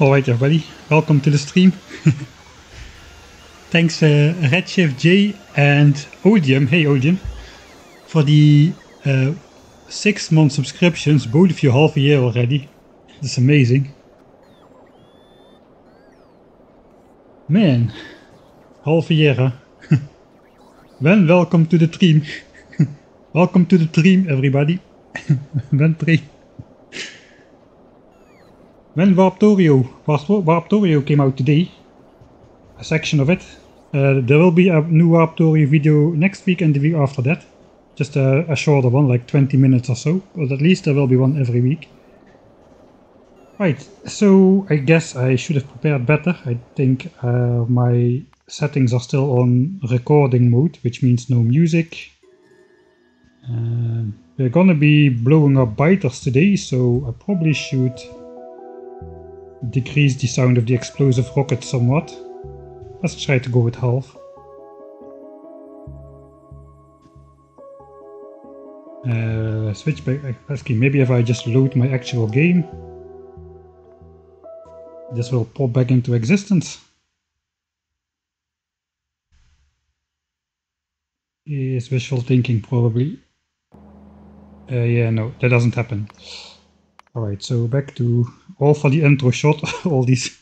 Alright everybody, welcome to the stream. Thanks Redshift J and Odium, hey Odium, for the 6-month subscriptions, both of you half a year already. That's amazing. Man, half a year, huh? Well, welcome to the stream. Welcome to the stream everybody. When Warptorio came out today, a section of it. There will be a new Warptorio video next week and the week after that. Just a shorter one, like 20 minutes or so, but at least there will be one every week. Right, so I guess I should have prepared better. I think my settings are still on recording mode, which means no music. We're gonna be blowing up biters today, so I probably should decrease the sound of the explosive rocket somewhat. Let's try to go with half. Switch back. Okay, maybe if I just load my actual game, this will pop back into existence. Is wishful thinking probably. Yeah, no, that doesn't happen. Alright, so back to all for the intro shot, all these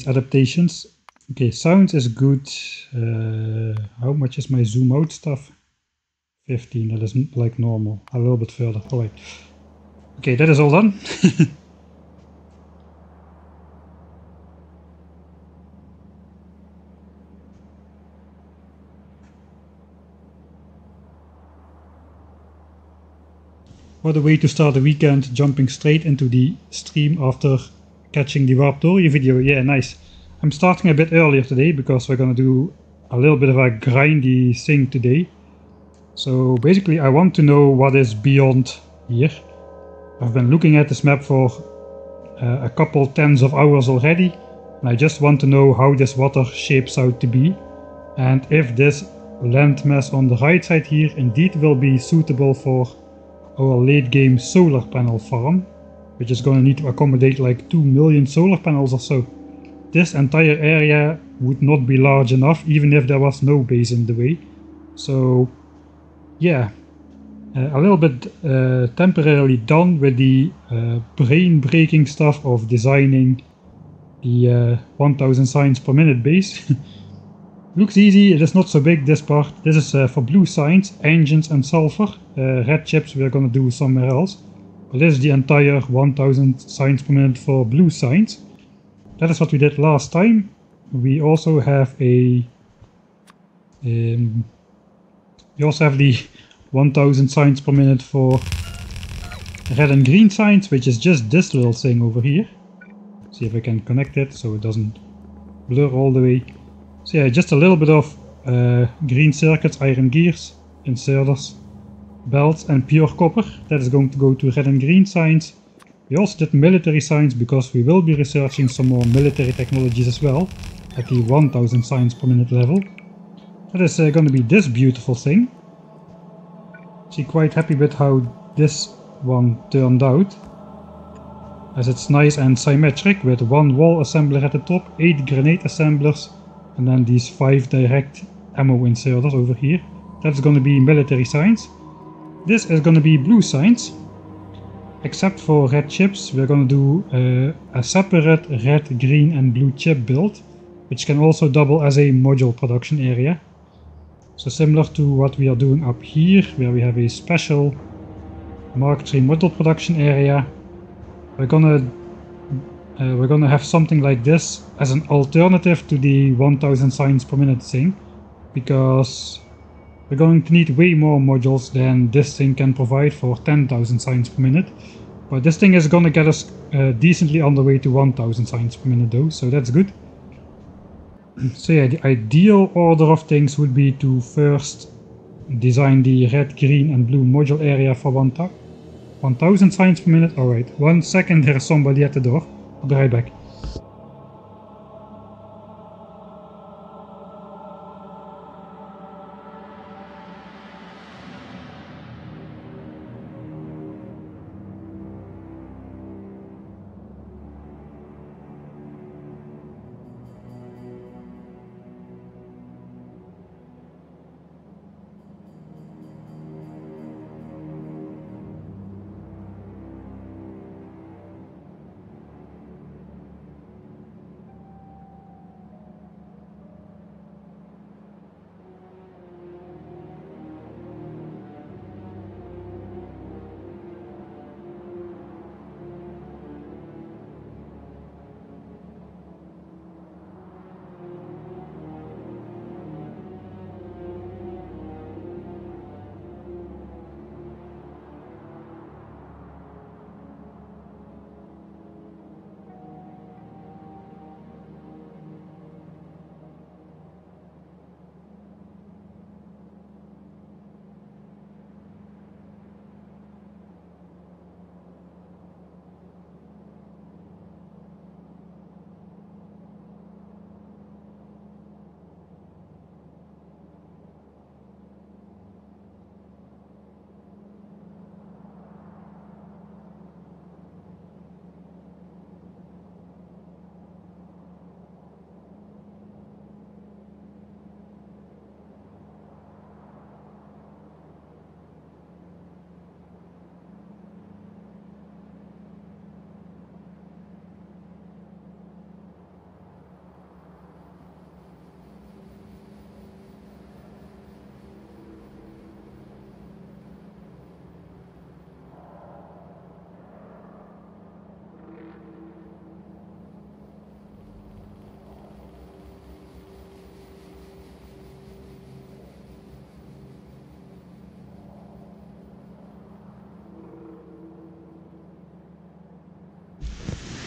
adaptations. Okay, sounds is good. How much is my zoom out stuff? 15, that isn't like normal. A little bit further. Alright. Okay, that is all done. What a way to start the weekend, jumping straight into the stream after catching the Warptorio video. Yeah, nice. I'm starting a bit earlier today because we're gonna do a little bit of a grindy thing today. So basically I want to know what is beyond here. I've been looking at this map for a couple tens of hours already, and I just want to know how this water shapes out to be, and if this landmass on the right side here indeed will be suitable for our late game solar panel farm, which is going to need to accommodate like 2 million solar panels or so. This entire area would not be large enough even if there was no base in the way. So yeah, a little bit temporarily done with the brain-breaking stuff of designing the 1000 signs per minute base. Looks easy, it is not so big, this part. This is for blue signs, engines and sulfur. Red chips we're gonna do somewhere else. But this is the entire 1000 signs per minute for blue signs. That is what we did last time. We also have a... we also have the 1000 signs per minute for red and green signs, which is just this little thing over here. See if I can connect it so it doesn't blur all the way. So yeah, just a little bit of green circuits, iron gears, inserters, belts and pure copper. That is going to go to red and green signs. We also did military signs because we will be researching some more military technologies as well at the 1000 signs per minute level. That is going to be this beautiful thing. Actually quite happy with how this one turned out, as it's nice and symmetric with one wall assembler at the top, 8 grenade assemblers, and then these 5 direct ammo inserters over here. That's going to be military signs. This is going to be blue signs. Except for red chips, we're going to do a separate red, green and blue chip build, which can also double as a module production area. So similar to what we are doing up here, where we have a special Mark III module production area. We're gonna have something like this as an alternative to the 1000 signs per minute thing, because we're going to need way more modules than this thing can provide for 10,000 signs per minute. But this thing is gonna get us decently on the way to 1000 signs per minute though, so that's good. So yeah, the ideal order of things would be to first design the red, green and blue module area for 1000 signs per minute. Alright, 1 second, there is somebody at the door. I'll be right back.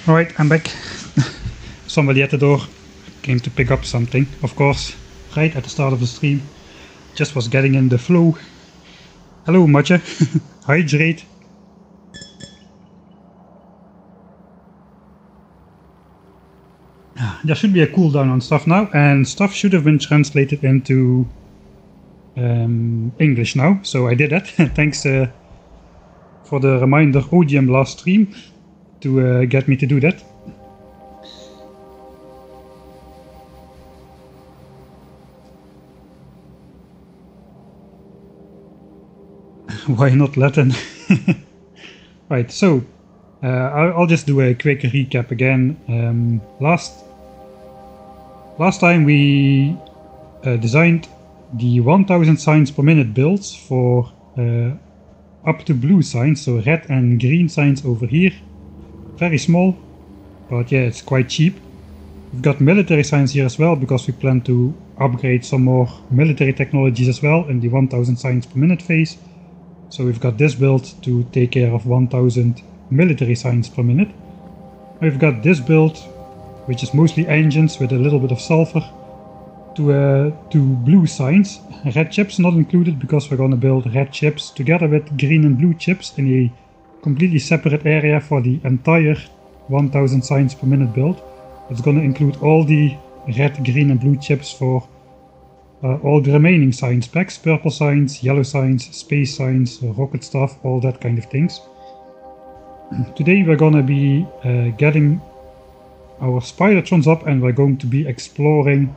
Alright, I'm back. Somebody at the door came to pick up something, of course, right at the start of the stream. Just was getting in the flow. Hello, Matje. Hydrate. There should be a cooldown on stuff now, and stuff should have been translated into English now, so I did that. Thanks for the reminder, OGM last stream, to get me to do that. Why not Latin? Right, so I'll just do a quick recap again. Last time we designed the 1000 signs per minute builds for up to blue signs, so red and green signs over here. Very small, but yeah, it's quite cheap. We've got military signs here as well, because we plan to upgrade some more military technologies as well in the 1000 signs per minute phase. So we've got this build to take care of 1000 military signs per minute. We've got this build, which is mostly engines with a little bit of sulfur, to blue signs. Red chips not included, because we're going to build red chips together with green and blue chips in a completely separate area for the entire 1000 signs per minute build. It's going to include all the red, green and blue chips for all the remaining signs packs, purple signs, yellow signs, space signs, rocket stuff, all that kind of things. Today we're gonna be getting our Spidertrons up, and we're going to be exploring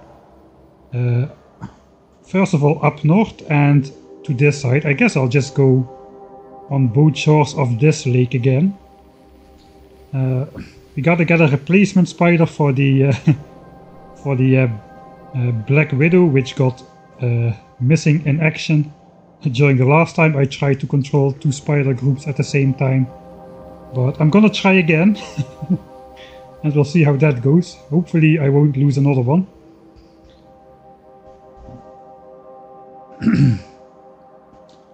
first of all up north and to this side. I guess I'll just go on both shores of this lake again. We gotta get a replacement spider for the Black Widow, which got missing in action during the last time I tried to control 2 spider groups at the same time. But I'm gonna try again and we'll see how that goes. Hopefully I won't lose another one.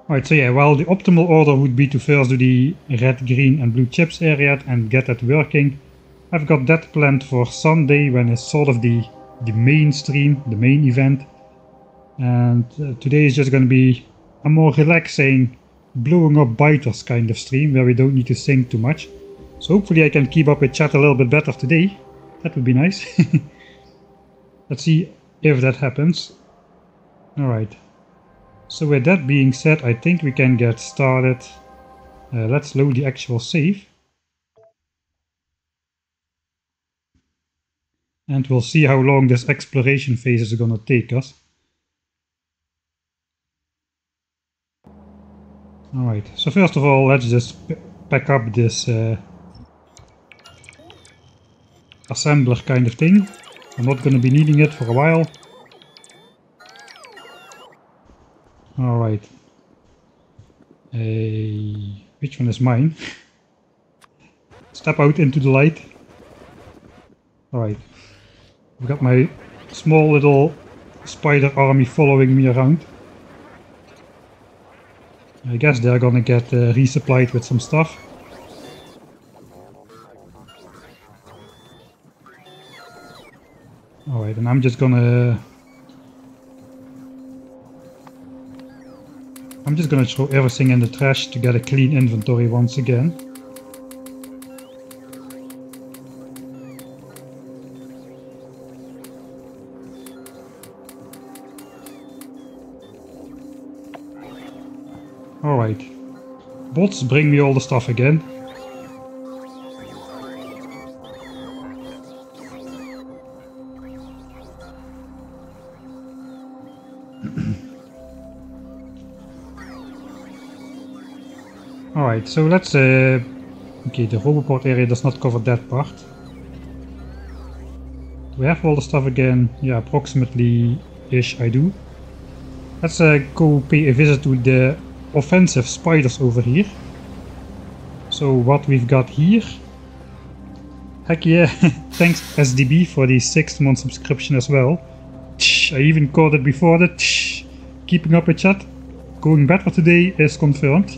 Alright, so yeah, well, the optimal order would be to first do the red, green and blue chips area and get that working. I've got that planned for Sunday, when it's sort of the main stream, the main event. And today is just going to be a more relaxing, blowing up biters kind of stream, where we don't need to think too much. So hopefully I can keep up with chat a little bit better today. That would be nice. Let's see if that happens. Alright. So with that being said, I think we can get started. Let's load the actual save. And we'll see how long this exploration phase is going to take us. Alright, so first of all, let's just pack up this assembler kind of thing. I'm not going to be needing it for a while. Alright. Which one is mine? Step out into the light. Alright. I've got my small little spider army following me around. I guess they're gonna get resupplied with some stuff. Alright, and I'm just gonna throw everything in the trash to get a clean inventory once again. Alright. Bots, bring me all the stuff again. Alright, so let's okay, the Roboport area does not cover that part. Do we have all the stuff again? Yeah, approximately-ish I do. Let's go pay a visit to the offensive spiders over here. So what we've got here. Heck yeah, thanks SDB for the 6-month subscription as well. I even caught it before that. Keeping up with chat. Going better today is confirmed.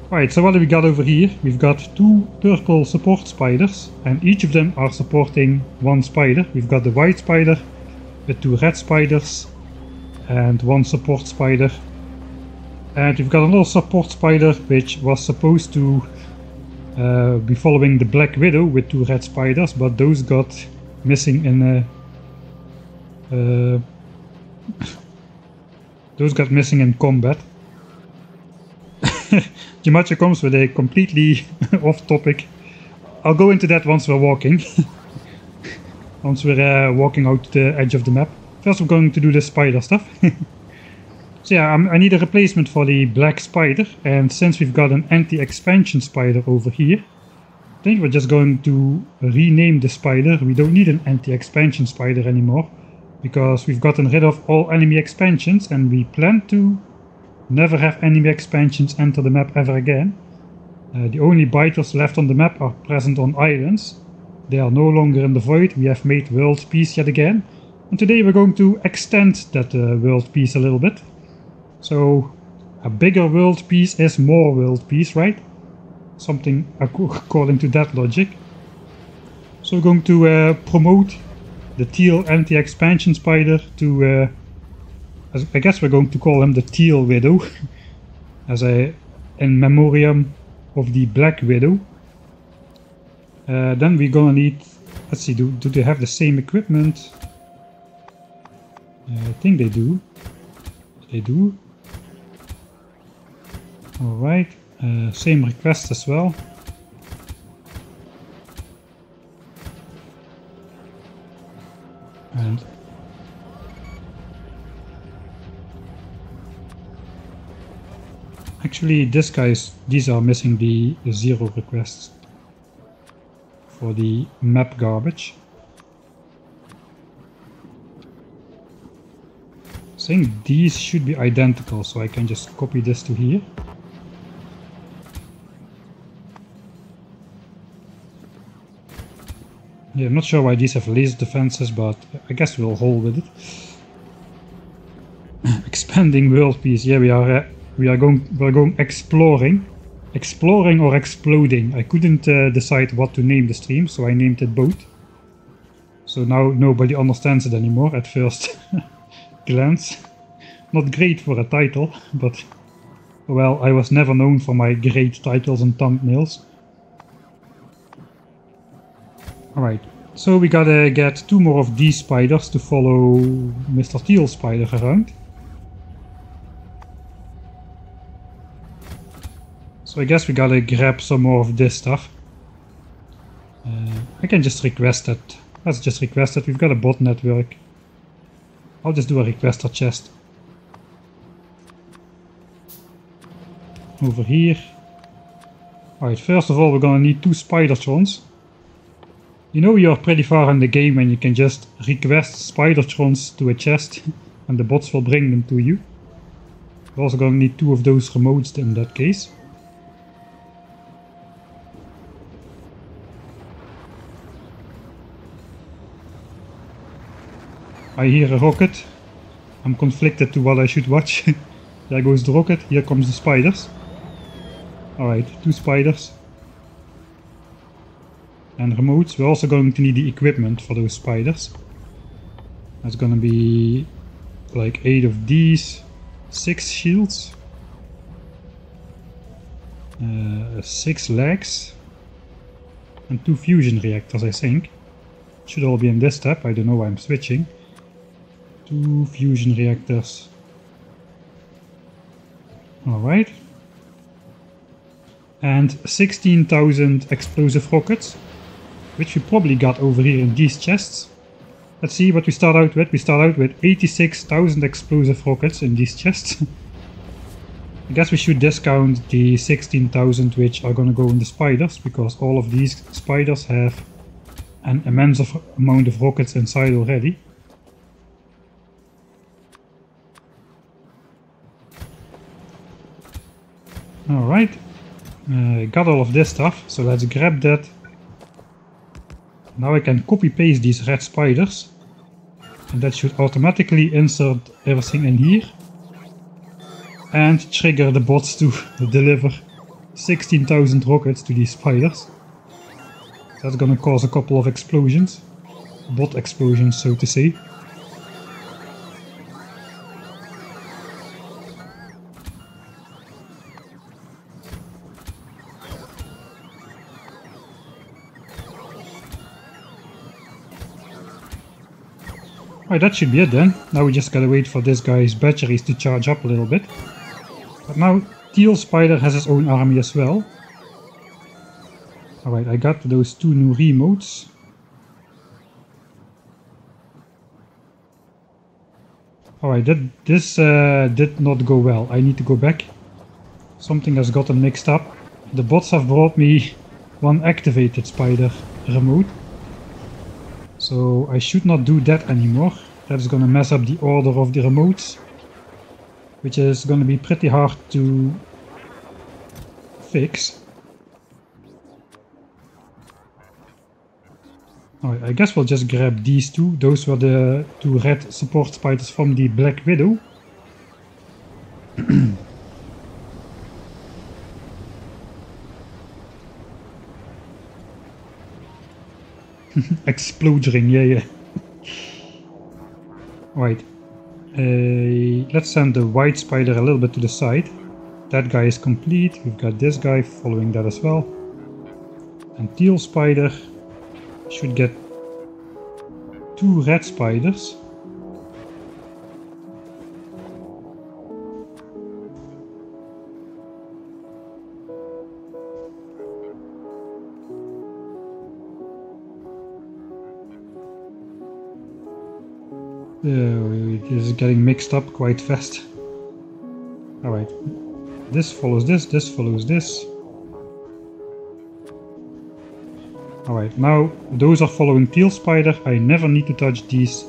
Right, so what do we got over here? We've got two purple support spiders, and each of them are supporting one spider. We've got the white spider with two red spiders and one support spider. And we've got another support spider which was supposed to be following the Black Widow with two red spiders, but those got missing in combat. Jimacho comes with a completely off topic. I'll go into that once we're walking. Once we're walking out to the edge of the map. First we're going to do the spider stuff. So yeah, I need a replacement for the black spider, and since we've got an anti-expansion spider over here, I think we're just going to rename the spider. We don't need an anti-expansion spider anymore, because we've gotten rid of all enemy expansions, and we plan to never have enemy expansions enter the map ever again. The only biters left on the map are present on islands. They are no longer in the void. We have made world peace yet again. And today we're going to extend that world peace a little bit. So a bigger world peace is more world peace, right? Something according to that logic. So we're going to promote the teal anti-expansion spider to... I guess we're going to call him the Teal Widow, as in memoriam of the Black Widow. Then we're gonna need, let's see, do they have the same equipment? I think they do. They do. Alright, same request as well. And actually, these are missing the 0 requests for the map garbage. I think these should be identical, so I can just copy this to here. Yeah, I'm not sure why these have laser defenses, but I guess we'll hold with it. Expanding world peace. Yeah, we're going exploring or exploding. I couldn't decide what to name the stream, so I named it both. So now nobody understands it anymore at first glance. Not great for a title, but well, I was never known for my great titles and thumbnails. Alright, so we gotta get 2 more of these spiders to follow Mr. Teal Spider around. So I guess we gotta grab some more of this stuff. I can just request it. Let's just request it. We've got a bot network. I'll just do a requester chest. Over here. Alright, first of all we're gonna need 2 Spidertrons. You know you're pretty far in the game when you can just request Spidertrons to a chest and the bots will bring them to you. We're also gonna need 2 of those remotes in that case. I hear a rocket. I'm conflicted to what I should watch. There goes the rocket, here comes the spiders. Alright, 2 spiders. And remotes. We're also going to need the equipment for those spiders. That's gonna be like 8 of these, 6 shields, 6 legs, and 2 fusion reactors, I think. Should all be in this tab, I don't know why I'm switching. 2 fusion reactors. Alright. And 16,000 explosive rockets, which we probably got over here in these chests. Let's see what we start out with. We start out with 86,000 explosive rockets in these chests. I guess we should discount the 16,000 which are gonna go in the spiders, because all of these spiders have an immense amount of rockets inside already. Alright, got all of this stuff, so let's grab that. Now I can copy paste these red spiders, and that should automatically insert everything in here and trigger the bots to deliver 16,000 rockets to these spiders. That's gonna cause a couple of explosions. Bot explosions, so to say. Alright, that should be it then. Now we just gotta wait for this guy's batteries to charge up a little bit. But now Teal Spider has his own army as well. Alright, I got those 2 new remotes. Alright, this did not go well. I need to go back. Something has gotten mixed up. The bots have brought me one activated spider remote. So I should not do that anymore. That's gonna mess up the order of the remotes, which is gonna be pretty hard to fix. Alright, I guess we'll just grab these 2. Those were the 2 red support spiders from the Black Widow. Explodring, yeah. Right. Let's send the white spider a little bit to the side. That guy is complete. We've got this guy following that as well. And Teal Spider should get 2 red spiders. This is getting mixed up quite fast. Alright. This follows this follows this. Alright, now those are following Teal Spider. I never need to touch these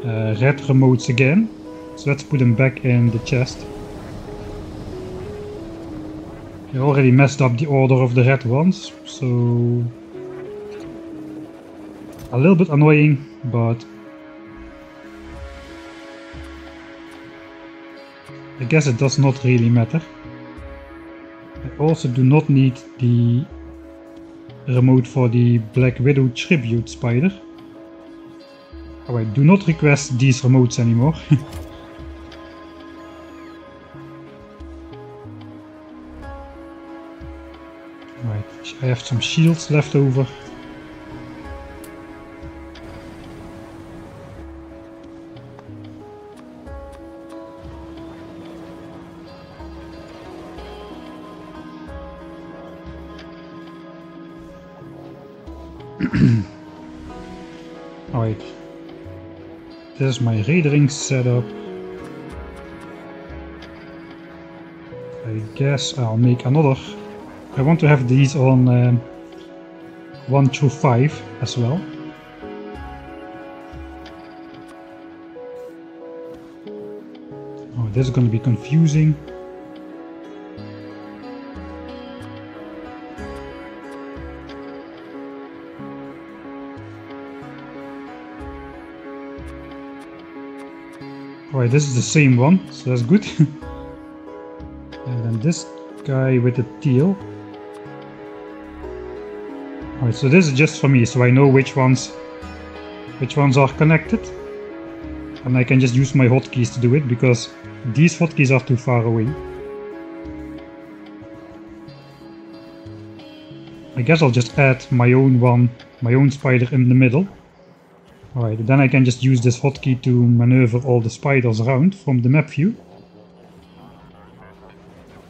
red remotes again. So let's put them back in the chest. I already messed up the order of the red ones, so a little bit annoying, but I guess it does not really matter. I also do not need the remote for the Black Widow Tribute Spider. Alright, do not request these remotes anymore. Alright, I have some shields left over. Alright, this is my raiding setup. I guess I'll make another. I want to have these on 1 through 5 as well. Oh, this is going to be confusing. Alright, this is the same one, so that's good. And then this guy with the teal. Alright, so this is just for me, so I know which ones are connected. And I can just use my hotkeys to do it, because these hotkeys are too far away. I guess I'll just add my own spider in the middle. Alright, then I can just use this hotkey to maneuver all the spiders around from the map view.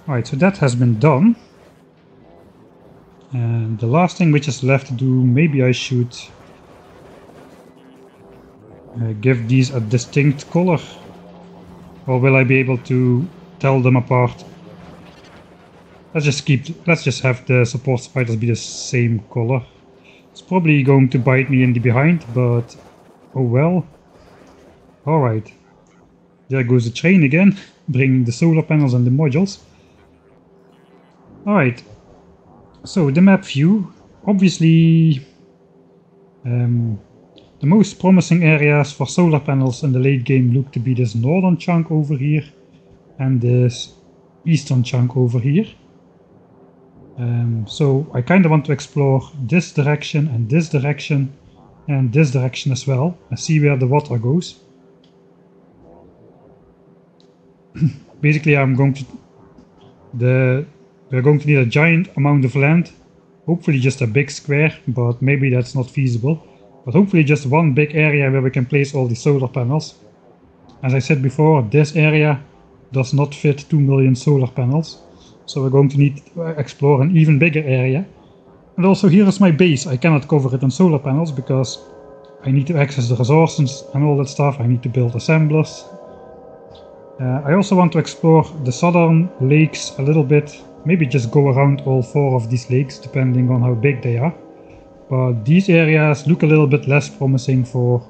Alright, so that has been done. And the last thing which is left to do, maybe I should give these a distinct color. Or will I be able to tell them apart? Let's just have the support spiders be the same color. It's probably going to bite me in the behind, but oh well. Alright. There goes the train again, bringing the solar panels and the modules. Alright. So the map view. Obviously the most promising areas for solar panels in the late game look to be this northern chunk over here and this eastern chunk over here. So I kind of want to explore this direction and this direction and this direction as well and see where the water goes. Basically we're going to need a giant amount of land, hopefully just a big square, but maybe that's not feasible. But hopefully just one big area where we can place all the solar panels. As I said before, this area does not fit 2 million solar panels. So we're going to need to explore an even bigger area. And also here is my base. I cannot cover it on solar panels because I need to access the resources and all that stuff. I need to build assemblers. I also want to explore the southern lakes a little bit. Maybe just go around all 4 of these lakes depending on how big they are. But these areas look a little bit less promising for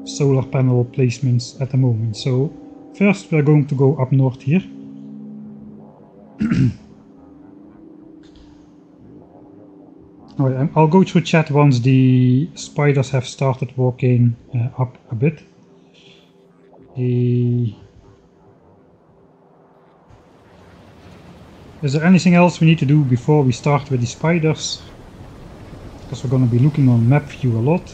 solar panel placements at the moment. So first we're going to go up north here. Alright, I'll go through chat once the spiders have started walking up a bit. Is there anything else we need to do before we start with the spiders? Because we're going to be looking on map view a lot.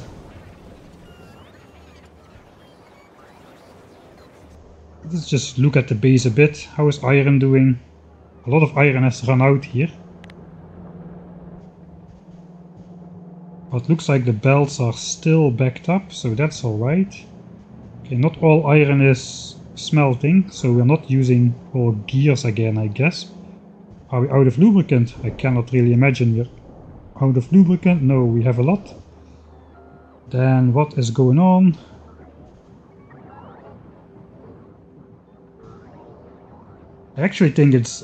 Let's just look at the base a bit. How is iron doing? A lot of iron has run out here. But looks like the belts are still backed up, so that's alright. Okay, not all iron is smelting, so we're not using all gears again, I guess. Are we out of lubricant? I cannot really imagine we're out of lubricant. No, we have a lot. Then what is going on? I actually think it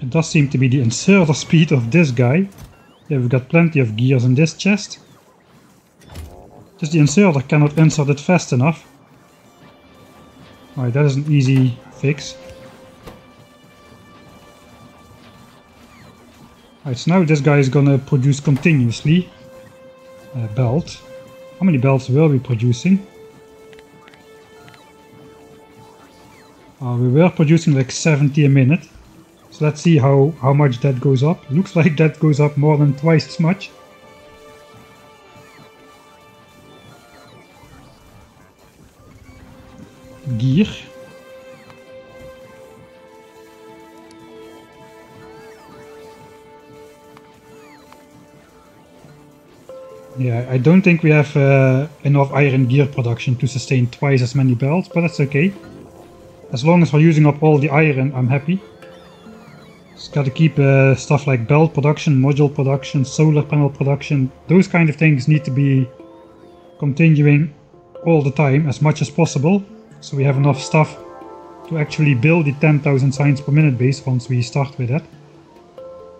does seem to be the inserter speed of this guy. Yeah, we've got plenty of gears in this chest. Just the inserter cannot insert it fast enough. Alright, that is an easy fix. Alright, so now this guy is gonna produce continuously a belt. How many belts were we producing? We were producing like 70 a minute. So let's see how much that goes up. Looks like that goes up more than twice as much. Gear. Yeah, I don't think we have enough iron gear production to sustain twice as many belts, but that's okay. As long as we're using up all the iron, I'm happy. Just gotta keep stuff like belt production, module production, solar panel production. Those kind of things need to be continuing all the time as much as possible. So we have enough stuff to actually build the 10,000 signs per minute base once we start with that.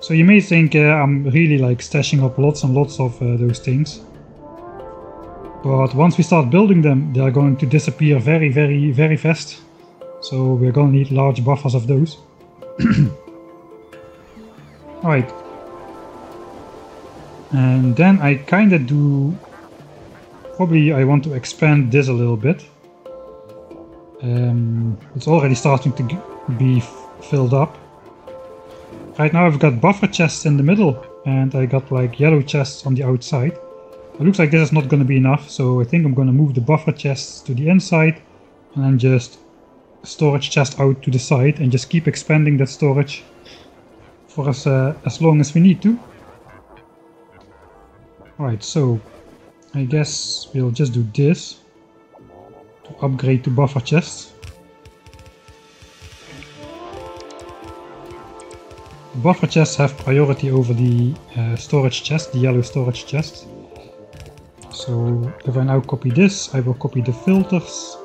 So you may think I'm really like stashing up lots and lots of those things. But once we start building them, they are going to disappear very, very, very fast. So we're going to need large buffers of those. Alright. And then I kind of do... Probably I want to expand this a little bit. It's already starting to be filled up. Right now I've got buffer chests in the middle and I got like yellow chests on the outside. It looks like this is not going to be enough, so I think I'm going to move the buffer chests to the inside and then just storage chest out to the side and just keep expanding that storage for as long as we need to. Alright, so I guess we'll just do this to upgrade to buffer chests. Buffer chests have priority over the storage chest, the yellow storage chest. So if I now copy this, I will copy the filters.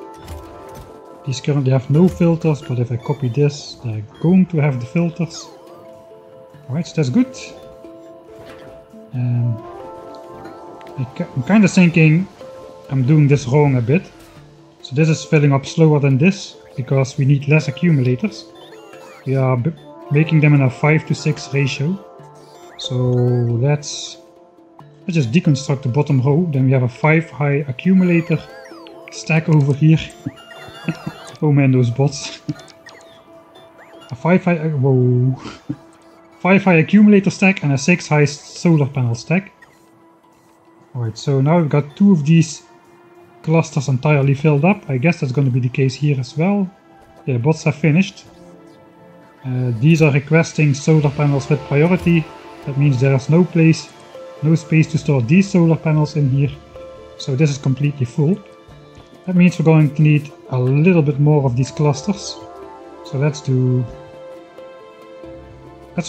These currently have no filters, but if I copy this, they're going to have the filters. Alright, so that's good. I'm kind of thinking I'm doing this wrong a bit. So this is filling up slower than this, because we need less accumulators. We are making them in a 5:6 ratio. So let's just deconstruct the bottom row. Then we have a 5 high accumulator stack over here. Oh man, those bots. A 5 high... Whoa. 5 high accumulator stack and a 6 high solar panel stack. Alright, so now we've got 2 of these clusters entirely filled up. I guess that's going to be the case here as well. Yeah, bots have finished. These are requesting solar panels with priority. That means there is no space to store these solar panels in here. So this is completely full. That means we're going to need a little bit more of these clusters. So let's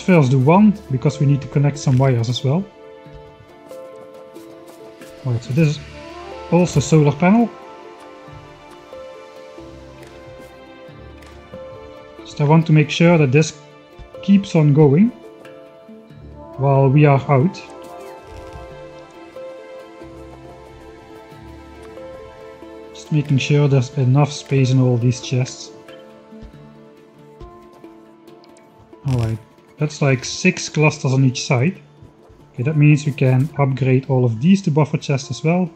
first do 1, because we need to connect some wires as well. Alright, so this is also solar panel. Just I want to make sure that this keeps on going while we are out. Just making sure there's enough space in all these chests. Alright, that's like 6 clusters on each side. Okay, that means we can upgrade all of these to buffer chests as well.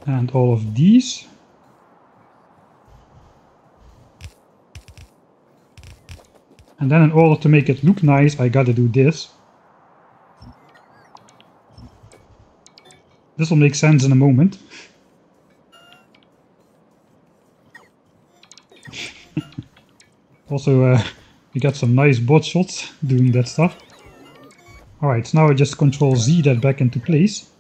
And all of these. And then in order to make it look nice, I gotta do this. This will make sense in a moment. Also, we got some nice bot shots doing that stuff. Alright, so now I just Control Z that back into place.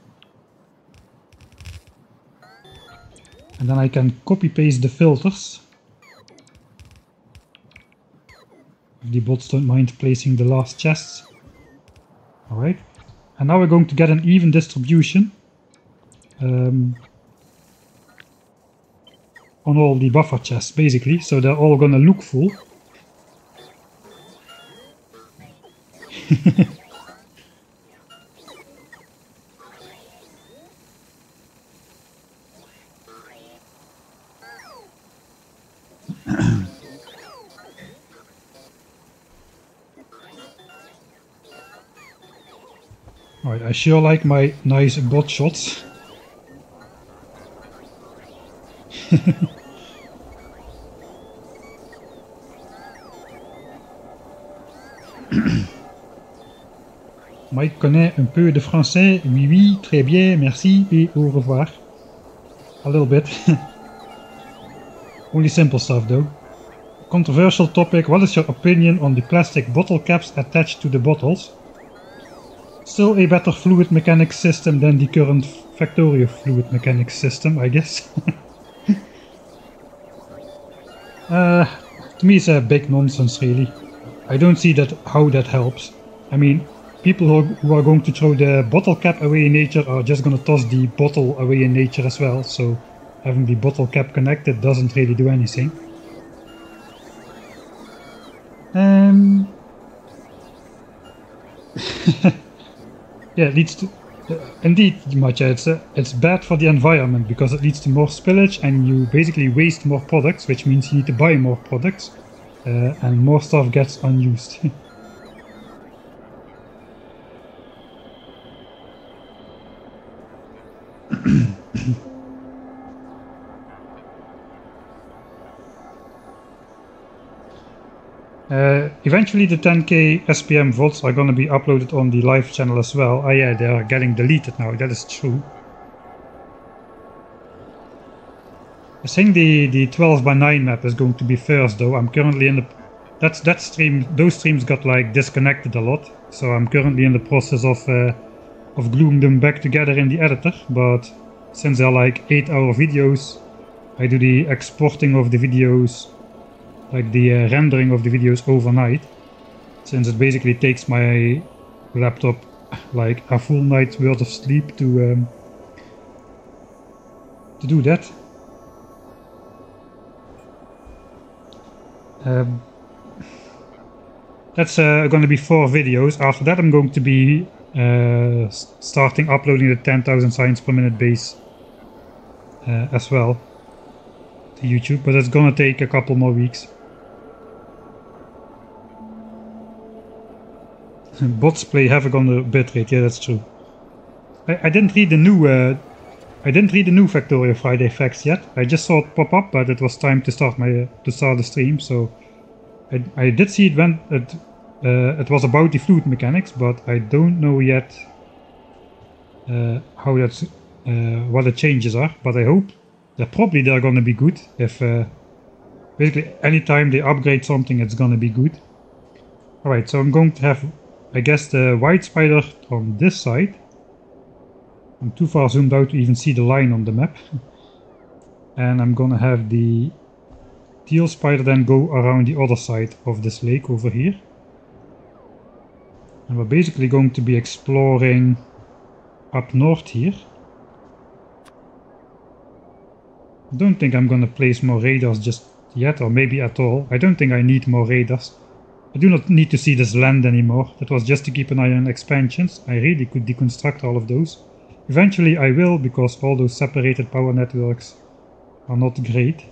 And then I can copy paste the filters. If the bots don't mind placing the last chests. Alright. And now we're going to get an even distribution on all the buffer chests, basically. So they're all gonna look full. Alright, I sure like my nice bot shots. Mike connaît un peu de français. Oui, oui, très bien, merci et au revoir. A little bit. Only simple stuff though. Controversial topic. What is your opinion on the plastic bottle caps attached to the bottles? Still a better fluid mechanics system than the current Factorio fluid mechanics system, I guess. To me it's a big nonsense really. I don't see how that helps. I mean, people who are going to throw the bottle cap away in nature are just gonna toss the bottle away in nature as well, so having the bottle cap connected doesn't really do anything. Yeah, it leads to... indeed, Matja, it's bad for the environment because it leads to more spillage and you basically waste more products, which means you need to buy more products and more stuff gets unused. Eventually the 10k SPM VODs are gonna be uploaded on the live channel as well. Oh yeah, they are getting deleted now, that is true. I think the 12:9 map is going to be first though. I'm currently in the... that stream, those streams got like disconnected a lot. So I'm currently in the process of gluing them back together in the editor. But since they're like 8-hour videos, I do the exporting of the videos, like the rendering of the videos overnight, since it basically takes my laptop like a full night's worth of sleep to do that. That's going to be 4 videos. After that I'm going to be starting uploading the 10,000 signs per minute base as well to YouTube, but it's gonna take a couple more weeks. Bots play havoc on the bitrate, yeah, that's true. I didn't read the new I didn't read the new Factorio Friday facts yet. I just saw it pop up, but it was time to start the stream. So I did see it when it was about the fluid mechanics, but I don't know yet how that's what the changes are. But I hope they're gonna be good. If basically anytime they upgrade something, it's gonna be good. All right, so I'm going to have, I guess, the white spider on this side. I'm too far zoomed out to even see the line on the map. And I'm gonna have the teal spider then go around the other side of this lake over here. And we're basically going to be exploring up north here. I don't think I'm gonna place more radars just yet, or maybe at all. I don't think I need more radars. I do not need to see this land anymore. That was just to keep an eye on expansions. I really could deconstruct all of those. Eventually I will, because all those separated power networks are not great.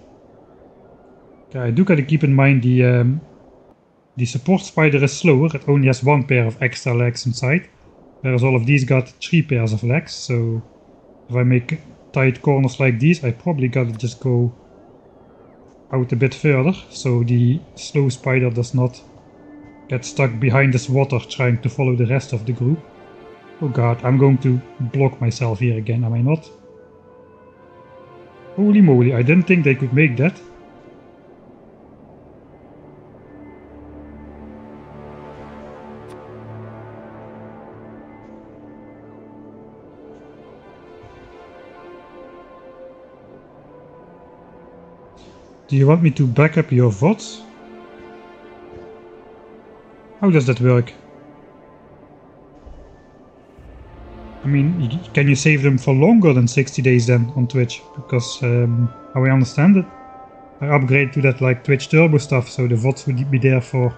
Okay, I do gotta keep in mind the support spider is slower. It only has one pair of extra legs inside, whereas all of these got 3 pairs of legs. So if I make tight corners like these, I probably gotta just go out a bit further, so the slow spider does not get stuck behind this water trying to follow the rest of the group. Oh god, I'm going to block myself here again, am I not? Holy moly, I didn't think they could make that. Do you want me to back up your VODs? How does that work? I mean, can you save them for longer than 60 days then on Twitch? Because how I understand it, I upgrade to that like Twitch Turbo stuff, so the VODs would be there for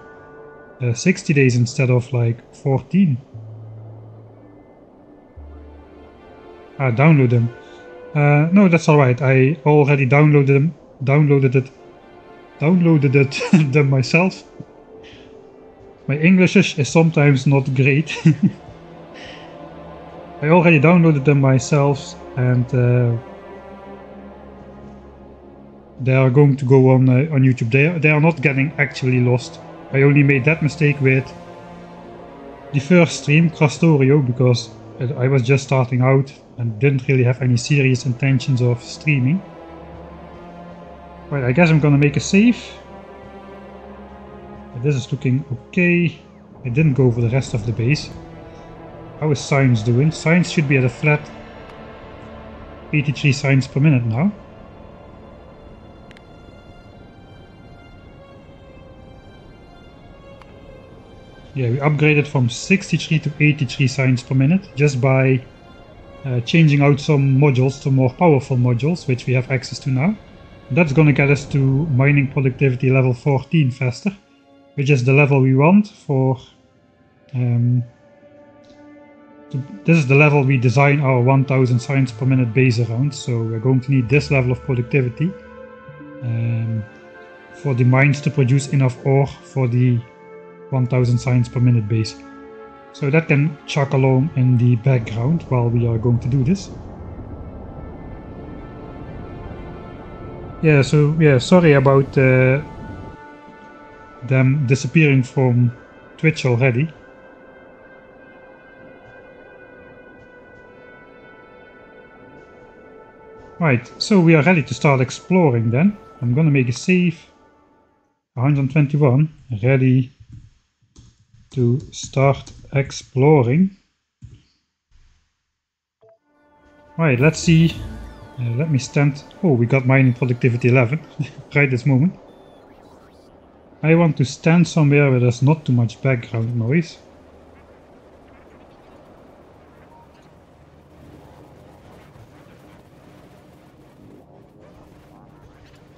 60 days instead of like 14. Ah, download them. No, that's alright. I already downloaded them myself. My English is sometimes not great. I already downloaded them myself, and they are going to go on YouTube. They are not getting actually lost. I only made that mistake with the first stream, Crastorio, because I was just starting out and didn't really have any serious intentions of streaming. Right, I guess I'm gonna make a save. This is looking okay. I didn't go over the rest of the base. How is science doing? Science should be at a flat 83 science per minute now. Yeah, we upgraded from 63 to 83 science per minute just by changing out some modules to more powerful modules, which we have access to now. And that's gonna get us to mining productivity level 14 faster, which is the level we want for... this is the level we design our 1000 science per minute base around, so we're going to need this level of productivity for the mines to produce enough ore for the 1000 science per minute base. So that can chug along in the background while we are going to do this. Yeah, so yeah, sorry about them disappearing from Twitch already. Right, so we are ready to start exploring then. I'm gonna make a save. 121, ready to start exploring. Right, let's see. Let me stand. Oh, we got mining productivity 11 right this moment. I want to stand somewhere where there's not too much background noise.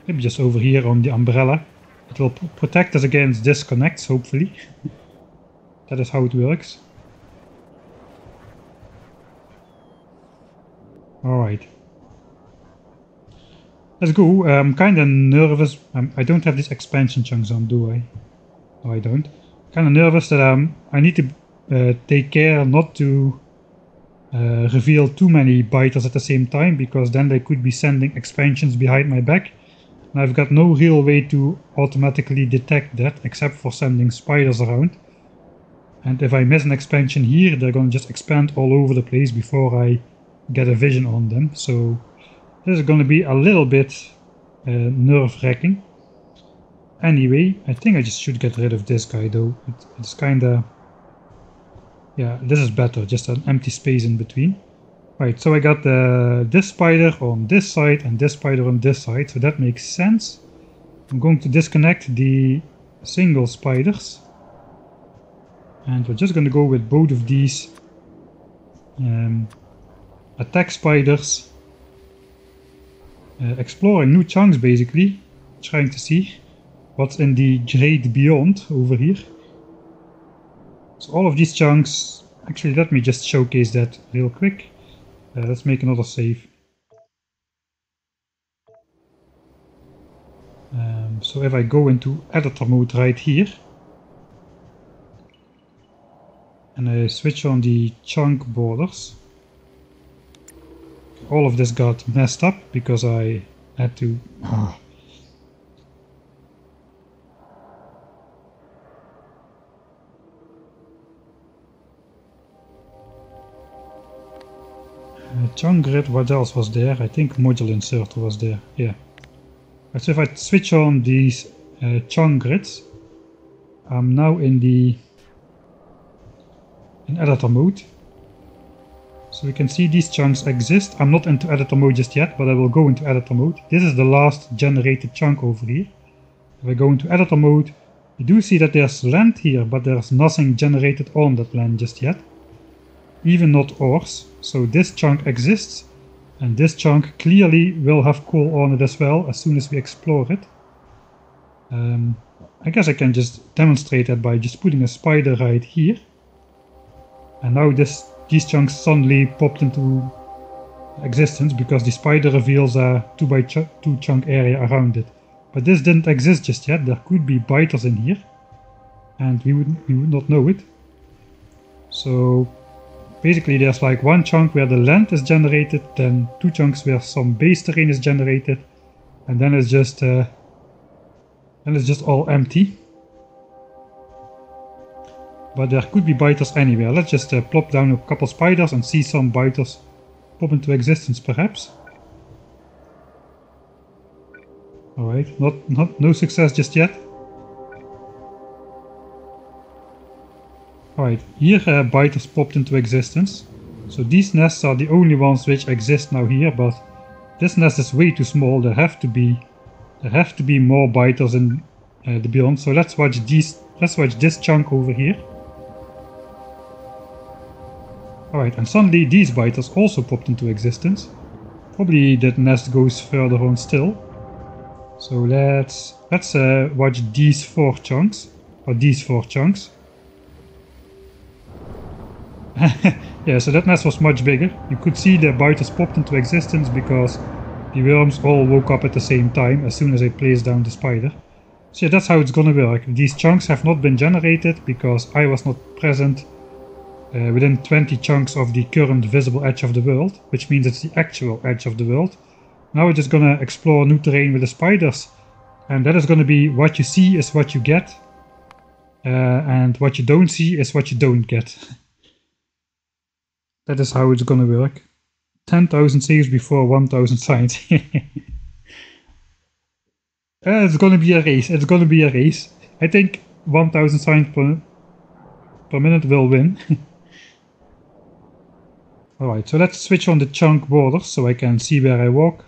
Maybe just over here on the umbrella. It will protect us against disconnects, hopefully. That is how it works. Alright. Let's go. I'm kinda nervous. I don't have these expansion chunks on, do I? No, I don't. Kinda nervous that I need to take care not to reveal too many biters at the same time, because then they could be sending expansions behind my back. And I've got no real way to automatically detect that except for sending spiders around. And if I miss an expansion here, they're gonna just expand all over the place before I get a vision on them. So this is gonna be a little bit nerve-wracking. Anyway, I think I just should get rid of this guy though. It's kinda... yeah, this is better, just an empty space in between. Right, so I got this spider on this side and this spider on this side, so that makes sense. I'm going to disconnect the single spiders. And we're just going to go with both of these attack spiders. Exploring new chunks basically, trying to see what's in the great beyond over here. So all of these chunks, actually let me just showcase that real quick. Let's make another save. So if I go into editor mode right here, and I switch on the chunk borders, all of this got messed up because I had to... chunk grid, what else was there? I think module inserter was there, yeah. So if I switch on these chunk grids, I'm now in editor mode. So we can see these chunks exist. I'm not into editor mode just yet, but I will go into editor mode. This is the last generated chunk over here. If I go into editor mode, you do see that there's land here, but there's nothing generated on that land just yet. Even not ores. So this chunk exists, and this chunk clearly will have coal on it as well as soon as we explore it. I guess I can just demonstrate that by just putting a spider right here. And now these chunks suddenly popped into existence because the spider reveals a 2x2 chunk area around it. But this didn't exist just yet. There could be biters in here, and we would not know it. So basically there's like one chunk where the land is generated, then two chunks where some base terrain is generated, and then it's just all empty. But there could be biters anywhere. Let's just plop down a couple spiders and see some biters pop into existence perhaps. Alright, no success just yet. Alright, here biters popped into existence. So these nests are the only ones which exist now here, but this nest is way too small. There have to be more biters in the beyond. So let's watch this chunk over here. Alright, and suddenly these biters also popped into existence. Probably that nest goes further on still. So let's watch these four chunks, or these four chunks. Yeah, so that nest was much bigger. You could see the biters popped into existence because the worms all woke up at the same time as soon as I placed down the spider. So yeah, that's how it's gonna work. These chunks have not been generated because I was not present within 20 chunks of the current visible edge of the world, which means it's the actual edge of the world. Now we're just gonna explore new terrain with the spiders, and that is gonna be what you see is what you get, and what you don't see is what you don't get. That is how it's gonna work. 10,000 saves before 1,000 signs. It's gonna be a race. It's gonna be a race. I think 1,000 signs per minute will win. Alright, so let's switch on the chunk borders so I can see where I walk.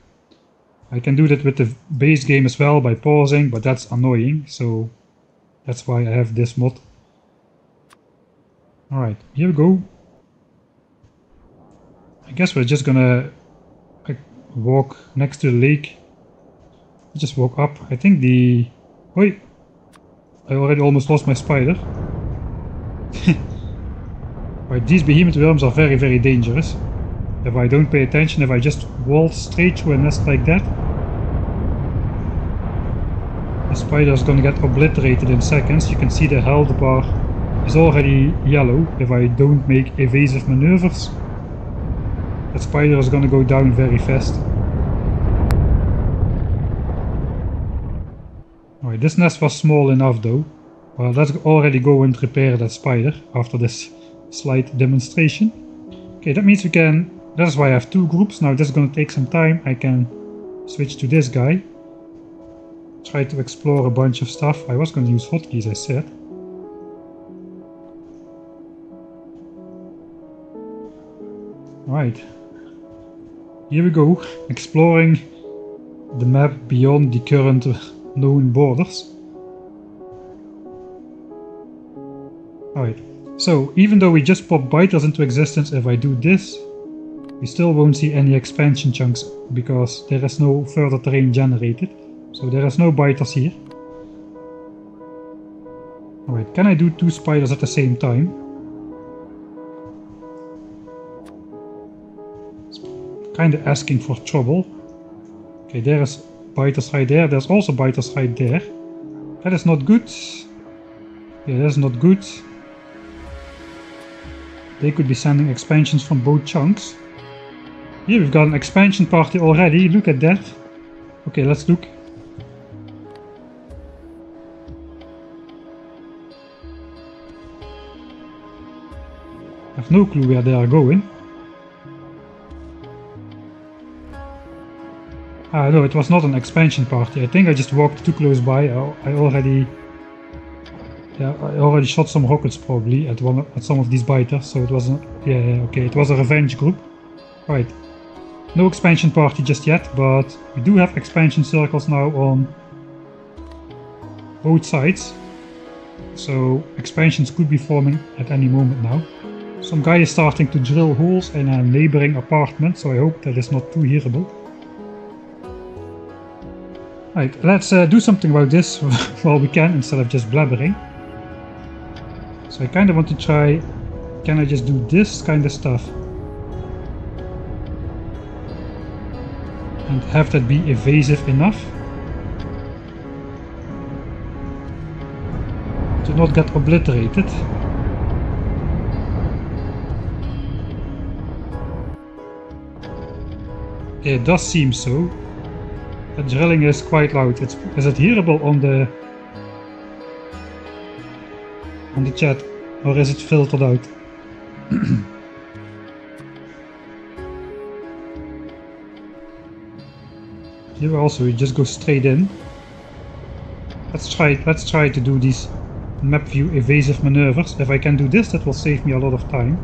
I can do that with the base game as well by pausing, but that's annoying, so that's why I have this mod. Alright, here we go. I guess we're just gonna walk next to the lake. Just walk up. I think the... Oi! I already almost lost my spider. Right, these behemoth worms are very, very dangerous. If I don't pay attention, if I just waltz straight through a nest like that, the spider is gonna get obliterated in seconds. You can see the health bar is already yellow if I don't make evasive maneuvers. That spider is gonna go down very fast. Alright, this nest was small enough though. Well, let's already go and repair that spider after this slight demonstration. Okay, that means we can... That's why I have two groups. Now this is gonna take some time. I can switch to this guy. Try to explore a bunch of stuff. I was gonna use hotkeys, I said. Right. Here we go. Exploring the map beyond the current known borders. Alright, so even though we just pop biters into existence, if I do this, we still won't see any expansion chunks because there is no further terrain generated. So there is no biters here. Alright, can I do two spiders at the same time? It's kinda asking for trouble. Okay, there is biters right there. There's also biters right there. That is not good. Yeah, that's not good. They could be sending expansions from both chunks. Here we've got an expansion party already. Look at that. Okay, let's look. I have no clue where they are going. Ah, no, it was not an expansion party. I think I just walked too close by. I already shot some rockets probably at some of these biters, so it wasn't. Yeah, okay, it was a revenge group. Right. No expansion party just yet, but we do have expansion circles now on both sides. So expansions could be forming at any moment now. Some guy is starting to drill holes in a neighboring apartment, so I hope that is not too hearable. Right, let's do something about this while we can, instead of just blabbering. So I kind of want to try, can I just do this kind of stuff? And have that be evasive enough to not get obliterated. It does seem so. The drilling is quite loud. Is it hearable on the chat, or is it filtered out? Here also we just go straight in. Let's try to do these map view evasive maneuvers. If I can do this, that will save me a lot of time.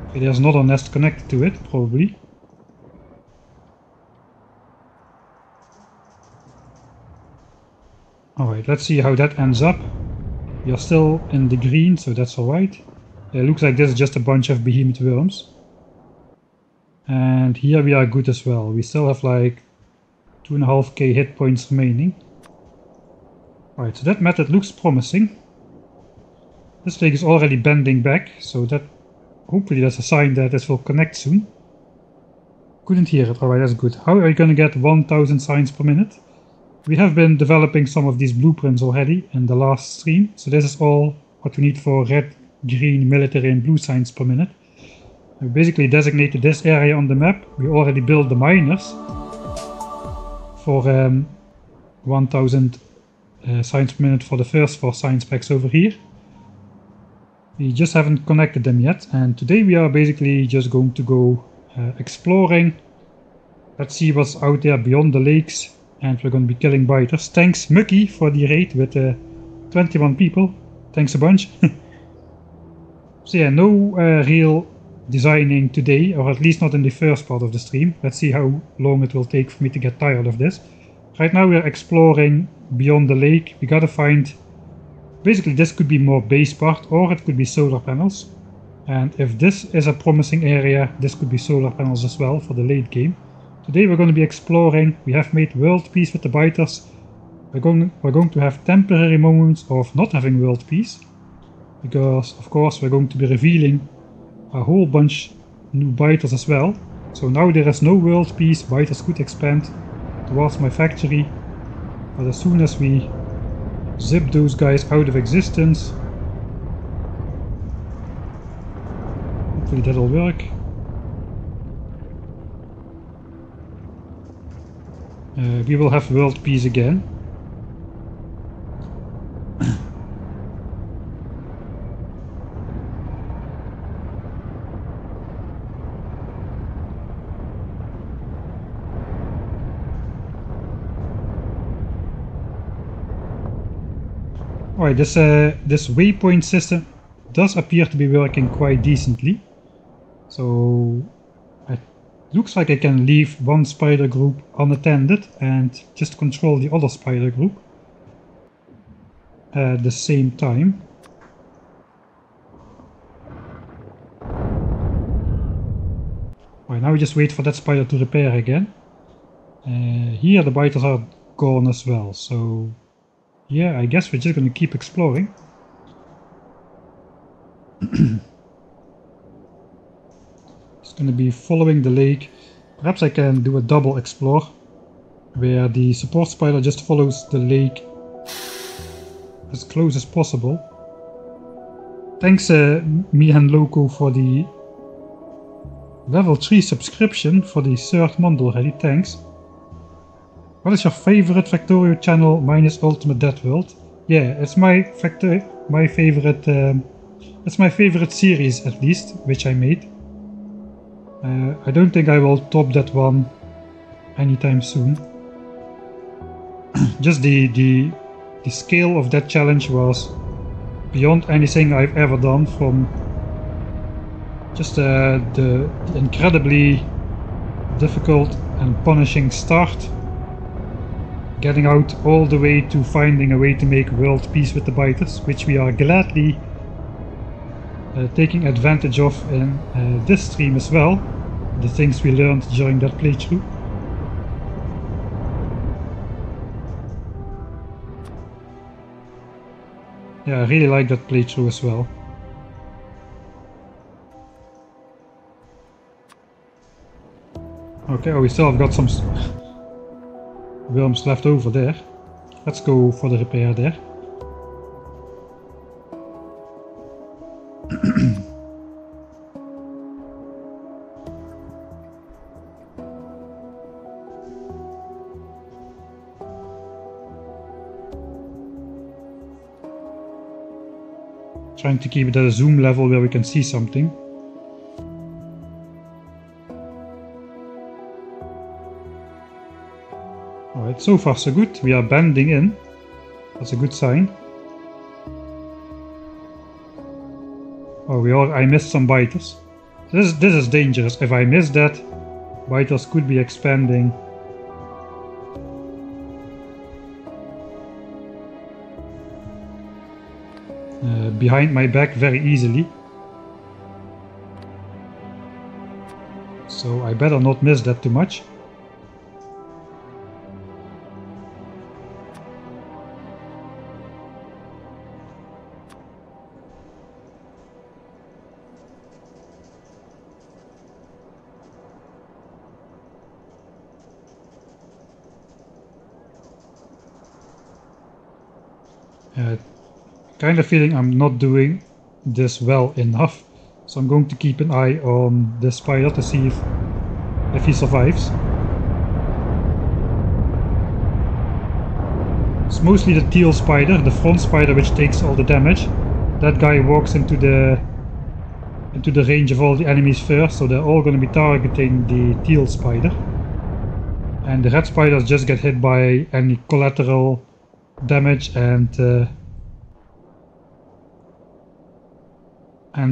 Okay, there's another nest connected to it, probably. Alright, let's see how that ends up. We are still in the green, so that's alright. It looks like this is just a bunch of behemoth worms. And here we are good as well. We still have like 2.5k hit points remaining. Alright, so that method looks promising. This thing is already bending back, so that hopefully that's a sign that this will connect soon. Couldn't hear it. Alright, that's good. How are you gonna get 1000 signs per minute? We have been developing some of these blueprints already in the last stream, so this is all what we need for red, green, military and blue signs per minute. We basically designated this area on the map. We already built the miners for 1000 signs per minute for the first 4 science packs over here. We just haven't connected them yet, and today we are basically just going to go exploring. Let's see what's out there beyond the lakes. And we're going to be killing biters. Thanks Mucky for the raid with 21 people. Thanks a bunch. So yeah, no real designing today, or at least not in the first part of the stream. Let's see how long it will take for me to get tired of this. Right now we're exploring beyond the lake. We gotta find... Basically this could be more base part, or it could be solar panels. And if this is a promising area, this could be solar panels as well for the late game. Today we're going to be exploring. We have made world peace with the biters. We're going to have temporary moments of not having world peace, because of course we're going to be revealing a whole bunch new biters as well. So now there is no world peace. Biters could expand towards my factory, but as soon as we zip those guys out of existence, Hopefully that'll work. We will have world peace again. Alright, this waypoint system does appear to be working quite decently. So it looks like I can leave one spider group unattended and just control the other spider group at the same time. Alright, now we just wait for that spider to repair again. Here the biters are gone as well, so yeah, I guess we're just going to keep exploring. Just going to be following the lake. Perhaps I can do a double explore, where the support spider just follows the lake as close as possible. Thanks Mihan Loco for the level 3 subscription for the 3rd month already, thanks. What is your favorite Factorio channel minus Ultimate Dead World? Yeah, it's my favorite series at least, which I made. I don't think I will top that one anytime soon. Just the scale of that challenge was beyond anything I've ever done, from just the incredibly difficult and punishing start, getting out all the way to finding a way to make world peace with the biters, which we are gladly taking advantage of in this stream as well, the things we learned during that playthrough. Yeah, I really like that playthrough as well. Okay, oh, we still have got some worms left over there. Let's go for the repair there. Trying to keep it at a zoom level where we can see something. Alright, so far so good. We are bending in. That's a good sign. Oh, I missed some biters. This is dangerous. If I miss that, biters could be expanding. Behind my back very easily. So I better not miss that too much. Kind of feeling I'm not doing this well enough, so I'm going to keep an eye on the spider to see if he survives. It's mostly the teal spider, the front spider, which takes all the damage. That guy walks into the range of all the enemies first, so they're all going to be targeting the teal spider. And the red spiders just get hit by any collateral damage and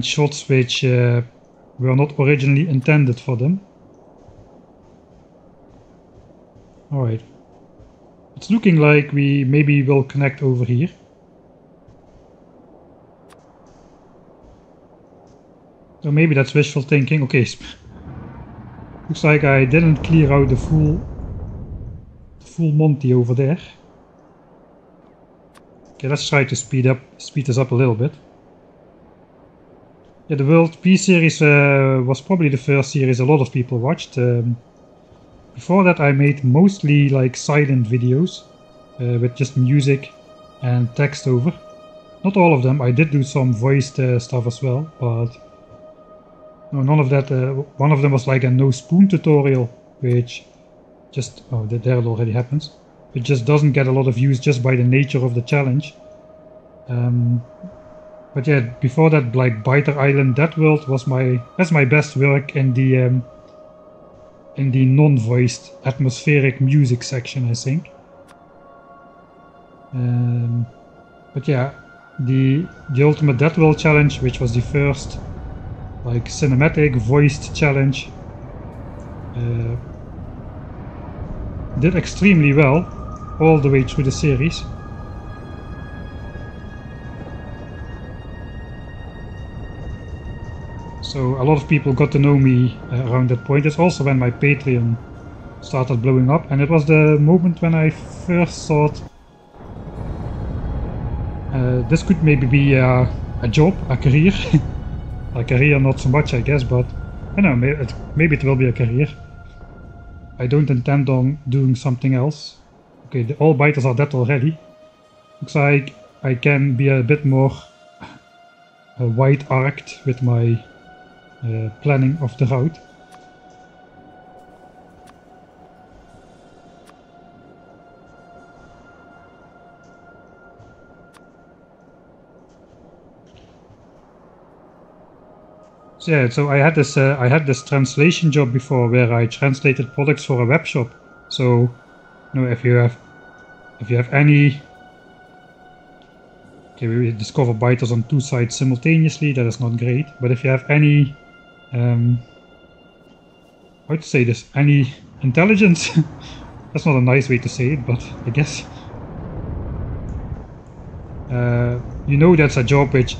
shots which were not originally intended for them. Alright. It's looking like we maybe will connect over here. So maybe that's wishful thinking. Okay. Looks like I didn't clear out the full Monty over there. Okay, let's try to speed this up a little bit. Yeah, the World Peace series was probably the first series a lot of people watched. Before that I made mostly like silent videos with just music and text over. Not all of them, I did do some voiced stuff as well, but No, none of that. One of them was like a no spoon tutorial, which just, oh, there it already happens. It just doesn't get a lot of views just by the nature of the challenge. But yeah, before that, like Biter Island, that world was that's my best work in the non-voiced atmospheric music section, I think. But yeah, the Ultimate Dead World challenge, which was the first like cinematic voiced challenge, did extremely well all the way through the series. So a lot of people got to know me around that point. It's also when my Patreon started blowing up, and it was the moment when I first thought this could maybe be a job, a career. A career not so much, I guess, but I don't know, maybe it will be a career. I don't intend on doing something else. Okay, all biters are dead already. Looks like I can be a bit more wide-arced with my planning of the route. So yeah, so I had this translation job before where I translated products for a web shop. So, you know, if you have any, okay, we discover biters on two sides simultaneously. That is not great. But if you have any, how to say this? Any intelligence? That's not a nice way to say it, but I guess you know that's a job which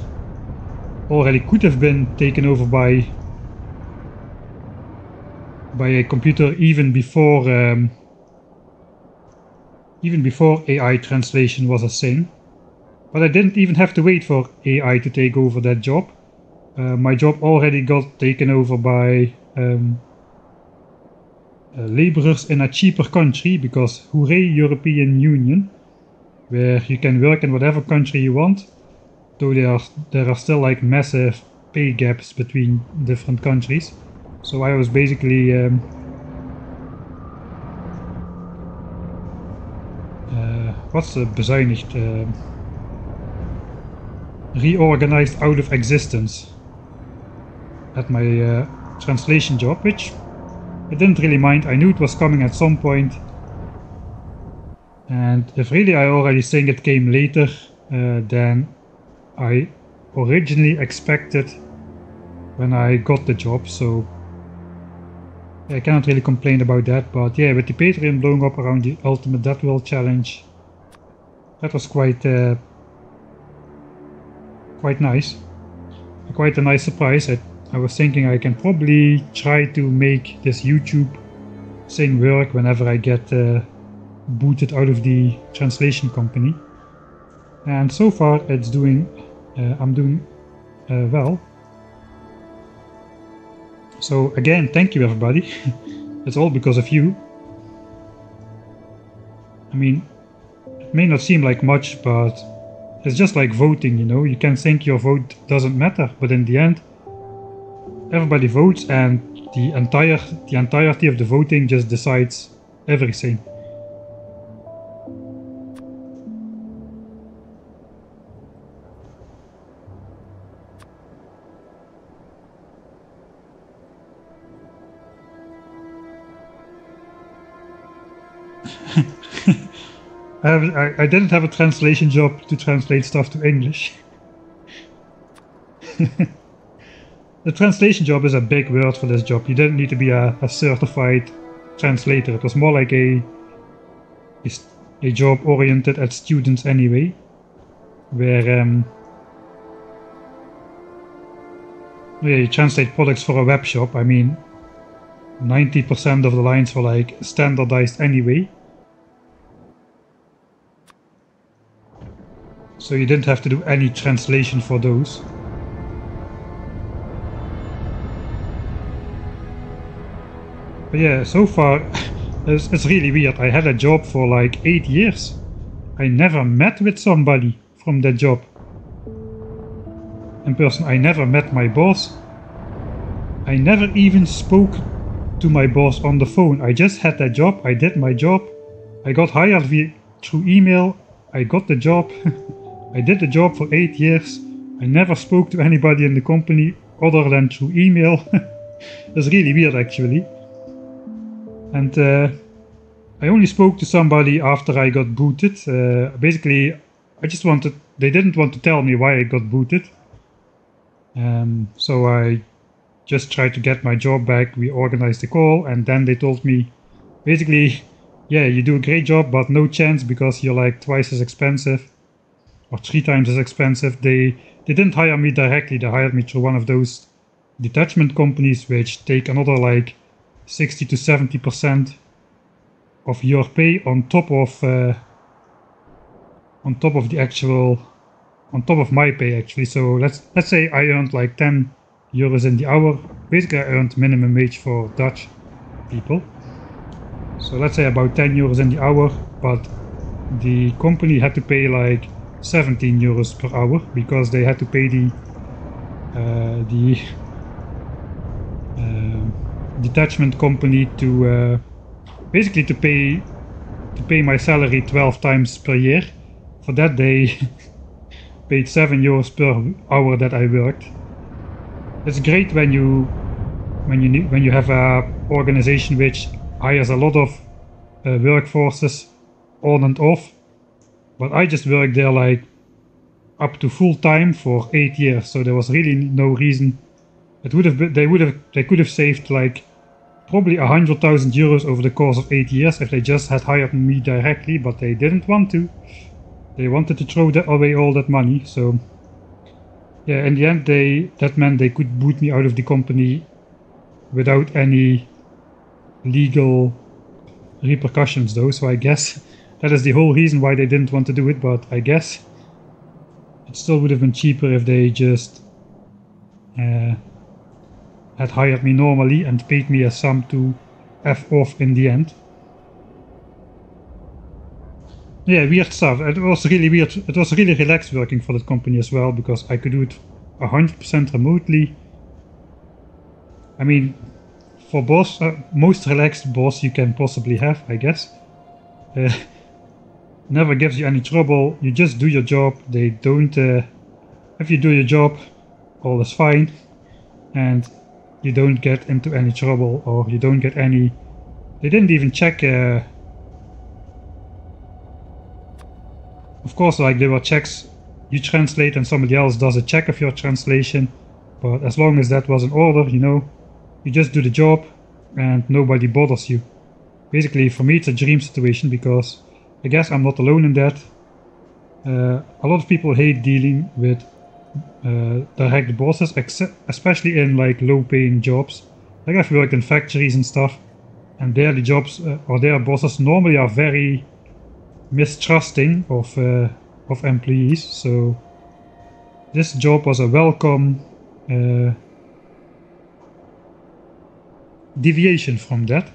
already could have been taken over by a computer even before AI translation was a thing. But I didn't even have to wait for AI to take over that job. My job already got taken over by laborers in a cheaper country, because hooray European Union, where you can work in whatever country you want. Though there are still like massive pay gaps between different countries. So I was basically what's the bezuinigd? Reorganized out of existence at my translation job, which I didn't really mind. I knew it was coming at some point. And if really I already think it came later than I originally expected when I got the job, so I cannot really complain about that. But yeah, with the Patreon blowing up around the Ultimate Dead World challenge, that was quite nice. Quite a nice surprise. I was thinking I can probably try to make this YouTube thing work whenever I get booted out of the translation company. And so far it's doing, I'm doing well. So again, thank you everybody. It's all because of you. I mean, it may not seem like much, but it's just like voting, you know. You can think your vote doesn't matter, but in the end, everybody votes, and the entirety of the voting just decides everything. I didn't have a translation job to translate stuff to English. The translation job is a big word for this job. You didn't need to be a certified translator. It was more like a job oriented at students anyway, where yeah, you translate products for a web shop. I mean, 90% of the lines were like standardized anyway. So you didn't have to do any translation for those. But yeah, so far it's really weird. I had a job for like 8 years. I never met with somebody from that job in person. I never met my boss. I never even spoke to my boss on the phone. I just had that job, I did my job, I got hired through email, I got the job, I did the job for 8 years, I never spoke to anybody in the company other than through email. It's really weird actually. And I only spoke to somebody after I got booted. Basically, they didn't want to tell me why I got booted. So I just tried to get my job back. We organized a call and then they told me, basically, yeah, you do a great job, but no chance because you're like twice as expensive or 3 times as expensive. They didn't hire me directly. They hired me through one of those detachment companies which take another like 60 to 70% of your pay on top of my pay actually. So let's say I earned like 10 euros in the hour. Basically I earned minimum wage for Dutch people. So let's say about 10 euros in the hour, but the company had to pay like 17 euros per hour because they had to pay the detachment company to basically to pay my salary 12 times per year. For that they paid 7 euros per hour that I worked. It's great when you have a organization which hires a lot of workforces on and off, but I just worked there like up to full time for 8 years, so there was really no reason. It would have been, they could have saved like probably 100,000 euros over the course of 8 years if they just had hired me directly, but they didn't want to. They wanted to throw away all that money, so yeah, in the end that meant they could boot me out of the company without any legal repercussions though, so I guess that is the whole reason why they didn't want to do it, but I guess it still would have been cheaper if they just had hired me normally and paid me a sum to F off in the end. Yeah, weird stuff. It was really weird. It was really relaxed working for that company as well because I could do it 100% remotely. I mean, for boss, most relaxed boss you can possibly have, I guess. Never gives you any trouble. You just do your job. They don't. If you do your job, all is fine, and you don't get into any trouble or you don't get any. They didn't even check. Of course, like there were checks. You translate and somebody else does a check of your translation, but as long as that was in order, you know, you just do the job and nobody bothers you. Basically, for me, it's a dream situation because I guess I'm not alone in that. A lot of people hate dealing with direct bosses, especially in like low-paying jobs. Like I've worked in factories and stuff, and there the jobs or their bosses normally are very mistrusting of employees. So this job was a welcome deviation from that.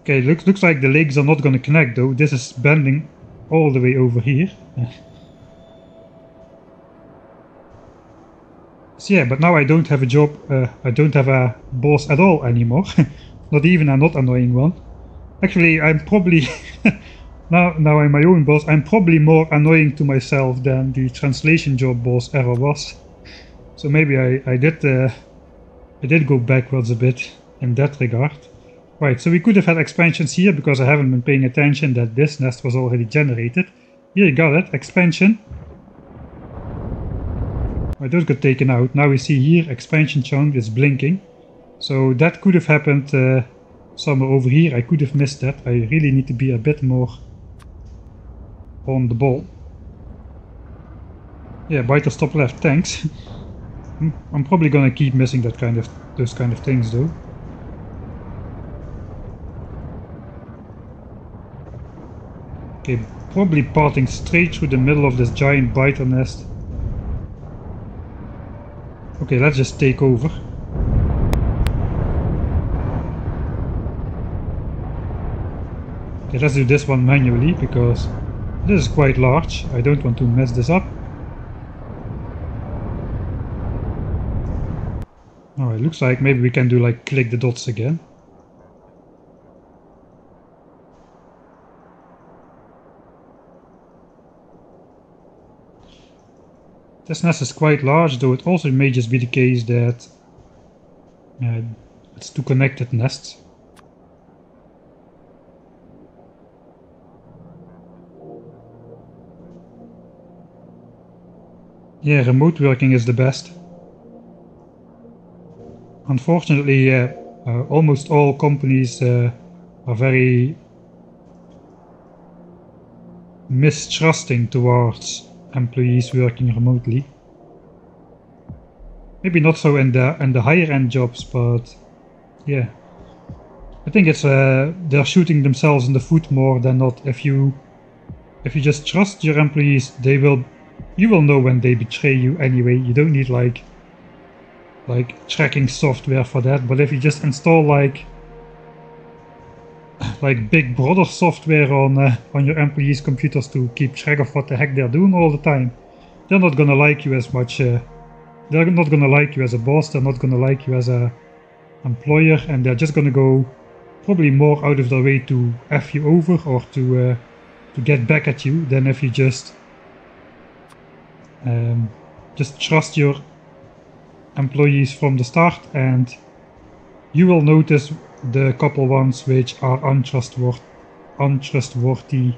Okay, looks like the legs are not going to connect though. This is bending all the way over here. So yeah, but now I don't have a job, I don't have a boss at all anymore. Not even a not annoying one. Actually, I'm probably, now I'm my own boss, I'm probably more annoying to myself than the translation job boss ever was. So maybe I did go backwards a bit in that regard. Right, so we could have had expansions here because I haven't been paying attention that this nest was already generated. Here you got it, expansion. Right, those got taken out. Now we see here expansion chunk is blinking. So that could have happened somewhere over here. I could have missed that. I really need to be a bit more on the ball. Yeah, biter stop left, thanks. I'm probably gonna keep missing those kind of things though. Okay, probably parting straight through the middle of this giant biter nest. Okay, let's just take over. Okay, let's do this one manually because this is quite large. I don't want to mess this up. Alright, It looks like maybe we can do like click the dots again. This nest is quite large, though it also may just be the case that it's two connected nests. Yeah, remote working is the best. Unfortunately, almost all companies are very mistrusting towards employees working remotely. Maybe not so in the higher end jobs, but yeah, I think it's they're shooting themselves in the foot more than not. If you just trust your employees, you will know when they betray you anyway. You don't need like tracking software for that. But if you just install like Big Brother software on your employees' computers to keep track of what the heck they're doing all the time, they're not gonna like you as much. They're not gonna like you as a boss. They're not gonna like you as a employer, and they're just gonna go probably more out of their way to F you over or to get back at you than if you just trust your employees from the start, and you will notice the couple ones which are untrustworthy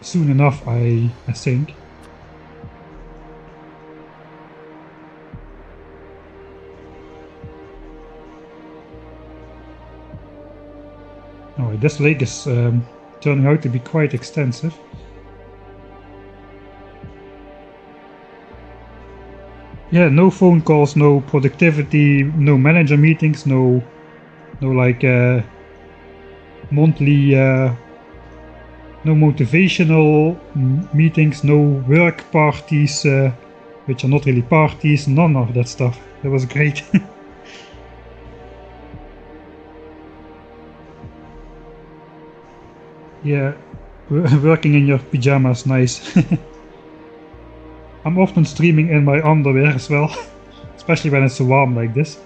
soon enough, I think. Oh, this lake is turning out to be quite extensive. Yeah, no phone calls, no productivity, no manager meetings, no like monthly, no motivational meetings, no work parties, which are not really parties, none of that stuff. That was great. Yeah, working in your pajamas, nice. I'm often streaming in my underwear as well, especially when it's so warm like this.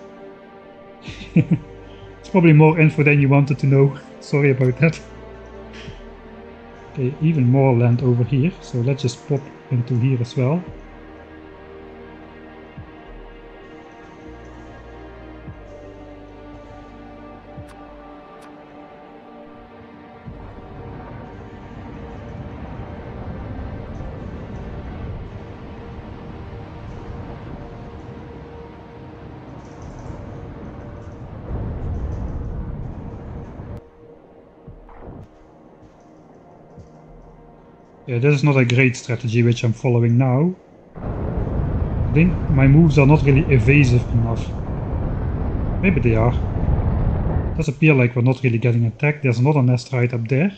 It's probably more info than you wanted to know, sorry about that. Okay, even more land over here, so let's just pop into here as well. Yeah, this is not a great strategy which I'm following now. I think my moves are not really evasive enough. Maybe they are. It does appear like we're not really getting attacked. There's another nest right up there.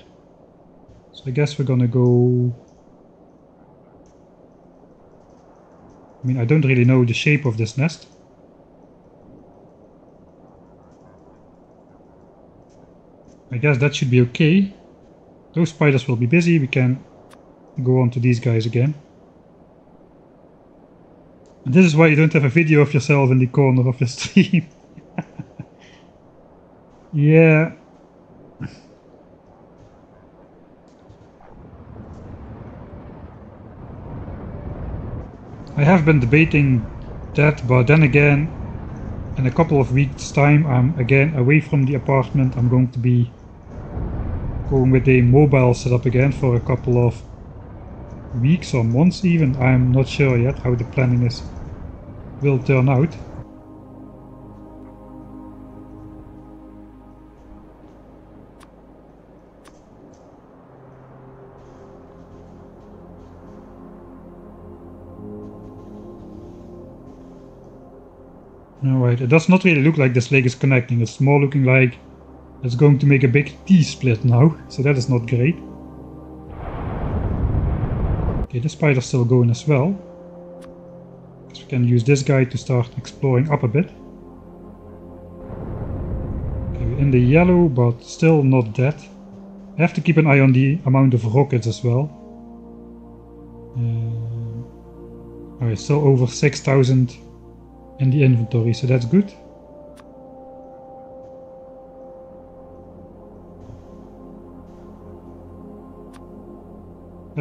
So I guess we're gonna go... I mean, I don't really know the shape of this nest. I guess that should be okay. Those spiders will be busy. We can go on to these guys again. And this is why you don't have a video of yourself in the corner of your stream. Yeah. I have been debating that, but then again, in a couple of weeks' time, I'm again away from the apartment. I'm going to be going with a mobile setup again for a couple of weeks or months even. I'm not sure yet how the planning will turn out. Alright, it does not really look like this lake is connecting. It's more looking like it's going to make a big T-split now, so that is not great. Okay, the spider's still going as well. So we can use this guy to start exploring up a bit. Okay, we're in the yellow, but still not dead. I have to keep an eye on the amount of rockets as well. Alright, still over 6,000 in the inventory, so that's good.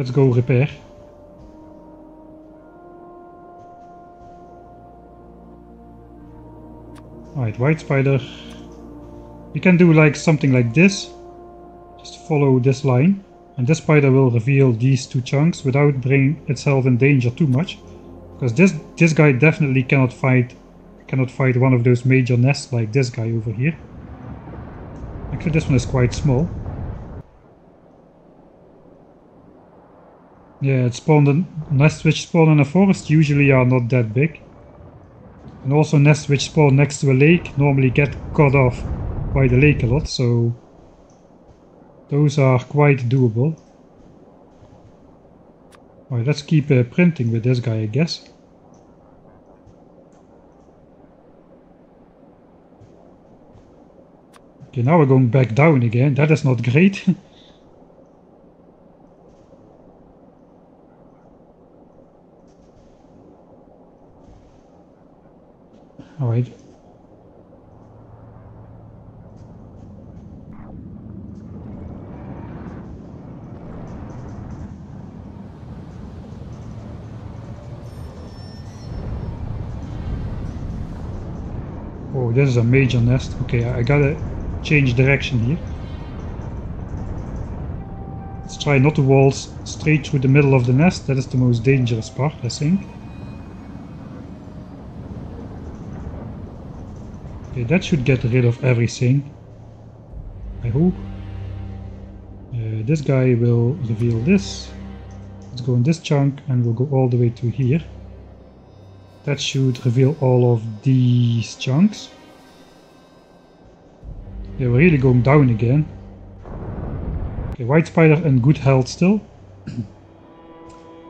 Let's go repair. Alright, white spider. You can do like something like this. Just follow this line. And this spider will reveal these two chunks without bringing itself in danger too much. Because this guy definitely cannot fight one of those major nests like this guy over here. Actually, this one is quite small. Yeah, it spawned in nests which spawn in a forest usually are not that big. And also nests which spawn next to a lake normally get cut off by the lake a lot, so those are quite doable. Alright, let's keep printing with this guy, I guess. Okay, now we're going back down again. That is not great. Alright. Oh, this is a major nest. Okay, I gotta change direction here. Let's try not to waltz straight through the middle of the nest. That is the most dangerous part, I think. Okay, that should get rid of everything, I hope. This guy will reveal this. Let's go in this chunk and we'll go all the way to here. That should reveal all of these chunks. Yeah, we're really going down again. Okay, white spider in good health still.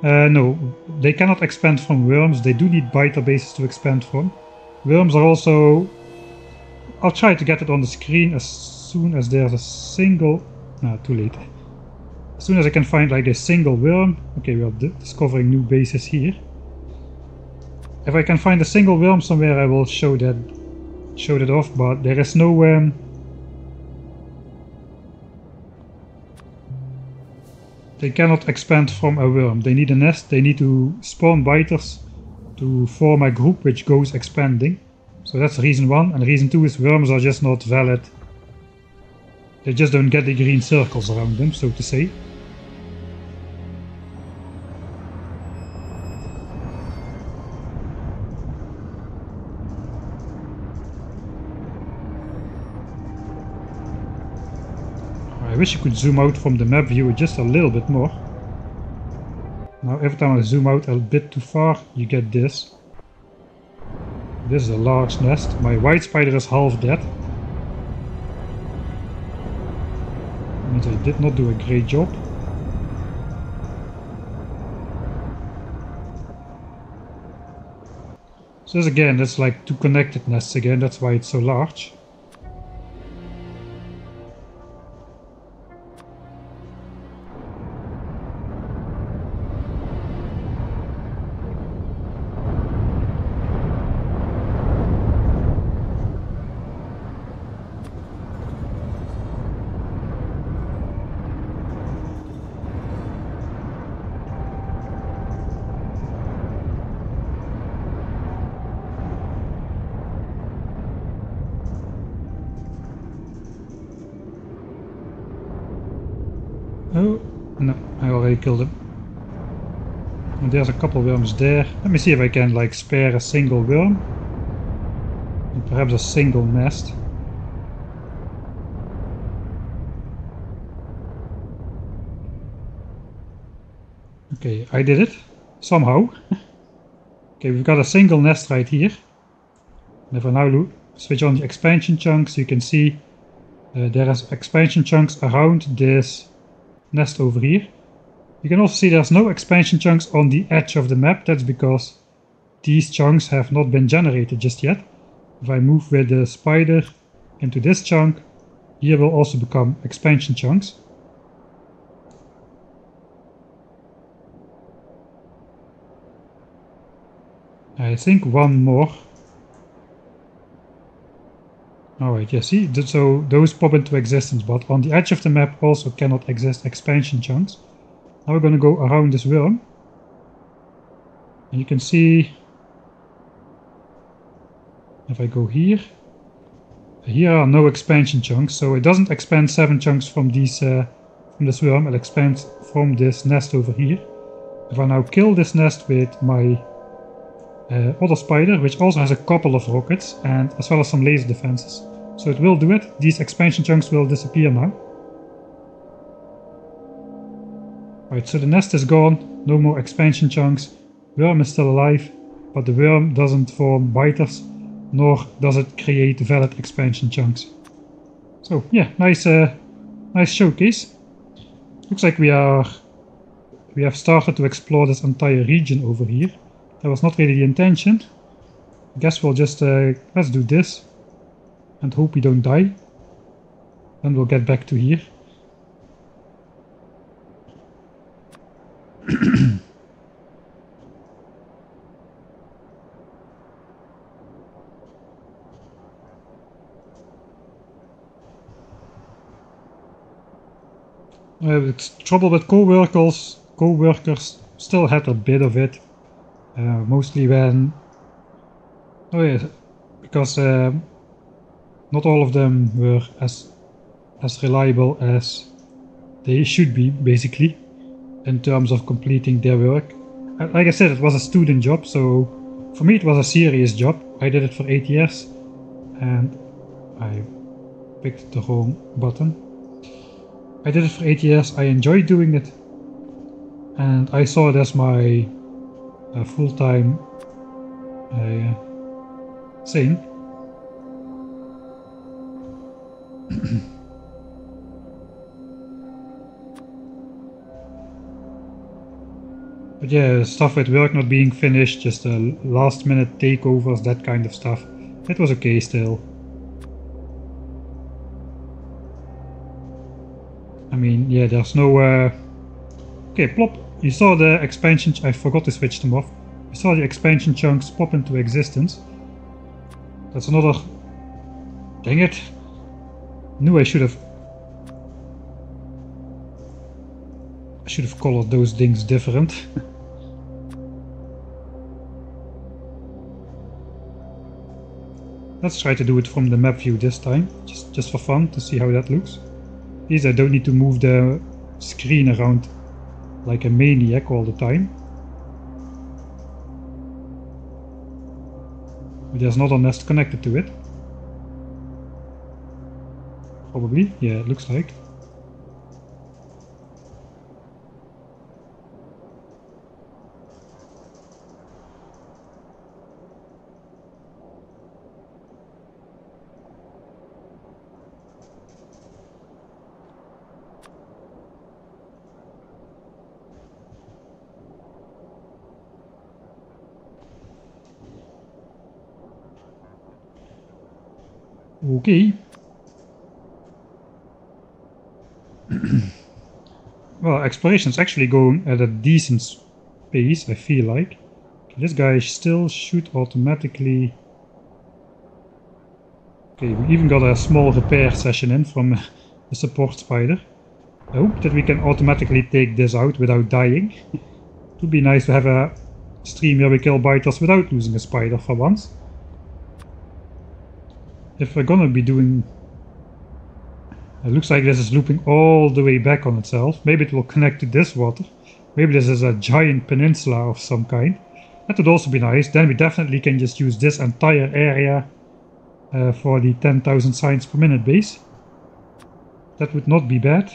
No, they cannot expand from worms. They do need biter bases to expand from. Worms are also... I'll try to get it on the screen as soon as there's a single... No, too late. As soon as I can find like a single worm. Okay, we are discovering new bases here. If I can find a single worm somewhere, I will show that off, but there is no... They cannot expand from a worm. They need a nest. They need to spawn biters to form a group which goes expanding. So that's reason one. And reason two is worms are just not valid. They just don't get the green circles around them, so to say. I wish you could zoom out from the map view just a little bit more. Now every time I zoom out a bit too far, you get this. This is a large nest. My white spider is half dead. That means I did not do a great job. So this again, that's like two connected nests again, that's why it's so large. Oh, no, I already killed him. And there's a couple worms there. Let me see if I can like spare a single worm. And perhaps a single nest. Okay, I did it. Somehow. Okay, we've got a single nest right here. And if I now switch on the expansion chunks, you can see there is expansion chunks around this nest over here. You can also see there's no expansion chunks on the edge of the map. That's because these chunks have not been generated just yet. If I move with the spider into this chunk, here will also become expansion chunks. I think one more. Alright, yeah, see, so those pop into existence, but on the edge of the map also cannot exist expansion chunks. Now we're going to go around this worm. And you can see, if I go here, here are no expansion chunks, so it doesn't expand 7 chunks from these from this worm, it expands from this nest over here. If I now kill this nest with my other spider, which also has a couple of rockets and as well as some laser defenses, so it will do it. These expansion chunks will disappear now. Right, so the nest is gone, no more expansion chunks. Worm is still alive, but the worm doesn't form biters, nor does it create valid expansion chunks. So yeah, nice showcase. Looks like we have started to explore this entire region over here. That was not really the intention. I guess we'll just let's do this and hope we don't die. Then we'll get back to here. Trouble with co-workers still had a bit of it, mostly when, because not all of them were as reliable as they should be, basically, in terms of completing their work. Like I said, it was a student job, so for me it was a serious job. I did it for 8 years, and I picked the wrong button. I did it for 8 years, I enjoyed doing it, and I saw it as my full-time thing. But yeah, stuff with work not being finished, just last minute takeovers, that kind of stuff, it was okay still. I mean, yeah, there's no... Okay, plop. You saw the expansion... I forgot to switch them off. You saw the expansion chunks pop into existence. That's another... Dang it. Knew I should have... I should have colored those things different. Let's try to do it from the map view this time. Just for fun, to see how that looks. At least I don't need to move the screen around like a maniac all the time. But there's not a nest connected to it. Probably, yeah, it looks like. Okay. Well, exploration's actually going at a decent pace, I feel like. This guy still should automatically... Okay, we even got a small repair session in from the support spider. I hope that we can automatically take this out without dying. It would be nice to have a stream where we kill biters without losing a spider for once. If we're gonna be doing... It looks like this is looping all the way back on itself. Maybe it will connect to this water. Maybe this is a giant peninsula of some kind. That would also be nice. Then we definitely can just use this entire area for the 10,000 signs per minute base. That would not be bad.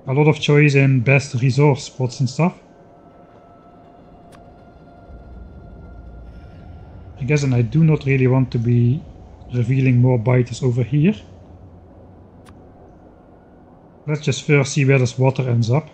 A lot of choice in best resource spots and stuff. I guess, and I do not really want to be revealing more biters over here. Let's just first see where this water ends up.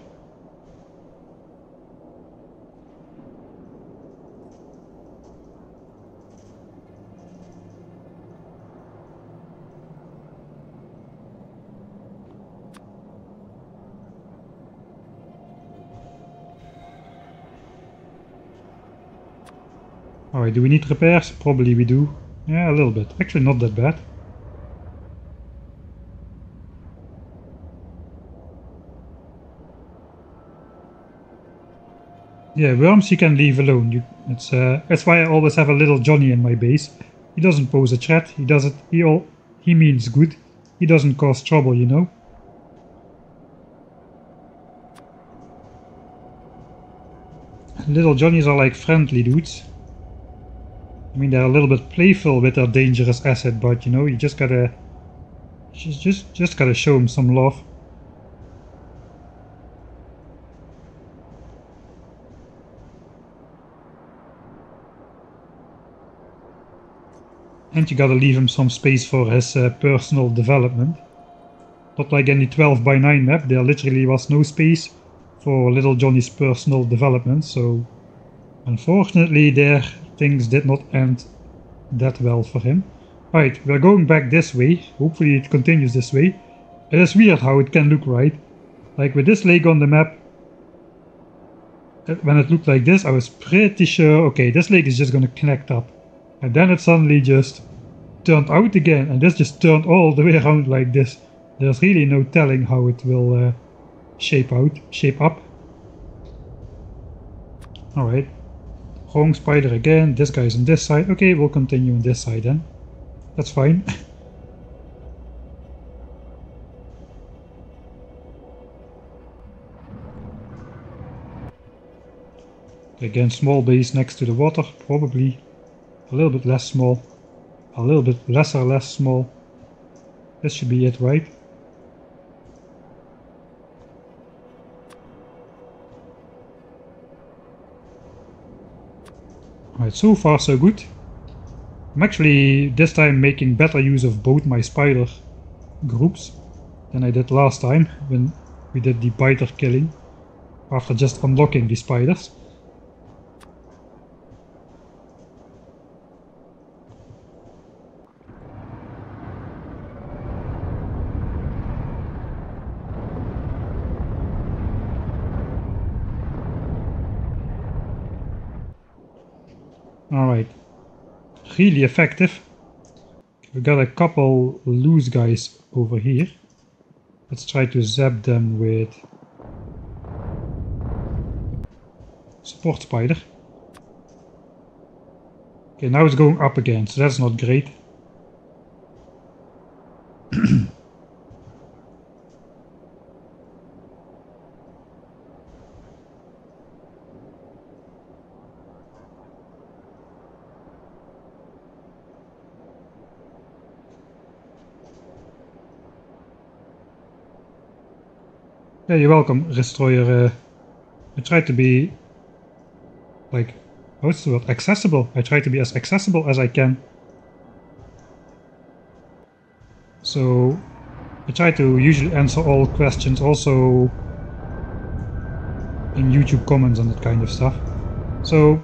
Alright, do we need repairs? Probably we do. Yeah, a little bit. Actually not that bad. Yeah, worms you can leave alone. That's why I always have a little Johnny in my base. He doesn't pose a threat. He doesn't. He means good. He doesn't cause trouble, you know. Little Johnnies are like friendly dudes. I mean, they're a little bit playful with their dangerous asset, but you know, you just gotta show them some love. And you gotta leave him some space for his personal development. Not like any 12 by 9 map, there literally was no space for little Johnny's personal development, so unfortunately there things did not end that well for him. Right, we're going back this way, hopefully it continues this way. It is weird how it can look, right? Like with this lake on the map, when it looked like this, I was pretty sure, okay, this lake is just gonna connect up. And then it suddenly just turned out again, and this just turned all the way around like this. There's really no telling how it will shape up. Alright. Wrong spider again, this guy's on this side. Okay, we'll continue on this side then. That's fine. Again, small base next to the water, probably a little bit less small. A little bit less small. This should be it, right? Alright, so far so good. I'm actually this time making better use of both my spider groups than I did last time when we did the biter killing after just unlocking the spiders. Alright, really effective. We got a couple loose guys over here. Let's try to zap them with support spider. Okay, now it's going up again, so that's not great. Yeah, you're welcome, Destroyer. I try to be, like, what's the word? Accessible. I try to be as accessible as I can. So, I try to usually answer all questions, also in YouTube comments and that kind of stuff. So,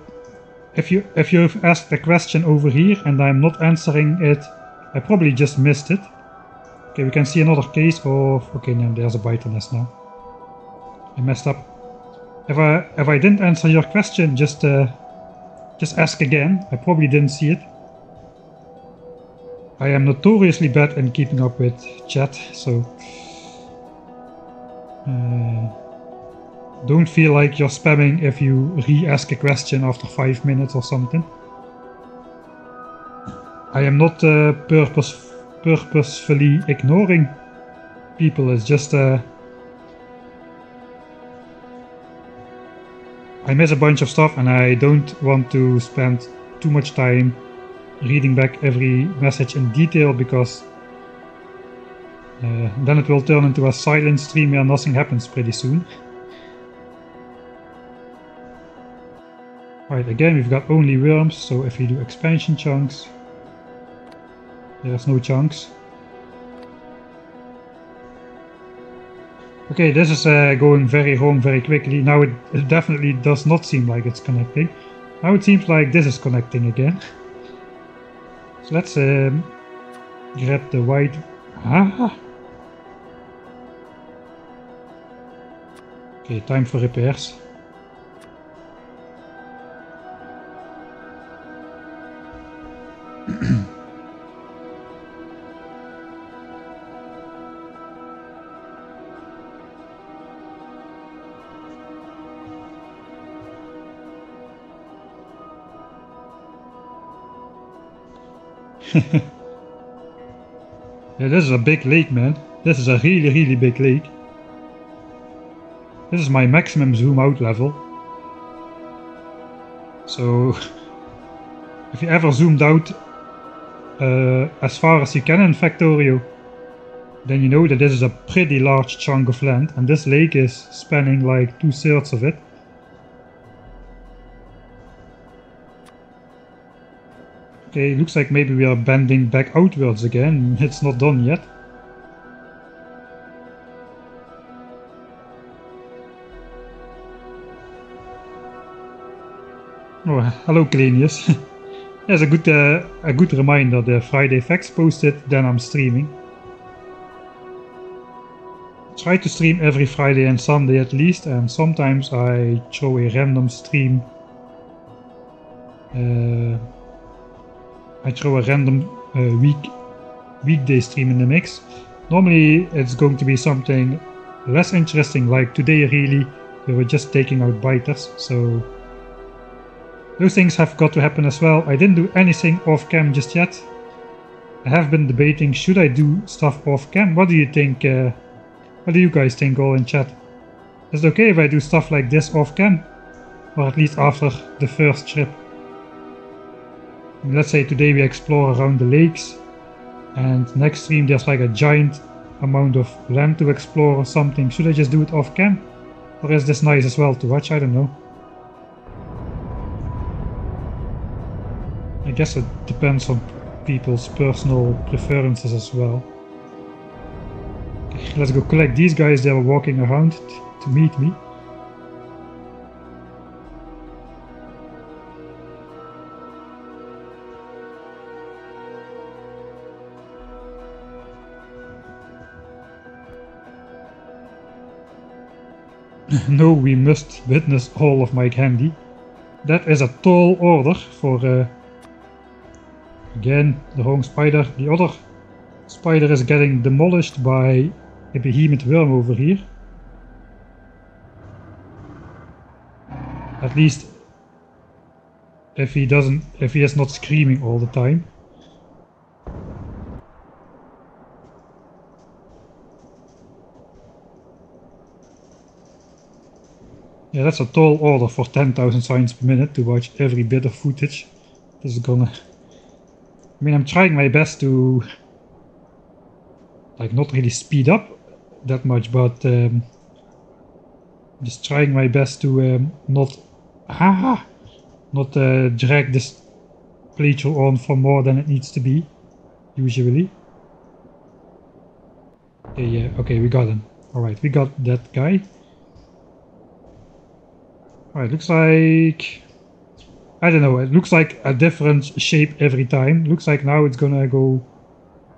if you've asked a question over here and I'm not answering it, I probably just missed it. Okay, we can see another case of... Okay, now there's a biter nest now. I messed up. If I didn't answer your question, just ask again. I probably didn't see it. I am notoriously bad in keeping up with chat, so don't feel like you're spamming if you re-ask a question after 5 minutes or something. I am not purposefully ignoring people, it's just I miss a bunch of stuff and I don't want to spend too much time reading back every message in detail, because then it will turn into a silent stream where nothing happens pretty soon. Right, again we've got only worms, so if we do expansion chunks, there's no chunks. Okay, this is going very wrong very quickly. Now it definitely does not seem like it's connecting. Now it seems like this is connecting again. So let's grab the white... Ah! Okay, time for repairs. Yeah, this is a big lake, man. This is a really big lake. This is my maximum zoom out level. So if you ever zoomed out as far as you can in Factorio, then you know that this is a pretty large chunk of land, and this lake is spanning like 2/3 of it. Okay, looks like maybe we are bending back outwards again. It's not done yet. Oh, hello Calenius. Yes, a good reminder. The Friday Facts posted, then I'm streaming. Try to stream every Friday and Sunday at least, and sometimes I throw a random stream. I throw a random weekday stream in the mix. Normally it's going to be something less interesting, like today really we were just taking out biters, so those things have got to happen as well. I didn't do anything off cam just yet. I have been debating, should I do stuff off cam? What do you think? What do you guys think all in chat? Is it okay if I do stuff like this off cam? Or at least after the first trip? Let's say today we explore around the lakes, and next stream there's like a giant amount of land to explore or something. Should I just do it off cam? Or is this nice as well to watch? I don't know. I guess it depends on people's personal preferences as well. Okay, let's go collect these guys that were walking around to meet me. No, we must witness all of my candy. That is a tall order for again, the wrong spider. The other spider is getting demolished by a behemoth worm over here. At least if he is not screaming all the time. Yeah, that's a tall order for 10,000 signs per minute to watch every bit of footage. This is gonna... I mean, I'm trying my best to... like, not really speed up that much, but... just trying my best to not... not drag this playthrough on for more than it needs to be, usually. Okay, yeah, okay, we got him. Alright, we got that guy. Alright, looks like... I don't know, it looks like a different shape every time. Looks like now it's gonna go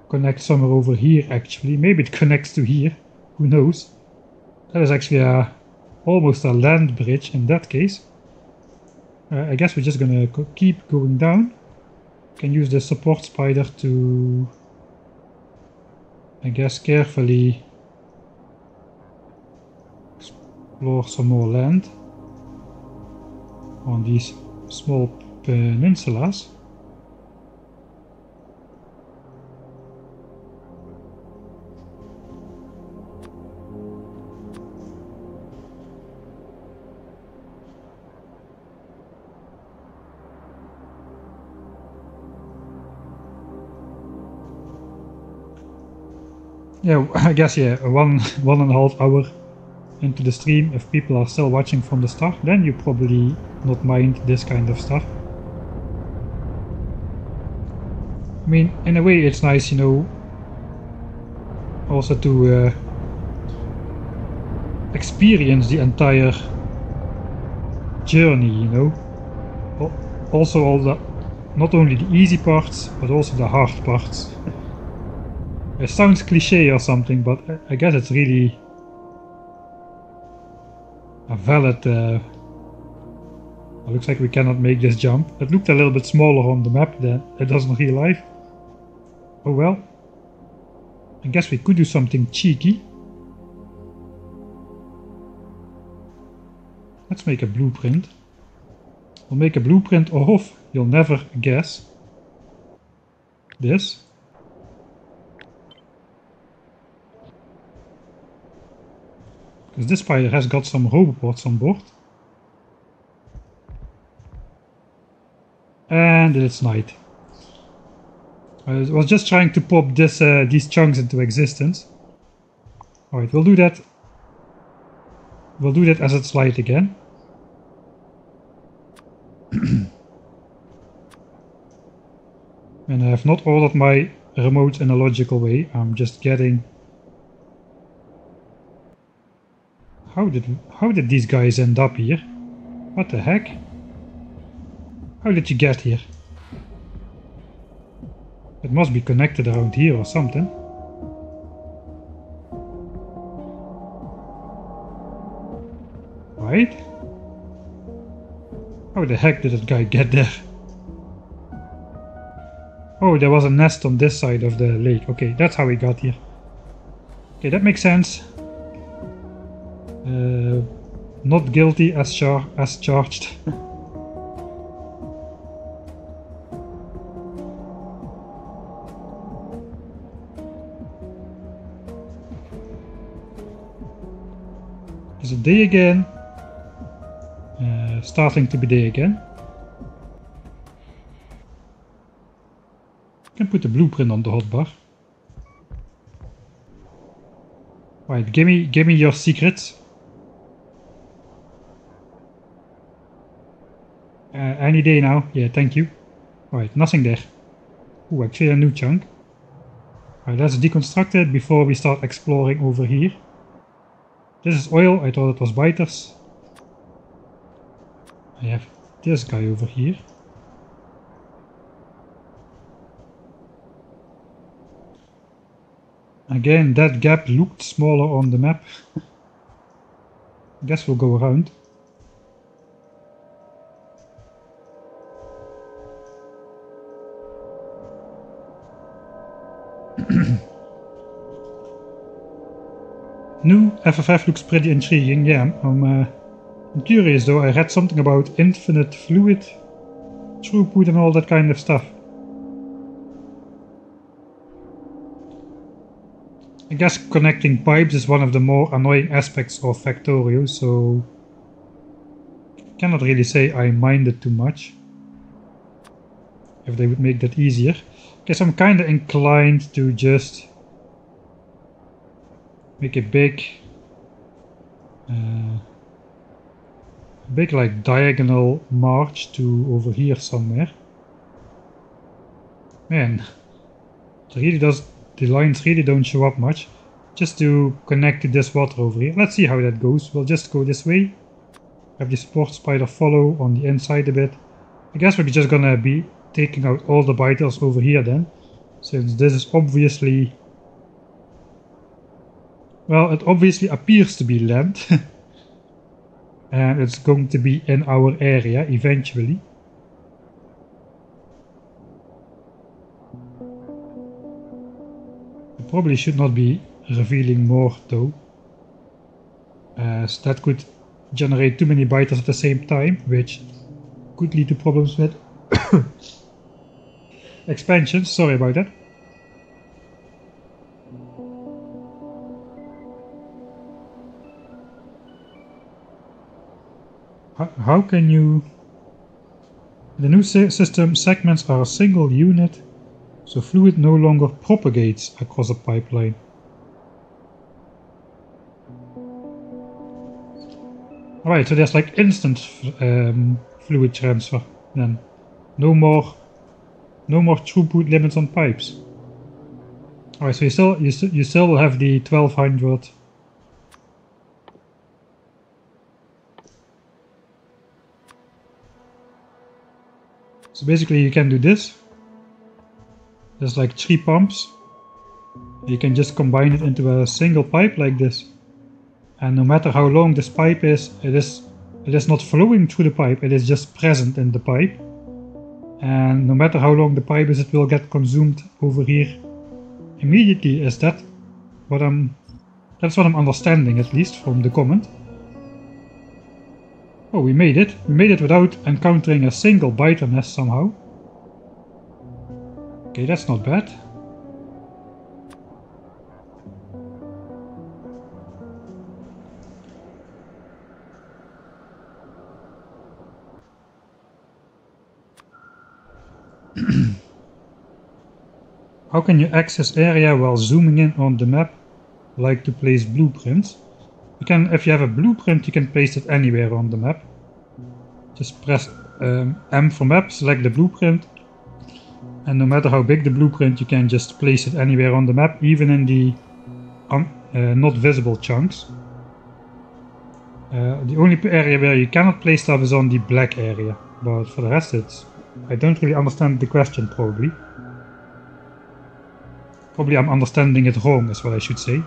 connect somewhere over here actually. Maybe it connects to here, who knows. That is actually almost a land bridge in that case. I guess we're just gonna keep going down. Can use the support spider to... I guess carefully explore some more land on these small peninsulas. Yeah, I guess yeah, one and a half hour into the stream, if people are still watching from the start, then you probably not mind this kind of stuff. I mean, in a way it's nice, you know, also to experience the entire journey, you know. Also all the, not only the easy parts, but also the hard parts. It sounds cliche or something, but I guess it's really a valid... it looks like we cannot make this jump. It looked a little bit smaller on the map than it does in real life. Oh well. I guess we could do something cheeky. Let's make a blueprint. We'll make a blueprint of, you'll never guess. this. Because this spider has got some roboports on board. And it's night. I was just trying to pop these chunks into existence. Alright, we'll do that. We'll do that as it's light again. And I have not ordered my remote in a logical way. I'm just getting... How did these guys end up here? What the heck? How did you get here? It must be connected around here or something. Right? How the heck did that guy get there? Oh, there was a nest on this side of the lake. Okay, that's how he got here. Okay, that makes sense. Not guilty as charged. Is it day again? Starting to be day again. Can put the blueprint on the hotbar. Right, give me your secrets. Any day now. Yeah, thank you. Alright, nothing there. Ooh, actually a new chunk. Alright, let's deconstruct it before we start exploring over here. This is oil, I thought it was biters. I have this guy over here. Again, that gap looked smaller on the map. I guess we'll go around. New FFF looks pretty intriguing. Yeah, I'm curious though. I read something about infinite fluid throughput and all that kind of stuff. I guess connecting pipes is one of the more annoying aspects of Factorio, so cannot really say I mind it too much. If they would make that easier. Guess I'm kinda inclined to just make a big like diagonal march to over here somewhere. Man, the lines really don't show up much. Just to connect to this water over here. Let's see how that goes. We'll just go this way. Have the support spider follow on the inside a bit. I guess we're just gonna be taking out all the biters over here then. Since this is obviously... Well, it obviously appears to be land. And it's going to be in our area eventually. I probably should not be revealing more though. As that could generate too many biters at the same time, which could lead to problems with expansions. Sorry about that. How can you... The new system segments are a single unit, so fluid no longer propagates across a pipeline. Alright, so there's like instant fluid transfer then. No more throughput limits on pipes. Alright, so you still will have the 1200. So basically you can do this. There's like 3 pumps. You can just combine it into a single pipe like this. And no matter how long this pipe is, it is not flowing through the pipe, it is just present in the pipe. And no matter how long the pipe is, it will get consumed over here immediately. Is that what that's what I'm understanding, at least from the comment. Oh, we made it. We made it without encountering a single biter nest somehow. Okay, that's not bad. How can you access area while zooming in on the map, like to place blueprints? You can, if you have a blueprint, you can place it anywhere on the map. Just press M for map, select the blueprint, and no matter how big the blueprint, you can just place it anywhere on the map, even in the not visible chunks. The only area where you cannot place stuff is on the black area, but for the rest I don't really understand the question probably. Probably I'm understanding it wrong is what I should say.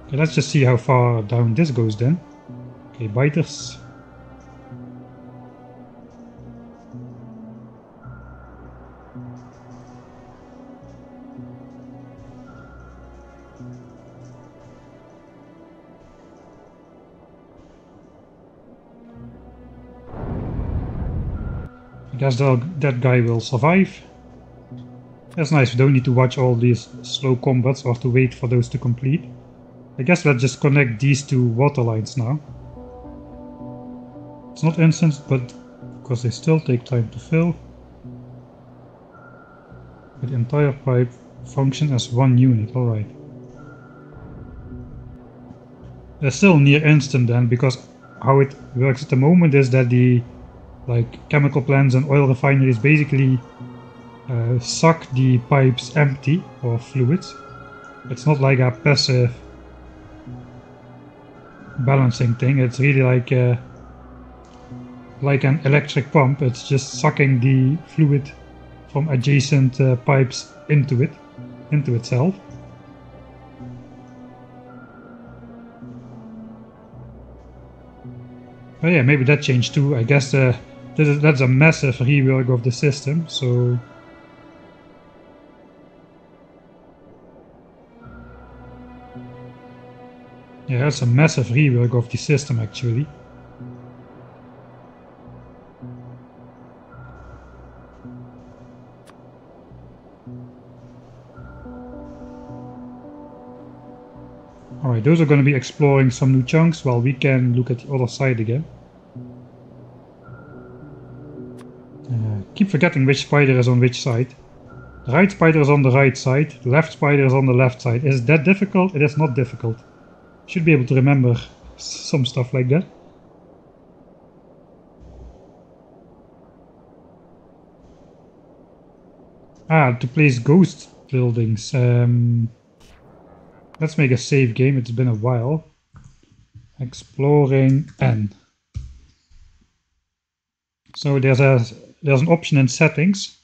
Okay, let's just see how far down this goes then. Okay, biters. I guess that guy will survive. That's nice, we don't need to watch all these slow combats or to wait for those to complete. I guess let's just connect these two water lines now. It's not instant, but because they still take time to fill. The entire pipe function as one unit, alright. They're still near instant then, because how it works at the moment is that the chemical plants and oil refineries basically suck the pipes empty of fluids. It's not like a passive balancing thing, it's really like an electric pump. It's just sucking the fluid from adjacent pipes into itself. Oh yeah, maybe that changed too. I guess that's a massive rework of the system, so... Yeah, that's a massive rework of the system actually. Alright, those are going to be exploring some new chunks while we can look at the other side again. Keep forgetting which spider is on which side. The right spider is on the right side, the left spider is on the left side. Is that difficult? It is not difficult. Should be able to remember some stuff like that. To place ghost buildings. Let's make a save game, it's been a while. Exploring N. So there's an option in settings.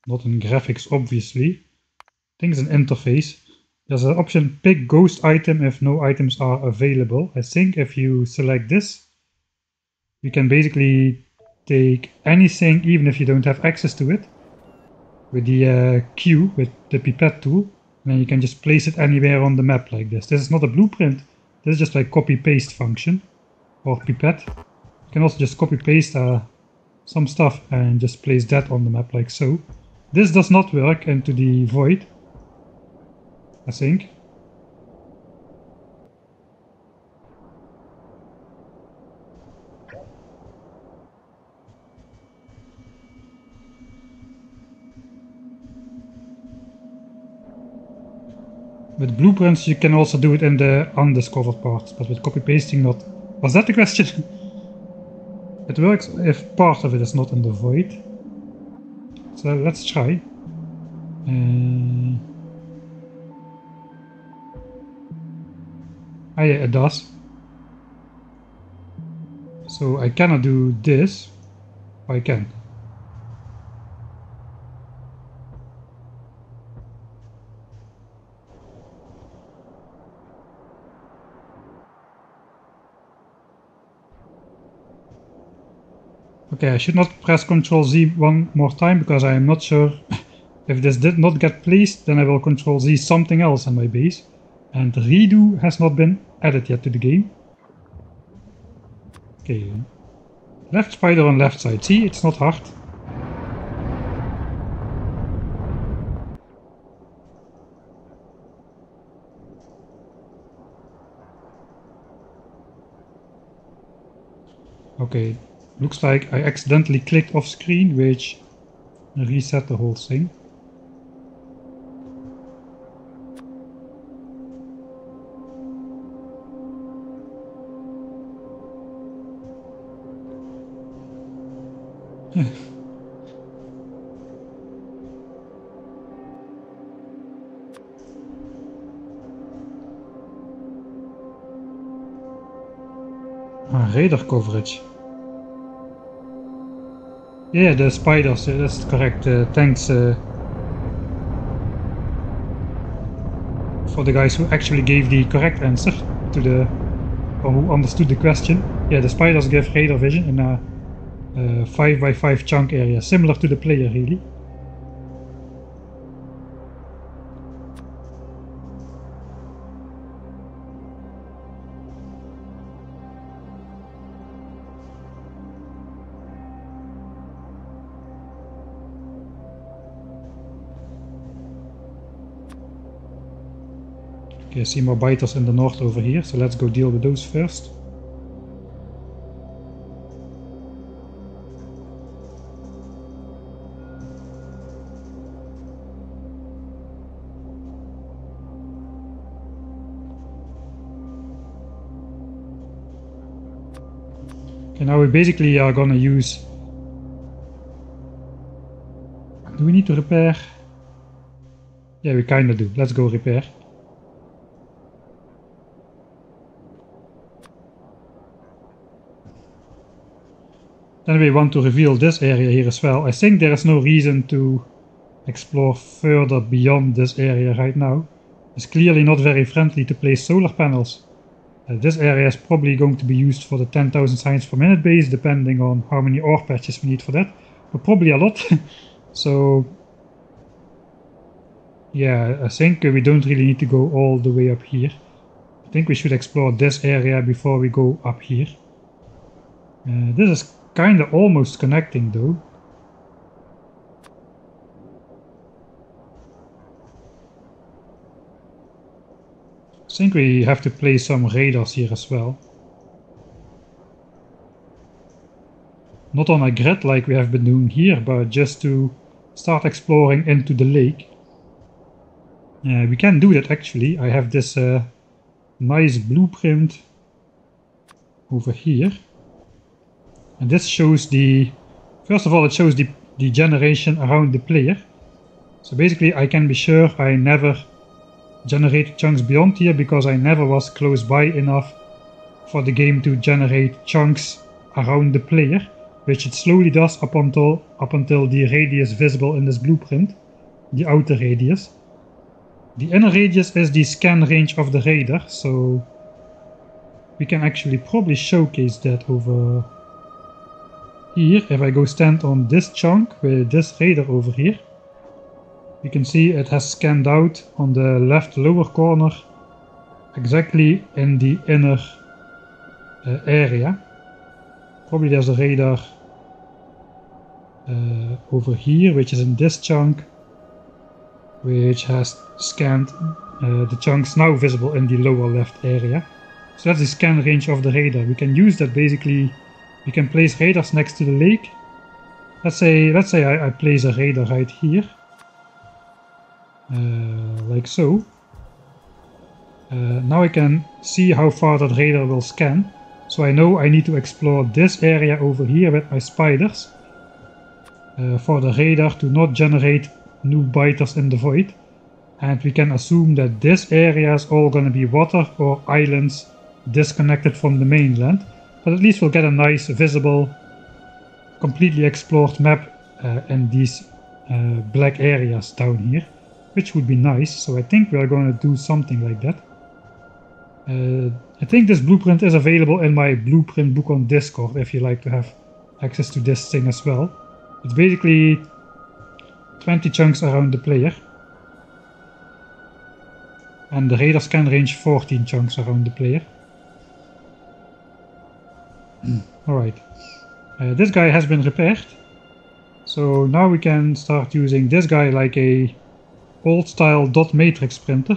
Not in graphics obviously. I think it's an interface. There's an option pick ghost item if no items are available. I think if you select this, you can basically take anything even if you don't have access to it. With the Q, with the pipette tool, and then you can just place it anywhere on the map like this. This is not a blueprint, this is just like copy-paste function, or pipette. You can also just copy-paste some stuff and just place that on the map like so. This does not work into the void, I think. With blueprints you can also do it in the undiscovered parts, but with copy pasting not. Was that the question? It works if part of it is not in the void. So let's try. Ah yeah, it does. So I cannot do this. I can. Okay, I should not press Ctrl Z one more time because I am not sure if this did not get placed, then I will Ctrl Z something else on my base. And redo has not been added yet to the game. Okay, left spider on left side. See, it's not hard. Okay, looks like I accidentally clicked off screen, which reset the whole thing. Radar coverage. Yeah, the spiders, that's correct. Thanks for the guys who actually gave the correct answer to the, or who understood the question. Yeah, the spiders give radar vision in a 5x5 chunk area, similar to the player really. Okay, I see more biters in the north over here, so let's go deal with those first. Okay, now we basically are gonna use... Do we need to repair? Yeah, we kinda do. Let's go repair. Then we want to reveal this area here as well. I think there is no reason to explore further beyond this area right now. It's clearly not very friendly to place solar panels. This area is probably going to be used for the 10,000 science per minute base, depending on how many ore patches we need for that. But probably a lot. So yeah, I think we don't really need to go all the way up here. I think we should explore this area before we go up here. This is kinda almost connecting though. I think we have to place some radars here as well. Not on a grid like we have been doing here, but just to start exploring into the lake. We can do that actually. I have this nice blueprint over here. And this shows the... First of all, it shows the generation around the player. So basically I can be sure I never generated chunks beyond here because I never was close by enough for the game to generate chunks around the player, which it slowly does up until the radius visible in this blueprint, the outer radius. The inner radius is the scan range of the radar, so we can actually probably showcase that over here. If I go stand on this chunk with this radar over here, you can see it has scanned out on the left lower corner exactly in the inner area. Probably there's a radar over here, which is in this chunk, which has scanned the chunks now visible in the lower left area. So that's the scan range of the radar. We can use that basically. We can place radars next to the lake. Let's say I place a radar right here, like so. Now I can see how far that radar will scan. So I know I need to explore this area over here with my spiders for the radar to not generate new biters in the void. And we can assume that this area is all going to be water or islands disconnected from the mainland. But at least we'll get a nice visible, completely explored map in these black areas down here, which would be nice. So I think we are going to do something like that. I think this blueprint is available in my blueprint book on Discord if you like to have access to this thing as well. It's basically 20 chunks around the player. And the radar scan range 14 chunks around the player. Alright, this guy has been repaired. So now we can start using this guy like a old style dot matrix printer.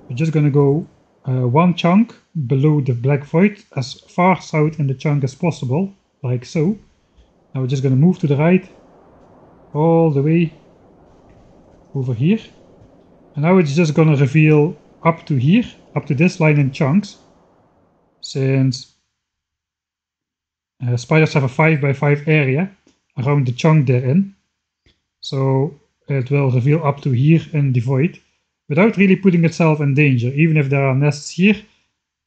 We're just gonna go one chunk below the black void as far south in the chunk as possible, like so. Now we're just gonna move to the right all the way over here. And now it's just gonna reveal up to here, up to this line in chunks, since spiders have a 5 by 5 area around the chunk they're in. So it will reveal up to here in the void without really putting itself in danger. Even if there are nests here,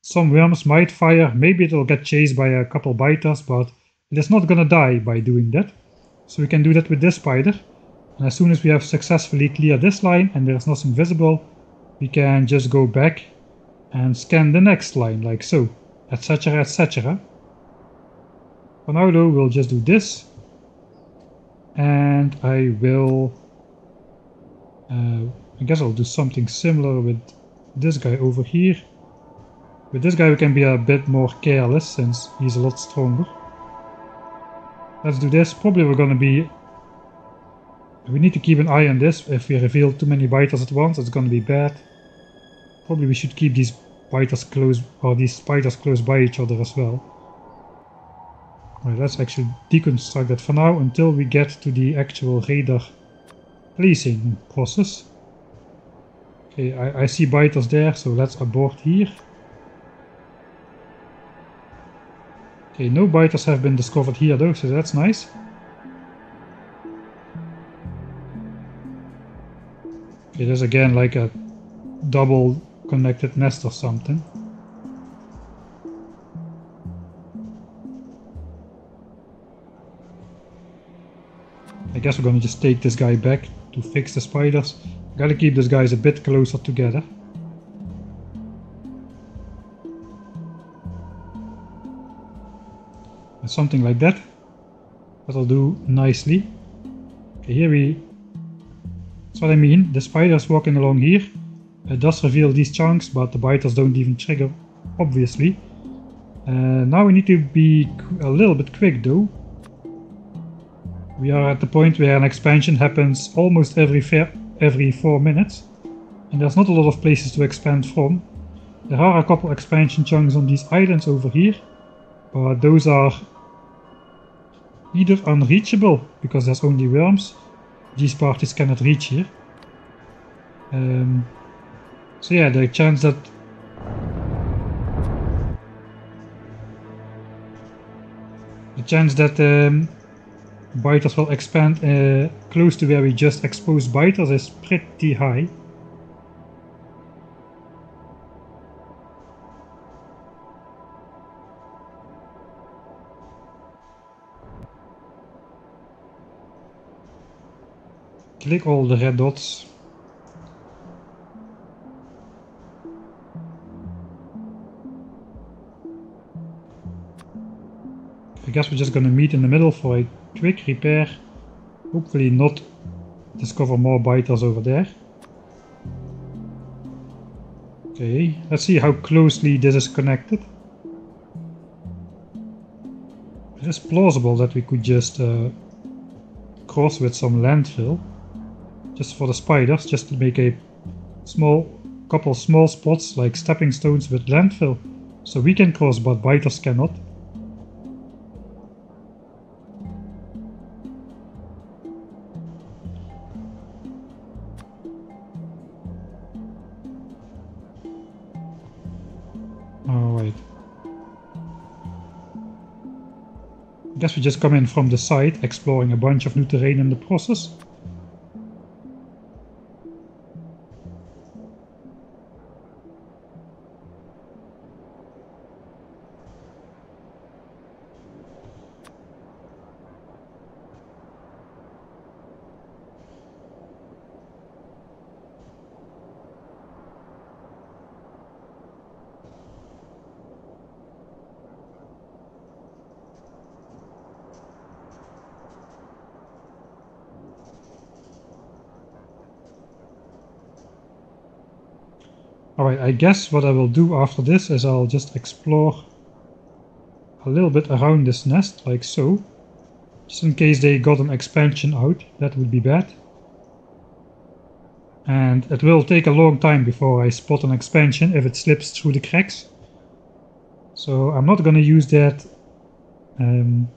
some worms might fire, maybe it will get chased by a couple biters, but it is not gonna die by doing that. So we can do that with this spider. And as soon as we have successfully cleared this line and there is nothing visible, we can just go back and scan the next line, like so, etc, etc. For now though, we'll just do this. And I will... I guess I'll do something similar with this guy over here. With this guy we can be a bit more careless since he's a lot stronger. Let's do this. Probably we're gonna be... We need to keep an eye on this. If we reveal too many biters at once, it's gonna be bad. Probably we should keep these biters close, or these spiders close by each other as well. Alright, let's actually deconstruct that for now until we get to the actual radar placing process. Okay, I see biters there, so let's abort here. Okay, no biters have been discovered here though, so that's nice. It is again like a double connected nest or something. I guess we're gonna just take this guy back to fix the spiders. Gotta keep these guys a bit closer together. And something like that. That'll do nicely. Okay, here we... That's what I mean. The spiders walking along here. It does reveal these chunks, but the biters don't even trigger, obviously. Now we need to be a little bit quick though. We are at the point where an expansion happens almost every 4 minutes. And there's not a lot of places to expand from. There are a couple expansion chunks on these islands over here. But those are either unreachable, because there's only worms. These parties cannot reach here. So yeah, the chance that... biters will expand close to where we just exposed biters is pretty high. Click all the red dots. I guess we're just gonna meet in the middle for a quick repair. Hopefully not discover more biters over there. Okay, let's see how closely this is connected. It is plausible that we could just cross with some landfill. Just for the spiders, just to make a couple small spots like stepping stones with landfill. So we can cross, but biters cannot. Alright. I guess we just come in from the side, exploring a bunch of new terrain in the process. Alright, I guess what I will do after this is I'll just explore a little bit around this nest, like so. Just in case they got an expansion out, that would be bad. And it will take a long time before I spot an expansion if it slips through the cracks. So I'm not going to use that. I'm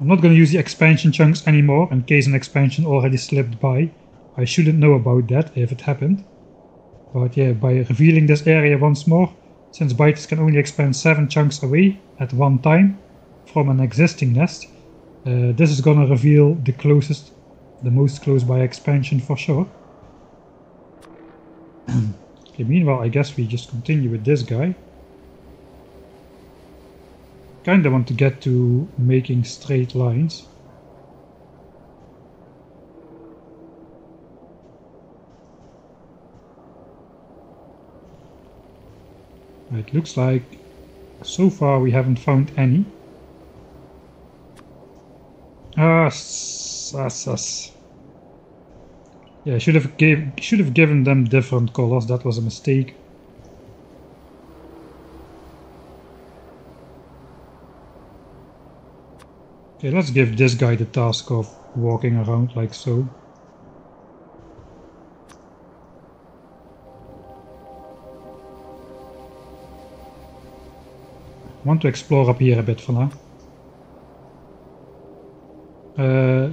not going to use the expansion chunks anymore in case an expansion already slipped by. I shouldn't know about that if it happened. But yeah, by revealing this area once more, since biters can only expand 7 chunks away at one time from an existing nest, this is going to reveal the most close by expansion for sure. Okay, meanwhile I guess we just continue with this guy. Kinda want to get to making straight lines. It looks like so far we haven't found any. Yeah, I should have given them different colors. That was a mistake. Okay, let's give this guy the task of walking around like so. I want to explore up here a bit for now.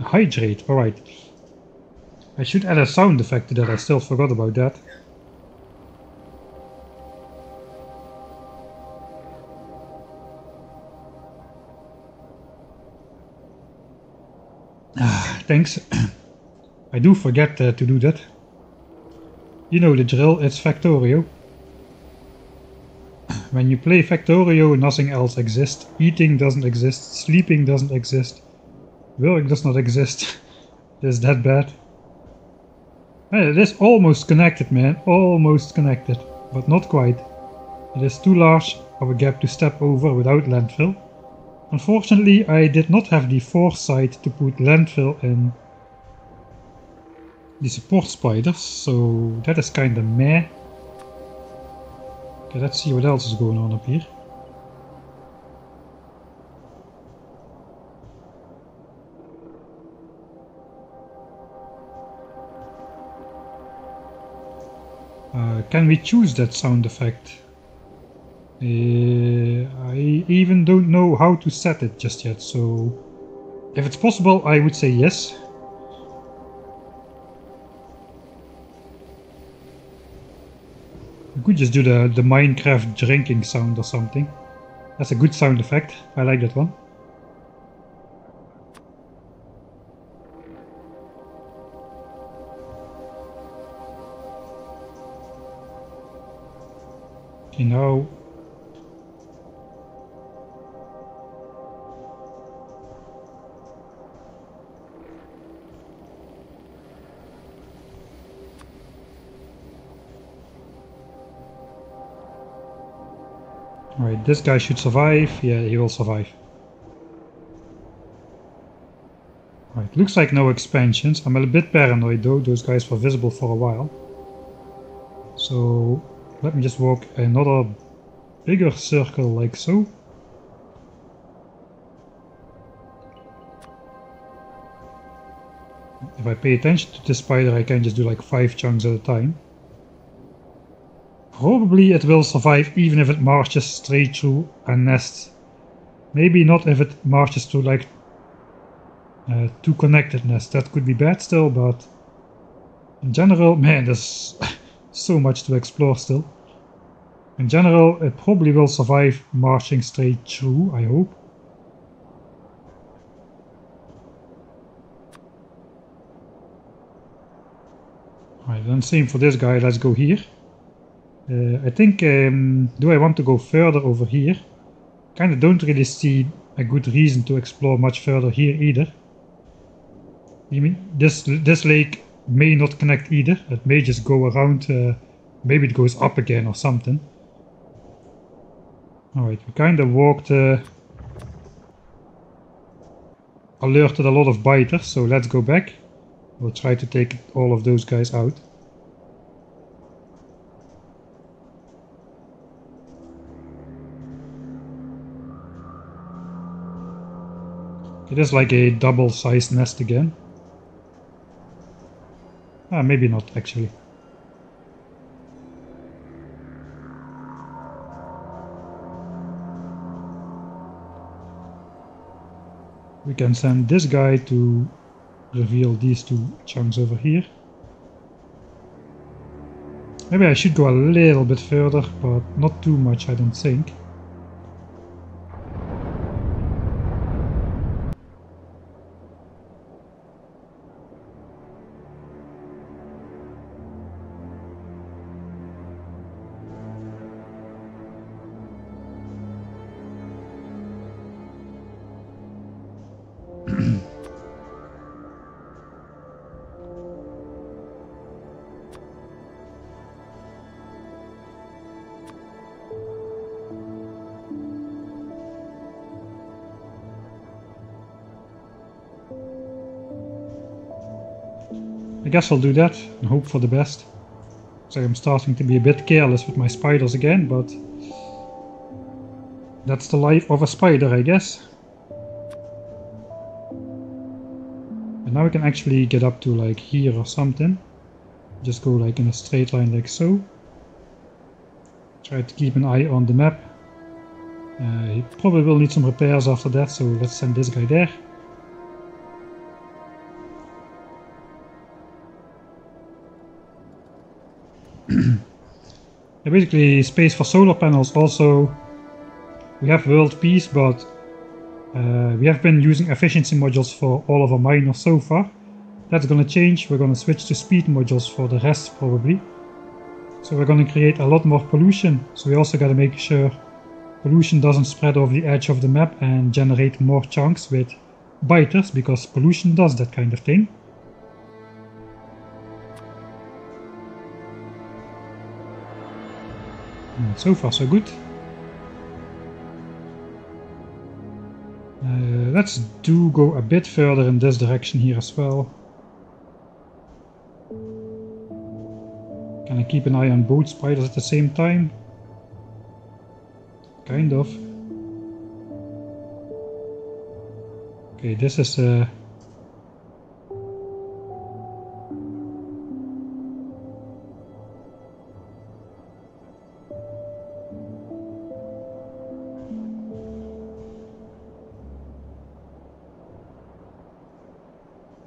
Hydrate, alright. I should add a sound effect to that, I still forgot about that. Thanks. I do forget to do that. You know the drill, it's Factorio. When you play Factorio, nothing else exists. Eating doesn't exist, sleeping doesn't exist, work does not exist. It's that bad. It is almost connected, man, almost connected, but not quite. It is too large of a gap to step over without landfill. Unfortunately, I did not have the foresight to put landfill in the support spiders, so that is kinda meh. Okay, let's see what else is going on up here. Can we choose that sound effect? I even don't know how to set it just yet, so if it's possible I would say yes. We could just do the Minecraft drinking sound or something. That's a good sound effect, I like that one. Okay, now alright, this guy should survive. Yeah, he will survive. Alright, looks like no expansions. I'm a bit paranoid though, those guys were visible for a while. So let me just walk another bigger circle like so. If I pay attention to this spider, I can just do like 5 chunks at a time. Probably it will survive even if it marches straight through a nest. Maybe not if it marches through like 2 connected nests. That could be bad still, but in general, man, there's so much to explore still. In general, it probably will survive marching straight through, I hope. Alright, then same for this guy, let's go here. I think, do I want to go further over here? Kinda don't really see a good reason to explore much further here either. You mean, this lake may not connect either, it may just go around, maybe it goes up again or something. Alright, we kinda walked, alerted a lot of biters, so let's go back. We'll try to take all of those guys out. It is like a double-sized nest again. Maybe not actually. We can send this guy to reveal these two chunks over here. Maybe I should go a little bit further, but not too much, I don't think. I guess I'll do that and hope for the best. So I'm starting to be a bit careless with my spiders again, but that's the life of a spider, I guess. And now we can actually get up to like here or something. Just go like in a straight line like so. Try to keep an eye on the map. He probably will need some repairs after that, so let's send this guy there. Basically, space for solar panels also. We have world peace, but we have been using efficiency modules for all of our miners so far. That's gonna change. We're gonna switch to speed modules for the rest probably. So we're gonna create a lot more pollution. So we also gotta make sure pollution doesn't spread over the edge of the map and generate more chunks with biters, because pollution does that kind of thing. And so far so good. Let's go a bit further in this direction here as well. Can I keep an eye on both spiders at the same time? Kind of. Okay, this is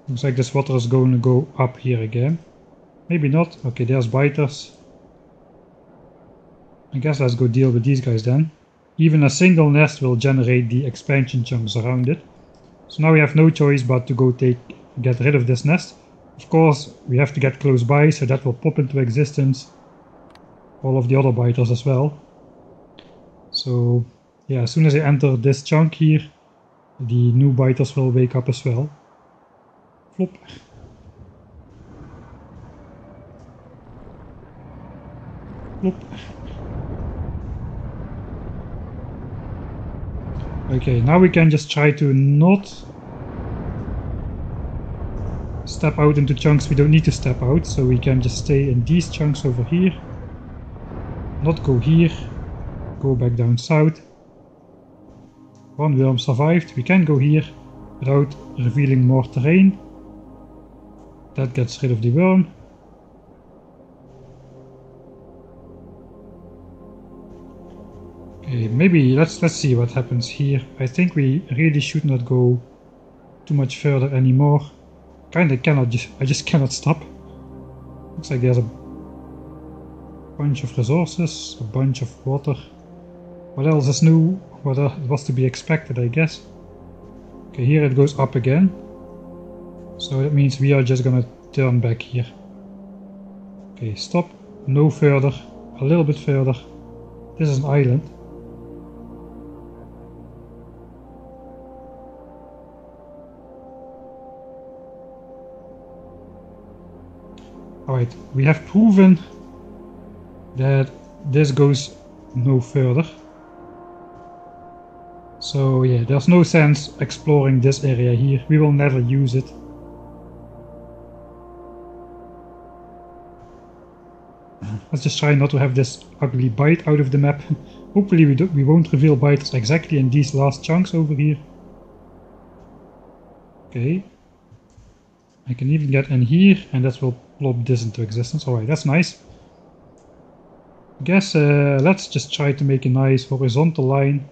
looks like this water is going to go up here again. Maybe not. Okay, there's biters. I guess let's go deal with these guys then. Even a single nest will generate the expansion chunks around it. So now we have no choice but to go get rid of this nest. Of course, we have to get close by, so that will pop into existence all of the other biters as well. So yeah, as soon as I enter this chunk here, the new biters will wake up as well. Flop. Flop. Okay, now we can just try to not step out into chunks we don't need to step out, so we can just stay in these chunks over here, not go here, go back down south. One worm survived. We can go here without revealing more terrain. That gets rid of the worm. Okay, maybe let's see what happens here. I think we really should not go too much further anymore. Kinda cannot I just cannot stop. Looks like there's a bunch of resources, a bunch of water. What else is new? What was to be expected, I guess. Okay, here it goes up again. So that means we are just gonna turn back here. Okay, stop. No further. A little bit further. This is an island. Alright, we have proven that this goes no further. So yeah, there's no sense exploring this area here. We will never use it. Let's just try not to have this ugly bite out of the map. Hopefully we won't reveal biters exactly in these last chunks over here. Okay. I can even get in here, and that will plop this into existence. Alright, that's nice. I guess let's just try to make a nice horizontal line.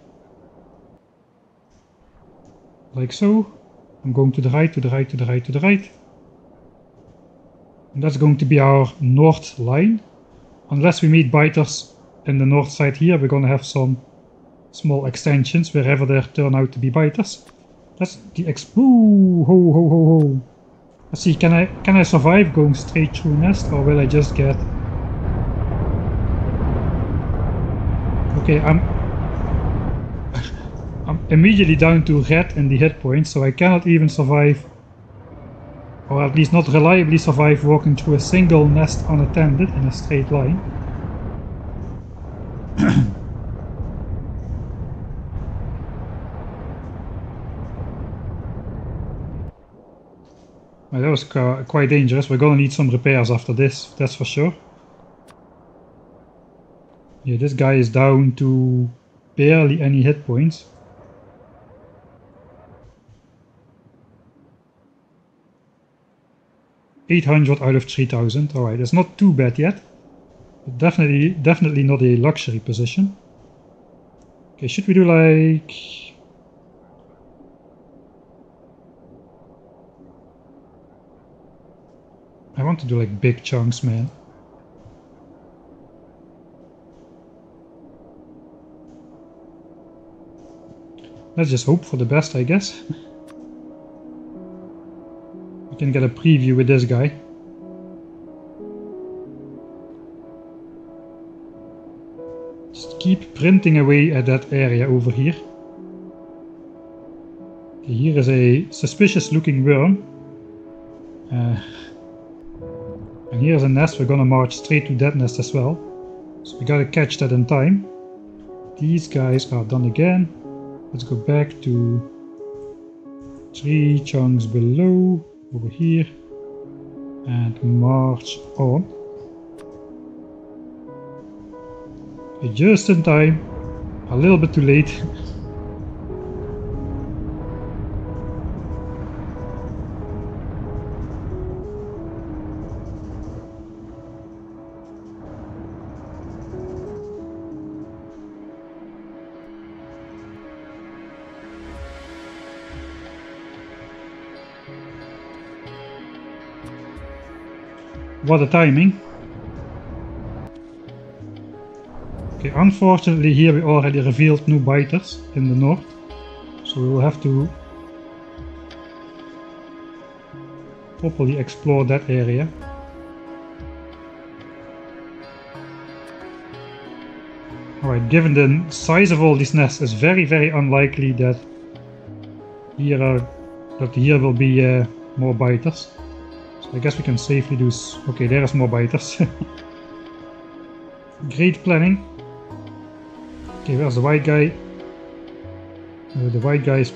Like so. I'm going to the right, to the right, to the right, to the right. And that's going to be our north line. Unless we meet biters in the north side here, we're gonna have some small extensions wherever there turn out to be biters. That's the Ooh, ho ho ho ho. Let's see, can I survive going straight through nest, or will I just get... Okay, I'm immediately down to red in the hit points, so I cannot even survive, or at least not reliably survive, walking through a single nest unattended in a straight line. Well, that was quite dangerous. We're gonna need some repairs after this, that's for sure. Yeah, this guy is down to barely any hit points. $800 out of 3,000. Alright, that's not too bad yet. But definitely not a luxury position. Okay, should we do like... I want to do like big chunks, man. Let's just hope for the best, I guess. We can get a preview with this guy. Just keep printing away at that area over here. Okay, here is a suspicious looking worm. And here's a nest. We're gonna march straight to that nest as well. So we gotta catch that in time. These guys are done again. Let's go back to 3 chunks below, over here, and march on. Okay, just in time. A little bit too late. What a timing. Okay, unfortunately here we already revealed new biters in the north, so we will have to properly explore that area. Alright, given the size of all these nests, it's very unlikely that here will be more biters. So I guess we can safely do... Okay, there's more biters. Great planning. Okay, where's the white guy? The white guy is...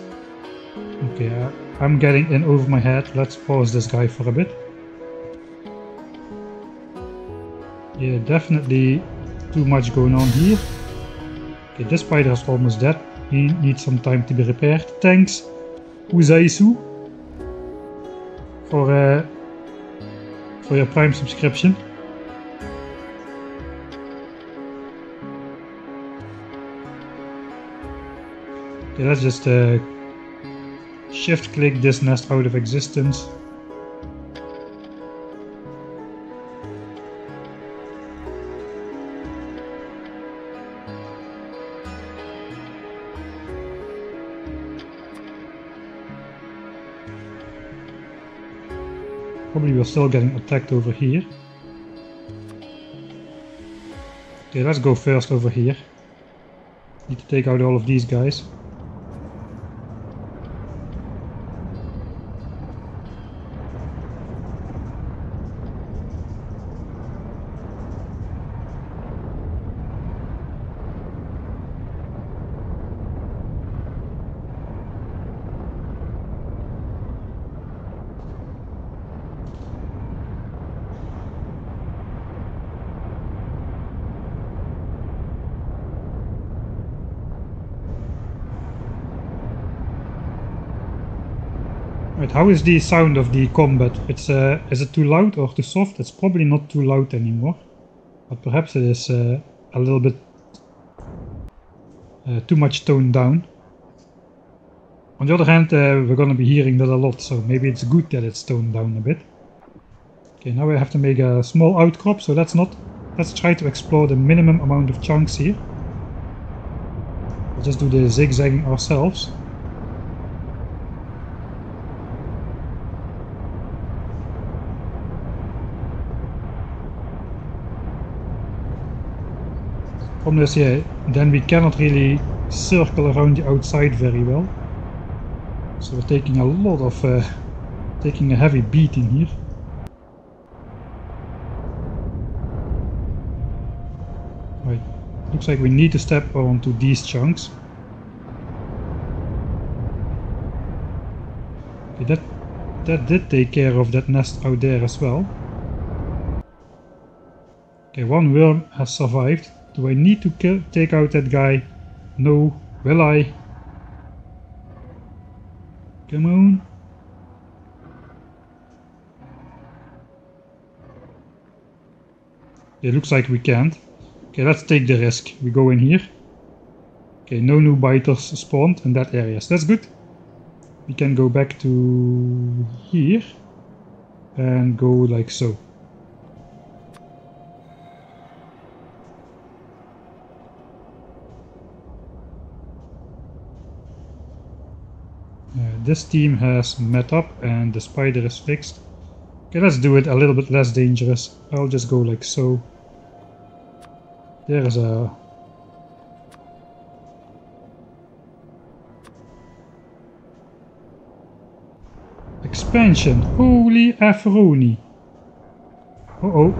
Okay, I'm getting in over my head. Let's pause this guy for a bit. Yeah, definitely too much going on here. Okay, this spider is almost dead. He needs some time to be repaired. Thanks, Uzaisu, for your Prime subscription. Okay, let's just shift click this nest out of existence. Probably we're still getting attacked over here. Okay, let's go first over here. Need to take out all of these guys. Right, how is the sound of the combat? It's is it too loud or too soft? It's probably not too loud anymore, but perhaps it is a little bit too much toned down. On the other hand, we're gonna be hearing that a lot, so maybe it's good that it's toned down a bit. Okay, now we have to make a small outcrop, so let's try to explore the minimum amount of chunks here. We'll just do the zigzagging ourselves. Problem is, yeah, then we cannot really circle around the outside very well. So we're taking a lot of, taking a heavy beating here. Right, looks like we need to step onto these chunks. Okay, that did take care of that nest out there as well. Okay, one worm has survived. Do I need to take out that guy? No. Will I? Come on. It looks like we can't. Okay, let's take the risk. We go in here. Okay, no new biters spawned in that area, so that's good. We can go back to here and go like so. This team has met up and the spider is fixed. Okay, let's do it a little bit less dangerous. I'll just go like so. There is a... expansion. Holy Aferoni. Uh-oh.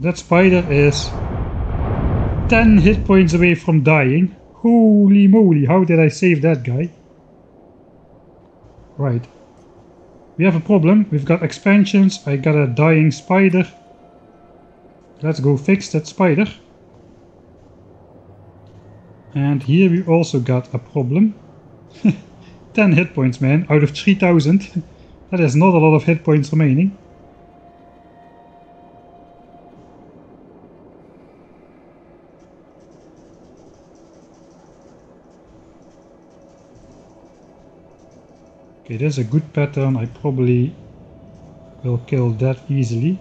That spider is 10 hit points away from dying. Holy moly, how did I save that guy? Right. We have a problem. We've got expansions. I got a dying spider. Let's go fix that spider. And here we also got a problem. 10 hit points, man, out of 3000. That is not a lot of hit points remaining. Okay, there's a good pattern. I probably will kill that easily.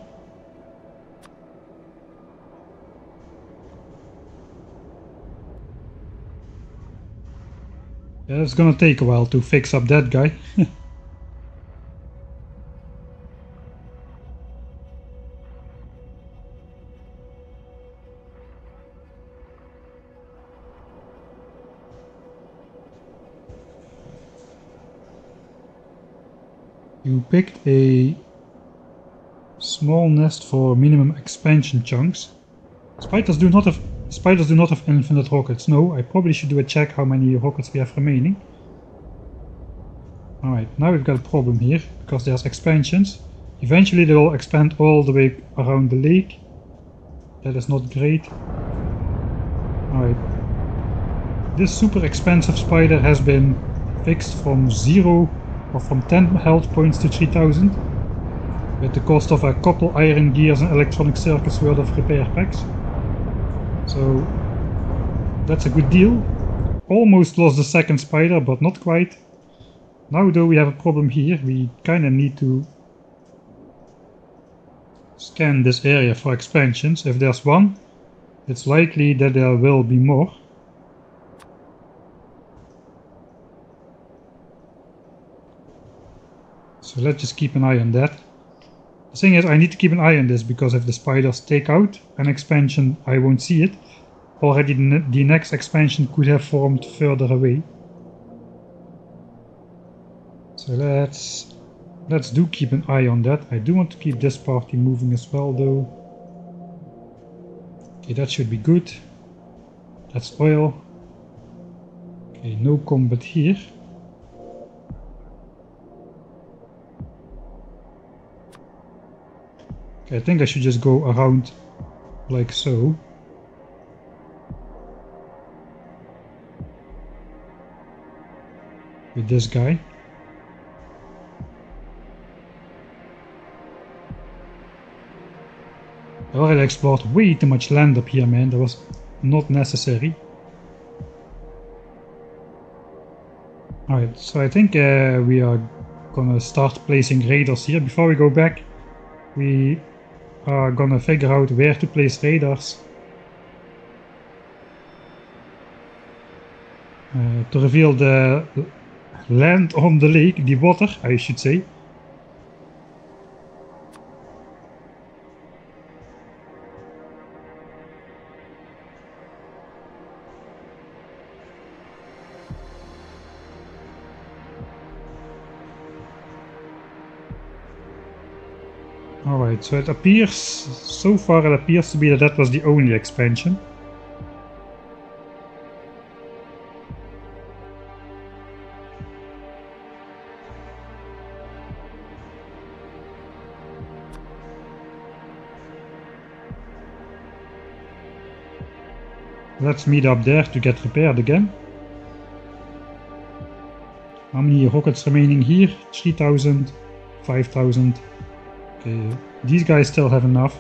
Yeah, it's gonna take a while to fix up that guy. You picked a small nest for minimum expansion chunks. Spiders do not have infinite rockets. No, I probably should do a check how many rockets we have remaining. Alright, now we've got a problem here, because there's expansions. Eventually they will expand all the way around the lake. That is not great. Alright. This super expensive spider has been fixed from 0 or from 10 health points to 3000. With the cost of a couple iron gears and electronic circuits worth of repair packs. So that's a good deal. Almost lost the second spider, but not quite. Now though we have a problem here. We kinda need to scan this area for expansions. If there's one, it's likely that there will be more. So let's just keep an eye on that. The thing is, I need to keep an eye on this, because if the spiders take out an expansion, I won't see it. Already the next expansion could have formed further away. So let's do keep an eye on that. I do want to keep this party moving as well though. Okay, that should be good. That's oil. Okay, no combat here. Okay, I think I should just go around like so. With this guy. I already explored way too much land up here, man. That was not necessary. Alright, so I think we are gonna start placing radars here. Before we go back, we are gonna figure out where to place radars. To reveal the land on the lake, the water, I should say. Alright, so it appears, so far it appears to be that that was the only expansion. Let's meet up there to get repaired again. How many rockets remaining here? 3000, 5000. Okay, these guys still have enough.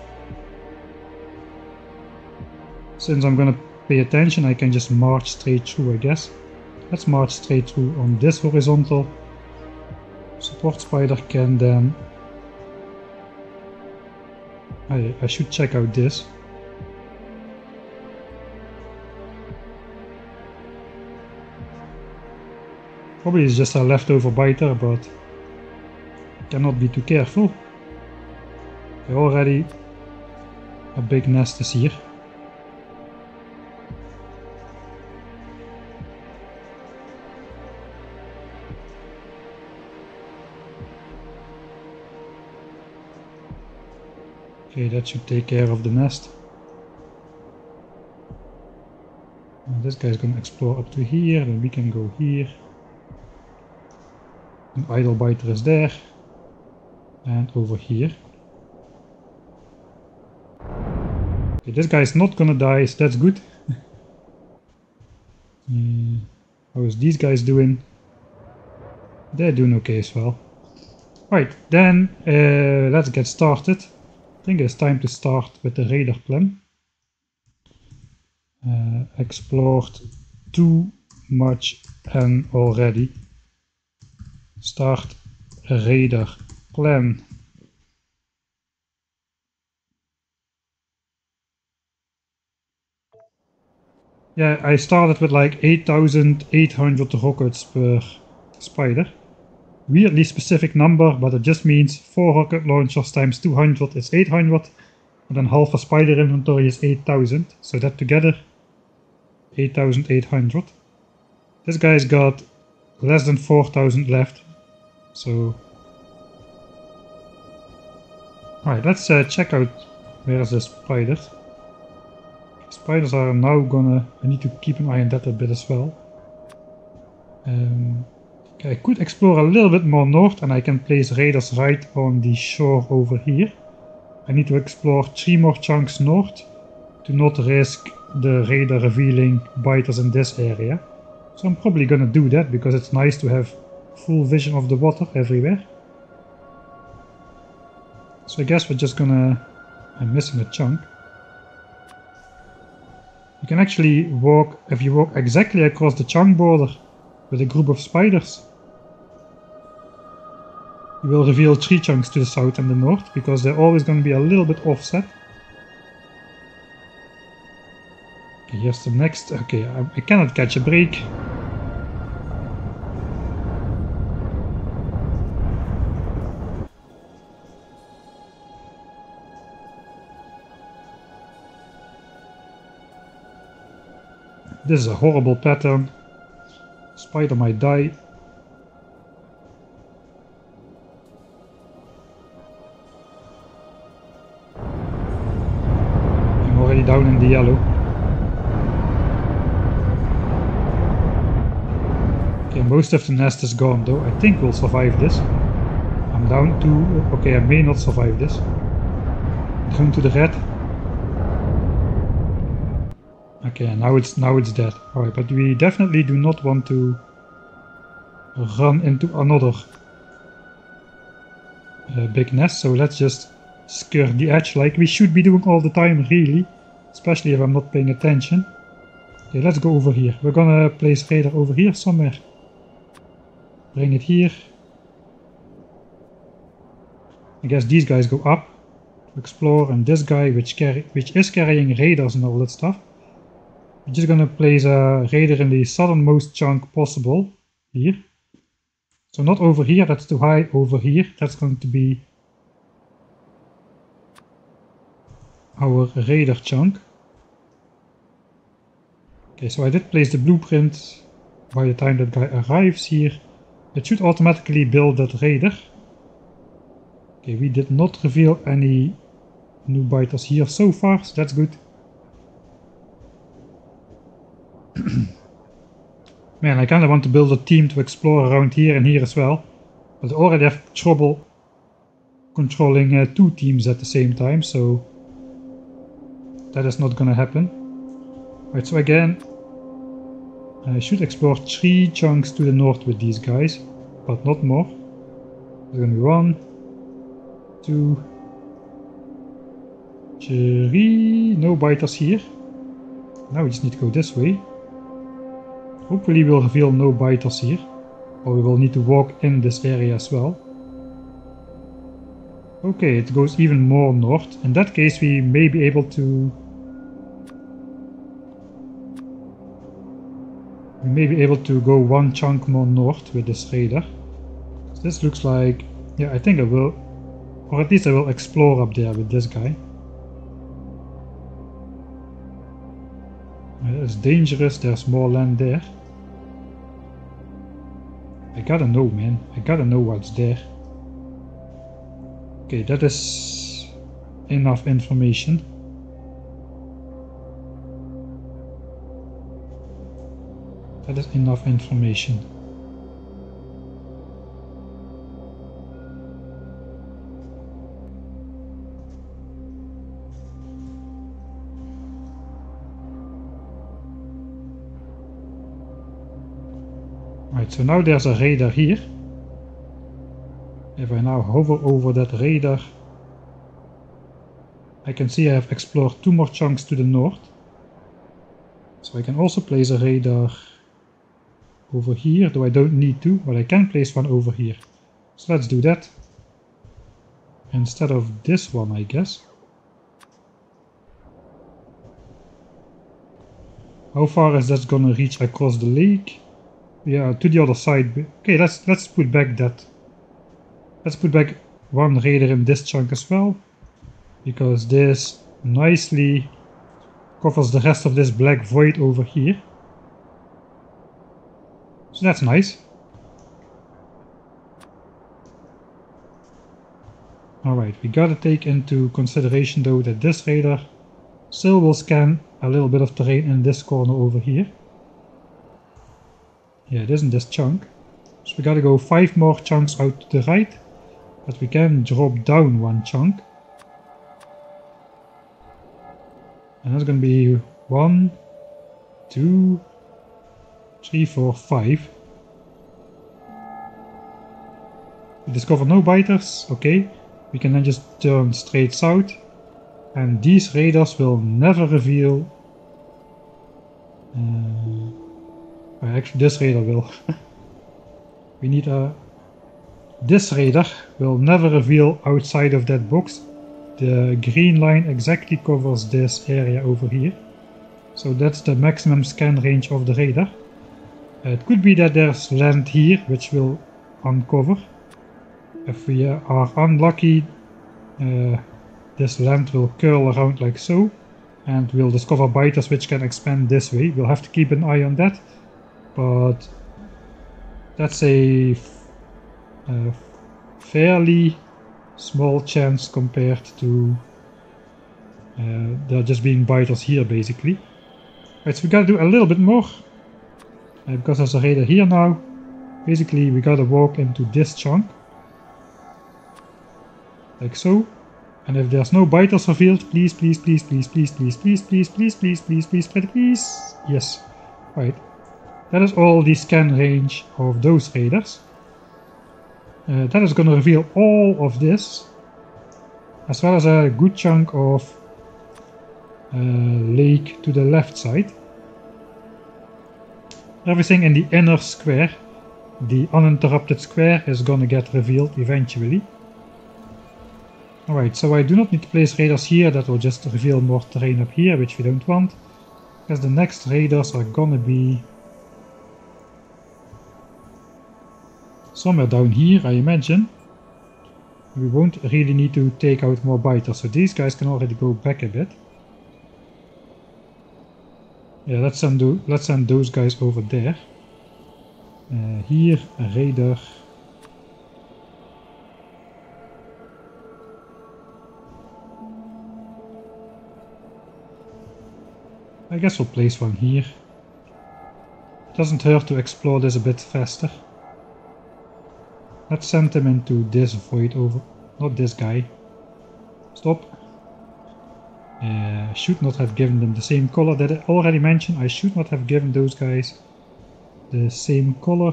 Since I'm gonna pay attention, I can just march straight through, I guess. Let's march straight through on this horizontal. Support spider can then... I should check out this. Probably it's just a leftover biter, but cannot be too careful. Already a big nest is here. Okay, that should take care of the nest. And this guy's gonna explore up to here, then we can go here. An idle biter is there. And over here. Okay, this guy is not gonna die, so that's good. How is these guys doing? They're doing okay as well. Right, then let's get started. I think it's time to start with the radar plan. Explored too much and already. Start radar plan. Yeah, I started with like 8,800 rockets per spider. Weirdly specific number, but it just means 4 rocket launchers times 200 is 800, and then half a spider inventory is 8,000, so that together 8,800. This guy's got less than 4,000 left, so... Alright, let's check out where's the spiders. Spiders are now gonna... I need to keep an eye on that a bit as well. Okay, I could explore a little bit more north and I can place radars right on the shore over here. I need to explore 3 more chunks north to not risk the radar revealing biters in this area. So I'm probably gonna do that because it's nice to have full vision of the water everywhere. So I guess we're just gonna... I'm missing a chunk. You can actually walk, if you walk exactly across the chunk border with a group of spiders, you will reveal 3 chunks to the south and the north, because they're always going to be a little bit offset. Okay, here's the next. Okay, I cannot catch a break. This is a horrible pattern. Spider might die. I'm already down in the yellow. Okay, most of the nest is gone though. I think we'll survive this. I'm down to... Okay, I may not survive this. Going to the red. Okay, now it's dead. Alright, but we definitely do not want to run into another big nest, so let's just skirt the edge like we should be doing all the time, really, especially if I'm not paying attention. Okay, let's go over here. We're gonna place radar over here somewhere. Bring it here. I guess these guys go up to explore, and this guy which is carrying radars and all that stuff. We're just gonna place a radar in the southernmost chunk possible here. So not over here, that's too high. Over here, that's going to be our radar chunk. Okay, so I did place the blueprint. By the time that guy arrives here, it should automatically build that radar. Okay, we did not reveal any new biters here so far, so that's good. Man, I kinda want to build a team to explore around here and here as well. But I already have trouble controlling 2 teams at the same time, so that is not gonna happen. Right, so again, I should explore 3 chunks to the north with these guys, but not more. There's gonna be 1, 2, 3, no biters here. Now we just need to go this way. Hopefully we'll reveal no biters here, or we will need to walk in this area as well. Okay, it goes even more north. In that case we may be able to... go 1 chunk more north with this radar. So this looks like... yeah, I think I will... or at least I will explore up there with this guy. It's dangerous, there's more land there. I gotta know, man. I gotta know what's there. Okay, that is enough information. That is enough information. Right, so now there's a radar here. If I now hover over that radar, I can see I have explored 2 more chunks to the north. So I can also place a radar over here, though I don't need to, but I can place one over here. So let's do that. Instead of this one, I guess. How far is that gonna reach across the lake? Yeah, to the other side. Okay, let's put back that. Let's put back 1 radar in this chunk as well, because this nicely covers the rest of this black void over here. So that's nice. Alright, we gotta take into consideration though that this radar still will scan a little bit of terrain in this corner over here. Yeah, it isn't this chunk. So we gotta go 5 more chunks out to the right. But we can drop down 1 chunk. And that's gonna be 1, 2, 3, 4, 5. We discover no biters. Okay. We can then just turn straight south. And these radars will never reveal... actually, this radar will. We need a... This radar will never reveal outside of that box. The green line exactly covers this area over here. So that's the maximum scan range of the radar. It could be that there's land here which will uncover. If we are unlucky, this land will curl around like so. And we'll discover biters which can expand this way. We'll have to keep an eye on that. But that's a fairly small chance compared to there just being biters here basically. Right, so we gotta do a little bit more because there's a radar here now. Basically we gotta walk into this chunk like so, And if there's no biters revealed, please, please, please, please, please, please, please, please, please, please, please, please, pretty please. Yes. Right. That is all the scan range of those raiders. That is going to reveal all of this, as well as a good chunk of lake to the left side. Everything in the inner square, the uninterrupted square, is going to get revealed eventually. Alright, so I do not need to place raiders here, that will just reveal more terrain up here, which we don't want. Because the next raiders are gonna be somewhere down here, I imagine. We won't really need to take out more biters, so these guys can already go back a bit. Yeah, let's send those guys over there. Here, a raider. I guess we'll place one here. It doesn't hurt to explore this a bit faster. Let's send him into this void over... not this guy. Stop. Should not have given them the same color that I already mentioned. I should not have given those guys the same color.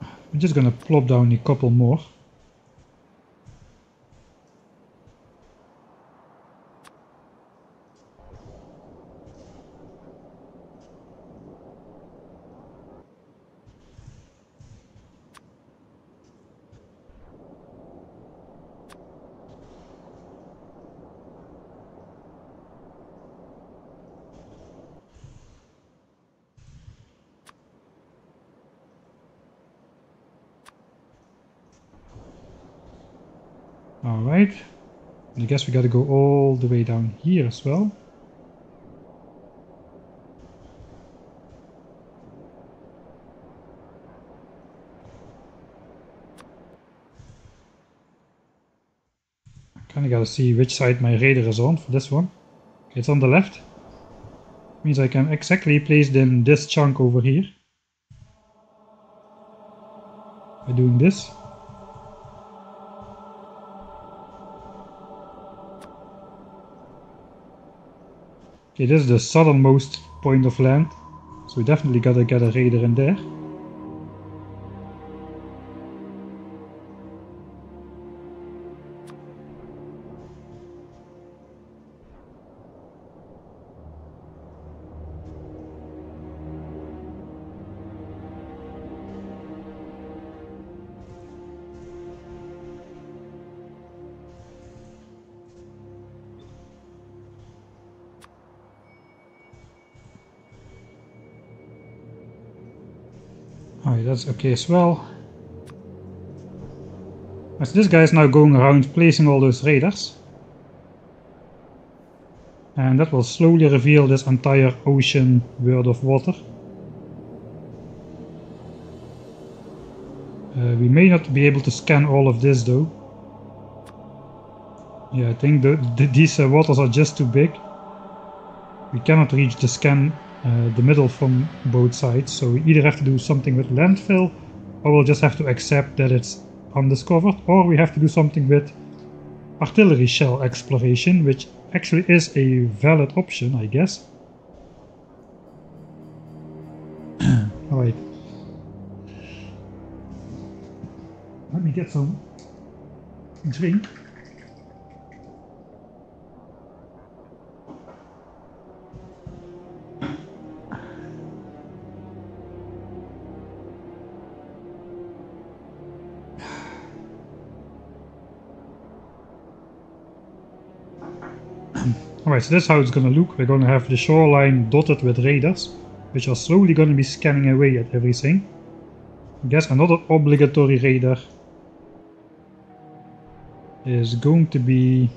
I'm just gonna plop down a couple more. Alright, I guess we gotta go all the way down here as well. Kinda gotta see which side my raider is on for this one. Okay, it's on the left. Means I can exactly place them this chunk over here. By doing this. Okay, this is the southernmost point of land, so we definitely gotta get a raider in there. Alright, that's okay as well. So this guy is now going around placing all those raiders. And that will slowly reveal this entire ocean world of water. We may not be able to scan all of this though. Yeah, I think these waters are just too big. We cannot reach the scan the middle from both sides, so we either have to do something with landfill, or we'll just have to accept that it's undiscovered, or we have to do something with artillery shell exploration, which actually is a valid option, I guess. Alright. Let me get some drink. Alright, so that's how it's gonna look. We're gonna have the shoreline dotted with raiders, which are slowly gonna be scanning away at everything. I guess another obligatory raider is going to be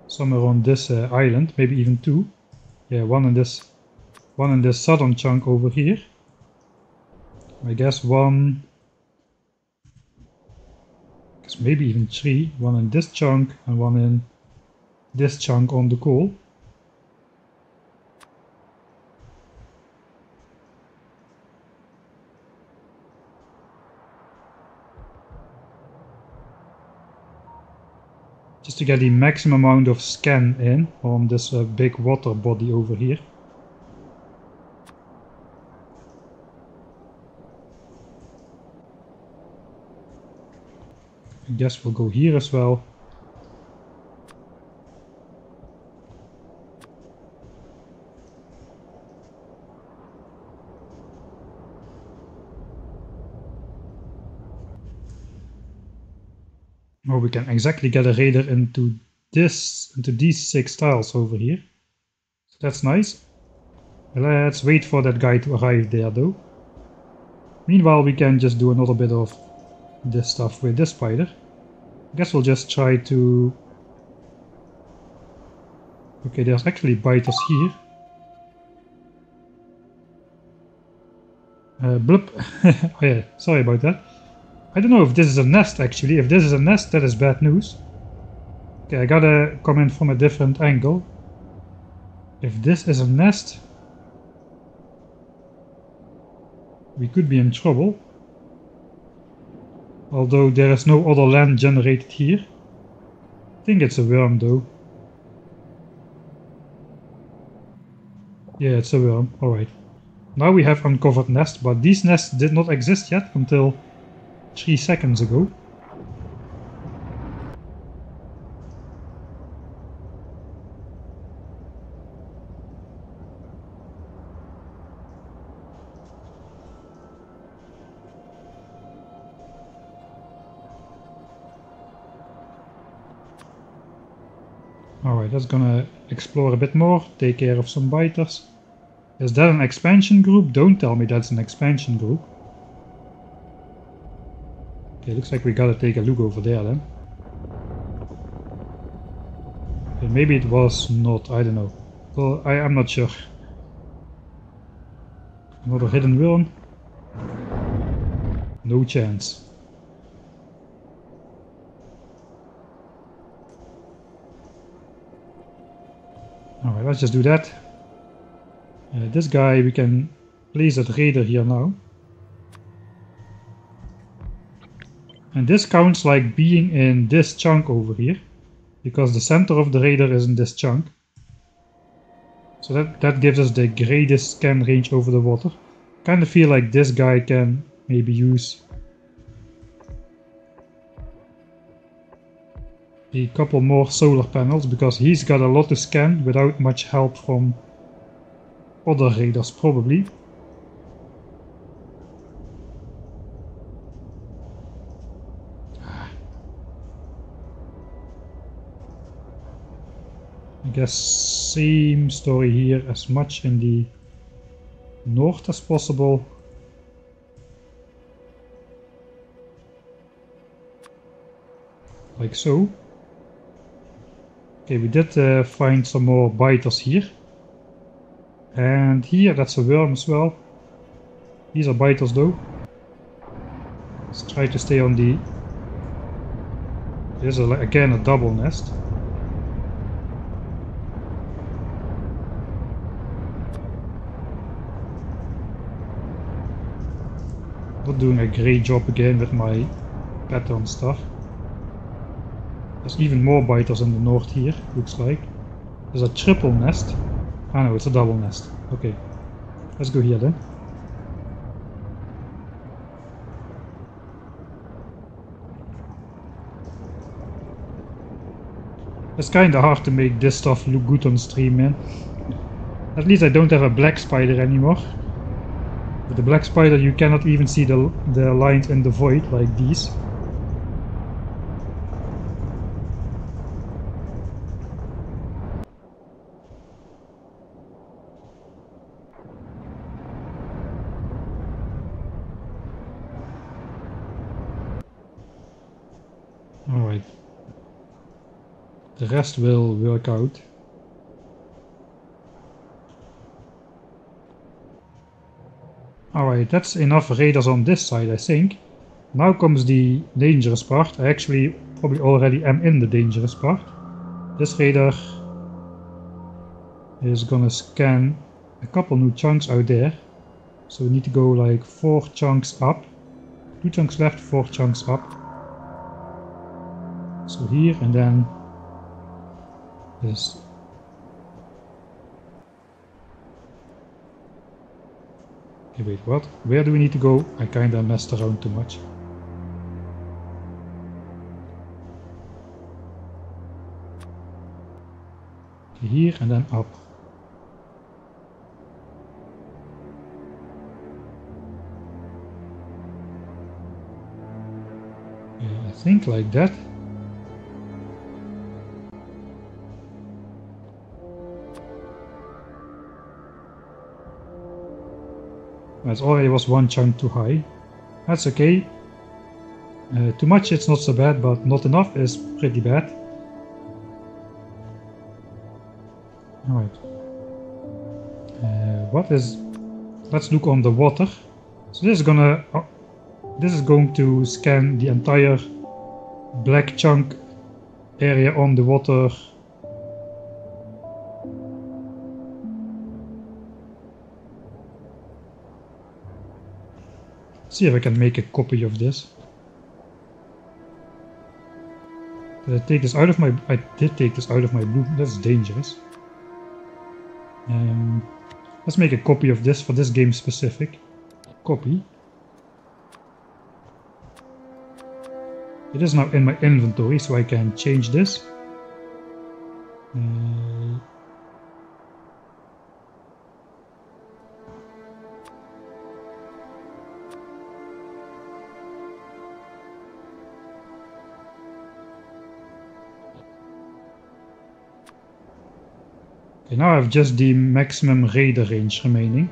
somewhere on this island, maybe even two. Yeah, one in this southern chunk over here. I guess one, maybe even three, one in this chunk and one in this chunk on the coal. just to get the maximum amount of scan in on this big water body over here. I guess we'll go here as well. Oh, we can exactly get a radar into these 6 tiles over here. So that's nice. Let's wait for that guy to arrive there though. Meanwhile, we can just do another bit of this stuff with this spider. I guess we'll just try to... Okay, there's actually biters here. Bloop. Oh yeah, sorry about that. I don't know if this is a nest actually. If this is a nest, that is bad news. Okay, I gotta come in from a different angle. If this is a nest, we could be in trouble. Although there is no other land generated here. I think it's a worm though. Yeah, it's a worm. Alright. Now we have uncovered nest, but these nests did not exist yet until 3 seconds ago. Alright, let's gonna explore a bit more, take care of some biters. Is that an expansion group? Don't tell me that's an expansion group. Okay, looks like we gotta take a look over there then. Okay, maybe it was not, I don't know. Well, I'm not sure. Another hidden worm? No chance. Alright, let's just do that. This guy, we can place that radar here now. And this counts like being in this chunk over here, because the center of the radar is in this chunk. So that gives us the greatest scan range over the water. Kind of feel like this guy can maybe use a couple more solar panels, because he's got a lot to scan without much help from other radars probably. I guess same story here, as much in the north as possible. Like so. Okay, we did find some more biters here. And here, that's a worm as well. These are biters though. Let's try to stay on the... There's again a double nest. Not doing a great job again with my pattern stuff. There's even more biters in the north here, looks like. There's a triple nest. Ah no, it's a double nest. Okay, let's go here then. It's kinda hard to make this stuff look good on stream, man. At least I don't have a black spider anymore. With the black spider you cannot even see the lines in the void like these. Alright. The rest will work out. Alright, that's enough radars on this side, I think. Now comes the dangerous part. I actually probably already am in the dangerous part. This radar is gonna scan a couple new chunks out there. So we need to go like 4 chunks up. 2 chunks left, 4 chunks up. So here, and then is... Okay, wait, what? Where do we need to go? I kinda messed around too much. Okay, here and then up. Yeah, I think like that. It already was one chunk too high. That's okay. Too much it's not so bad, but not enough is pretty bad. Alright. What is... Let's look on the water. So this is going to scan the entire black chunk area on the water. See if I can make a copy of this. Did I take this out of my... I did take this out of my blue. That's dangerous. Let's make a copy of this for this game specific. Copy. It is now in my inventory, so I can change this. Okay, now I have just the maximum radar range remaining.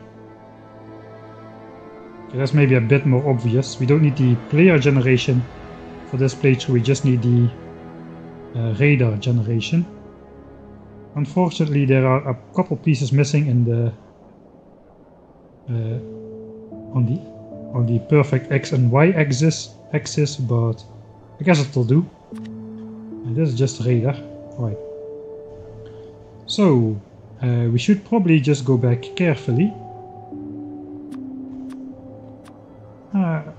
Okay, that's maybe a bit more obvious. We don't need the player generation for this playthrough, we just need the radar generation. Unfortunately, there are a couple pieces missing in the on the perfect X and Y axis, but I guess it'll do. And this is just radar. Right. So we should probably just go back carefully.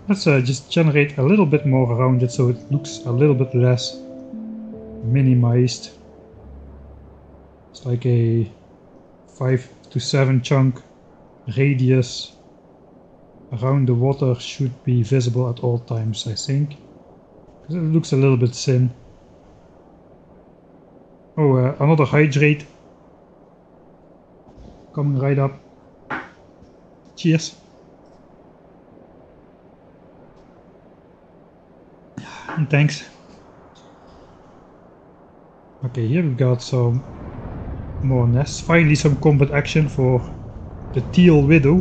Let's just generate a little bit more around it so it looks a little bit less minimized. It's like a 5 to 7 chunk radius around the water should be visible at all times, I think. Because it looks a little bit thin. Oh, another hydrate coming right up. Cheers. And thanks. Okay, here we've got some more nests. Finally some combat action for the teal widow.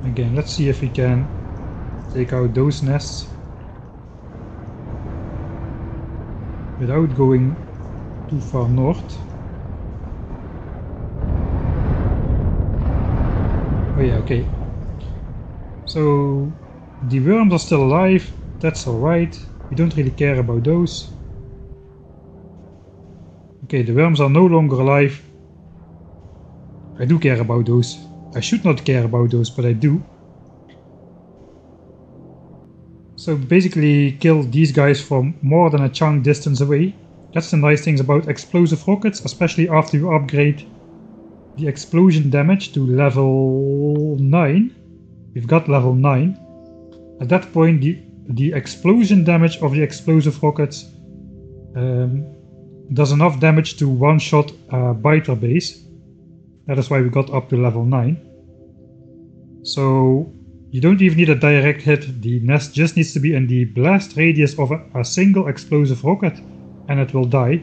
Again, let's see if we can take out those nests without going too far north. Oh yeah, okay. So the worms are still alive, that's alright. We don't really care about those. Okay, the worms are no longer alive. I do care about those. I should not care about those, but I do. So basically kill these guys from more than a chunk distance away. That's the nice things about explosive rockets, especially after you upgrade the explosion damage to level 9. We've got level 9. At that point the explosion damage of the explosive rockets does enough damage to one-shot a biter base. That is why we got up to level 9. So you don't even need a direct hit, the nest just needs to be in the blast radius of a single explosive rocket and it will die,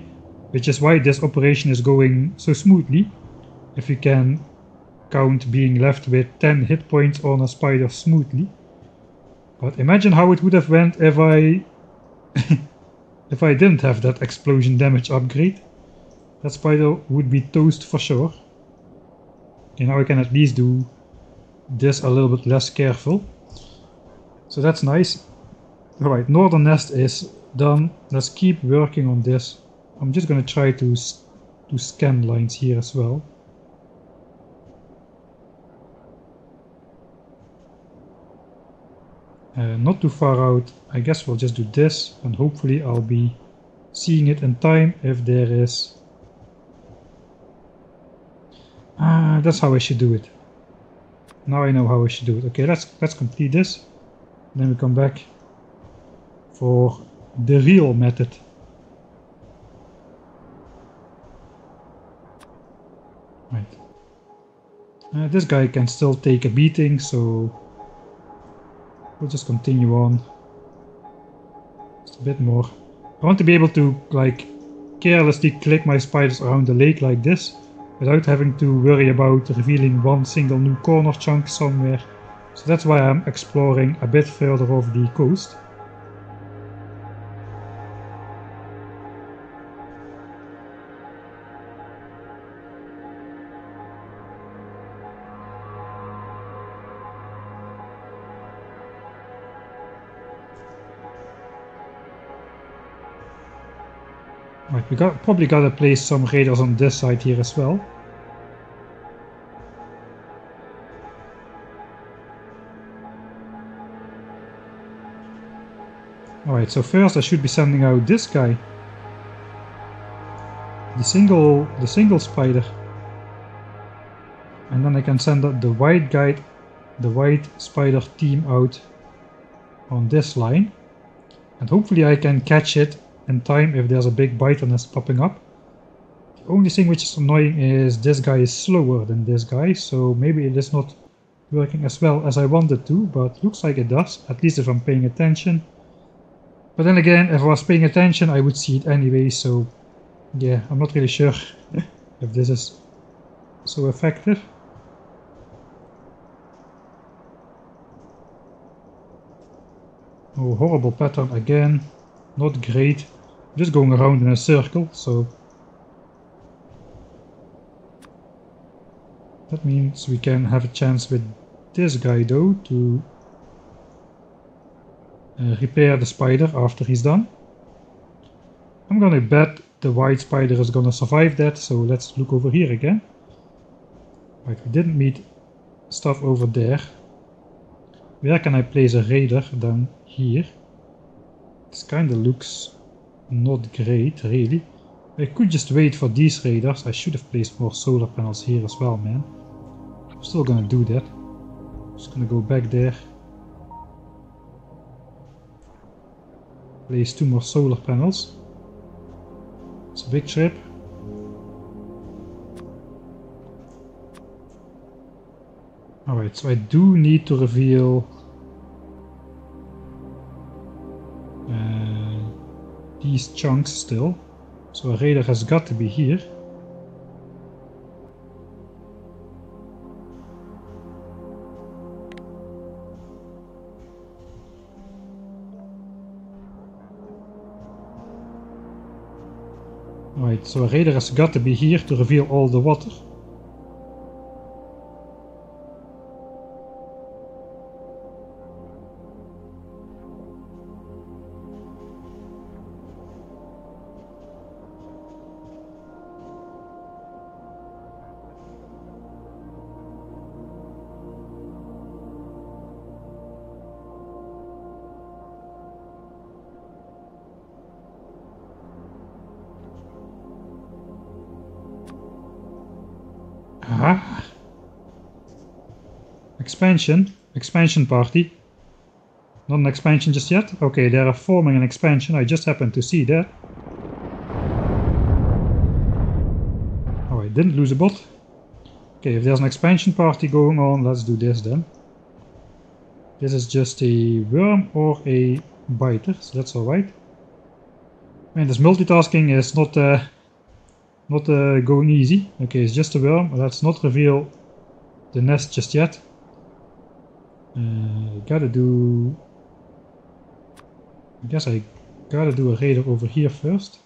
which is why this operation is going so smoothly. If you can count being left with 10 hit points on a spider smoothly. But imagine how it would have went if I if I didn't have that explosion damage upgrade. That spider would be toast for sure. Okay, now I can at least do this a little bit less careful. So that's nice. Alright, northern nest is done. Let's keep working on this. I'm just gonna try to scan lines here as well. Not too far out. I guess we'll just do this, and hopefully I'll be seeing it in time if there is... that's how I should do it. Now I know how I should do it. Okay, let's complete this. Then we come back for the real method. Right. This guy can still take a beating, so we'll just continue on. Just a bit more. I want to be able to, like, carelessly click my spiders around the lake like this, without having to worry about revealing one single new corner chunk somewhere. So that's why I'm exploring a bit further off the coast. Right, we probably gotta place some raiders on this side here as well. Alright, so first I should be sending out this guy. The single spider. And then I can send out the white spider team out on this line. And hopefully I can catch it in time if there's a big biter nest popping up. The only thing which is annoying is this guy is slower than this guy, so maybe it is not working as well as I wanted to, but looks like it does, at least if I'm paying attention. But then again, if I was paying attention I would see it anyway, so yeah, I'm not really sure if this is so effective. Oh, horrible pattern again, not great. Just going around in a circle, so that means we can have a chance with this guy though to repair the spider after he's done. I'm gonna bet the white spider is gonna survive that, so let's look over here again. Right, we didn't meet stuff over there. Where can I place a raider than here? This kinda looks not great, really. I could just wait for these raiders. I should have placed more solar panels here as well, man. I'm still gonna do that. Just gonna go back there. Place 2 more solar panels. It's a big trip. Alright, so I do need to reveal these chunks still. So a raider has got to be here. Right, so a raider has got to be here to reveal all the water. Ah. Expansion party. Not an expansion just yet? Okay, they are forming an expansion, I just happened to see that. Oh, I didn't lose a bot. Okay, if there's an expansion party going on, let's do this then. This is just a worm or a biter, so that's alright. I mean, this multitasking is not going easy. Okay, it's just a worm. Let's not reveal the nest just yet. Gotta do... I guess I gotta do a raider over here first.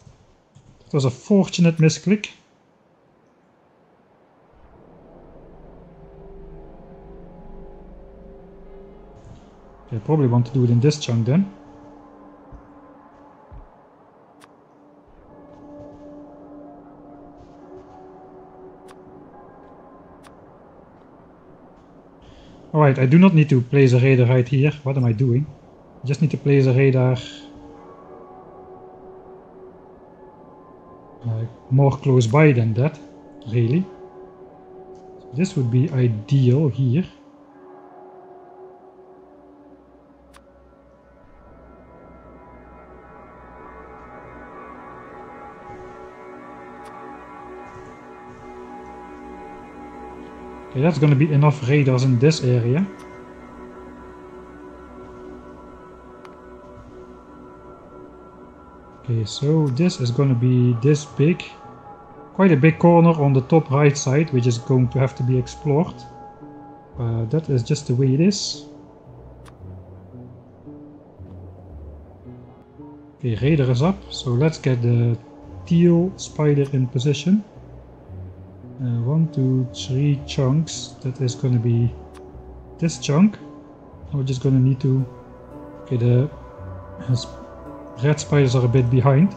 That was a fortunate misclick. Okay, I probably want to do it in this chunk then. Alright, I do not need to place a raider right here. What am I doing? Just need to place a radar more close by than that, really. So this would be ideal here. Okay, that's going to be enough radars in this area. Okay, so this is going to be this big. Quite a big corner on the top right side, which is going to have to be explored. That is just the way it is. Okay, radar is up, so let's get the teal spider in position. 1, 2, 3 chunks. That is going to be this chunk. We're just going to need to... Okay, the red spiders are a bit behind.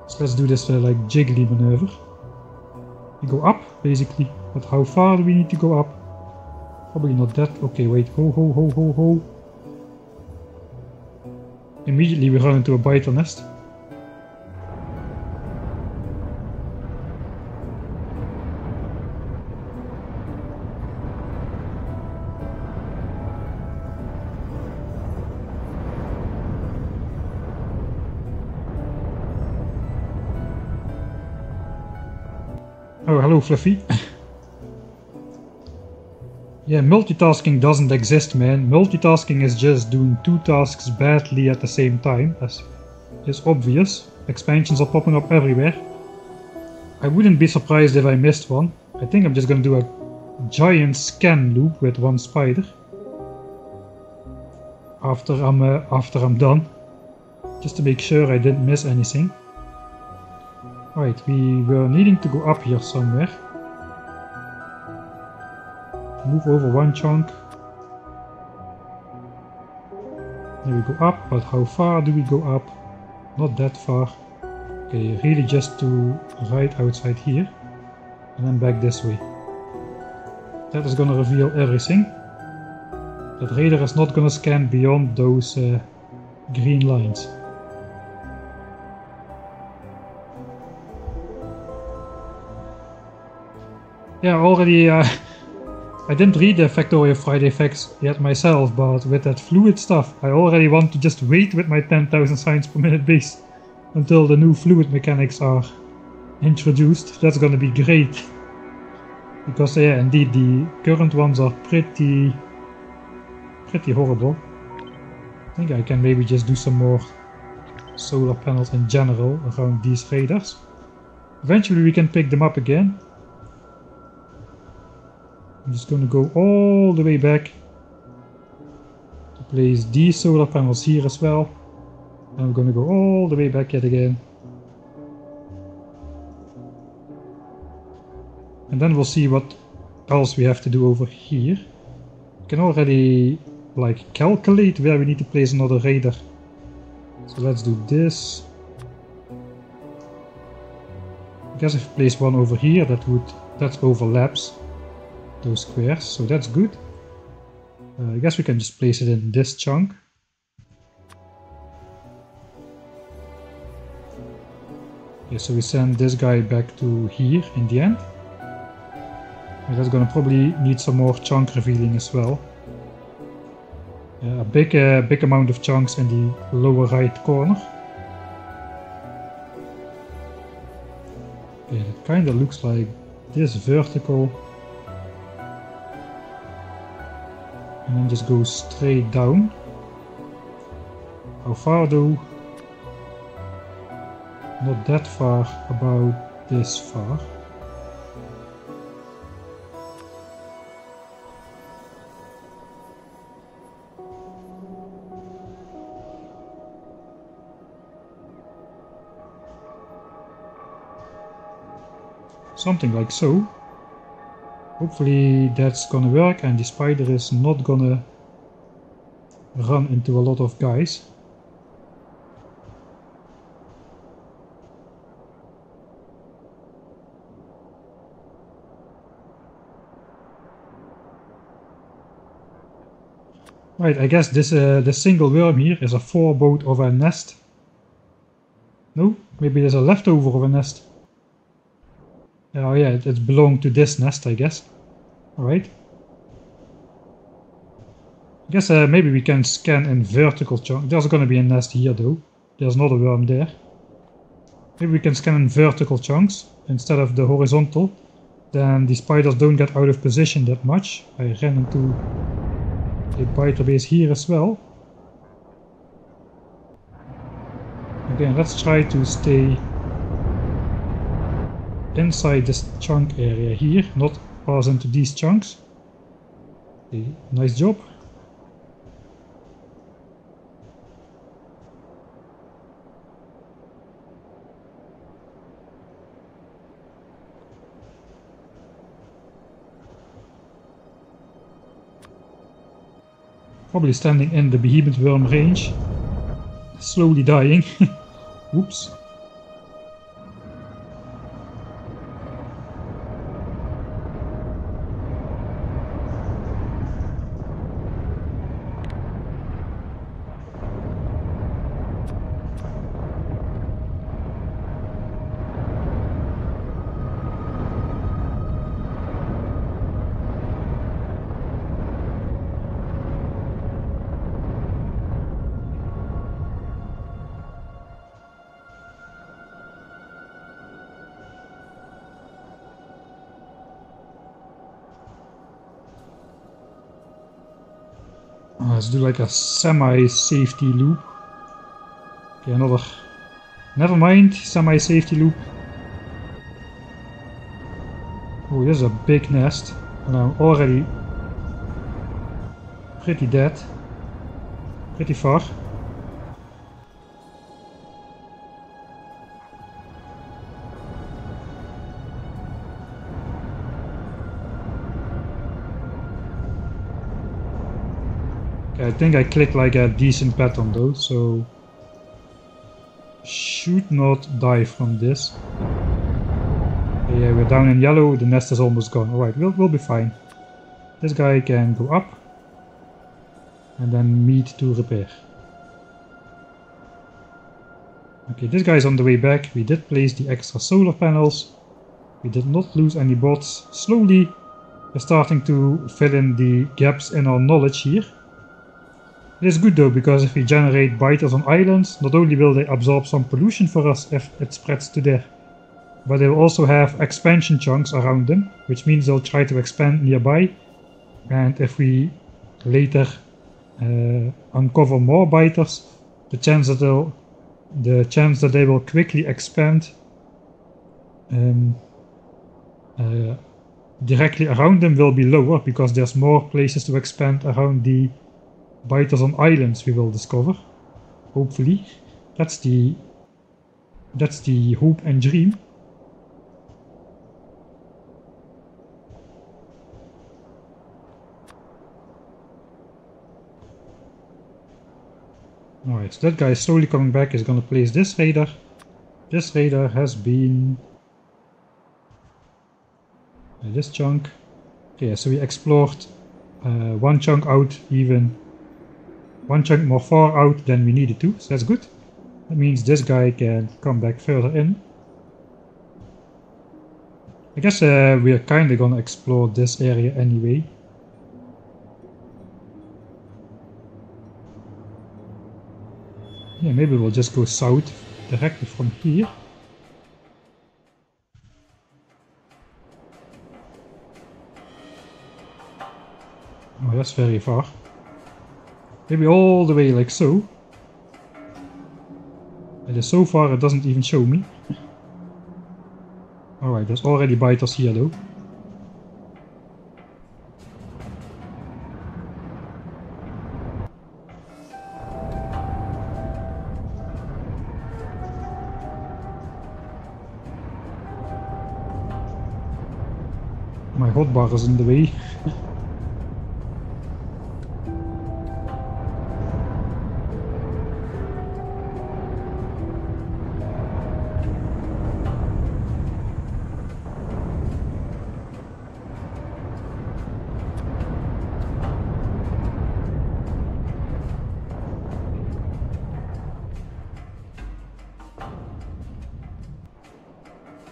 So let's do this like jiggly maneuver. We go up, basically. But how far do we need to go up? Probably not that. Okay, wait. Ho, ho, ho, ho, ho. Immediately we run into a beetle nest. Oh, hello Fluffy. Yeah, multitasking doesn't exist, man. Multitasking is just doing 2 tasks badly at the same time, as is obvious. Expansions are popping up everywhere. I wouldn't be surprised if I missed one. I think I'm just gonna do a giant scan loop with 1 spider. After I'm done. Just to make sure I didn't miss anything. Right, we were needing to go up here somewhere. Move over 1 chunk. Then we go up, but how far do we go up? Not that far. Okay, really just to right outside here. And then back this way. That is gonna reveal everything. That radar is not gonna scan beyond those green lines. Yeah, already I didn't read the Factorio Friday facts yet myself, but with that fluid stuff, I already want to just wait with my 10,000 signs per minute base until the new fluid mechanics are introduced. That's gonna be great. Because yeah, indeed, the current ones are pretty horrible. I think I can maybe just do some more solar panels in general around these radars. Eventually we can pick them up again. I'm just going to go all the way back to place these solar panels here as well. And I'm going to go all the way back yet again. And then we'll see what else we have to do over here. We can already like calculate where we need to place another radar. So let's do this. I guess if I place one over here, that overlaps those squares, so that's good. I guess we can just place it in this chunk. Okay, so we send this guy back to here in the end. And that's gonna probably need some more chunk revealing as well. A big amount of chunks in the lower right corner. Okay, it kind of looks like this vertical. And then just go straight down. How far though? Not that far, about this far. Something like so. Hopefully that's gonna work and the spider is not gonna run into a lot of guys. Right, I guess this single worm here is a forebode of a nest. No? Maybe there's a leftover of a nest. Oh yeah, it belonged to this nest, I guess. Alright. I guess maybe we can scan in vertical chunks. There's gonna be a nest here though. There's not a worm there. Maybe we can scan in vertical chunks instead of the horizontal. Then the spiders don't get out of position that much. I ran into a biter base here as well. Again, let's try to stay inside this chunk area here, not pass into these chunks. Okay, nice job. Probably standing in the behemoth worm range. Slowly dying. Whoops. Let's do like a semi-safety loop. Okay, another... Never mind, semi-safety loop. Oh, this is a big nest. And I'm already pretty dead. Pretty far. I think I clicked like a decent pattern though, so should not die from this. Yeah, we're down in yellow, the nest is almost gone. Alright, we'll be fine. This guy can go up and then meat to repair. Okay, this guy is on the way back. We did place the extra solar panels. We did not lose any bots. Slowly we're starting to fill in the gaps in our knowledge here. It is good though, because if we generate biters on islands, not only will they absorb some pollution for us if it spreads to there, but they will also have expansion chunks around them, which means they'll try to expand nearby. And if we later uncover more biters, the chance that they will quickly expand directly around them will be lower, because there's more places to expand around the biters on islands we will discover. Hopefully. That's the hope and dream. Alright, so that guy is slowly coming back. Is gonna place this radar. This radar has been this chunk. Okay, so we explored one chunk out, even one chunk more far out than we needed to, so that's good. That means this guy can come back further in. I guess we are kinda gonna explore this area anyway. Yeah, maybe we'll just go south directly from here. Oh, that's very far. Maybe all the way like so. It is so far it doesn't even show me. Alright, there's already biters here though. My hotbar is in the way.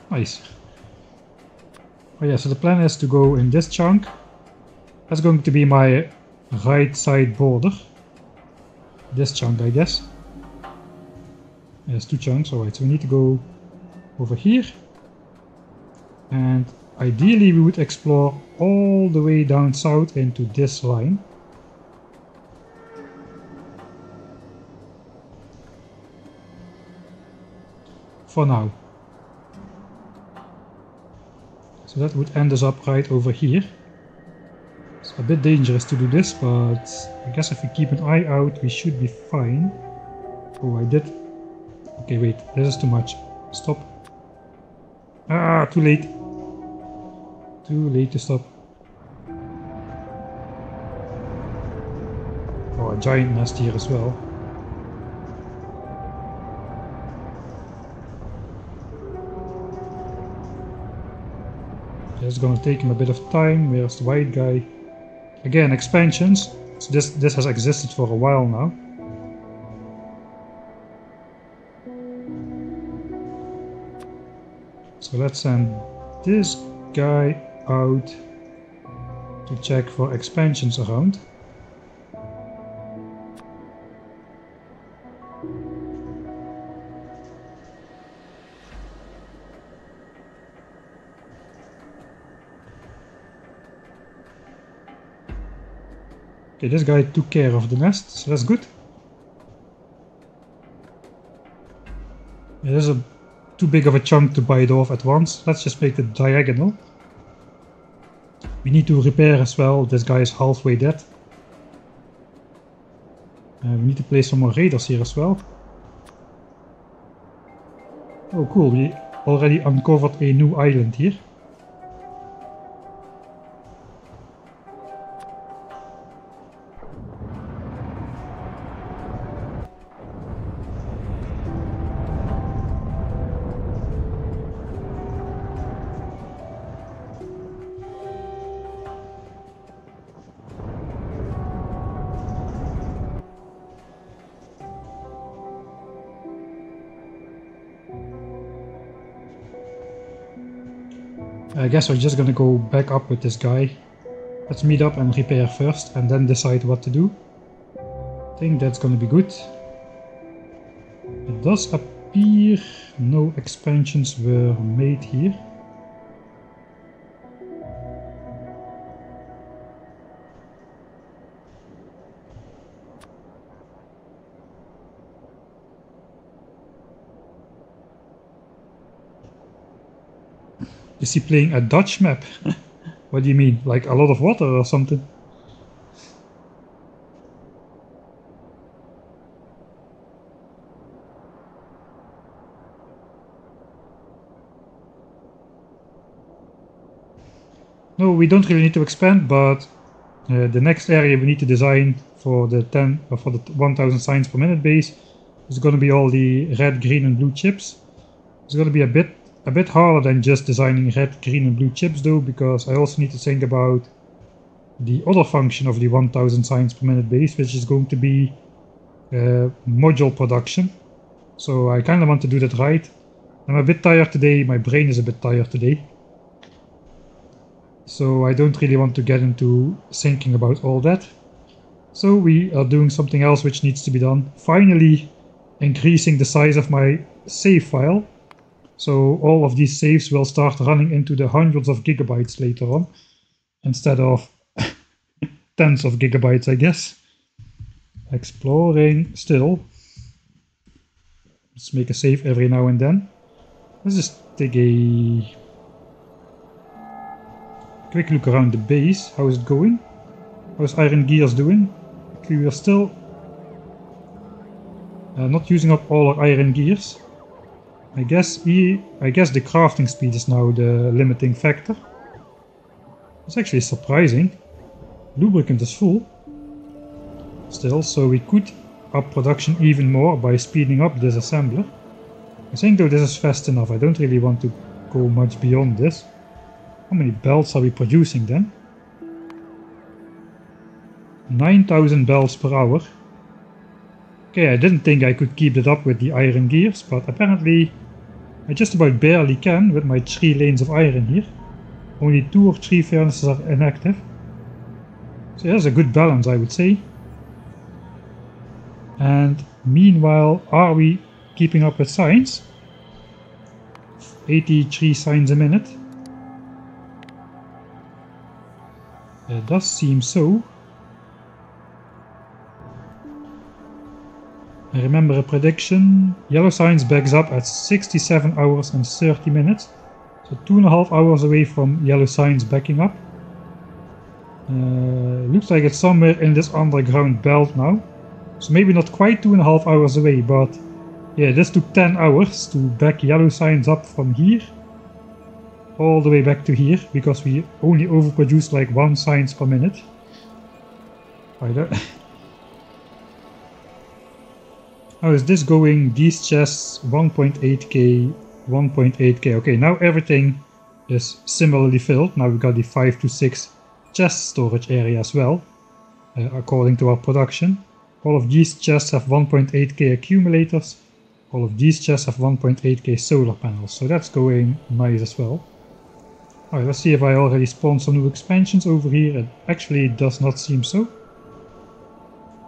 Nice. Oh yeah, so the plan is to go in this chunk. That's going to be my right side border. This chunk, I guess. There's two chunks, alright, so we need to go over here. And ideally we would explore all the way down south into this line. For now. So that would end us up right over here. It's a bit dangerous to do this, but I guess if we keep an eye out we should be fine. Oh, I did. Okay, wait, this is too much. Stop. Ah, too late. Too late to stop. Oh, a giant nest here as well. It's gonna take him a bit of time. Where's the white guy? Again, expansions. So this has existed for a while now. So let's send this guy out to check for expansions around. Okay, this guy took care of the nest, so that's good. Yeah, there's too big of a chunk to bite off at once. Let's just make it diagonal. We need to repair as well. This guy is halfway dead. We need to place some more raiders here as well. Oh cool, we already uncovered a new island here. I guess we're just gonna go back up with this guy. Let's meet up and repair first and then decide what to do. I think that's gonna be good. It does appear no expansions were made here. Is he playing a Dutch map? What do you mean? Like a lot of water or something? No, we don't really need to expand, but the next area we need to design for the 1000 signs per minute base is going to be all the red, green and blue chips. It's going to be a bit harder than just designing red, green and blue chips though, because I also need to think about the other function of the 1000 signs per minute base, which is going to be module production. So I kind of want to do that right. I'm a bit tired today, my brain is a bit tired today. So I don't really want to get into thinking about all that. So we are doing something else which needs to be done. Finally increasing the size of my save file. So all of these saves will start running into the hundreds of gigabytes later on, instead of tens of gigabytes, I guess. Exploring still. Let's make a save every now and then. Let's just take a quick look around the base. How is it going? How's Iron Gears doing? Okay, we are still not using up all our iron gears. I guess the crafting speed is now the limiting factor. It's actually surprising. Lubricant is full still, so we could up production even more by speeding up this assembler. I think though this is fast enough. I don't really want to go much beyond this. How many belts are we producing then? 9,000 belts per hour. Okay, I didn't think I could keep it up with the iron gears, but apparently I just about barely can with my 3 lanes of iron here. Only 2 or 3 furnaces are inactive. So there's a good balance, I would say. And meanwhile, are we keeping up with science? 83 signs a minute. It does seem so. I remember a prediction. Yellow science backs up at 67 hours and 30 minutes. So 2.5 hours away from yellow science backing up. Looks like it's somewhere in this underground belt now. So maybe not quite 2.5 hours away, but yeah, this took 10 hours to back yellow science up from here all the way back to here, because we only overproduced like 1 science per minute. How is this going? These chests 1.8k, 1.8k. Okay, now everything is similarly filled. Now we've got the 5 to 6 chest storage area as well, according to our production. All of these chests have 1.8k accumulators. All of these chests have 1.8k solar panels, so that's going nice as well. Alright, let's see if I already spawned some new expansions over here. It actually does not seem so.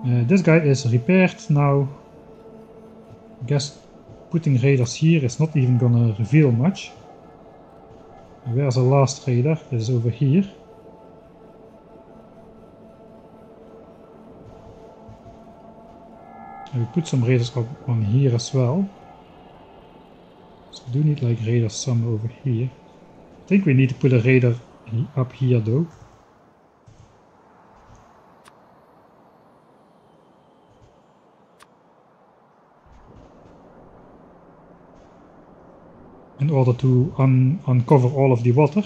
This guy is repaired now. I guess putting raiders here is not even gonna reveal much. Where's the last raider? It is over here. And we put some raiders up on here as well. So we do need like raiders some over here. I think we need to put a raider up here though. In order to uncover all of the water.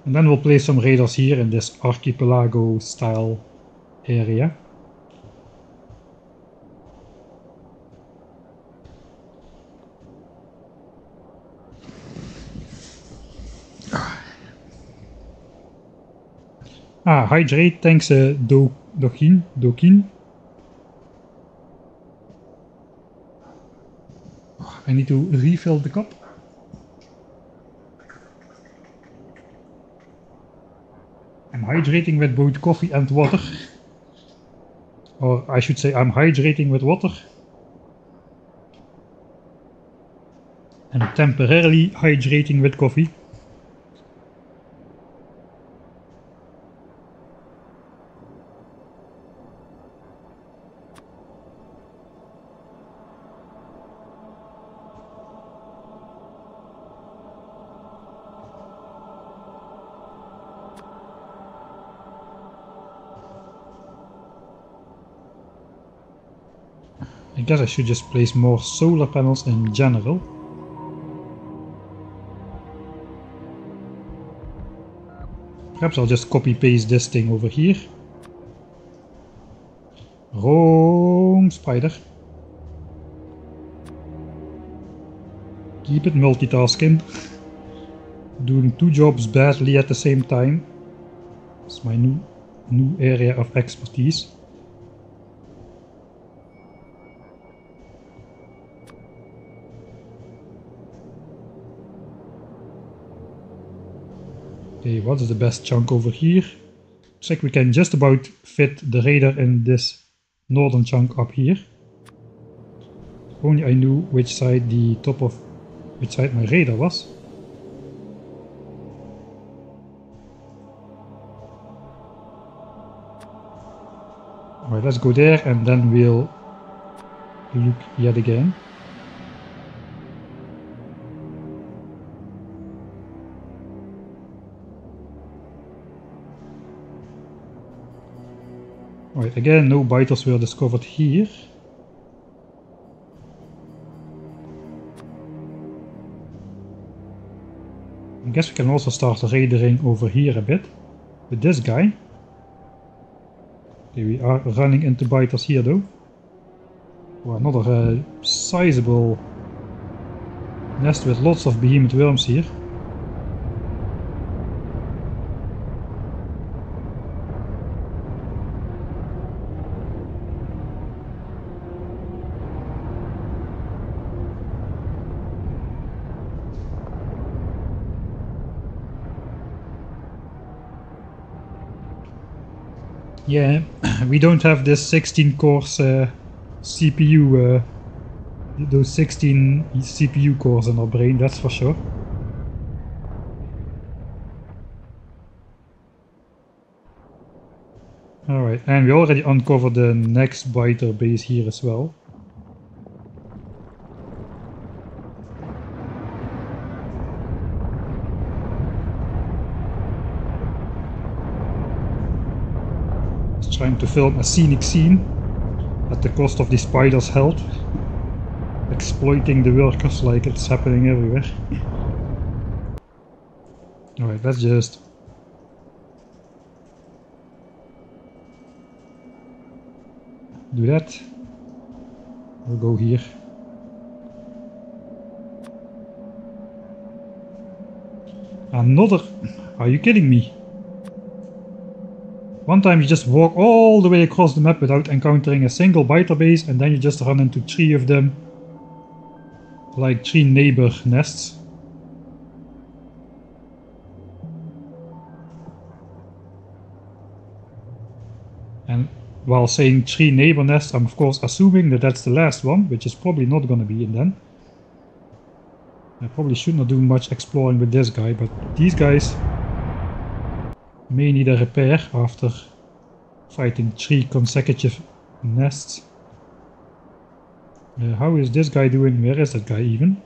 And then we'll place some raiders here in this archipelago style area. Hydrate, thanks Dokin. I need to refill the cup. I'm hydrating with both coffee and water. Or I should say I'm hydrating with water. And temporarily hydrating with coffee. I guess I should just place more solar panels in general. Perhaps I'll just copy paste this thing over here. Wrong spider. Keep it multitasking. Doing 2 jobs badly at the same time. It's my new area of expertise. Okay, what is the best chunk over here? Looks like we can just about fit the raider in this northern chunk up here. If only I knew which side my raider was. Alright, let's go there and then we'll look yet again. Alright, again, no biters were discovered here. I guess we can also start raiding over here a bit with this guy. Okay, we are running into biters here though. Oh, another sizable nest with lots of behemoth worms here. Yeah, we don't have this 16 cores CPU, those 16 CPU cores in our brain, that's for sure. Alright, and we already uncovered the next biter base here as well. Just trying to film a scenic scene at the cost of the spider's health. Exploiting the workers like it's happening everywhere. Alright, let's just... do that. We'll go here. Another... Are you kidding me? One time you just walk all the way across the map without encountering a single biter base, and then you just run into 3 of them. Like 3 neighbor nests. And while saying 3 neighbor nests, I'm of course assuming that that's the last one, which is probably not gonna be in then. I probably should not do much exploring with this guy, but these guys may need a repair after fighting 3 consecutive nests. How is this guy doing? Where is that guy even?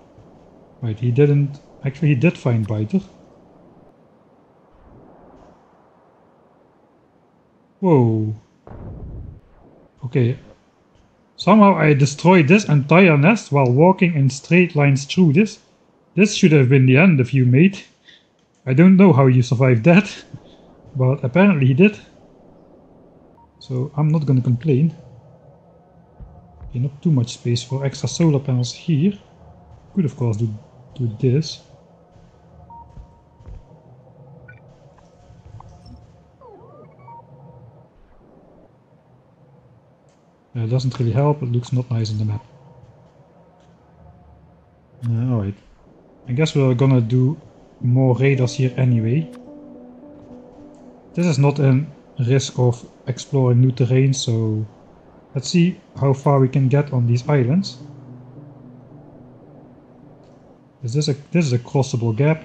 Right, he didn't... Actually, he did find biter. Whoa. Okay. Somehow I destroyed this entire nest while walking in straight lines through this. This should have been the end of you, mate. I don't know how you survived that, but apparently he did. So I'm not gonna complain. Okay, not too much space for extra solar panels here. Could of course do this. It doesn't really help, it looks not nice on the map. Alright. I guess we're gonna do more radars here anyway. This is not a risk of exploring new terrain, so let's see how far we can get on these islands. This is a crossable gap.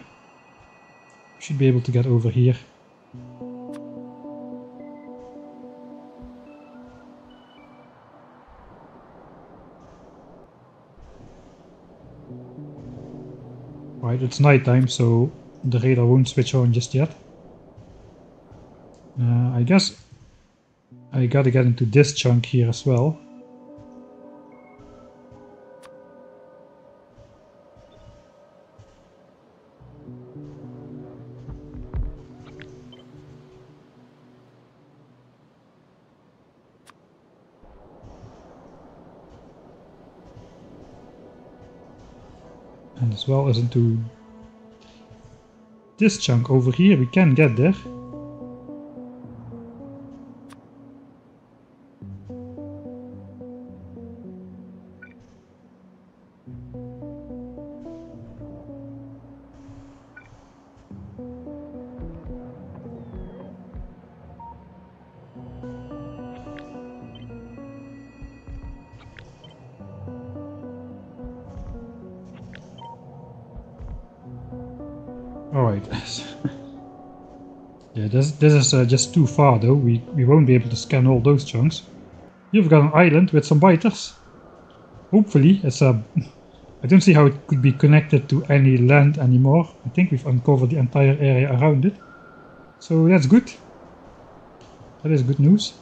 We should be able to get over here. Right, it's nighttime, so the radar won't switch on just yet. I guess I gotta get into this chunk here as well. And as well as into this chunk over here, we can get there. Alright. Yeah, this is just too far though. We won't be able to scan all those chunks. You've got an island with some biters. Hopefully it's a... I don't see how it could be connected to any land anymore. I think we've uncovered the entire area around it. So that's good. That is good news.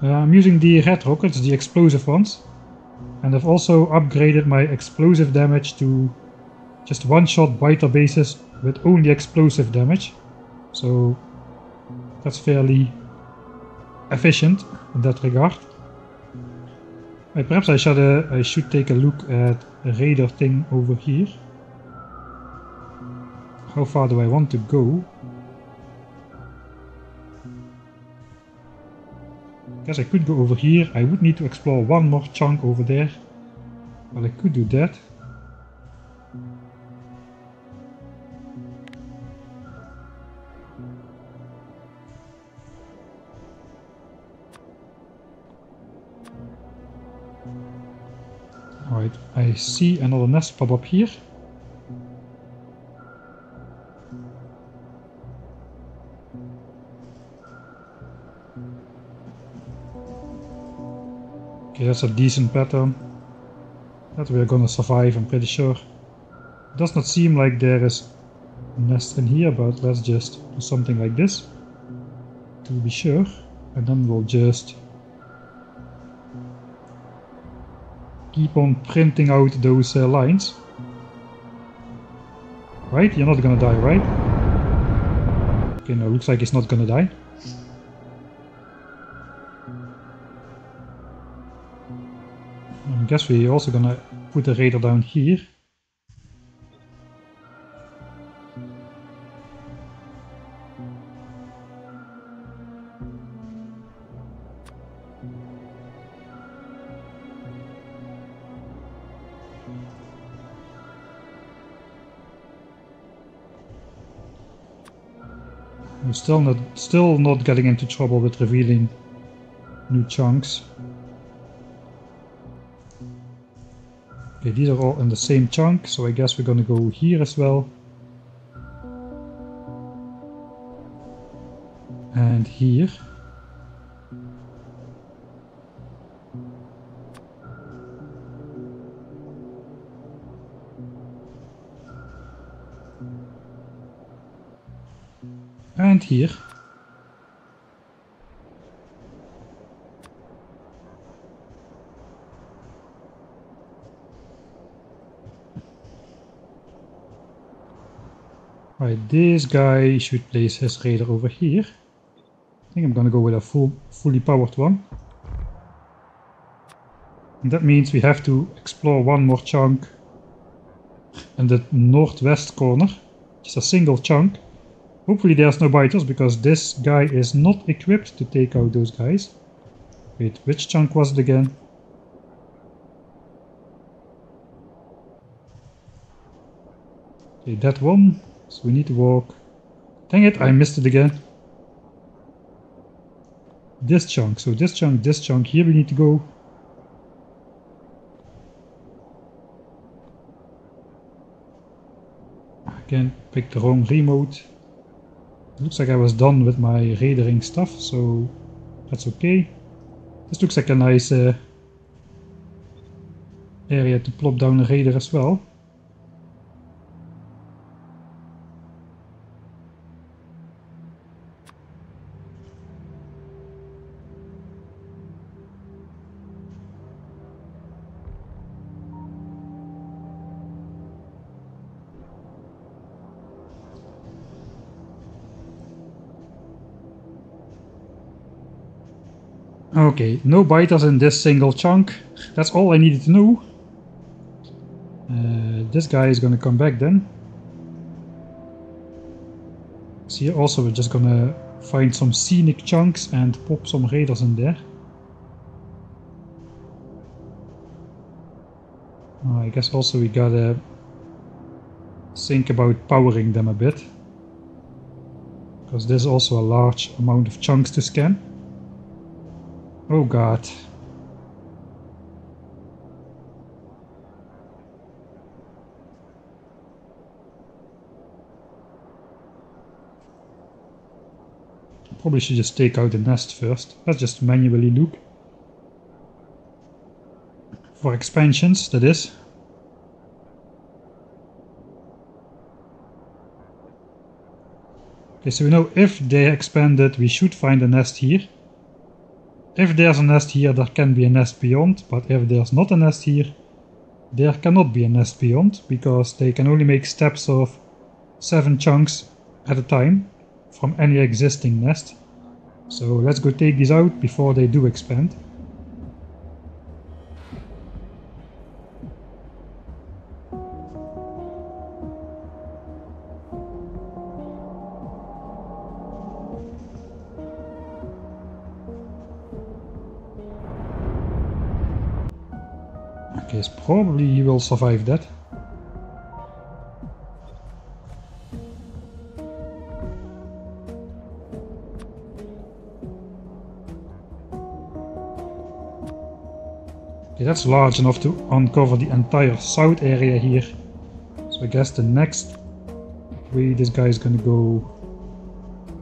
I'm using the red rockets, the explosive ones. And I've also upgraded my explosive damage to just one-shot biter bases with only explosive damage. So that's fairly efficient in that regard. Perhaps I should take a look at a radar thing over here. How far do I want to go? Guess I could go over here. I would need to explore one more chunk over there, but I could do that. Alright, I see another nest pop up here. Okay, that's a decent pattern that we're gonna survive, I'm pretty sure. It does not seem like there is a nest in here, but let's just do something like this to be sure, and then we'll just keep on printing out those lines. Right? You're not gonna die, right? Okay, no, looks like he's not gonna die. I guess we're also gonna put the radar down here. We're still not getting into trouble with revealing new chunks. Okay, these are all in the same chunk, so I guess we're gonna go here as well. And here. And here. Right, this guy should place his radar over here. I think I'm gonna go with a fully powered one. And that means we have to explore one more chunk in the northwest corner. Just a single chunk. Hopefully there's no biters, because this guy is not equipped to take out those guys. Wait, which chunk was it again? Okay, that one. So we need to walk. Dang it, I missed it again. This chunk, so this chunk, here we need to go. Again, picked the wrong remote. Looks like I was done with my radaring stuff, so that's okay. This looks like a nice area to plop down a radar as well. Okay, no biters in this single chunk. That's all I needed to know. This guy is gonna come back then. So here also we're just gonna find some scenic chunks and pop some radars in there. I guess also we gotta think about powering them a bit, because there's also a large amount of chunks to scan. Oh god. Probably should just take out the nest first. Let's just manually look. For expansions, that is. Okay, so we know if they expanded, we should find a nest here. If there's a nest here, there can be a nest beyond, but if there's not a nest here, there cannot be a nest beyond, because they can only make steps of 7 chunks at a time from any existing nest. So let's go take these out before they do expand. Okay, so probably he will survive that. Okay, that's large enough to uncover the entire south area here. So I guess the next way this guy is gonna go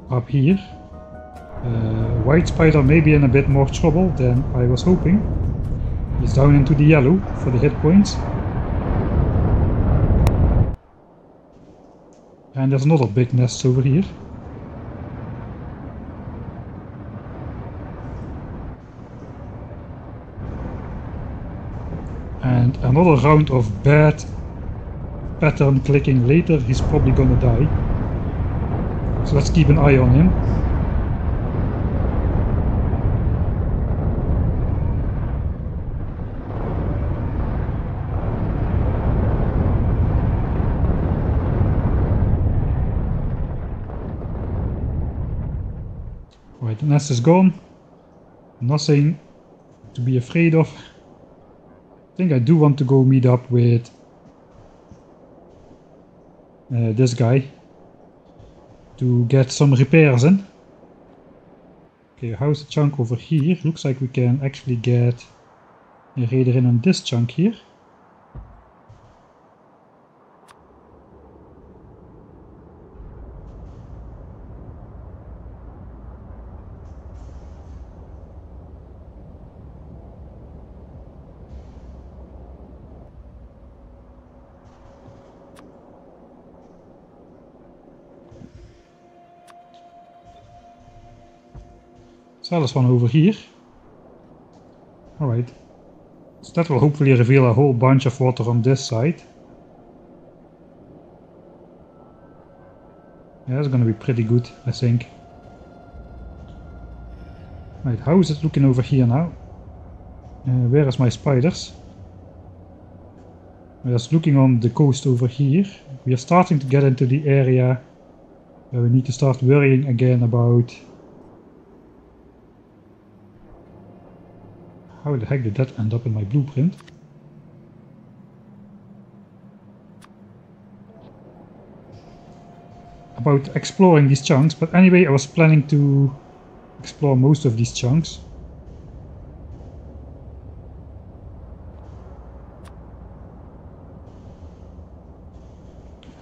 up here. White spider may be in a bit more trouble than I was hoping. He's down into the yellow for the hit points. And there's another big nest over here. And another round of bad pattern clicking later, he's probably gonna die. So let's keep an eye on him. Right, the nest is gone. Nothing to be afraid of. I think I do want to go meet up with this guy to get some repairs in. Okay, how's the chunk over here? Looks like we can actually get a raider in on this chunk here. So there's one over here. Alright. So that will hopefully reveal a whole bunch of water on this side. Yeah, that's gonna be pretty good, I think. Right, how is it looking over here now? Where is my spiders? I'm just looking on the coast over here. We are starting to get into the area where we need to start worrying again about... How the heck did that end up in my blueprint? About exploring these chunks, but anyway, I was planning to explore most of these chunks.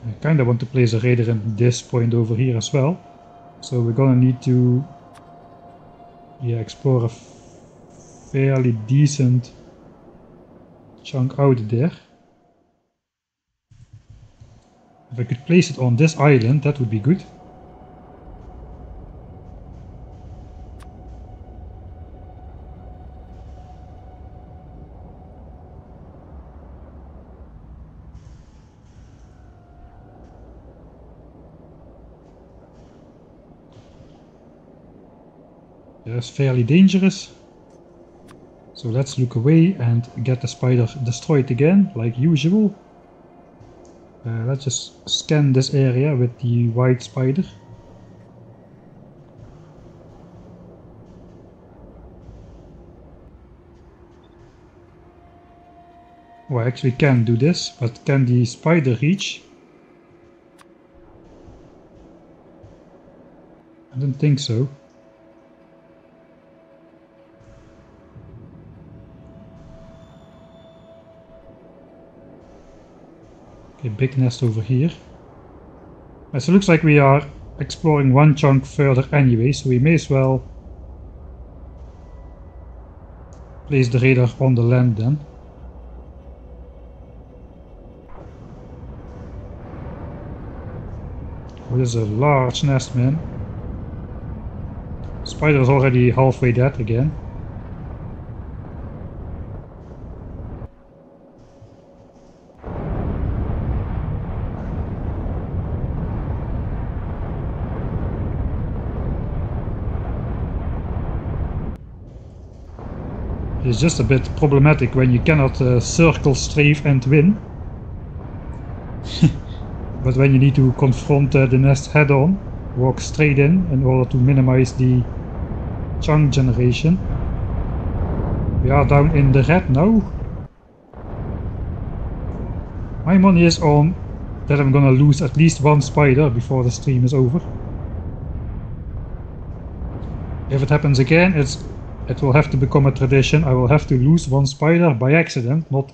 I kinda want to place a raider in this point over here as well. So we're gonna need to explore a fairly decent chunk out there. If I could place it on this island, that would be good. That's fairly dangerous. So let's look away and get the spider destroyed again, like usual. Let's just scan this area with the white spider. Oh, I actually can do this, but can the spider reach? I don't think so. Okay, big nest over here. So it looks like we are exploring one chunk further anyway, so we may as well place the radar on the land then. Oh, this is a large nest, man. Spider is already halfway dead again. It's just a bit problematic when you cannot circle, strafe and win. But when you need to confront the nest head on, walk straight in order to minimize the chunk generation. We are down in the red now. My money is on that I'm gonna lose at least one spider before the stream is over. If it happens again, it's it will have to become a tradition. I will have to lose one spider by accident, not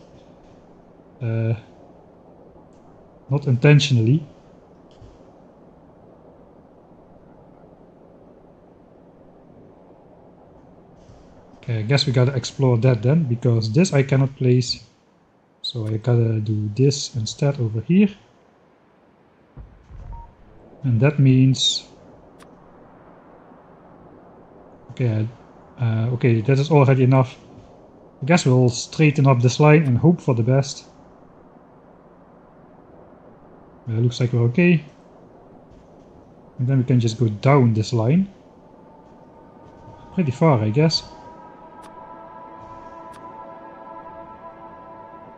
intentionally. Okay, I guess we gotta explore that then, because this I cannot place. So I gotta do this instead over here. And that means... Okay, okay, that is already enough. I guess we'll straighten up this line and hope for the best. Looks like we're okay. And then we can just go down this line. Pretty far, I guess.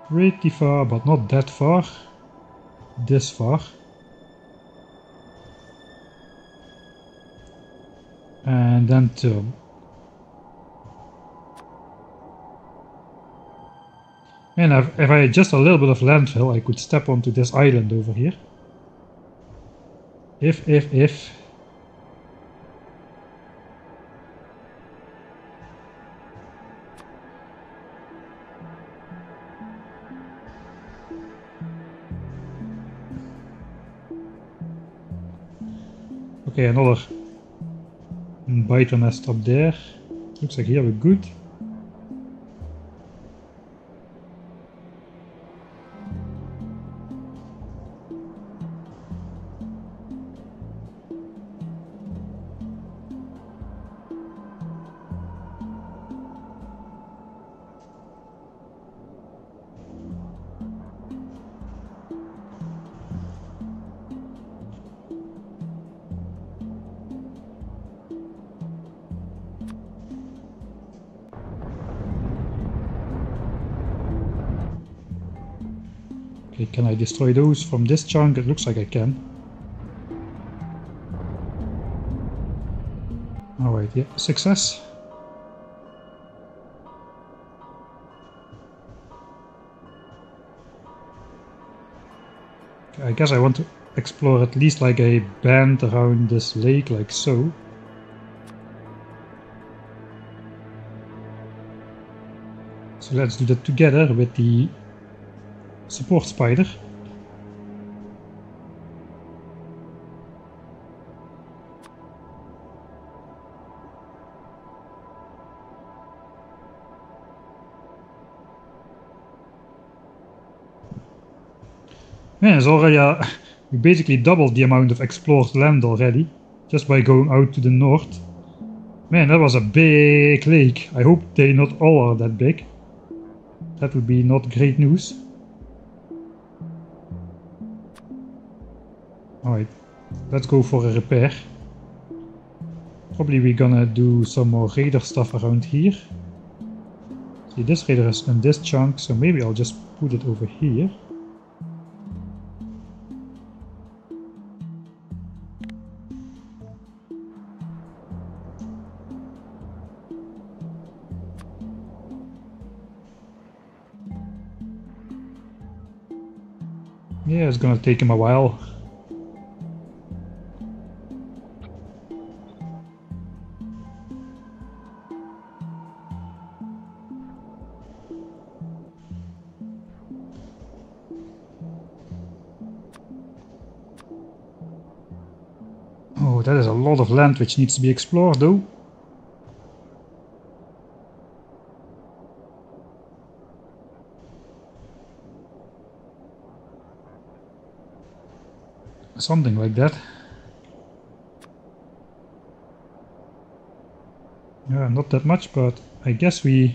Pretty far, but not that far. This far. And then turn. And if I had just a little bit of landfill, I could step onto this island over here. If. Okay, another biter nest up there. Looks like here we're good. Okay, can I destroy those from this chunk? It looks like I can. Alright, yeah, success. Okay, I guess I want to explore at least like a band around this lake, like so. So let's do that together with the support spider. Man, it's already we basically doubled the amount of explored land already, just by going out to the north. Man, that was a big lake. I hope they not all are that big. That would be not great news. Alright, let's go for a repair. Probably we're gonna do some more raider stuff around here. See, this raider is in this chunk, so maybe I'll just put it over here. Yeah, it's gonna take him a while. Oh, that is a lot of land which needs to be explored though. Something like that. Yeah, not that much, but I guess we'll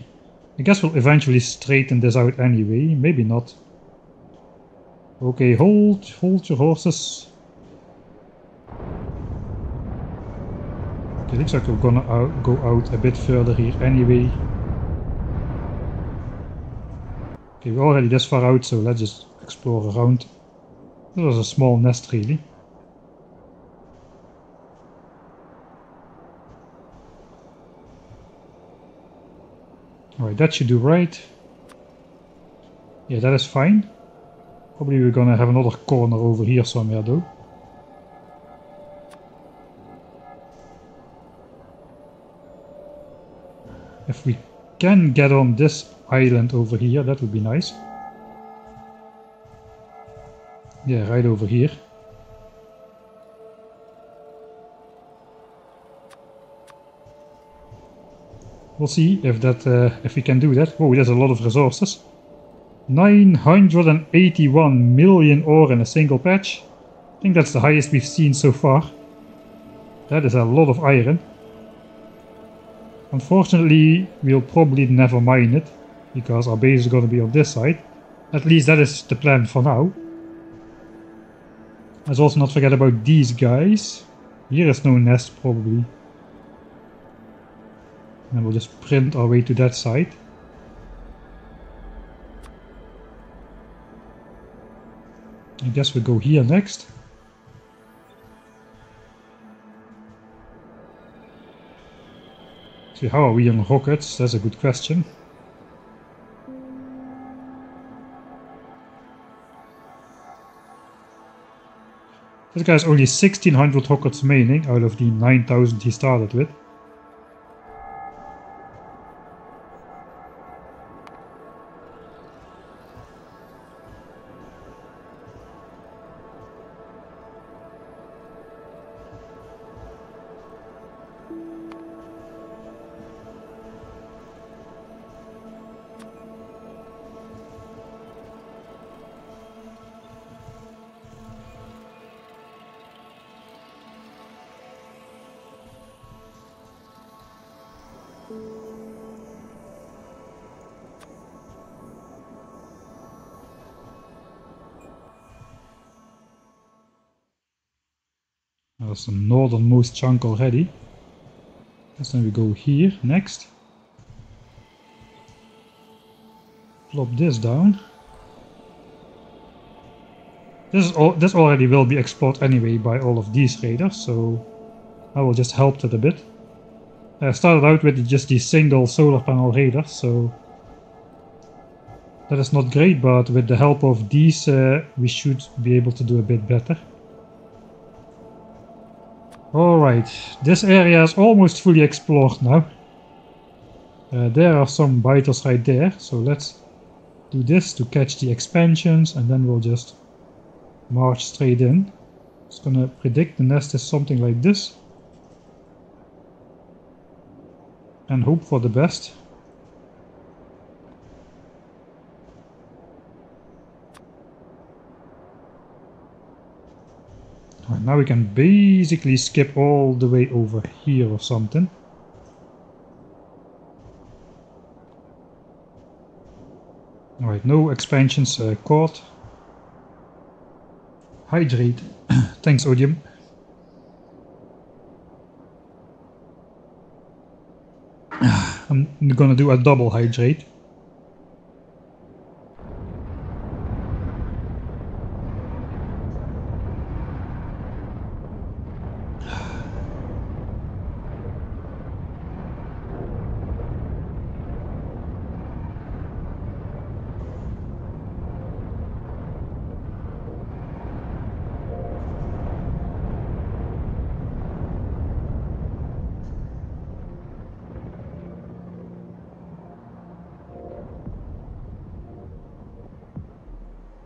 eventually straighten this out anyway. Maybe not. Okay, hold your horses. Okay, looks like we're gonna go out a bit further here anyway. Okay, we're already this far out, so let's just explore around. This was a small nest really. Alright, that should do right. Yeah, that is fine. Probably we're gonna have another corner over here somewhere though. if we can get on this island over here, that would be nice. Yeah, right over here. We'll see if that if we can do that. Oh, there's a lot of resources. 981 million ore in a single patch. I think that's the highest we've seen so far. That is a lot of iron. Unfortunately, we'll probably never mine it, because our base is going to be on this side. At least that is the plan for now. Let's also not forget about these guys. Here is no nest, probably. And we'll just print our way to that side. I guess we'll go here next. So how are we on rockets? That's a good question. This guy has only 1600 rockets remaining out of the 9000 he started with. That's the northernmost chunk already. So then we go here next. Plop this down. This already will be explored anyway by all of these raiders, so I will just help that a bit. I started out with just the single solar panel raiders, so that is not great, but with the help of these we should be able to do a bit better. Alright, this area is almost fully explored now. There are some biters right there, so let's do this to catch the expansions and then we'll just march straight in. Just gonna predict the nest is something like this. And hope for the best. Right, now we can basically skip all the way over here or something. Alright, no expansions caught. Hydrate. Thanks, Odium. I'm gonna do a double hydrate.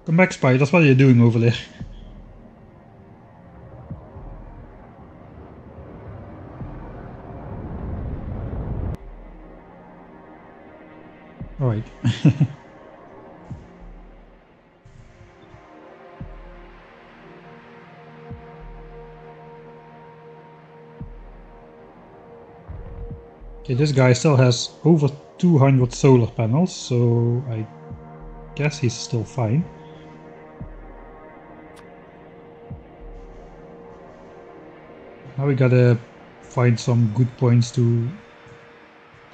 Come back, spiders, what are you doing over there? Alright. Okay, this guy still has over 200 solar panels, so I guess he's still fine. Now we gotta find some good points to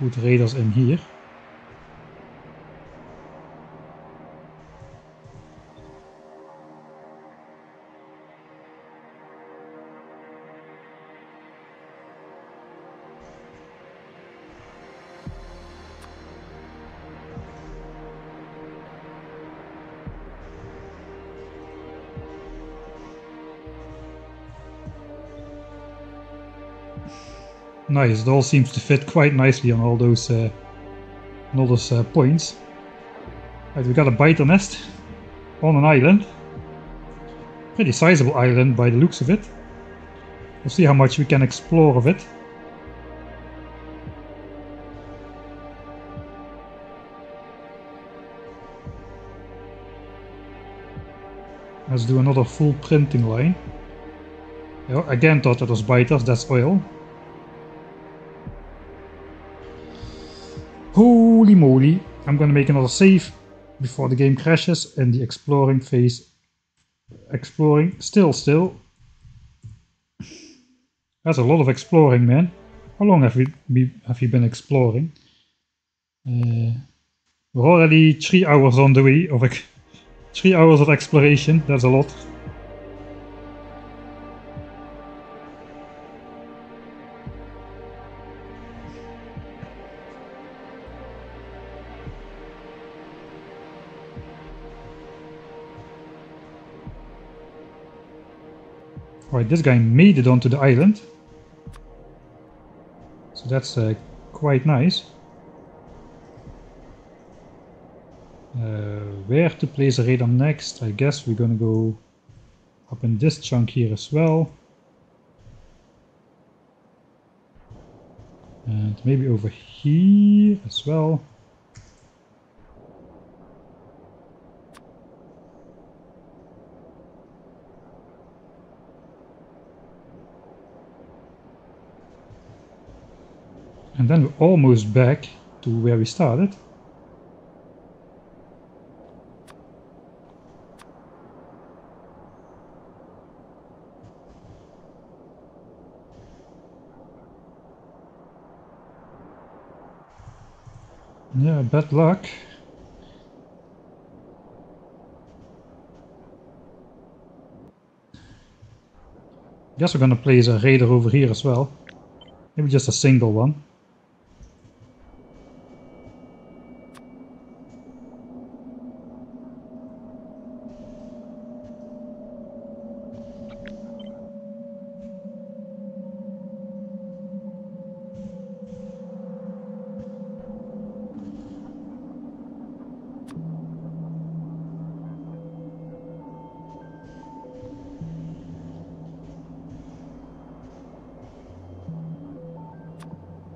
put raiders in here. Nice, it all seems to fit quite nicely on all those and all those points. Right, we got a biter nest on an island. Pretty sizable island by the looks of it. We'll see how much we can explore of it. Let's do another full printing line. Again thought that was biters, that's oil. Holy moly, I'm gonna make another save before the game crashes in the exploring phase. Exploring, still. That's a lot of exploring, man. How long have you been exploring? We're already 3 hours on the way of 3 hours of exploration, that's a lot. Alright, this guy made it onto the island. So that's quite nice. Where to place a radar next? I guess we're gonna go up in this chunk here as well. And maybe over here as well. And then we're almost back to where we started. Yeah, bad luck. Guess we're gonna place a radar over here as well. Maybe just a single one.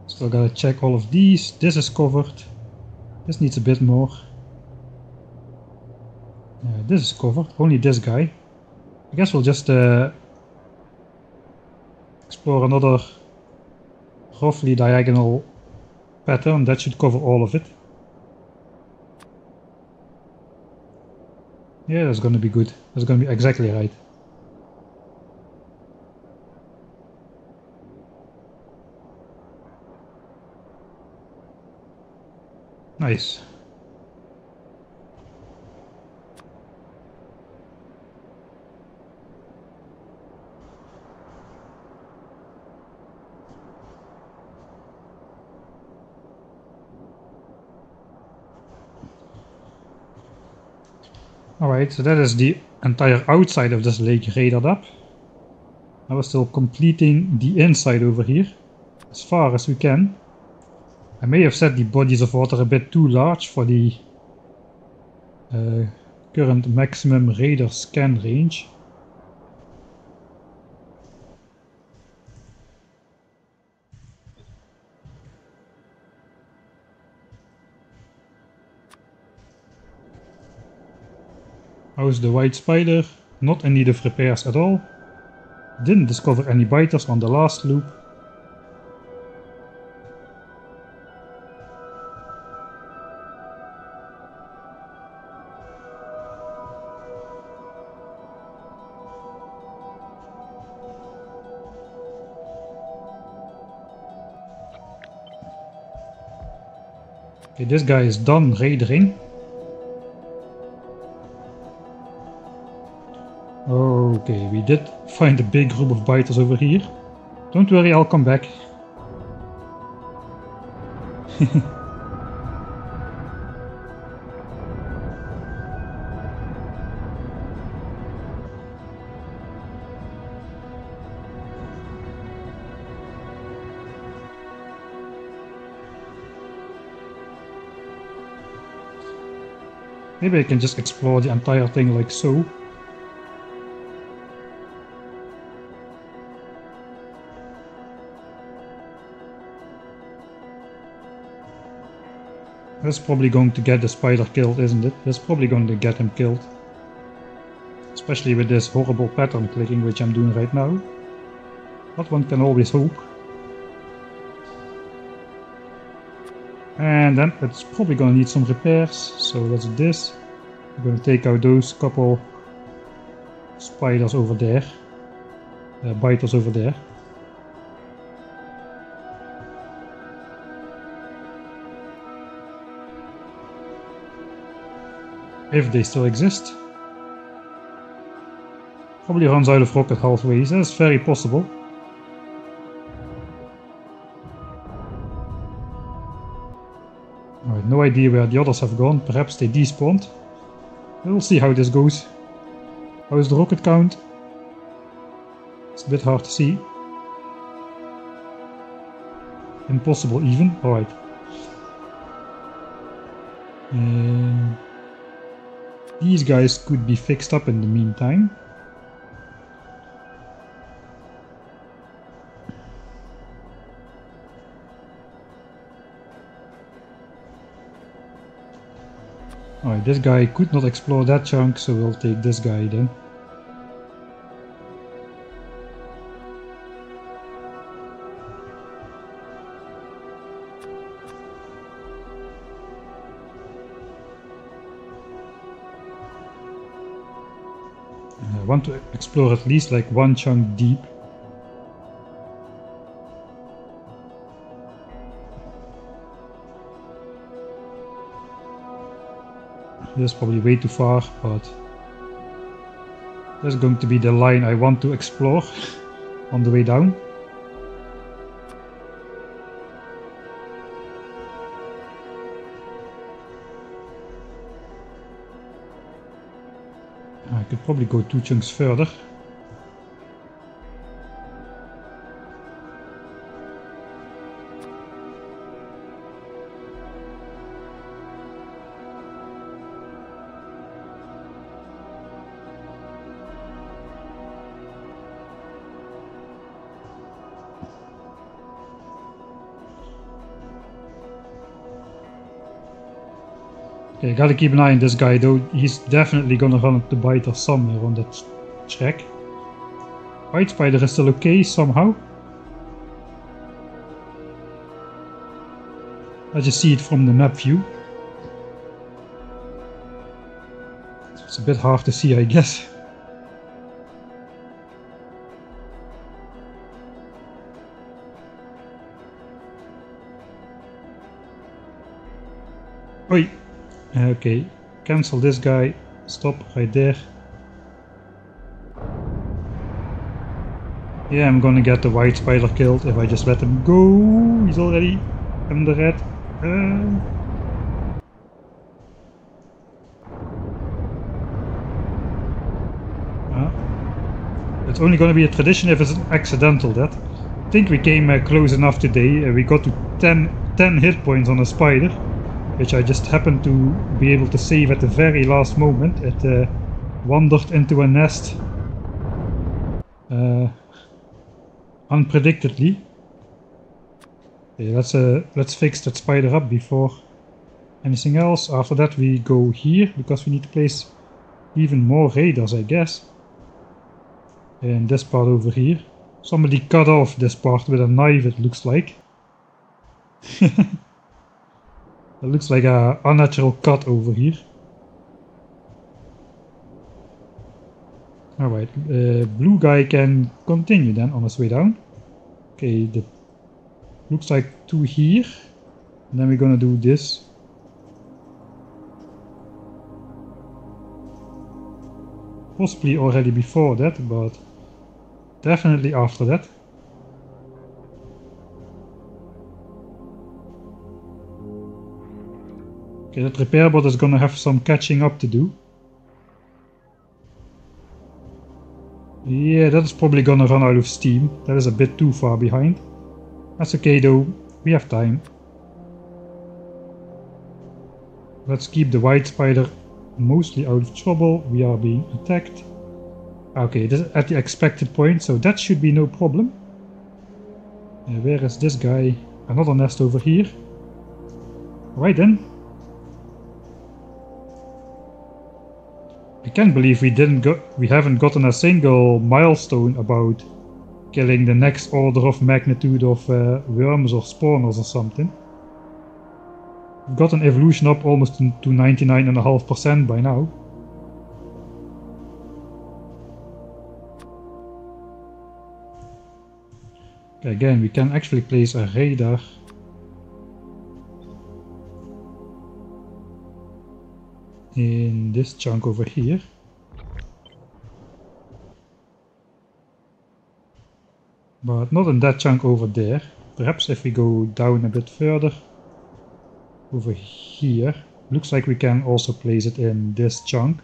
Still gotta check all of these. This is covered. This needs a bit more. This is covered. Only this guy. I guess we'll just explore another roughly diagonal pattern. That should cover all of it. Yeah, that's gonna be good. That's gonna be exactly right. Nice. Alright, so that is the entire outside of this lake radared up. Now we're still completing the inside over here, as far as we can. I may have set the bodies of water a bit too large for the current maximum radar scan range. How's the white spider? Not in need of repairs at all. Didn't discover any biters on the last loop. Okay, this guy is done raiding. Okay, we did find a big group of biters over here. Don't worry, I'll come back. Maybe I can just explore the entire thing like so. That's probably going to get the spider killed, isn't it? That's probably going to get him killed. Especially with this horrible pattern clicking which I'm doing right now. But one can always hope. And then it's probably going to need some repairs, so that's this. I'm going to take out those couple spiders over there. Biters over there. If they still exist. Probably runs out of rocket halfway, so that's very possible. Alright, no idea where the others have gone, perhaps they despawned. We'll see how this goes. How is the rocket count? It's a bit hard to see. Impossible even, alright. These guys could be fixed up in the meantime. Alright, this guy could not explore that chunk, so we'll take this guy then. I want to explore at least like one chunk deep. This is probably way too far, but that's going to be the line I want to explore on the way down. I could probably go 2 chunks further. Okay, gotta keep an eye on this guy though, he's definitely gonna run up the biter somewhere on that track. White spider is still okay somehow. I just see it from the map view. It's a bit hard to see, I guess. Oi! Okay, cancel this guy, stop right there. Yeah, I'm gonna get the white spider killed if I just let him go. He's already in the red. It's only gonna be a tradition if it's an accidental death. I think we came close enough today. We got to 10 hit points on a spider, which I just happened to be able to save at the very last moment. It wandered into a nest unpredictedly. Okay, let's fix that spider up before anything else. After that we go here, because we need to place even more raiders, I guess. In this part over here. Somebody cut off this part with a knife, it looks like. It looks like a unnatural cut over here. Alright, blue guy can continue then on his way down. Okay, looks like 2 here. And then we're gonna do this. Possibly already before that, but definitely after that. Okay, that repair bot is gonna have some catching up to do. Yeah, that is probably gonna run out of steam. That is a bit too far behind. That's okay though, we have time. Let's keep the white spider mostly out of trouble. We are being attacked. Okay, this is at the expected point, so that should be no problem. Where is this guy? Another nest over here. Right then. I can't believe we haven't gotten a single milestone about killing the next order of magnitude of worms or spawners or something. We've got an evolution up almost to 99.5% by now. Okay, again, we can actually place a radar. In this chunk over here. But not in that chunk over there. Perhaps if we go down a bit further. Over here. Looks like we can also place it in this chunk.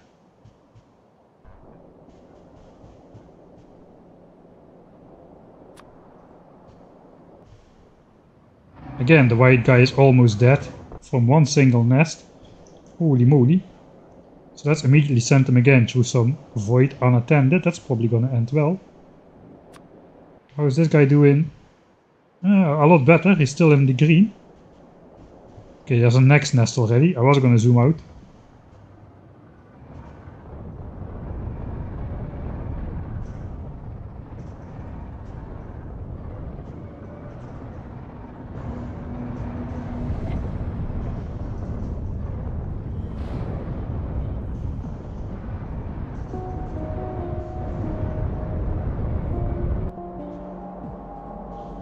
Again, the white guy is almost dead from one single nest. Holy moly. So let's immediately send him again through some void unattended. That's probably gonna end well. How is this guy doing? A lot better. He's still in the green. Okay, there's a next nest already. I was gonna zoom out.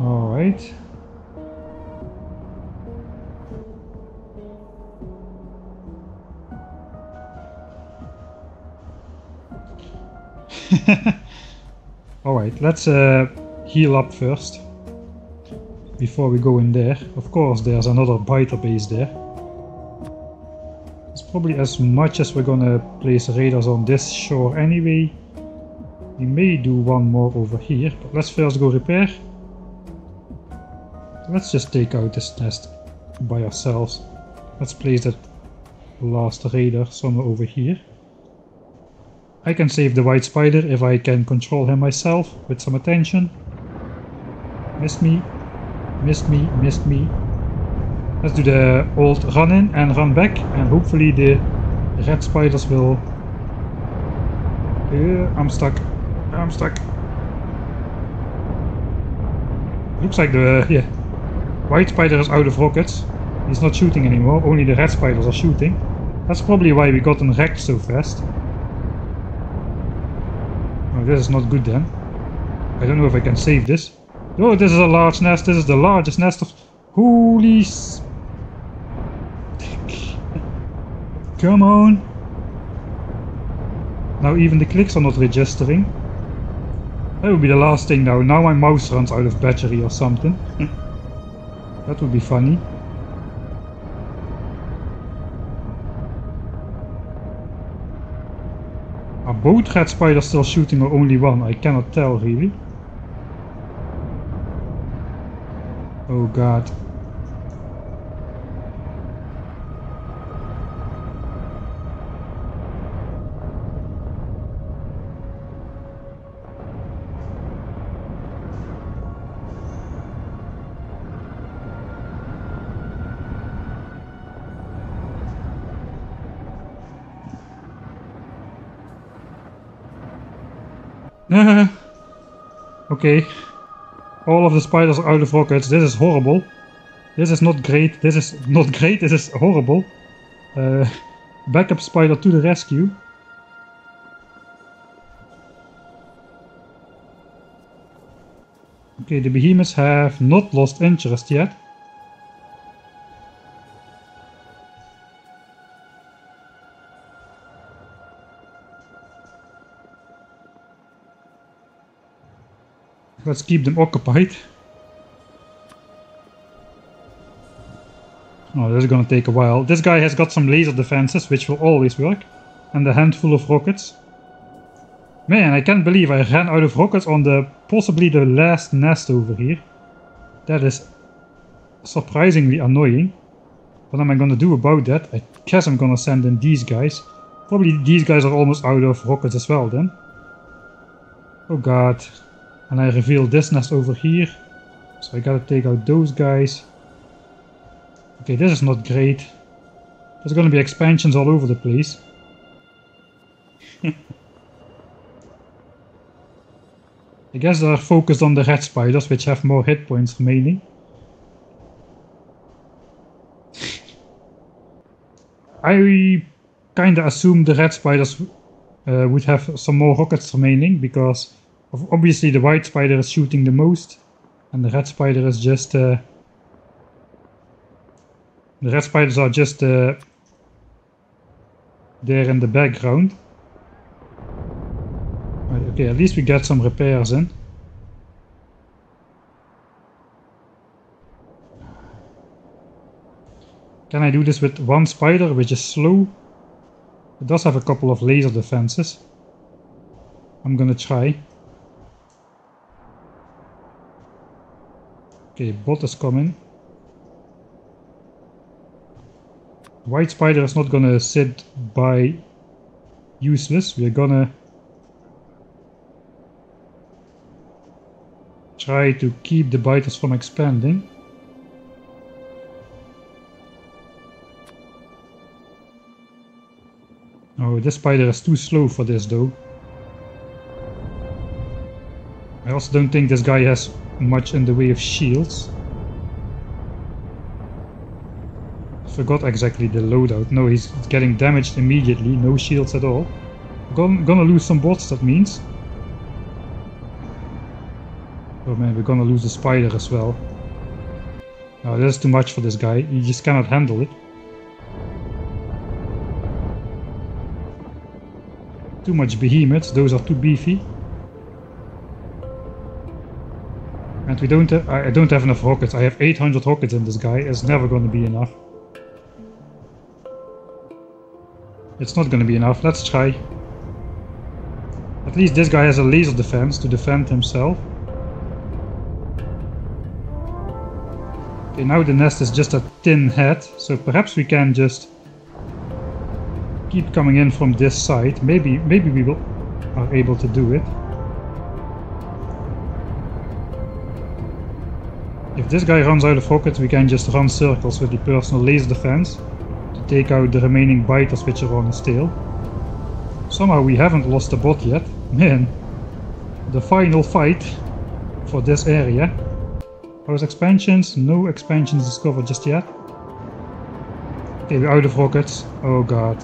Alright. Alright, let's heal up first. Before we go in there. Of course, there's another biter base there. It's probably as much as we're gonna place radars on this shore anyway. We may do one more over here, but let's first go repair. Let's just take out this nest by ourselves. Let's place that last radar somewhere over here. I can save the white spider if I can control him myself with some attention. Missed me, missed me, missed me. Let's do the old run in and run back, and hopefully the red spiders will... I'm stuck. I'm stuck. Looks like the white spider is out of rockets. He's not shooting anymore, only the red spiders are shooting. That's probably why we got them wrecked so fast. Oh, this is not good then. I don't know if I can save this. Oh, this is a large nest. This is the largest nest of... Holy... Come on. Now even the clicks are not registering. That would be the last thing now. Now my mouse runs out of battery or something. That would be funny. Are both red spiders still shooting or only one? I cannot tell really. Oh god. Okay. All of the spiders are out of rockets. This is horrible. This is not great. This is not great. This is horrible. Backup spider to the rescue. Okay, the behemoths have not lost interest yet. Let's keep them occupied. Oh, this is gonna take a while. This guy has got some laser defenses, which will always work. And a handful of rockets. Man, I can't believe I ran out of rockets on the possibly the last nest over here. That is surprisingly annoying. What am I gonna do about that? I guess I'm gonna send in these guys. Probably these guys are almost out of rockets as well then. Oh god. And I revealed this nest over here. So I gotta take out those guys. Okay, this is not great. There's gonna be expansions all over the place. I guess they're focused on the red spiders, which have more hit points remaining. I kinda assumed the red spiders would have some more rockets remaining, because obviously the white spider is shooting the most, and the red spider is just... the red spiders are just there in the background. Right, okay, at least we get some repairs in. Can I do this with one spider, which is slow? It does have a couple of laser defenses. I'm gonna try. Okay, bot is coming. White spider is not gonna sit by useless. We're gonna try to keep the biters from expanding. Oh, this spider is too slow for this though. I also don't think this guy has much in the way of shields. Forgot exactly the loadout. No, he's getting damaged immediately, no shields at all. Gonna lose some bots, that means. Oh man, we're gonna lose the spider as well. No, this is too much for this guy, he just cannot handle it. Too much behemoths, those are too beefy. And we don't I don't have enough rockets. I have 800 rockets in this guy, it's never gonna be enough. It's not gonna be enough, let's try. At least this guy has a laser defense to defend himself. Okay, now the nest is just a tin head, so perhaps we can just keep coming in from this side. Maybe we are able to do it. If this guy runs out of rockets, we can just run circles with the personal laser defense to take out the remaining biters which are on his tail. Somehow we haven't lost the bot yet. Man, the final fight for this area. House expansions? No expansions discovered just yet. Okay, we're out of rockets. Oh god.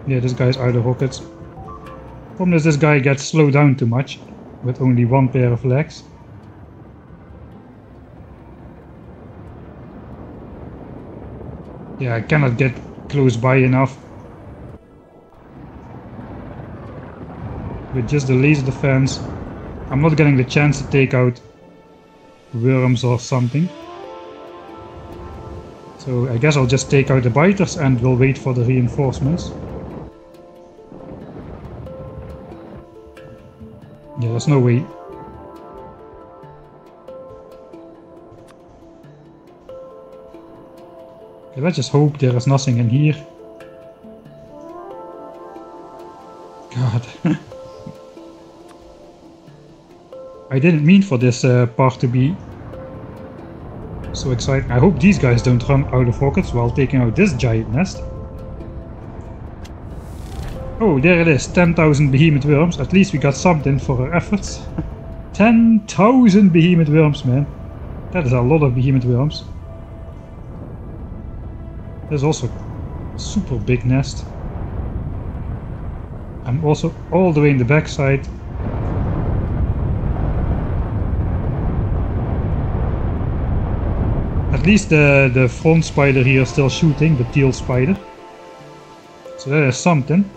Yeah, this guy's out of rockets. Problem is this guy gets slowed down too much with only one pair of legs. Yeah, I cannot get close by enough. With just the laser defense, I'm not getting the chance to take out worms or something. So I guess I'll just take out the biters and we'll wait for the reinforcements. Yeah, there's no way. Okay, let's just hope there is nothing in here. God. I didn't mean for this part to be so exciting. I hope these guys don't run out of rockets while taking out this giant nest. Oh, there it is, 10,000 behemoth worms. At least we got something for our efforts. 10,000 behemoth worms, man. That is a lot of behemoth worms. There's also a super big nest. I'm also all the way in the backside. At least the front spider here is still shooting, the teal spider. So that is something.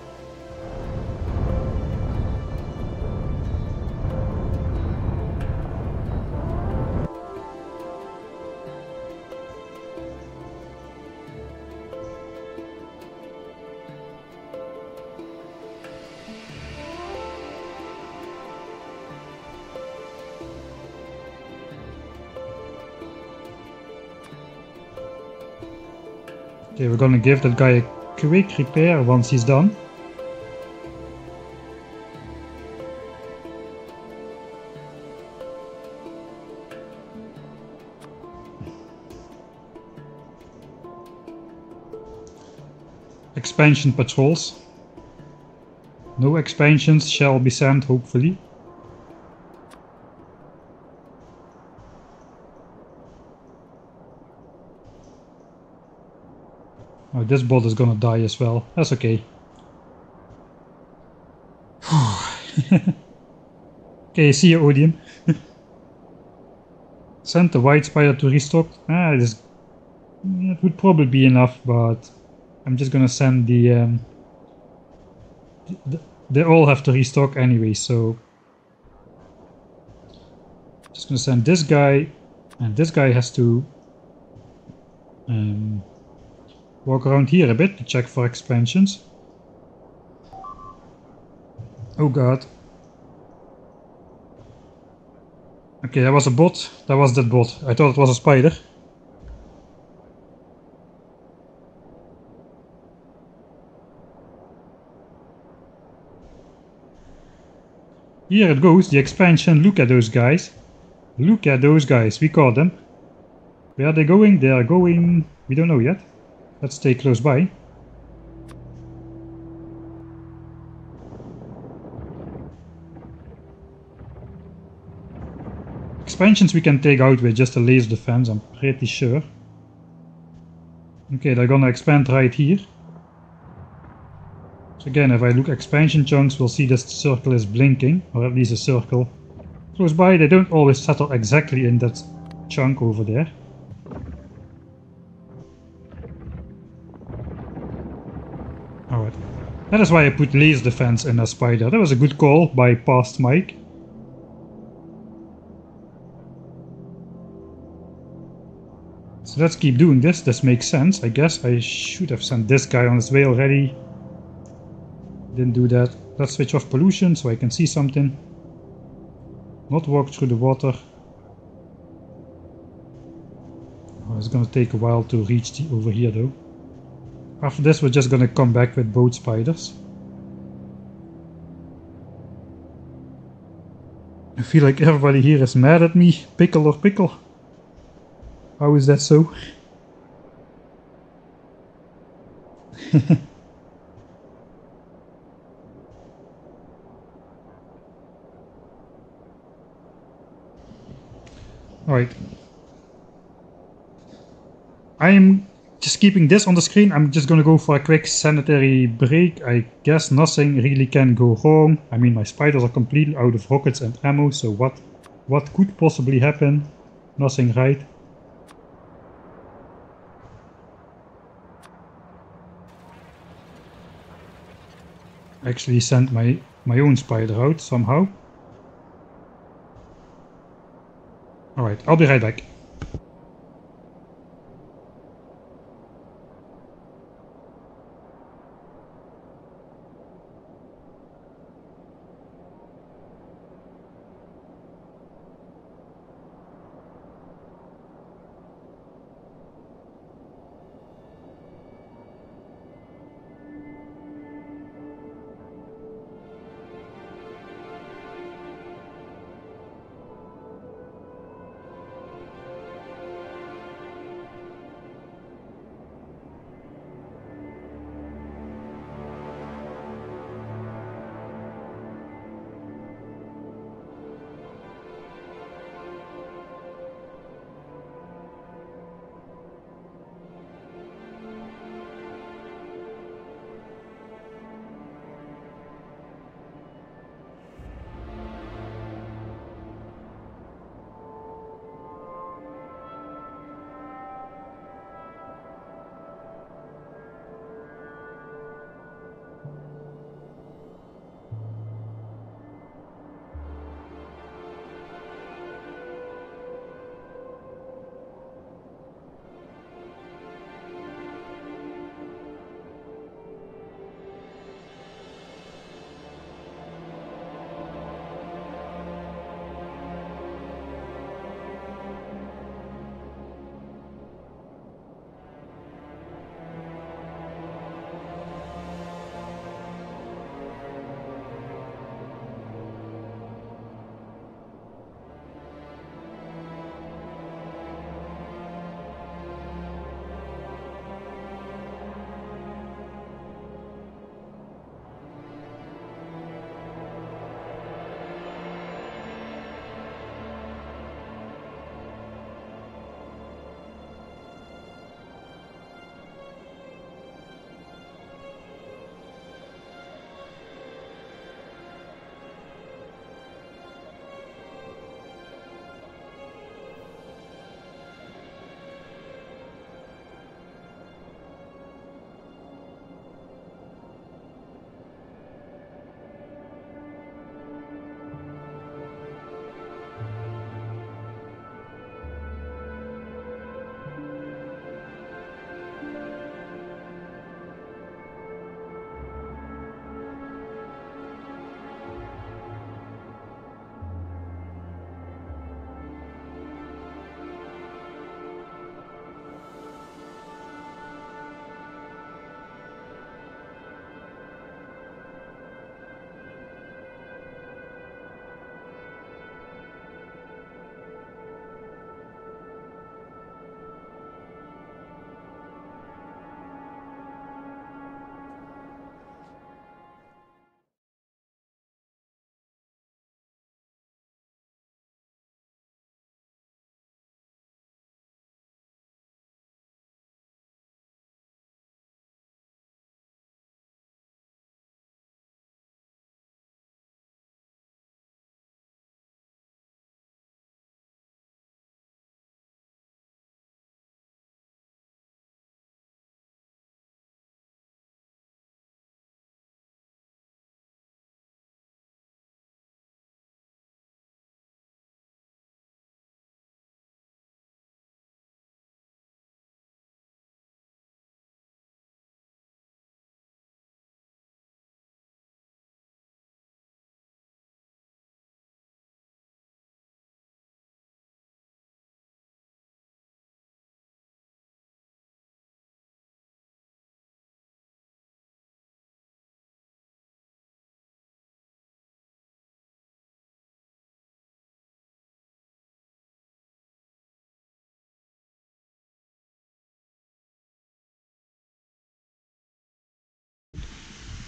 Okay, we're gonna give that guy a quick repair once he's done. Expansion patrols. No expansions shall be sent, hopefully. Oh, this bot is gonna die as well. That's okay. Okay, see you, Odium. Send the white spider to restock. It would probably be enough, but I'm just gonna send they all have to restock anyway, so just gonna send this guy, and this guy has to walk around here a bit to check for expansions. Oh god. Okay, that was a bot. That was that bot. I thought it was a spider. Here it goes, the expansion. Look at those guys. Look at those guys. We caught them. Where are they going? They are going... We don't know yet. Let's stay close by. Expansions we can take out with just a laser defense, I'm pretty sure. Okay, they're gonna expand right here. So again, if I look expansion chunks, we'll see this circle is blinking, or at least a circle close by. They don't always settle exactly in that chunk over there. Alright. That is why I put laser defense in a spider. That was a good call by past Mike. So let's keep doing this. This makes sense. I guess I should have sent this guy on his way already. Didn't do that. Let's switch off pollution so I can see something. Not walk through the water. Oh, it's gonna take a while to reach over here though. After this we're just gonna come back with both spiders. I feel like everybody here is mad at me. Pickle or pickle. How is that so? Alright. I am just keeping this on the screen. I'm just gonna go for a quick sanitary break. I guess nothing really can go wrong. I mean, my spiders are completely out of rockets and ammo, so what could possibly happen? Nothing, right? Actually sent my own spider out somehow. Alright, I'll be right back.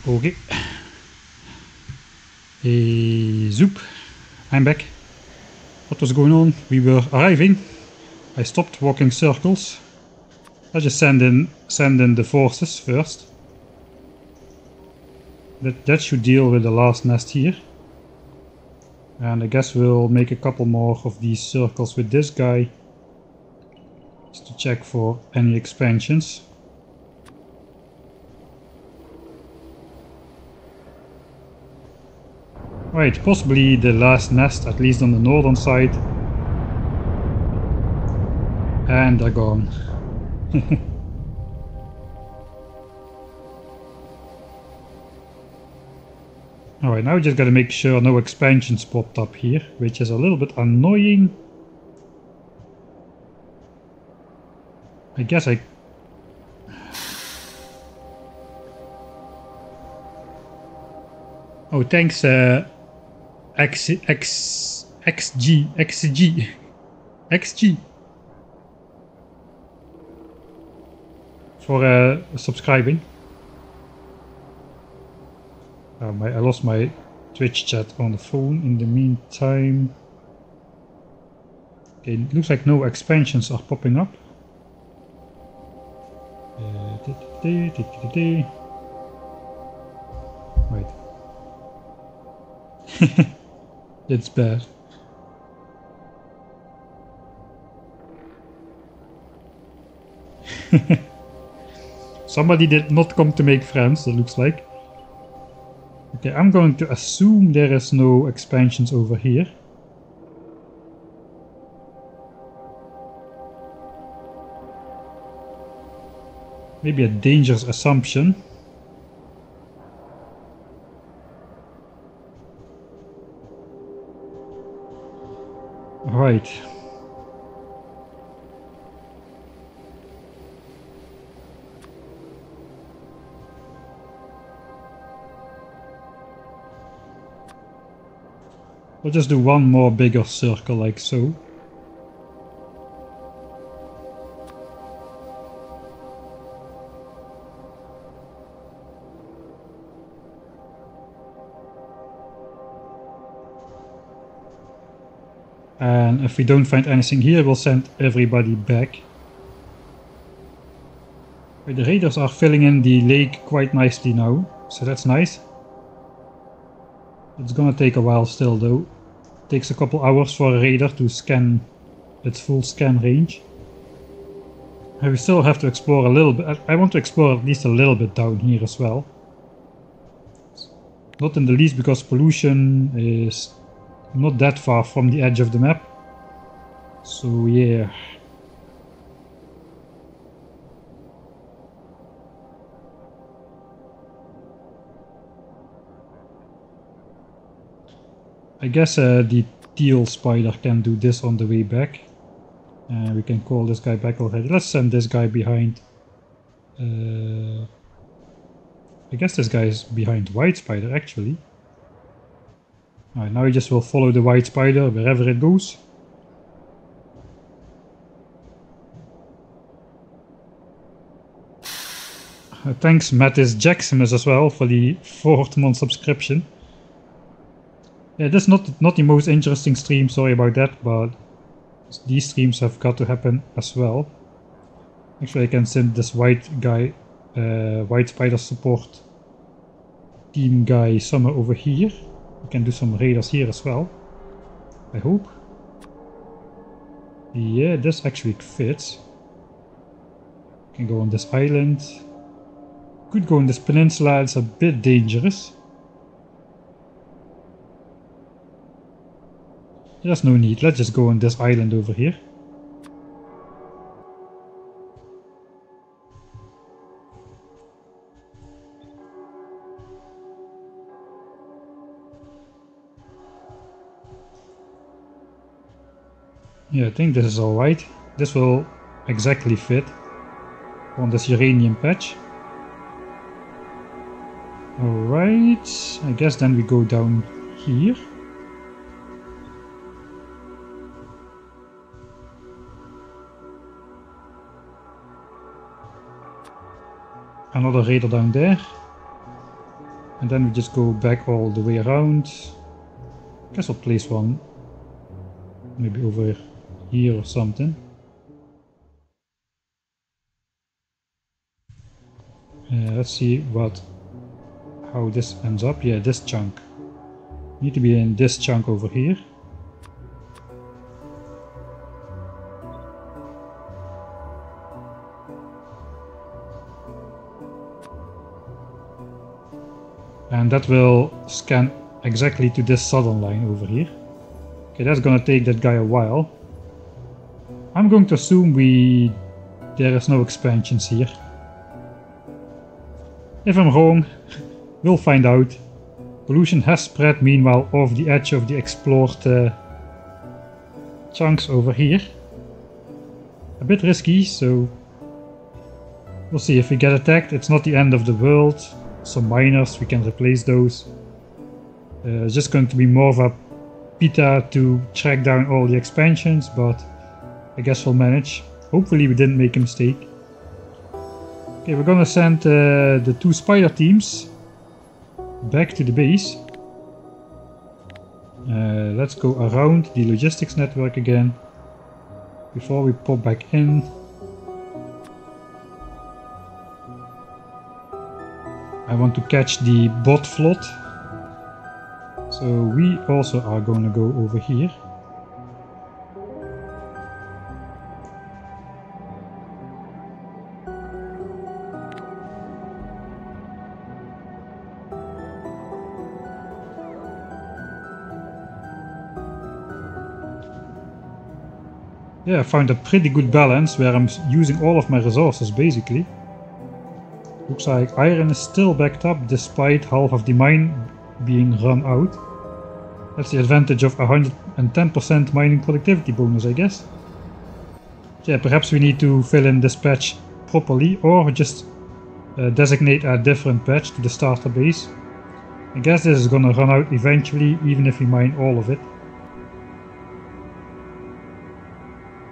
Okay. Hey, zoop. I'm back. What was going on? We were arriving. I stopped walking circles. Let's just send in the forces first. That should deal with the last nest here. And I guess we'll make a couple more of these circles with this guy. Just to check for any expansions. Right, possibly the last nest, at least on the northern side. And they're gone. Alright, now we just gotta make sure no expansions popped up here, which is a little bit annoying. I guess I... Oh, thanks XG for subscribing. I lost my Twitch chat on the phone in the meantime. Okay, it looks like no expansions are popping up. Wait. It's bad. Somebody did not come to make friends, it looks like. Okay, I'm going to assume there is no expansions over here. Maybe a dangerous assumption. Right. We'll just do one more bigger circle like so. And if we don't find anything here, we'll send everybody back. The raiders are filling in the lake quite nicely now, so that's nice. It's gonna take a while still though. It takes a couple hours for a raider to scan its full scan range. And we still have to explore a little bit. I want to explore at least a little bit down here as well. Not in the least because pollution is not that far from the edge of the map. So yeah. I guess the teal spider can do this on the way back. We can call this guy back already. Let's send this guy behind. I guess this guy is behind white spider actually. Alright, now we just will follow the white spider wherever it goes. Thanks Mattis Jacksomus as well for the 4th month subscription. Yeah, this is not the most interesting stream, sorry about that, but these streams have got to happen as well. Actually, I can send this white guy, white spider support team guy somewhere over here. We can do some raiders here as well, I hope. Yeah, this actually fits. Can go on this island. Could go on this peninsula, it's a bit dangerous. There's no need, let's just go on this island over here. Yeah, I think this is alright. This will exactly fit on this uranium patch. Alright, I guess then we go down here. Another raider down there. And then we just go back all the way around. Guess I'll place one maybe over here or something. Let's see how this ends up. Yeah, this chunk. Need to be in this chunk over here. And that will scan exactly to this southern line over here. Okay, that's gonna take that guy a while. I'm going to assume there is no expansions here. If I'm wrong, we'll find out. Pollution has spread meanwhile off the edge of the explored chunks over here. A bit risky, so we'll see. If we get attacked, it's not the end of the world. Some miners, we can replace those. It's just going to be more of a pita to track down all the expansions, but I guess we'll manage. Hopefully we didn't make a mistake. Okay, we're gonna send the 2 spider teams back to the base. Let's go around the logistics network again before we pop back in. I want to catch the bot flood, so we also are going to go over here. Yeah, I found a pretty good balance where I'm using all of my resources basically. Looks like iron is still backed up despite half of the mine being run out. That's the advantage of 110% mining productivity bonus, I guess. Yeah, perhaps we need to fill in this patch properly or just designate a different patch to the starter base. I guess this is gonna run out eventually even if we mine all of it.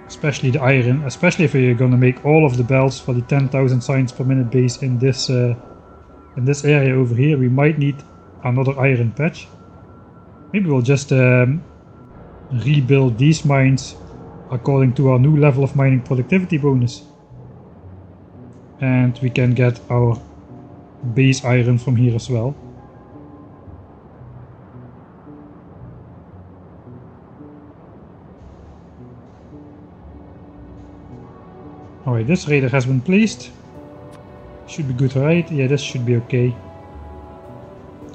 Especially the iron, especially if we're gonna make all of the belts for the 10,000 signs per minute base in this area over here. We might need another iron patch. Maybe we'll just rebuild these mines according to our new level of mining productivity bonus. And we can get our base iron from here as well. Alright, this radar has been placed. Should be good, right? Yeah, this should be okay.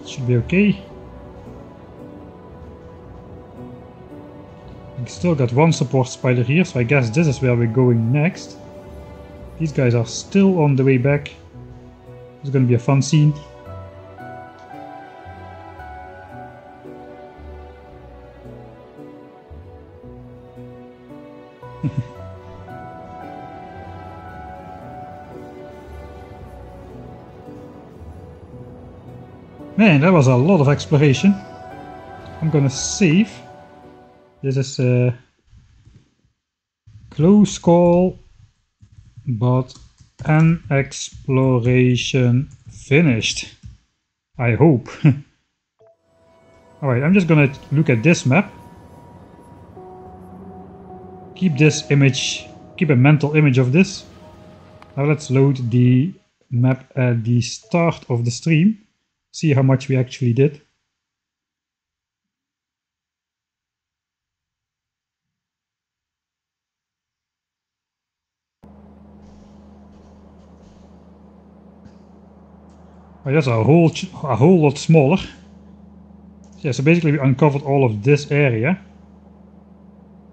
Should be okay. We still got one support spider here, so I guess this is where we're going next. These guys are still on the way back. It's gonna be a fun scene. Man, that was a lot of exploration. I'm gonna save. This is a close call, but an exploration finished. I hope. Alright, I'm just gonna look at this map. Keep this image, keep a mental image of this. Now let's load the map at the start of the stream. See how much we actually did. Oh, that's a whole lot smaller. Yeah, so basically we uncovered all of this area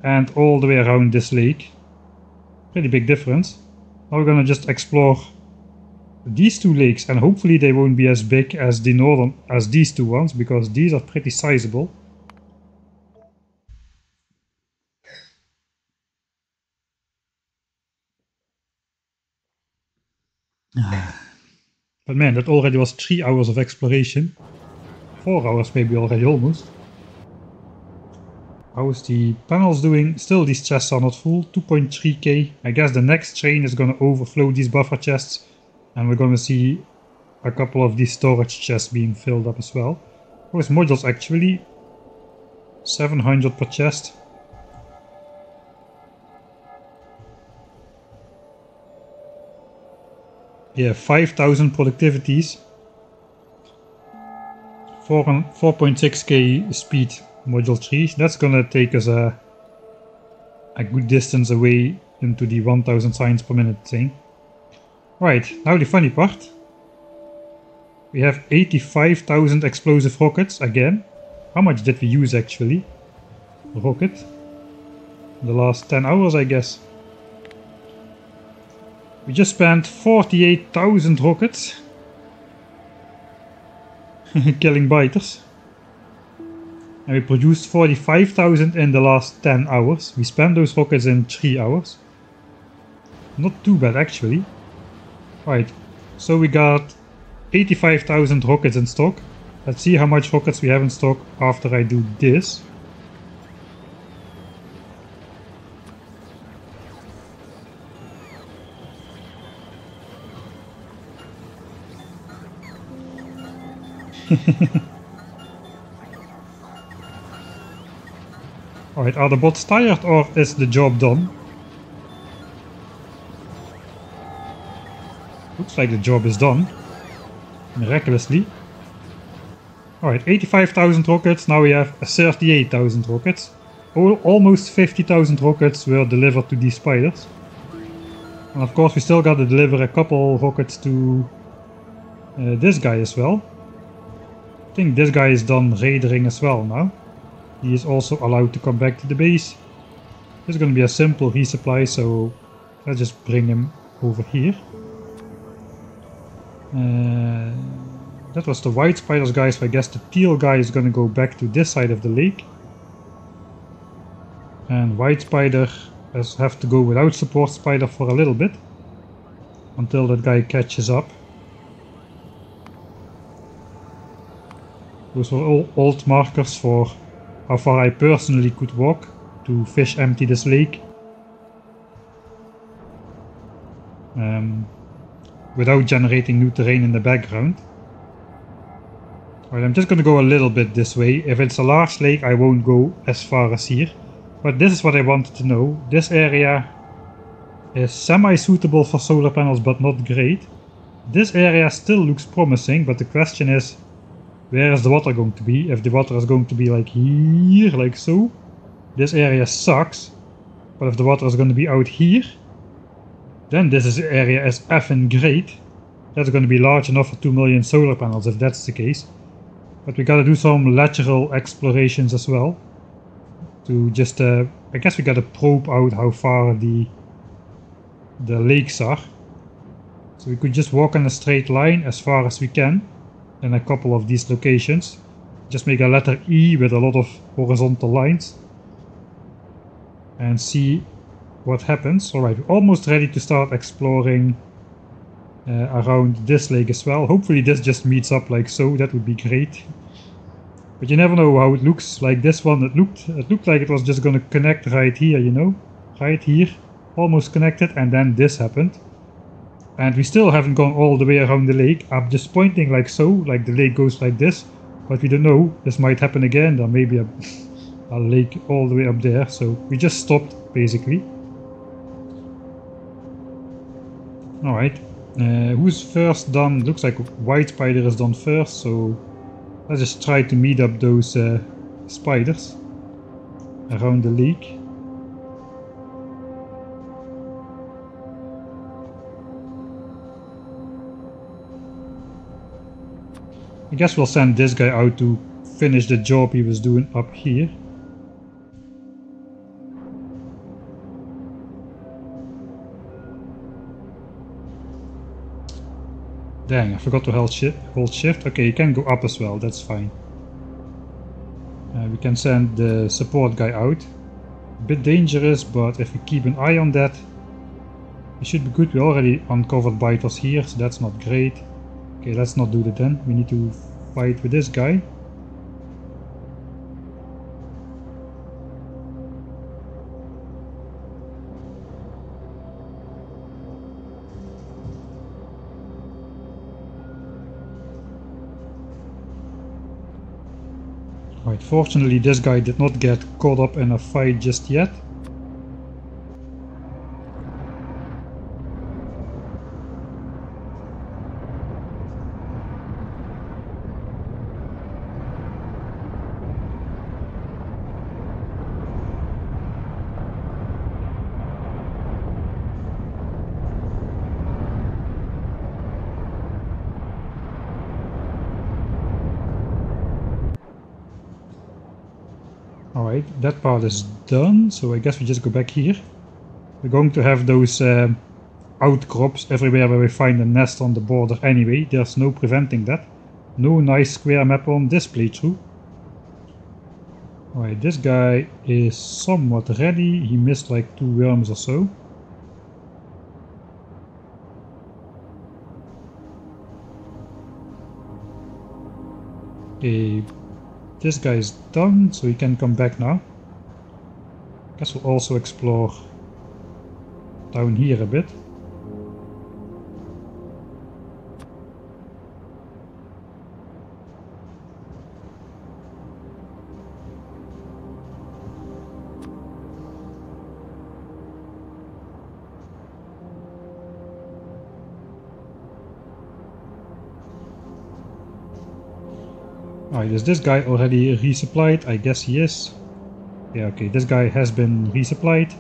and all the way around this lake. Pretty big difference. Now we're gonna just explore these 2 lakes, and hopefully they won't be as big as these 2 ones, because these are pretty sizable. But man, that already was 3 hours of exploration. 4 hours maybe already, almost. How's the panels doing? Still these chests are not full, 2.3k. I guess the next train is gonna overflow these buffer chests, and we're gonna see a couple of these storage chests being filled up as well. Those modules actually 700 per chest. Yeah, 5000 productivities. 4.6k speed module 3. That's gonna take us a good distance away into the 1000 signs per minute thing. Right, now the funny part. We have 85,000 explosive rockets again. How much did we use actually? Rocket? The last 10 hours, I guess. We just spent 48,000 rockets killing biters. And we produced 45,000 in the last 10 hours. We spent those rockets in 3 hours. Not too bad actually. Right, so we got 85,000 rockets in stock. Let's see how much rockets we have in stock after I do this. Alright, are the bots tired or is the job done? Looks like the job is done. Miraculously. Alright, 85,000 rockets, now we have 38,000 rockets. Almost 50,000 rockets were delivered to these spiders. And of course we still gotta deliver a couple rockets to this guy as well. I think this guy is done raiding as well now. He is also allowed to come back to the base. This is gonna be a simple resupply, so let's just bring him over here. That was the white spiders guy, so I guess the teal guy is gonna go back to this side of the lake. And white spider has have to go without support spider for a little bit. Until that guy catches up. Those were all old markers for how far I personally could walk to fish empty this lake. Without generating new terrain in the background. Alright, I'm just gonna go a little bit this way. If it's a large lake, I won't go as far as here. But this is what I wanted to know. This area is semi-suitable for solar panels, but not great. This area still looks promising, but the question is, where is the water going to be? If the water is going to be like here, like so, this area sucks. But if the water is going to be out here, then this area is effing great. That's going to be large enough for 2 million solar panels if that's the case. But we gotta do some lateral explorations as well. To just, I guess we gotta probe out how far the lakes are. So we could just walk in a straight line as far as we can in a couple of these locations. Just make a letter E with a lot of horizontal lines. And see what happens. Alright, we're almost ready to start exploring around this lake as well. Hopefully this just meets up like so, that would be great. But you never know how it looks. Like this one, it looked like it was just gonna connect right here, you know? Right here, almost connected, and then this happened. And we still haven't gone all the way around the lake. I'm just pointing like so, like the lake goes like this. But we don't know, this might happen again. There may be a lake all the way up there, so we just stopped basically. Alright, who's first done? Looks like white spider is done first, so let's just try to meet up those spiders around the lake. I guess we'll send this guy out to finish the job he was doing up here. Dang, I forgot to hold shift. Okay, you can go up as well, that's fine. We can send the support guy out. A bit dangerous, but if we keep an eye on that, it should be good. We already uncovered biters here, so that's not great. Okay, let's not do that then. We need to fight with this guy. Right, fortunately this guy did not get caught up in a fight just yet. Alright, that part is done, so I guess we just go back here. We're going to have those outcrops everywhere where we find a nest on the border anyway. There's no preventing that. No nice square map on this playthrough. Alright, this guy is somewhat ready. He missed like 2 worms or so. Okay, this guy is done, so he can come back now. Guess we'll also explore down here a bit. Alright, is this guy already resupplied? I guess he is. Yeah, okay, this guy has been resupplied.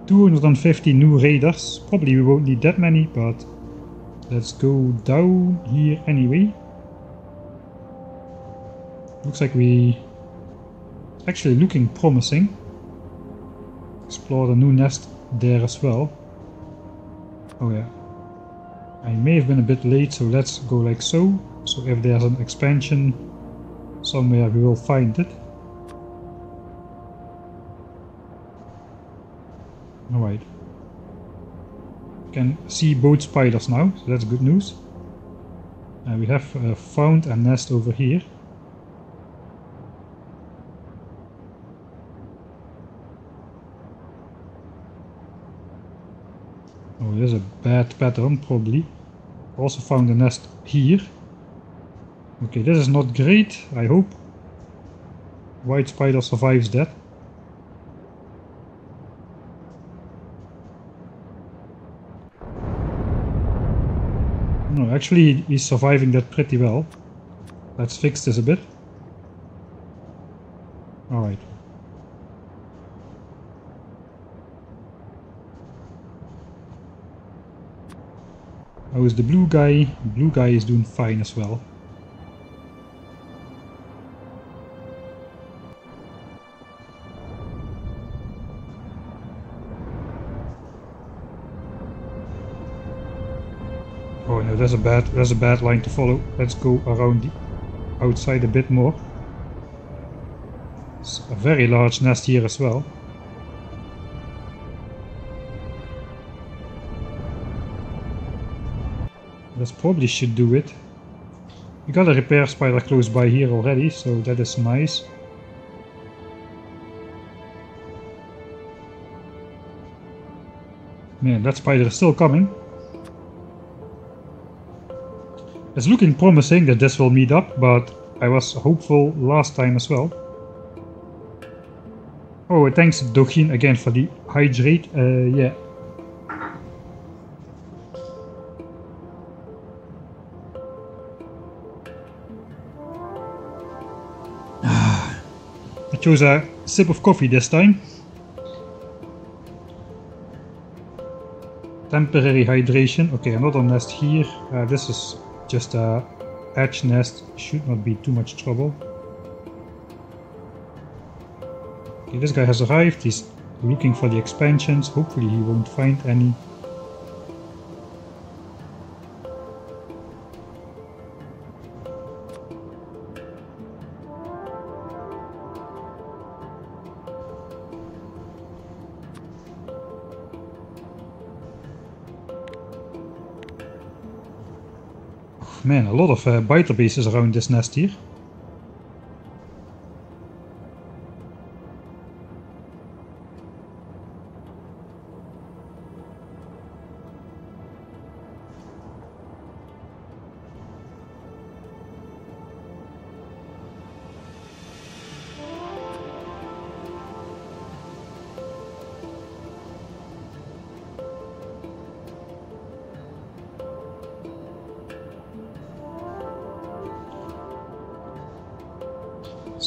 250 new raiders. Probably we won't need that many, but let's go down here anyway. Looks like we... actually looking promising. Explore the new nest there as well. Oh yeah. I may have been a bit late, so let's go like so. So if there's an expansion somewhere, we will find it. Alright. Can see both spiders now, so that's good news. We have found a nest over here. Oh, there's a bad pattern, probably. Also found a nest here. Okay, this is not great, I hope. White spider survives that. No, actually he's surviving that pretty well. Let's fix this a bit. Alright. How is the blue guy? The blue guy is doing fine as well. Oh no, there's a bad line to follow. Let's go around the outside a bit more. It's a very large nest here as well. This probably should do it. We got a repair spider close by here already, so that is nice. Man, that spider is still coming. It's looking promising that this will meet up, but I was hopeful last time as well. Oh, thanks Dogin again for the hydrate. Yeah. I chose a sip of coffee this time. Temporary hydration. Okay, another nest here. This is just a edge nest, should not be too much trouble. Okay, this guy has arrived, he's looking for the expansions, hopefully he won't find any. Man, a lot of biter bases around this nest here.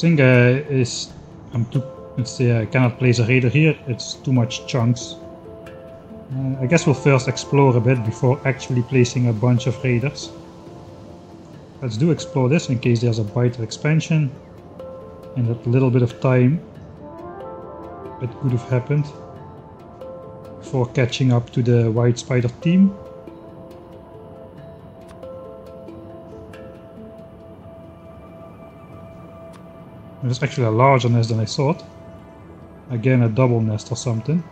Thing is, I cannot place a raider here, it's too much chunks. I guess we'll first explore a bit before actually placing a bunch of raiders. Let's do explore this in case there's a biter expansion. In that little bit of time it could have happened before catching up to the white spider team. There's actually a larger nest than I thought. Again, a double nest or something.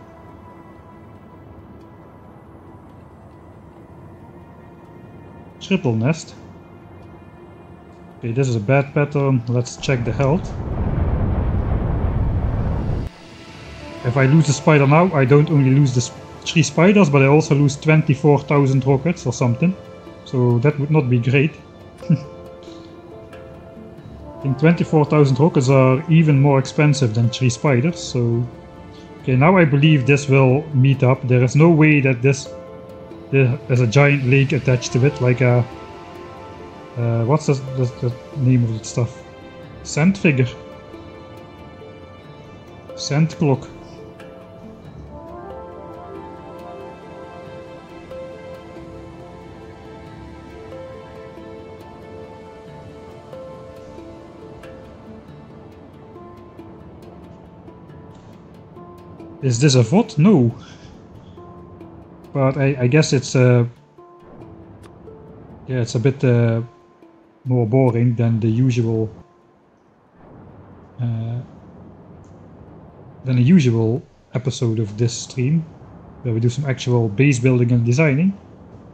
Triple nest. Okay, this is a bad pattern. Let's check the health. If I lose the spider now, I don't only lose the 3 spiders, but I also lose 24,000 rockets or something. So that would not be great. I think 24,000 rockets are even more expensive than 3 spiders, so... Okay, now I believe this will meet up. There is no way that there's a giant lake attached to it, like a... what's the name of that stuff? Sand figure. Sand clock. Is this a VOD? No. But I guess it's yeah, it's a bit more boring than the usual episode of this stream, where we do some actual base building and designing.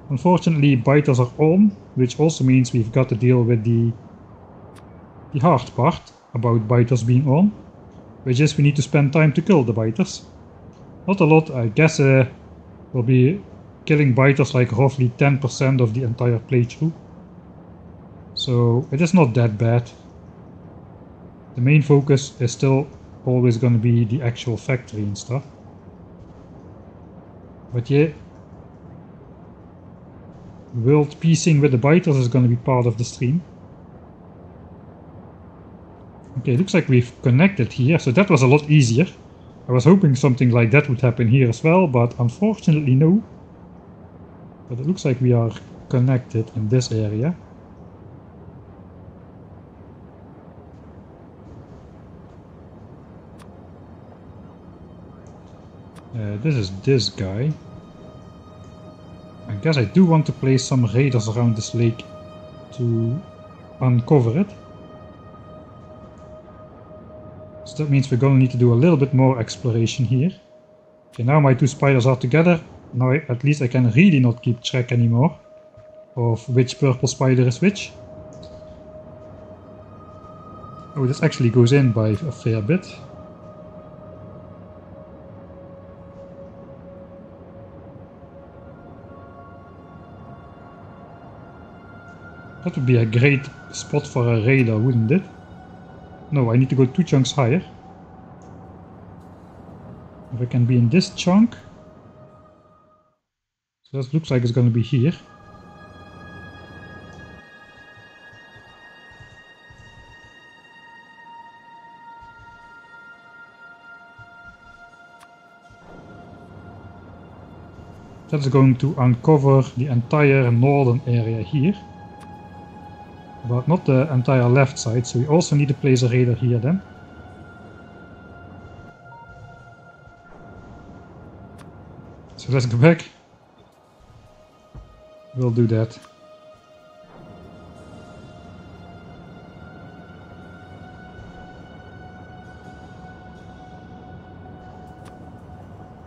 Unfortunately, biters are on, which also means we've got to deal with the hard part about biters being on, which is we need to spend time to kill the biters. Not a lot, I guess. We'll be killing biters like roughly 10% of the entire playthrough. So it is not that bad. The main focus is still always going to be the actual factory and stuff. But yeah, world piecing with the biters is going to be part of the stream. Okay, looks like we've connected here, so that was a lot easier. I was hoping something like that would happen here as well, but unfortunately no. But it looks like we are connected in this area. This is this guy. I guess I do want to place some raiders around this lake to uncover it. So that means we're going to need to do a little bit more exploration here. Okay, now my 2 spiders are together. Now at least I can really not keep track anymore of which purple spider is which. Oh, this actually goes in by a fair bit. That would be a great spot for a raider, wouldn't it? No, I need to go 2 chunks higher. If I can be in this chunk. So that looks like it's going to be here. That's going to uncover the entire northern area here. But not the entire left side, so we also need to place a raider here then. So let's go back. We'll do that.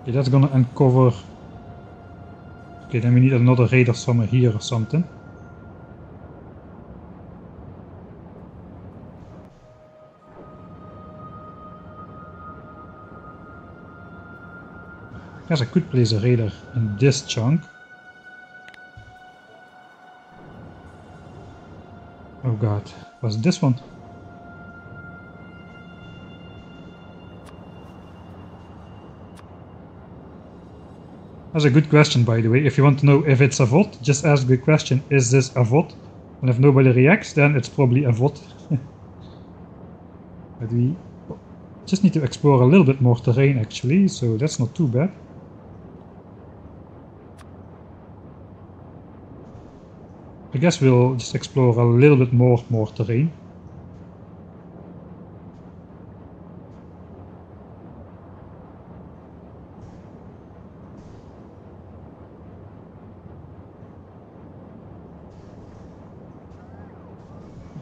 Okay, that's gonna uncover. Okay, then we need another raider somewhere here or something. I guess I could place a raider in this chunk. Oh god, was it this one? That's a good question, by the way. If you want to know if it's a VOD, just ask the question, is this a VOD? And if nobody reacts, then it's probably a VOD. But we just need to explore a little bit more terrain actually, so that's not too bad. I guess we'll just explore a little bit more terrain.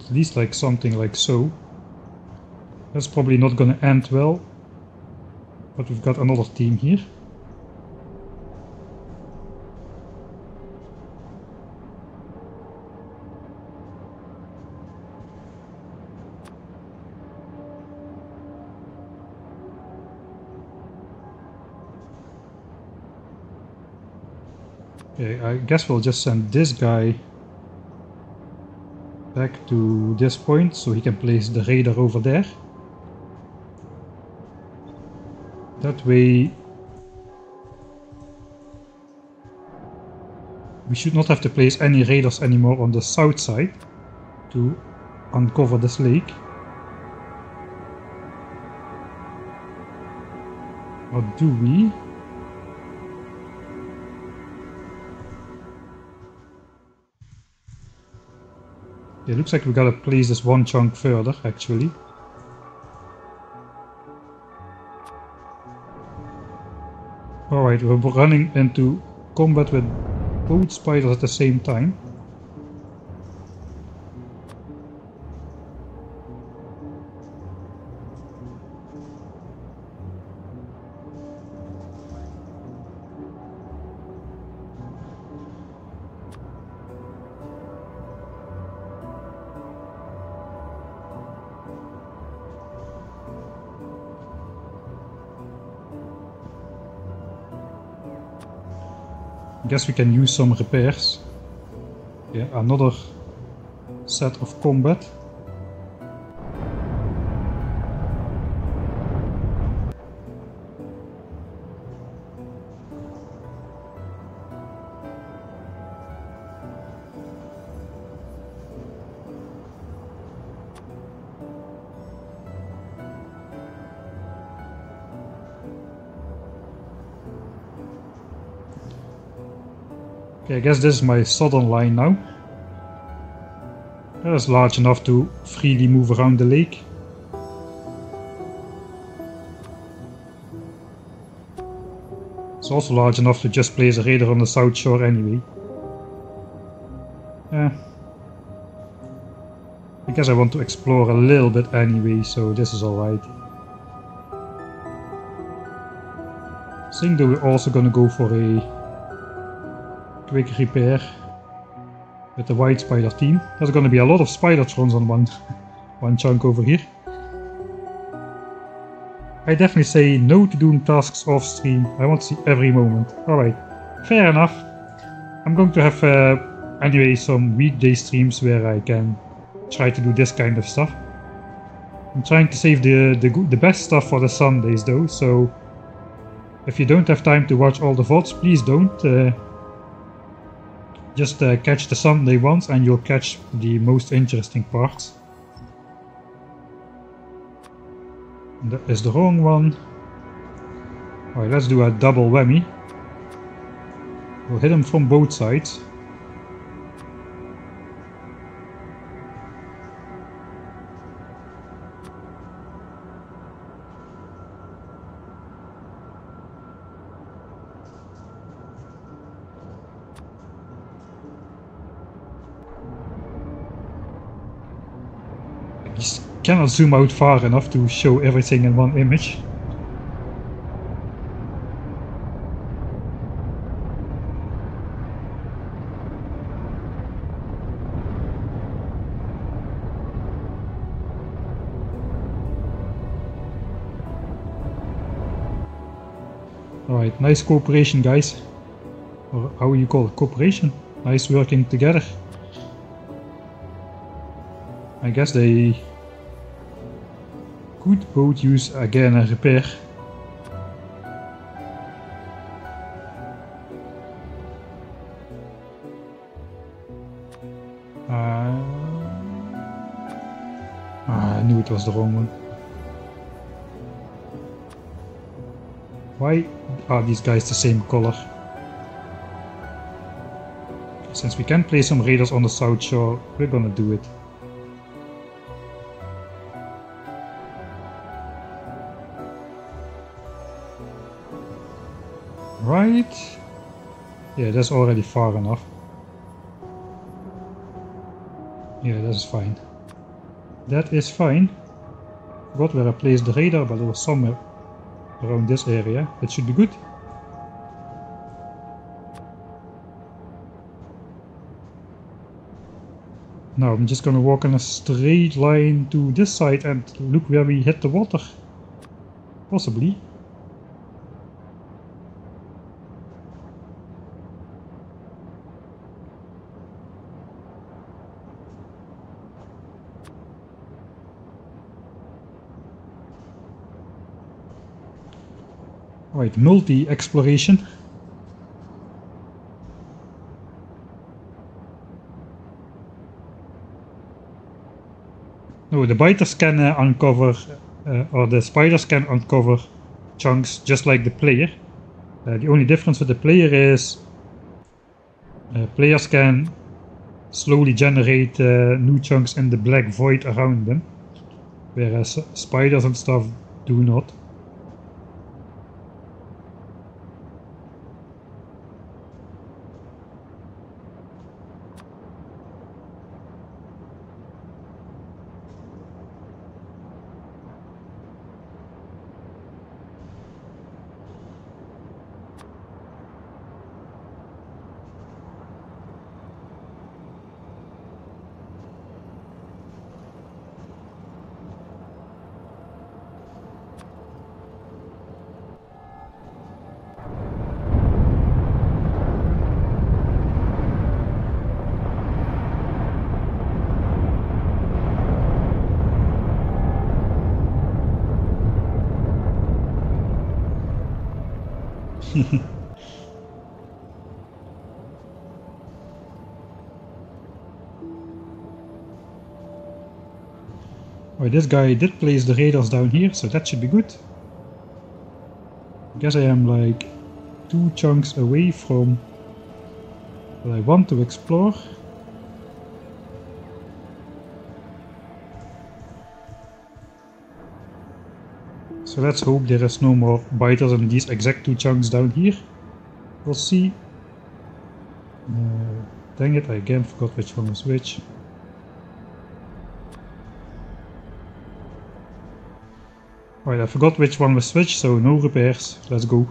At least like something like so. That's probably not gonna end well, but we've got another team here. Okay, I guess we'll just send this guy back to this point so he can place the radar over there. That way we should not have to place any radars anymore on the south side to uncover this lake. Or do we? It looks like we gotta place this one chunk further actually. Alright, we're running into combat with both spiders at the same time. Guess we can use some repairs. Yeah, another set of combat. Okay, I guess this is my southern line now. That's large enough to freely move around the lake. It's also large enough to just place a radar on the south shore anyway. I guess I want to explore a little bit anyway, so this is alright. I think that we're also gonna go for a quick repair with the white spider team. There's gonna be a lot of spider trons on one chunk over here. I definitely say no to doing tasks off stream. I want to see every moment. Alright, fair enough. I'm going to have anyway some weekday streams where I can try to do this kind of stuff. I'm trying to save the best stuff for the Sundays though, so if you don't have time to watch all the VODs, please don't. Just catch the Sunday ones and you'll catch the most interesting parts. And that is the wrong one. Alright, let's do a double whammy. We'll hit them from both sides. Cannot zoom out far enough to show everything in one image. Alright, nice cooperation guys. Or how you call it, cooperation? Nice working together. I guess they could both use again a repair. I knew it was the wrong one. Why are these guys the same color? Since we can place some raiders on the south shore, we're gonna do it. Right. Yeah, that's already far enough. Yeah, that's fine. That is fine. Forgot where I placed the radar, but it was somewhere around this area. It should be good. Now I'm just gonna walk in a straight line to this side and look where we hit the water. Possibly. Right, multi-exploration. No, the biters can uncover, or the spiders can uncover chunks just like the player. The only difference with the player is players can slowly generate new chunks in the black void around them, whereas spiders and stuff do not. Oh, this guy did place the radars down here, so that should be good. I guess I am like 2 chunks away from what I want to explore. So let's hope there is no more biters in these exact 2 chunks down here. We'll see. Dang it, I again forgot which one was which. Right, I forgot which one was which, so no repairs. Let's go.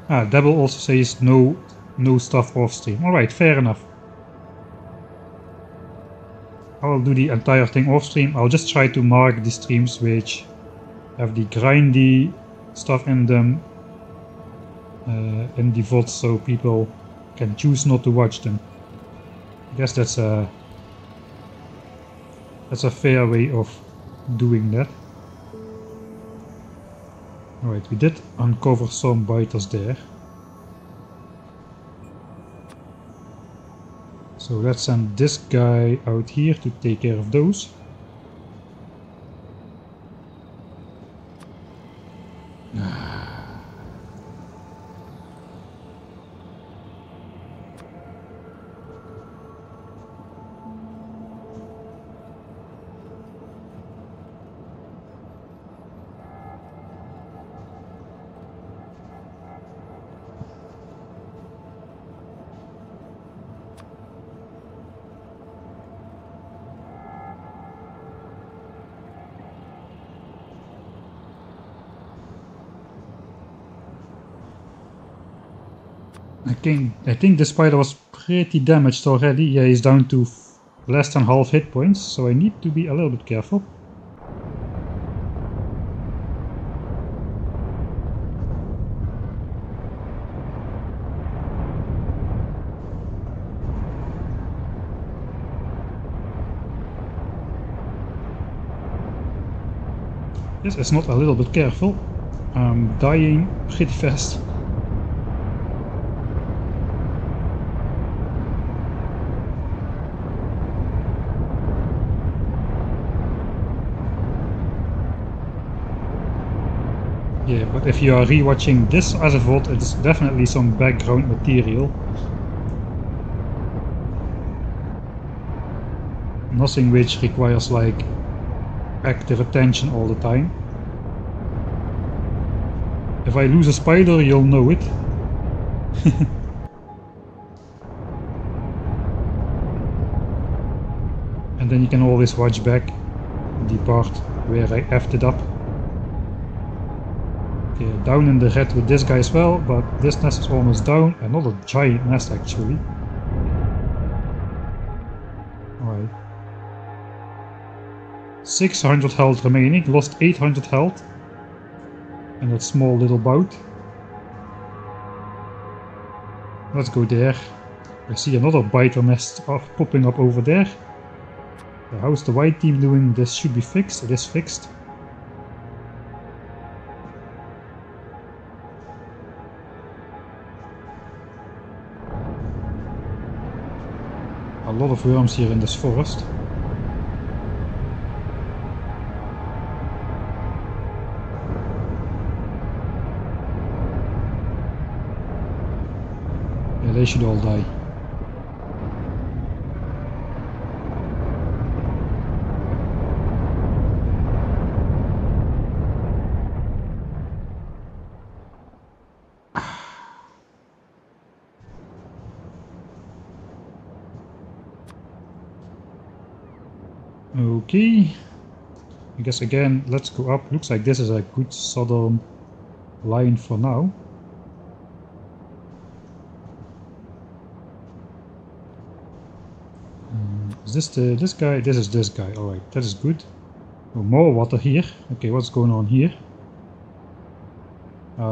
Ah, Devil also says no stuff off stream. Alright, fair enough. I'll do the entire thing off stream. I'll just try to mark the streams which have the grindy stuff in them in the VODs so people can choose not to watch them. I guess that's a fair way of doing that. Alright, we did uncover some biters there. So let's send this guy out here to take care of those. I think the spider was pretty damaged already. Yeah, he's down to less than half hit points, so I need to be a little bit careful. This is not a little bit careful. I'm dying pretty fast. Yeah, but if you are rewatching this as a VOD, it's definitely some background material. Nothing which requires like active attention all the time. If I lose a spider, you'll know it. And then you can always watch back the part where I effed it up. Okay, down in the red with this guy as well, but this nest is almost down. Another giant nest actually. Alright. 600 health remaining, lost 800 health in that small little bout. Let's go there. I see another biter nest popping up over there. How's the white team doing? This should be fixed. It is fixed. A lot of worms here in this forest. Yeah, they should all die. Okay, I guess again, let's go up. Looks like this is a good southern line for now. Is this this guy? This is this guy. Alright, that is good. Oh, more water here. Okay, what's going on here?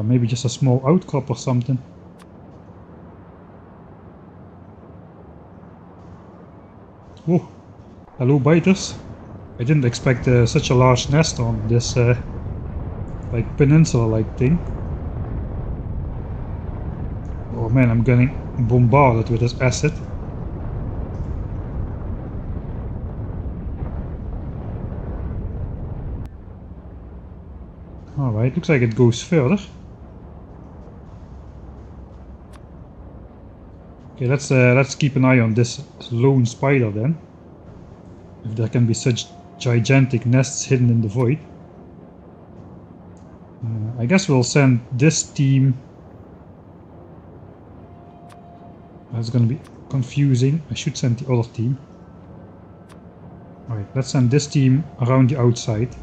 Maybe just a small outcrop or something. Whoa. Hello biters. I didn't expect such a large nest on this like peninsula-like thing. Oh man, I'm getting bombarded with this acid. Alright, looks like it goes further. Okay, let's keep an eye on this lone spider then. If there can be such gigantic nests hidden in the void. I guess we'll send this team. That's gonna be confusing. I should send the other team. Alright, let's send this team around the outside.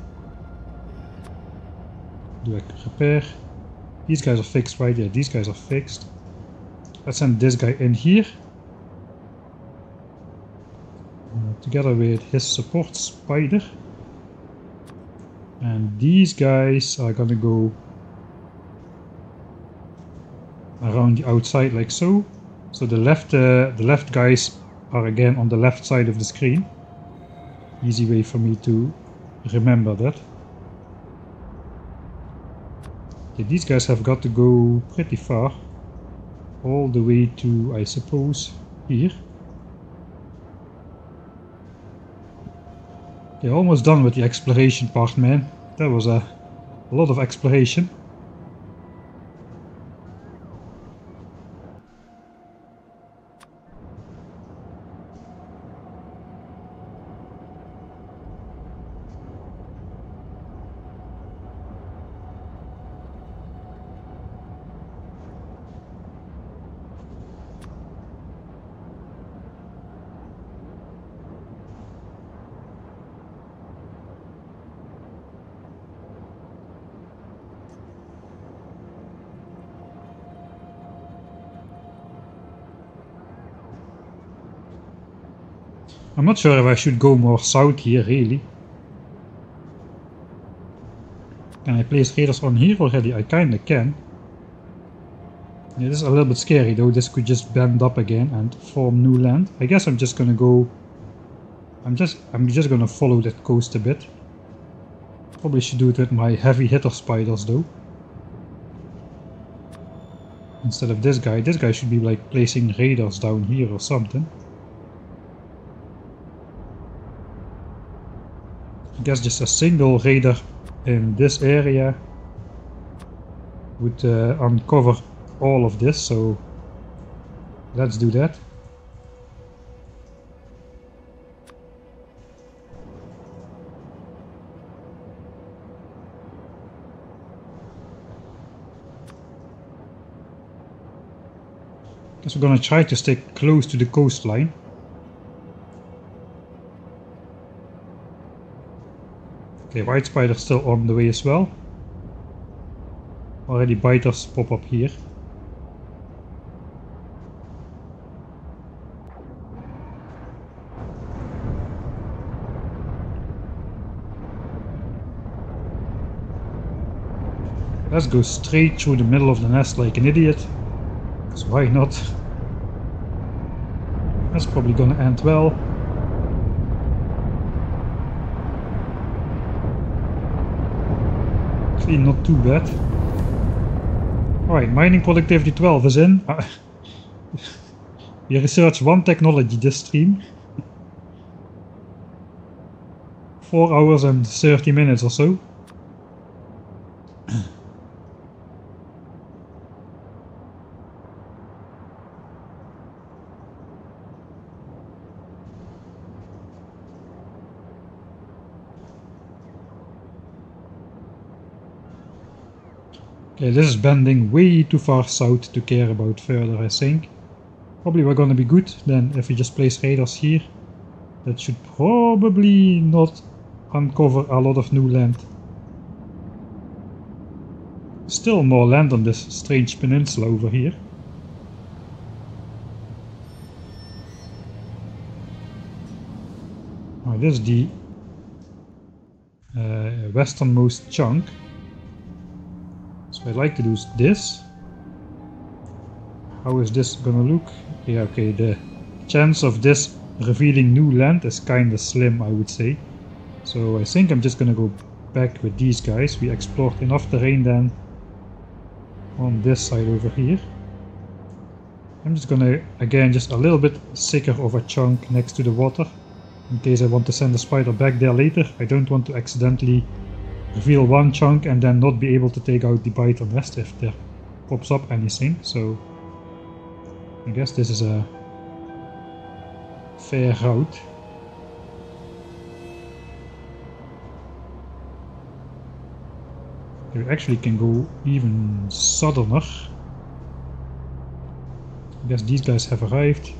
Do a repair. These guys are fixed, right? Yeah, these guys are fixed. Let's send this guy in here. Together with his support spider. And these guys are gonna go around the outside like so. So the left guys are again on the left side of the screen. Easy way for me to remember that. Okay, these guys have got to go pretty far. All the way to, I suppose, here. Okay, almost done with the exploration part, man. That was a lot of exploration. I'm not sure if I should go more south here, really. Can I place raiders on here already? I kinda can. Yeah, this is a little bit scary though. This could just bend up again and form new land. I guess I'm just gonna go... I'm just gonna follow that coast a bit. Probably should do it with my heavy hitter spiders though. Instead of this guy. This guy should be like placing radars down here or something. I guess just a single radar in this area would uncover all of this, so let's do that. Guess we're gonna try to stay close to the coastline. Okay, white spider's still on the way as well. Already biters pop up here. Let's go straight through the middle of the nest like an idiot. Because why not? That's probably gonna end well. Actually not too bad. Alright, mining productivity 12 is in. We researched one technology this stream. 4 hours and 30 minutes or so. Okay, this is bending way too far south to care about further, I think. Probably we're gonna be good then if we just place radars here. That should probably not uncover a lot of new land. Still more land on this strange peninsula over here. Oh, this is the westernmost chunk. So I'd like to do this. How is this gonna look? Yeah, okay, the chance of this revealing new land is kinda slim, I would say. So I think I'm just gonna go back with these guys. We explored enough terrain then on this side over here. I'm just gonna, again, just a little bit thicker of a chunk next to the water. In case I want to send a spider back there later. I don't want to accidentally reveal one chunk and then not be able to take out the biter nest if there pops up anything. So I guess this is a fair route. We actually can go even southerner. I guess these guys have arrived.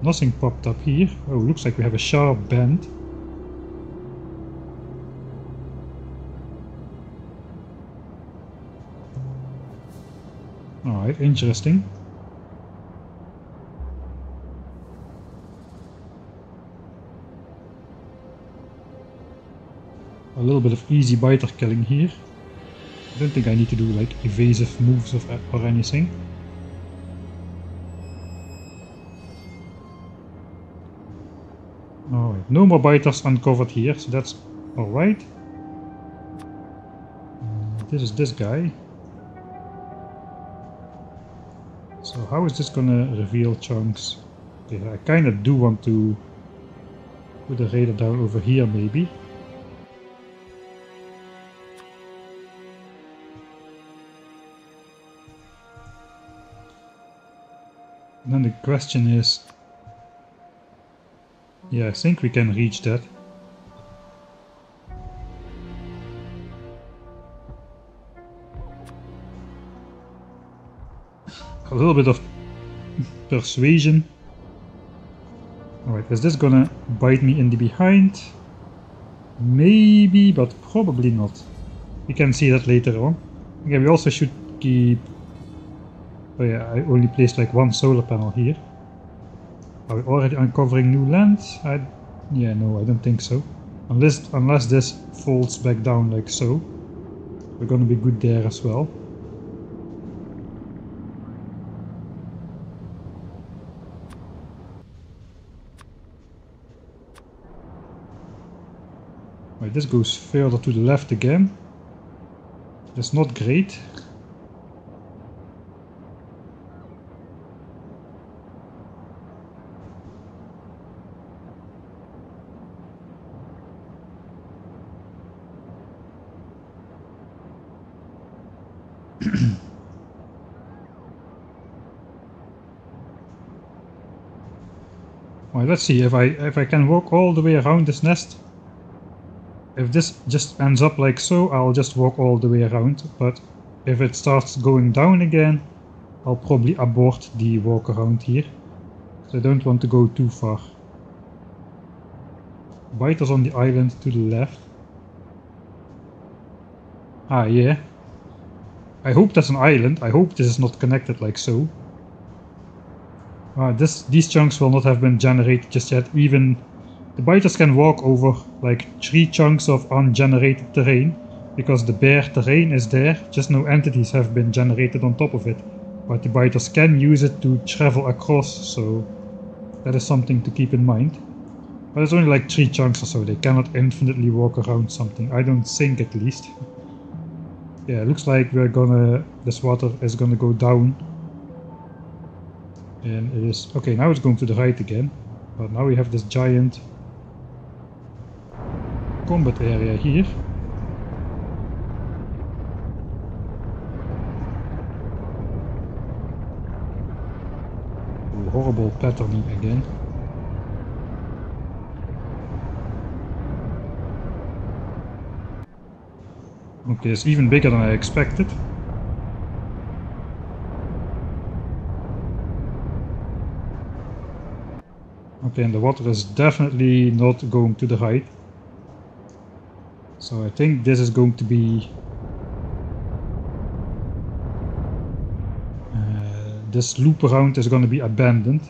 Nothing popped up here. Oh, looks like we have a sharp bend. Alright, interesting. A little bit of easy biter killing here. I don't think I need to do like evasive moves or anything. Alright, no more biters uncovered here, so that's alright. This is this guy. So how is this gonna reveal chunks? Okay, I kinda do want to put a radar down over here maybe. And then the question is, yeah, I think we can reach that. A little bit of persuasion. Alright, is this gonna bite me in the behind? Maybe, but probably not. We can see that later on. Okay, we also should keep... Oh yeah, I only placed like one solar panel here. Are we already uncovering new land? Yeah, no, I don't think so. Unless this folds back down like so. We're gonna be good there as well. Right, This goes further to the left again. That's not great. Well, let's see if I can walk all the way around this nest. If this just ends up like so, I'll just walk all the way around, but if it starts going down again, I'll probably abort the walk around here. So I don't want to go too far. Biters on the island to the left. Ah, yeah. I hope that's an island. I hope this is not connected like so. These chunks will not have been generated just yet. Even the biters can walk over like 3 chunks of ungenerated terrain, because the bare terrain is there, just no entities have been generated on top of it. But the biters can use it to travel across, so that is something to keep in mind. But it's only like 3 chunks or so, they cannot infinitely walk around something, I don't think at least. Yeah, it looks like this water is gonna go down. And it is, okay, now it's going to the right again. But now we have this giant combat area here. Oh, horrible patterning again. Okay, it's even bigger than I expected. Okay, and the water is definitely not going to the right. So I think this is going to be... this loop around is going to be abandoned.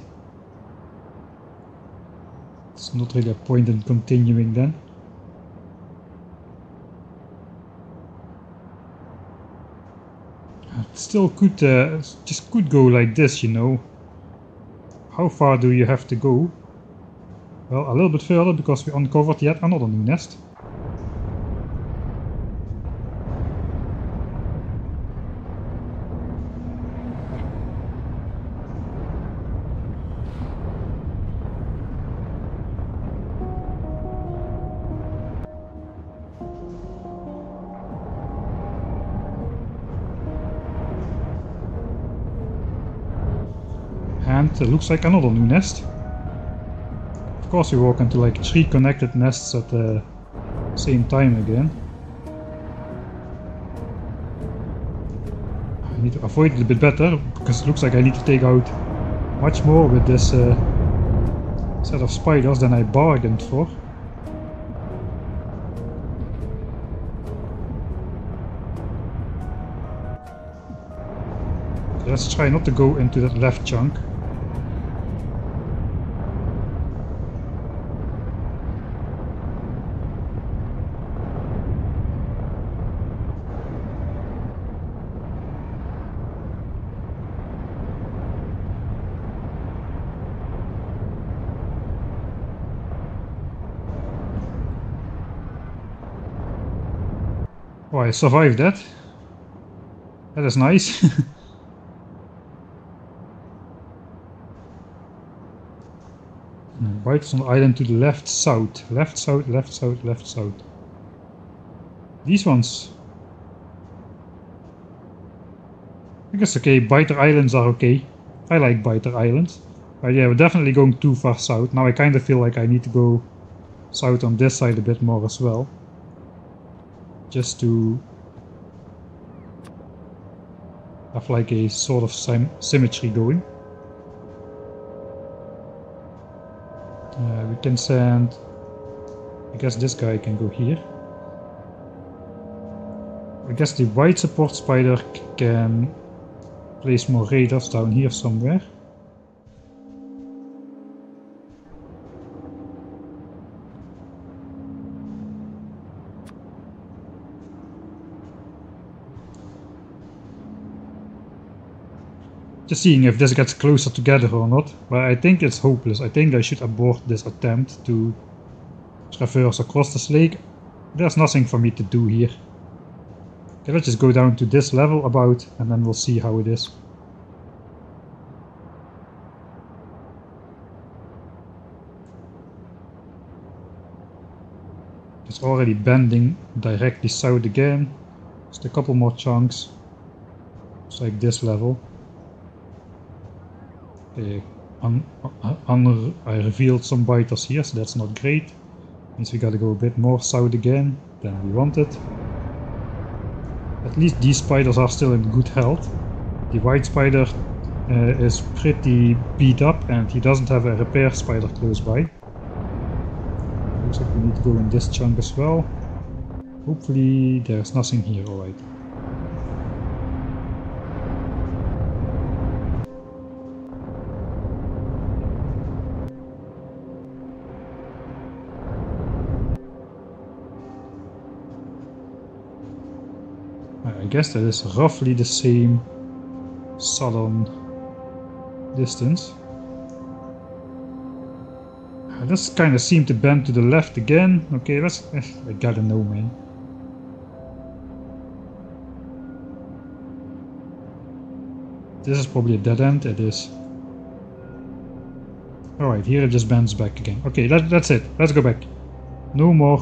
It's not really a point in continuing then. It still could, just could go like this, you know. How far do you have to go? Well, a little bit further, because we uncovered yet another new nest. And it looks like another new nest. Of course we walk into like 3 connected nests at the same time again. I need to avoid it a bit better, because it looks like I need to take out much more with this set of spiders than I bargained for. So let's try not to go into that left chunk. Oh, I survived that. That is nice. Biters on the island to the left, south. Left, south, left, south, left, south. These ones. I guess okay, biter islands are okay. I like biter islands. But yeah, we're definitely going too far south. Now I kind of feel like I need to go south on this side a bit more as well. Just to have like a sort of symmetry going. We can send, I guess this guy can go here. I guess the white support spider can place more radars down here somewhere. Just seeing if this gets closer together or not, but I think it's hopeless. I think I should abort this attempt to traverse across this lake. There's nothing for me to do here. Okay, let's just go down to this level about, and then we'll see how it is. It's already bending directly south again. Just a couple more chunks. It's like this level. Okay, I revealed some biters here, so that's not great. Means we gotta go a bit more south again than we wanted. At least these spiders are still in good health. The white spider is pretty beat up and he doesn't have a repair spider close by. Looks like we need to go in this chunk as well. Hopefully there's nothing here, alright. I guess that is roughly the same southern distance. This kind of seemed to bend to the left again. Okay, let's... I gotta know, man. This is probably a dead end. It is. Alright, here it just bends back again. Okay, that's it. Let's go back. No more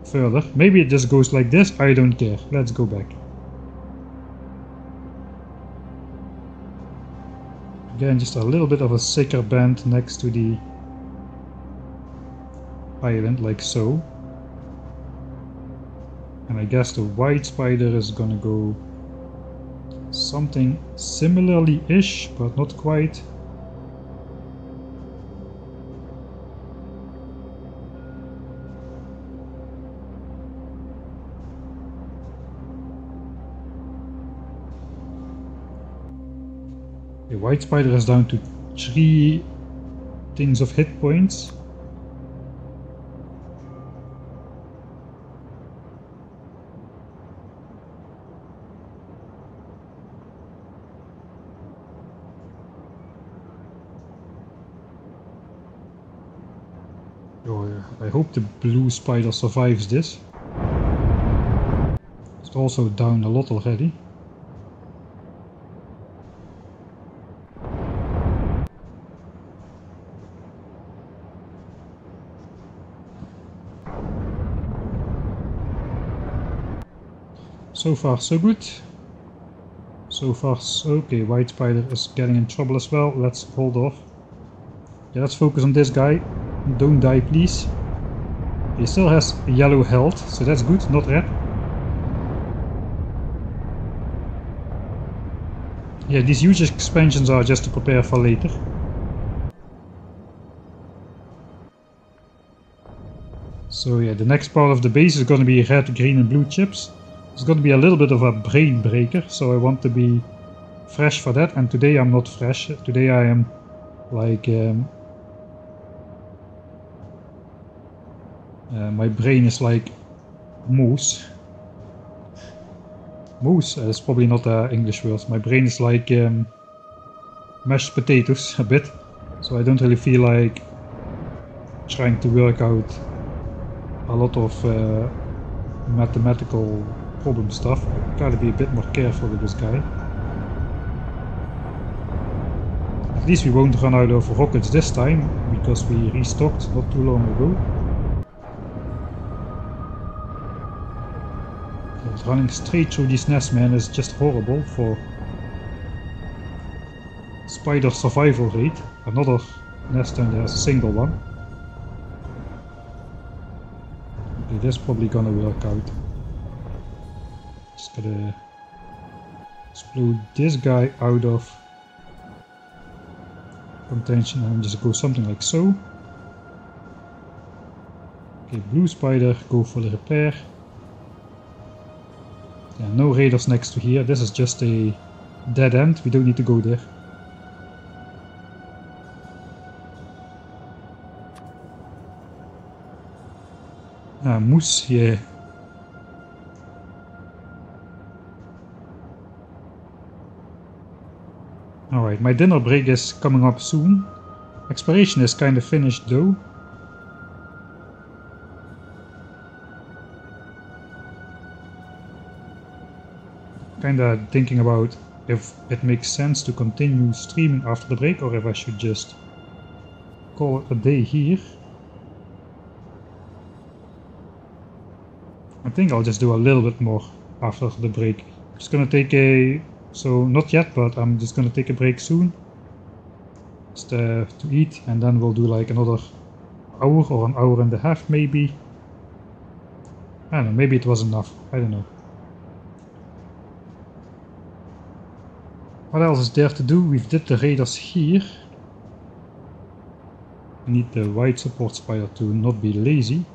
further. Maybe it just goes like this. I don't care. Let's go back. Again, just a little bit of a thicker bend next to the island, like so. And I guess the white spider is gonna go something similarly-ish, but not quite. The white spider is down to 3 things of hit points. I hope the blue spider survives this. It's also down a lot already. So far so good. So far so okay, white spider is getting in trouble as well. Let's hold off. Yeah, let's focus on this guy. Don't die, please. He still has yellow health, so that's good, not red. Yeah, these huge expansions are just to prepare for later. So yeah, the next part of the base is going to be red, green and blue chips. It's going to be a little bit of a brain breaker, so I want to be fresh for that. And today I'm not fresh. Today I am like... my brain is like moose. Moose is probably not an English word. My brain is like mashed potatoes a bit. So I don't really feel like trying to work out a lot of mathematical problem stuff. I gotta be a bit more careful with this guy. At least we won't run out of rockets this time, because we restocked not too long ago. Running straight through these nests, man, is just horrible for spider survival rate. Another nest and there's a single one. Okay, that's probably gonna work out. Just gotta explode this guy out of contention and just go something like so. Okay, blue spider, go for the repair. Yeah, no raiders next to here. This is just a dead end. We don't need to go there. Ah, moose, yeah. Alright, my dinner break is coming up soon. Exploration is kind of finished though. kinda thinking about if it makes sense to continue streaming after the break or if I should just call it a day here. I think I'll just do a little bit more after the break. I'm just gonna take a... so not yet, but I'm just gonna take a break soon. Just to eat, and then we'll do like another hour or an hour and a half maybe. I don't know, maybe it was enough, I don't know. What else is there to do? We've did the radars here. We need the white support spider to not be lazy.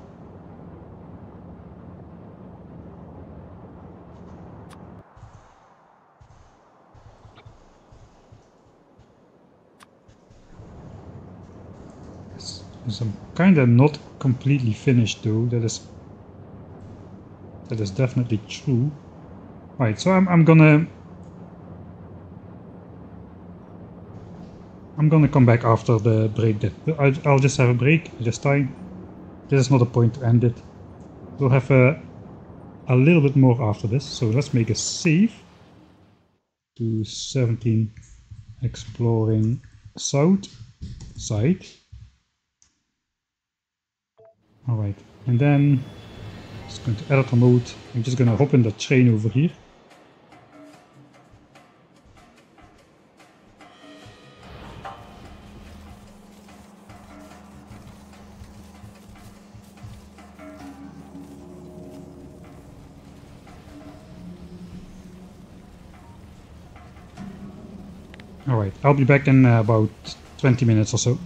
I'm kinda not completely finished though, that is definitely true. Right, so I'm gonna come back after the break. I'll just have a break this time. This is not a point to end it. We'll have a little bit more after this, so let's make a save to 17 exploring south side. Alright, and then just going to editor mode. I'm just gonna hop in the train over here. Alright, I'll be back in about 20 minutes or so.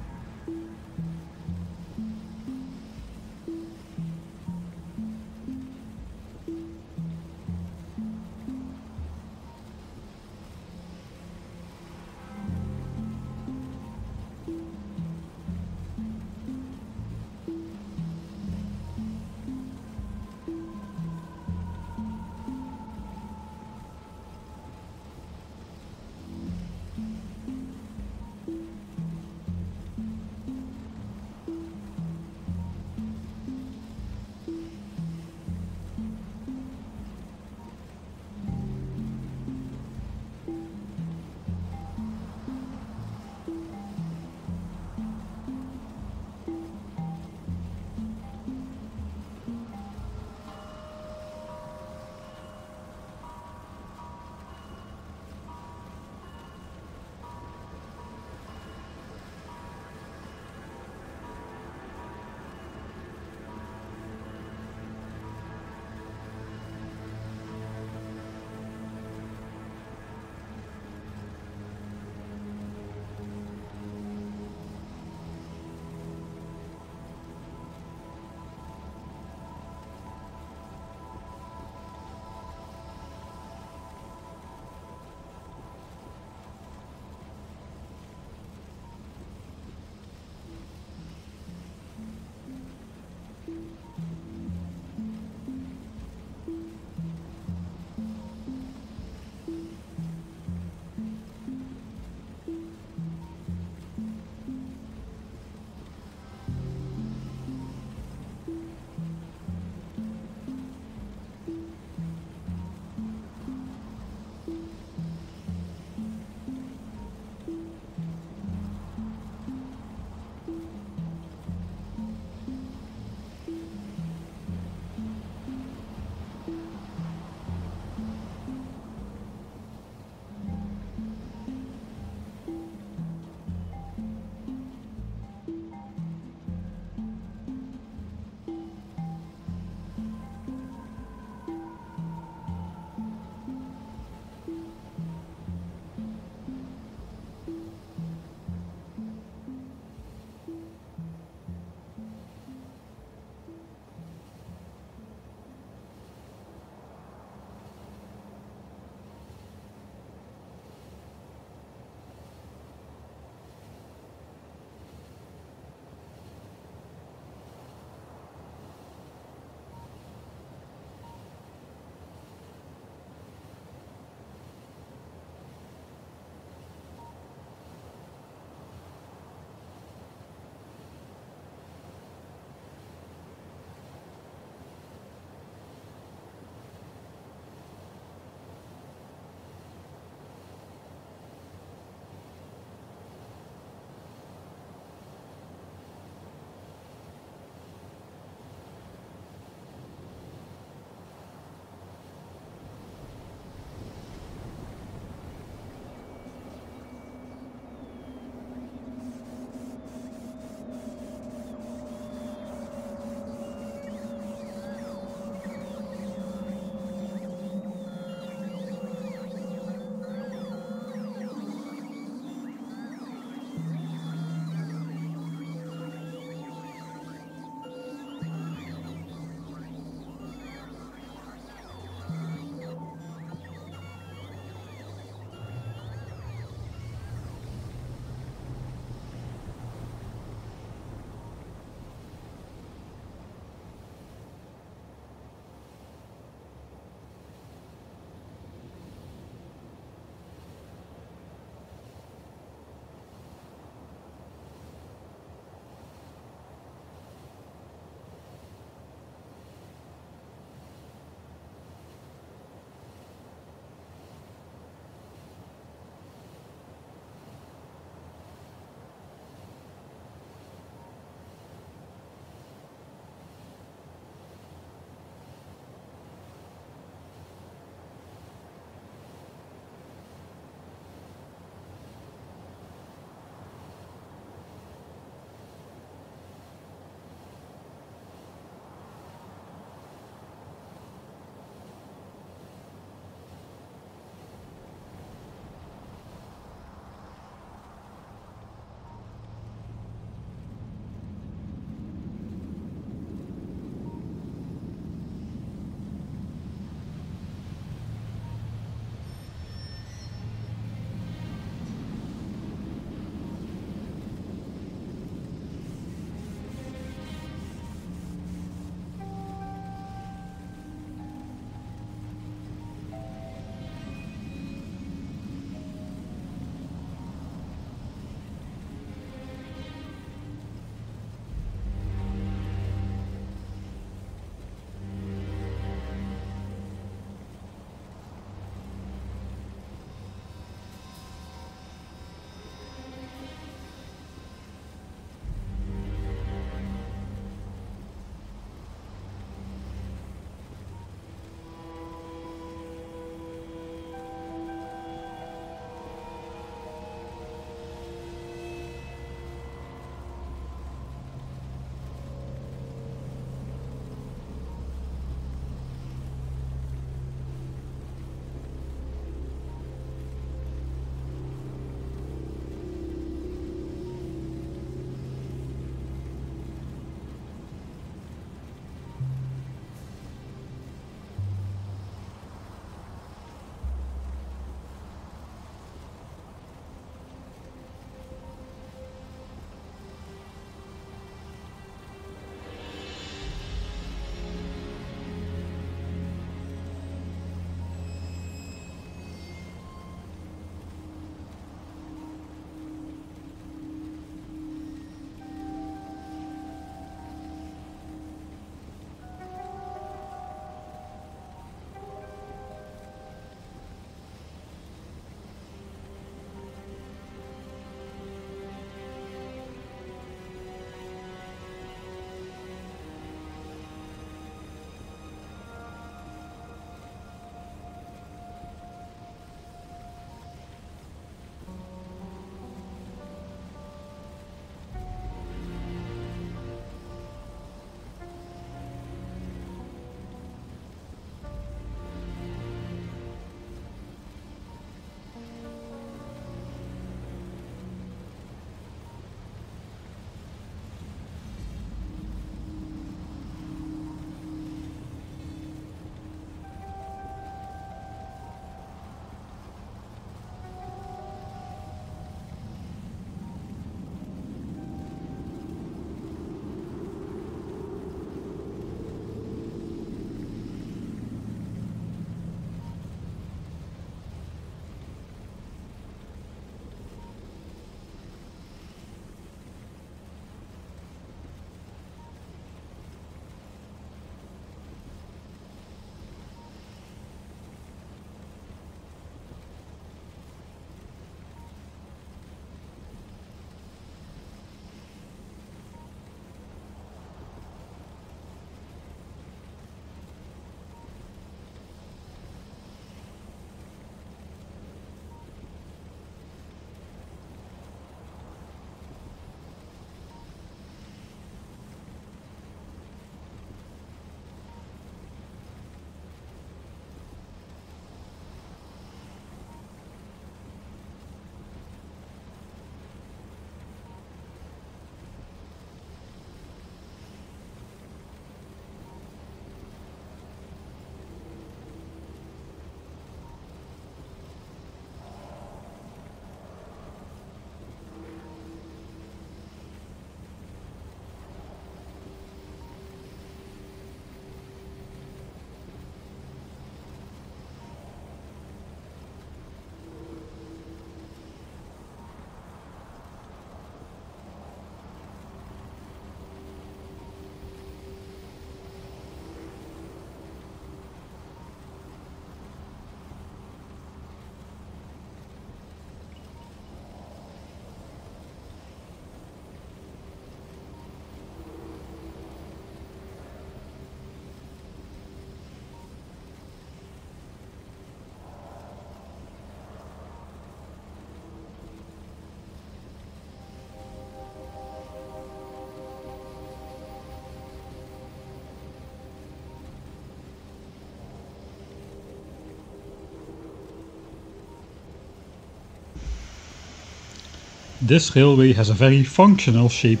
This railway has a very functional shape.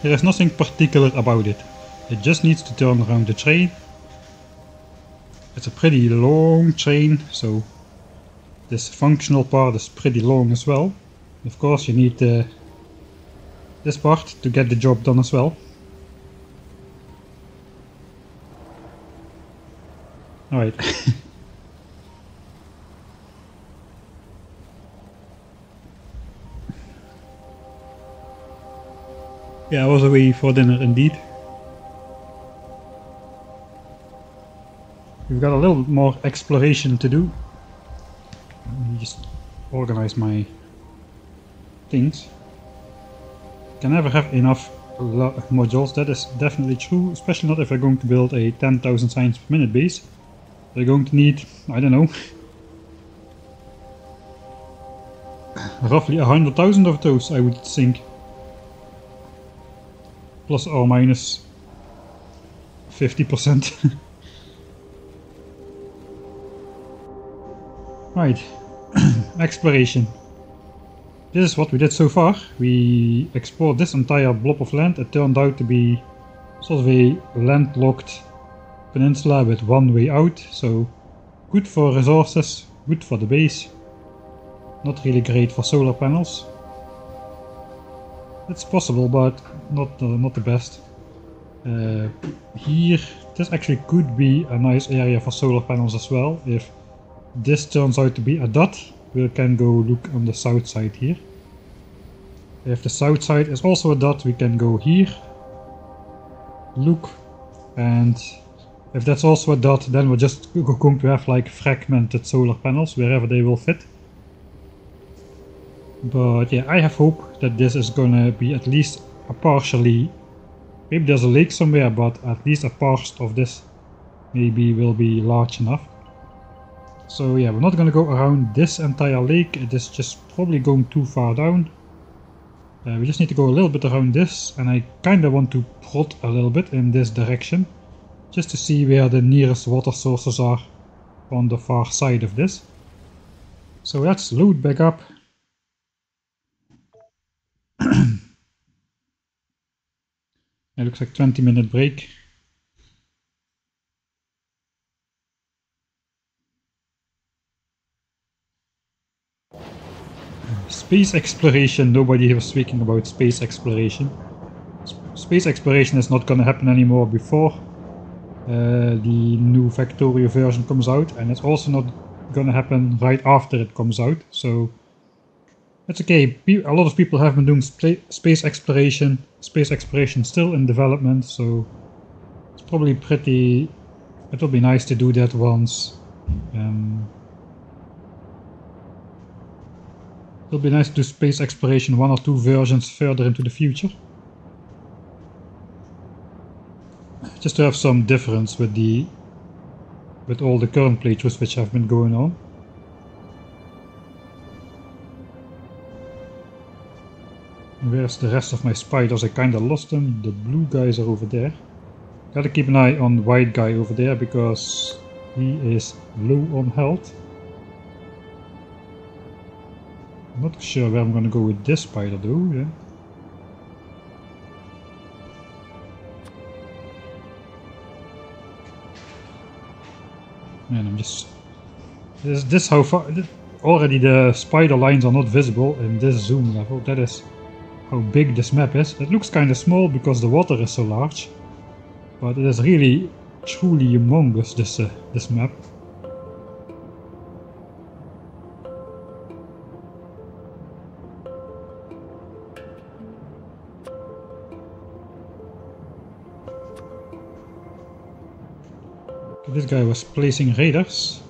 There is nothing particular about it. It just needs to turn around the train. It's a pretty long train, so this functional part is pretty long as well. Of course you need this part to get the job done as well. Alright. Yeah, I was away for dinner indeed. We've got a little more exploration to do. Let me just organize my things. Can never have enough modules, that is definitely true, especially not if we're going to build a 10,000 signs per minute base. We're going to need, I don't know, roughly 100,000 of those, I would think. Plus or minus 50%. Right, exploration. This is what we did so far. We explored this entire blob of land. It turned out to be sort of a landlocked peninsula with one way out, so good for resources, good for the base, not really great for solar panels. It's possible, but not the best. Here, this actually could be a nice area for solar panels as well. If this turns out to be a dot, we can go look on the south side here. If the south side is also a dot, we can go here, look, and if that's also a dot, then we're just going to have like fragmented solar panels wherever they will fit. But yeah, I have hope that this is gonna be at least a partially, maybe there's a lake somewhere, but at least a part of this maybe will be large enough. So yeah, we're not gonna go around this entire lake, it is just probably going too far down. We just need to go a little bit around this, and I kinda want to prod a little bit in this direction, just to see where the nearest water sources are on the far side of this. So let's load back up. It looks like 20-minute break. Space exploration, nobody was speaking about space exploration. Space exploration is not gonna happen anymore before the new Factorio version comes out, and it's also not gonna happen right after it comes out, so it's okay. A lot of people have been doing space exploration still in development, so it's probably pretty, it will be nice to do that once. It'll be nice to do space exploration 1 or 2 versions further into the future. Just to have some difference with all the current playthroughs which have been going on. Where's the rest of my spiders? I kinda lost them. The blue guys are over there. Gotta keep an eye on the white guy over there because he is low on health. I'm not sure where I'm gonna go with this spider though, yeah. Man, I'm just... This how far... Already the spider lines are not visible in this zoom level. That is how big this map is. It looks kinda small because the water is so large. But it is really, truly humongous, this map. This guy was placing radars.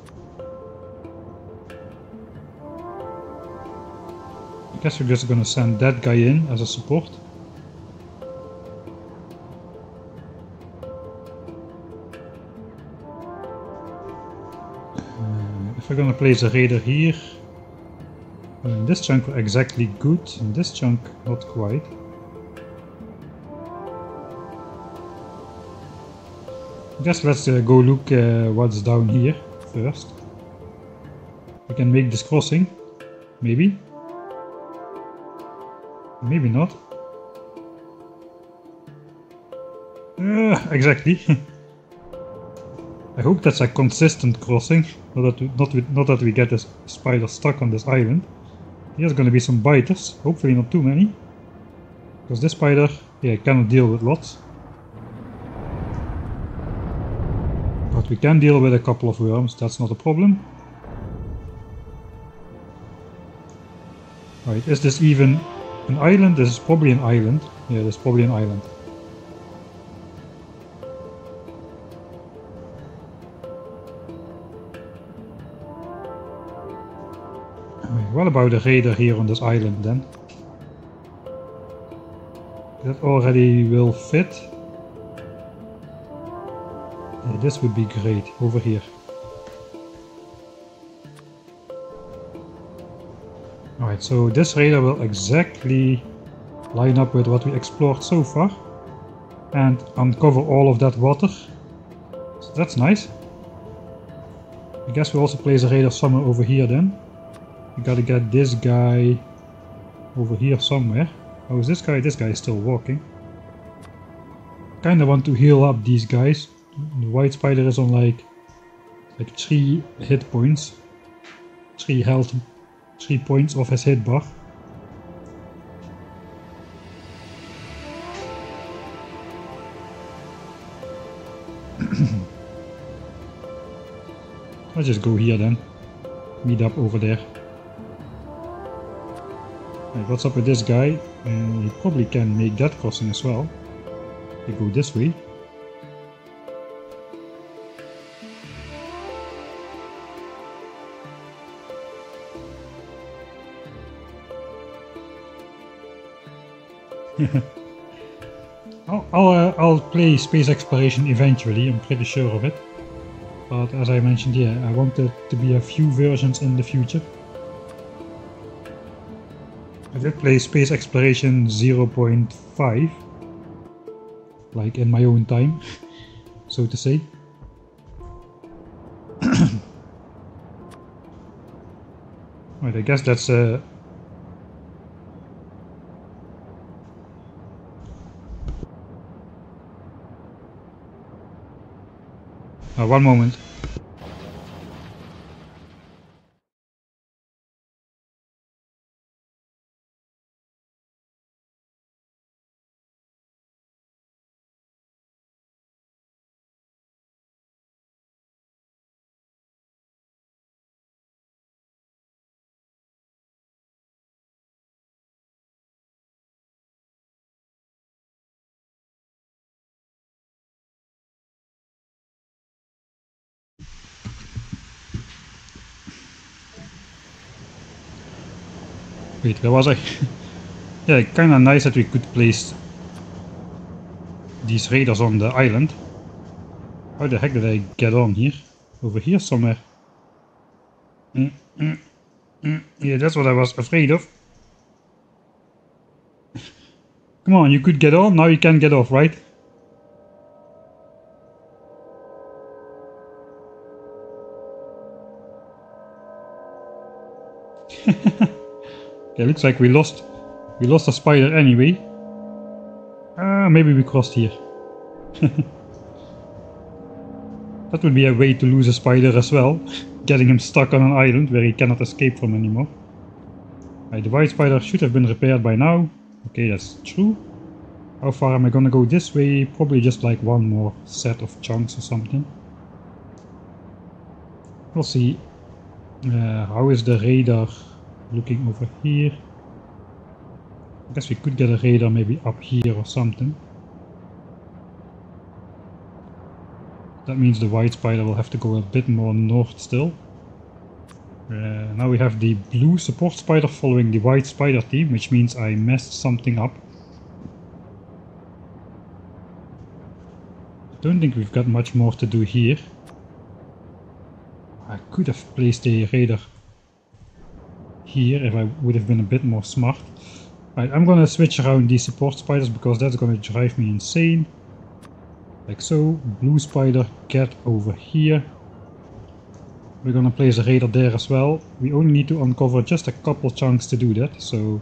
I guess we're just gonna send that guy in as a support. If we're gonna place a radar here, in this chunk we're exactly good, in this chunk not quite. I guess let's go look what's down here first. We can make this crossing, maybe. Maybe not. Exactly. I hope that's a consistent crossing, not that we get this spider stuck on this island. Here's gonna be some biters, hopefully not too many. Because this spider, yeah, cannot deal with lots. But we can deal with a couple of worms, that's not a problem. Right, is this even an island? This is probably an island. Yeah, this is probably an island. What about a raider here on this island then? That already will fit. Yeah, this would be great over here. Alright, so this raider will exactly line up with what we explored so far and uncover all of that water. So that's nice. I guess we also place a raider somewhere over here then. We gotta get this guy over here somewhere. Oh, is this guy? This guy is still walking. Kinda want to heal up these guys. The white spider is on like 3 hit points. 3 health, 3 points of his hit bar. Let's just go here then. Meet up over there. Right, what's up with this guy? He probably can make that crossing as well. We go this way. I'll play space exploration eventually, I'm pretty sure of it. But as I mentioned, yeah, I want there to be a few versions in the future. I did play space exploration 0.5, like in my own time, so to say. Right, I guess that's one moment. Wait, where was I? Yeah, kinda nice that we could place these raiders on the island. How the heck did I get on here? Over here somewhere. Yeah, that's what I was afraid of. Come on, you could get on, now you can't get off, right? Okay, looks like we lost a spider anyway. Maybe we crossed here. That would be a way to lose a spider as well. Getting him stuck on an island where he cannot escape from anymore. Right, the white spider should have been repaired by now. Okay, that's true. How far am I gonna go this way? Probably just like one more set of chunks or something. We'll see. How is the radar looking over here? I guess we could get a radar maybe up here or something. That means the white spider will have to go a bit more north still. Now we have the blue support spider following the white spider team, which means I messed something up. I don't think we've got much more to do here. I could have placed a radar here if I would have been a bit more smart. Right, I'm gonna switch around these support spiders because that's gonna drive me insane. Like so. Blue spider, get over here. We're gonna place a radar there as well. We only need to uncover just a couple chunks to do that, so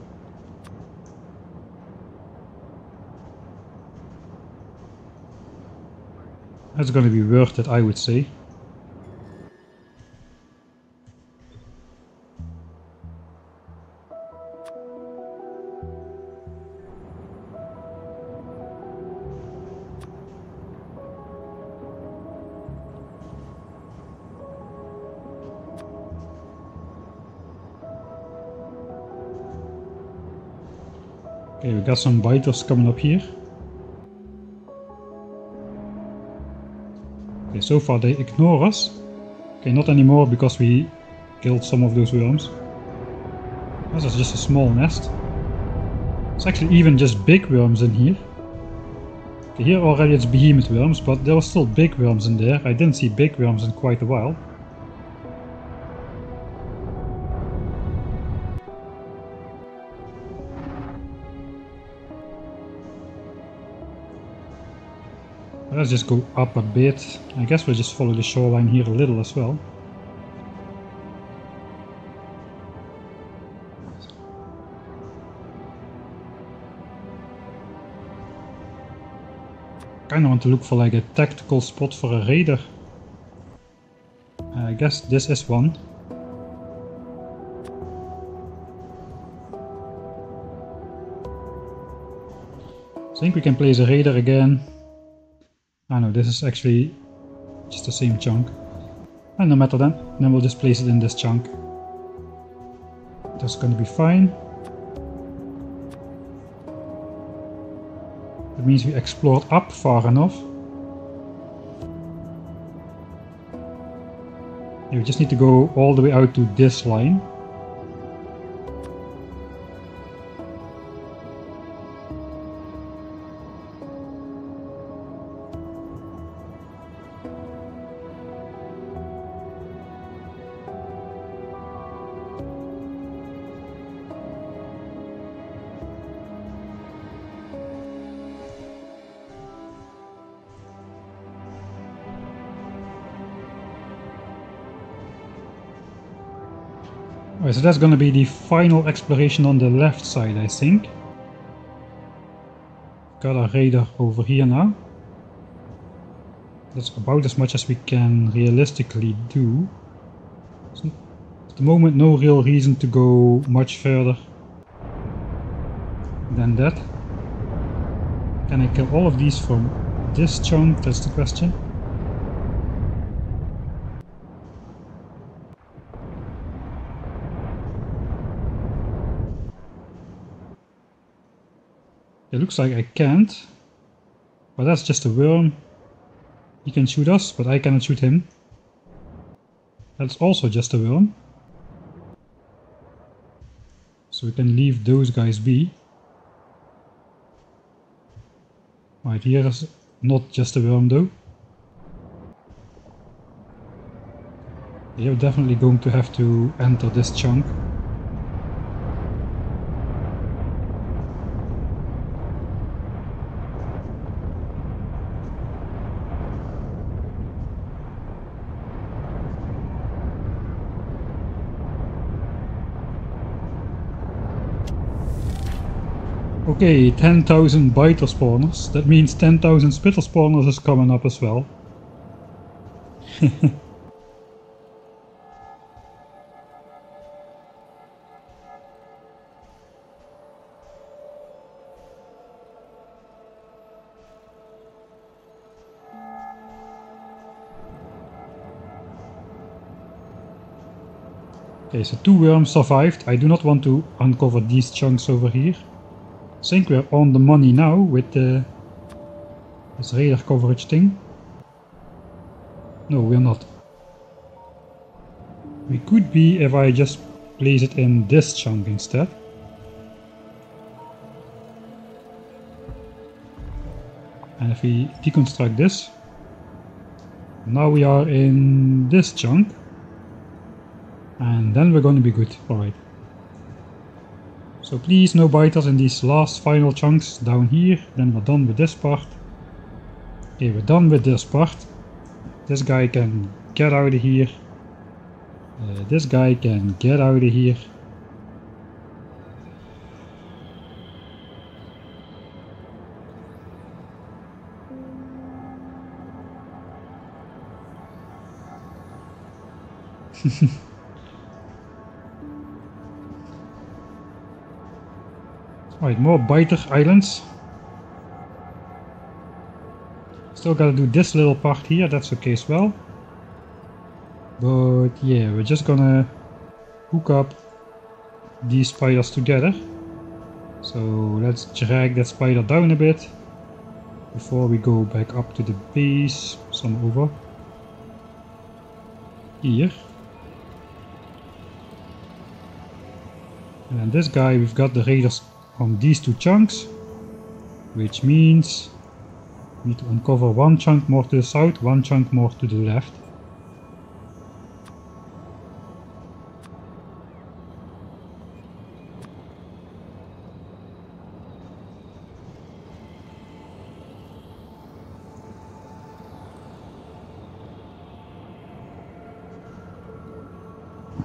That's gonna be worth it, I would say. Okay, we got some biters coming up here. Okay, so far they ignore us. Okay, not anymore because we killed some of those worms. This is just a small nest. It's actually even just big worms in here. Okay, here already it's behemoth worms, but there were still big worms in there. I didn't see big worms in quite a while. Let's just go up a bit. I guess we'll just follow the shoreline here a little as well. Kinda want to look for like a tactical spot for a raider. I guess this is one. I think we can place a raider again. Ah no, this is actually just the same chunk. And no matter then we'll just place it in this chunk. That's gonna be fine. That means we explored up far enough. We just need to go all the way out to this line. Alright, so that's gonna be the final exploration on the left side, I think. Got a raider over here now. That's about as much as we can realistically do. So at the moment, no real reason to go much further than that. Can I kill all of these from this chunk? That's the question. It looks like I can't, but that's just a worm. He can shoot us, but I cannot shoot him. That's also just a worm. So we can leave those guys be. Right, here is not just a worm though. You're definitely going to have to enter this chunk. Okay, 10,000 biter spawners. That means 10,000 spitter spawners is coming up as well. Okay, so 2 worms survived. I do not want to uncover these chunks over here. I think we're on the money now with this radar coverage thing. No, we're not. We could be if I just place it in this chunk instead. And if we deconstruct this, now we are in this chunk. And then we're going to be good. Alright. So please no biters in these last final chunks down here. Then we're done with this part. Okay, we're done with this part. This guy can get out of here. This guy can get out of here. Alright, more biter islands. Still gotta do this little part here, that's okay as well. But yeah, we're just gonna hook up these spiders together. So let's drag that spider down a bit before we go back up to the base. Some over here. And this guy, we've got the raiders on these two chunks, which means we need to uncover one chunk more to the south, one chunk more to the left.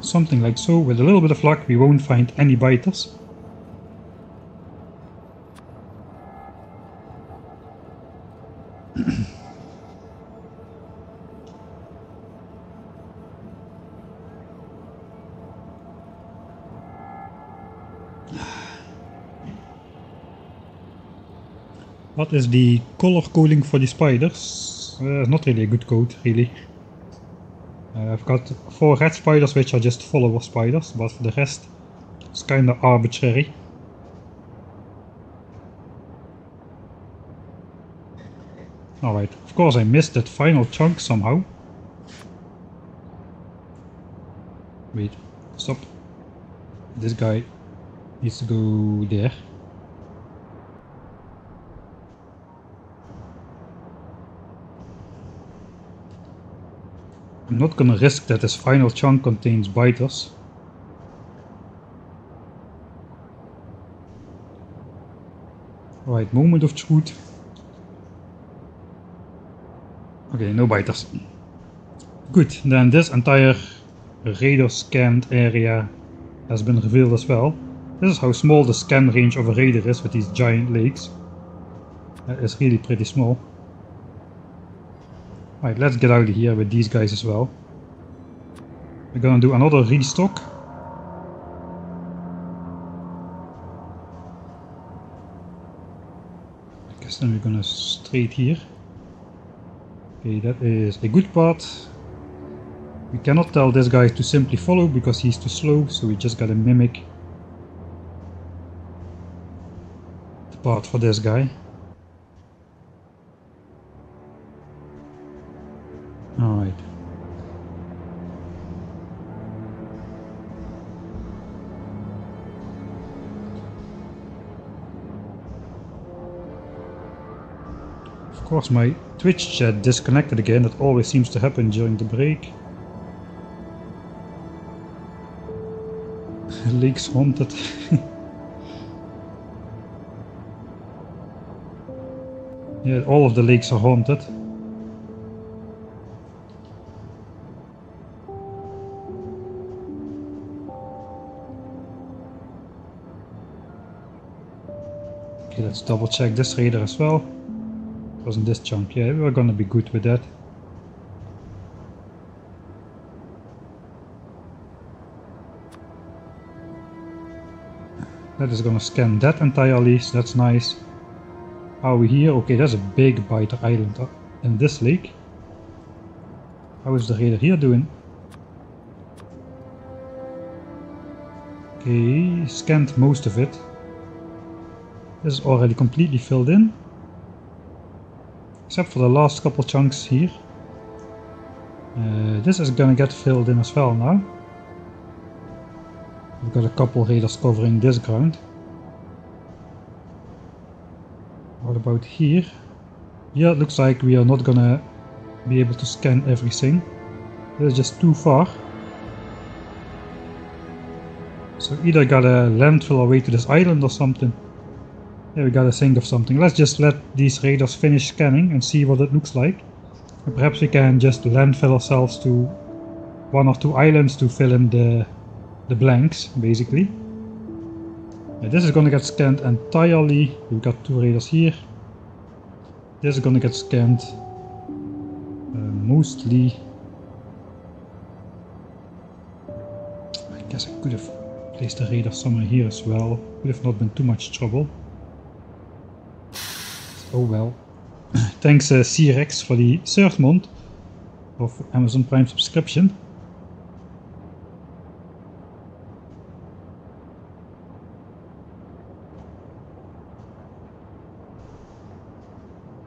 Something like so. With a little bit of luck we won't find any biters. What is the color coding for the spiders? Not really a good code, really. I've got 4 red spiders which are just follower spiders, but for the rest it's kinda arbitrary. Alright, of course I missed that final chunk somehow. Wait, stop. This guy needs to go there. I'm not gonna risk that this final chunk contains biters. Alright, moment of truth. Okay, no biters. Good, then this entire radar scanned area has been revealed as well. This is how small the scan range of a radar is with these giant lakes. It's really pretty small. Alright, let's get out of here with these guys as well. We're gonna do another restock. I guess then we're gonna straight here. Okay, that is a good part. We cannot tell this guy to simply follow because he's too slow, so we just gotta mimic the part for this guy. Alright. Of course my Twitch chat disconnected again, that always seems to happen during the break. Lake's haunted. Yeah, all of the lakes are haunted. Okay, let's double check this radar as well. Wasn't this chunk? Yeah, we're gonna be good with that. That is gonna scan that entirely, so that's nice. Are we here? Okay, there's a big biter island in this lake. How is the radar here doing? Okay, scanned most of it. This is already completely filled in. Except for the last couple chunks here. This is gonna get filled in as well now. We've got a couple radars covering this ground. What about here? Yeah, it looks like we are not gonna be able to scan everything. This is just too far. So either gotta landfill our way to this island or something. Yeah, we gotta think of something. Let's just let these radars finish scanning and see what it looks like. And perhaps we can just landfill ourselves to 1 or 2 islands to fill in the blanks, basically. Yeah, this is gonna get scanned entirely. We've got 2 radars here. This is gonna get scanned mostly. guess I could have placed the radar somewhere here as well. Would have not been too much trouble. Oh well. Thanks C-Rex for the third month of Amazon Prime subscription.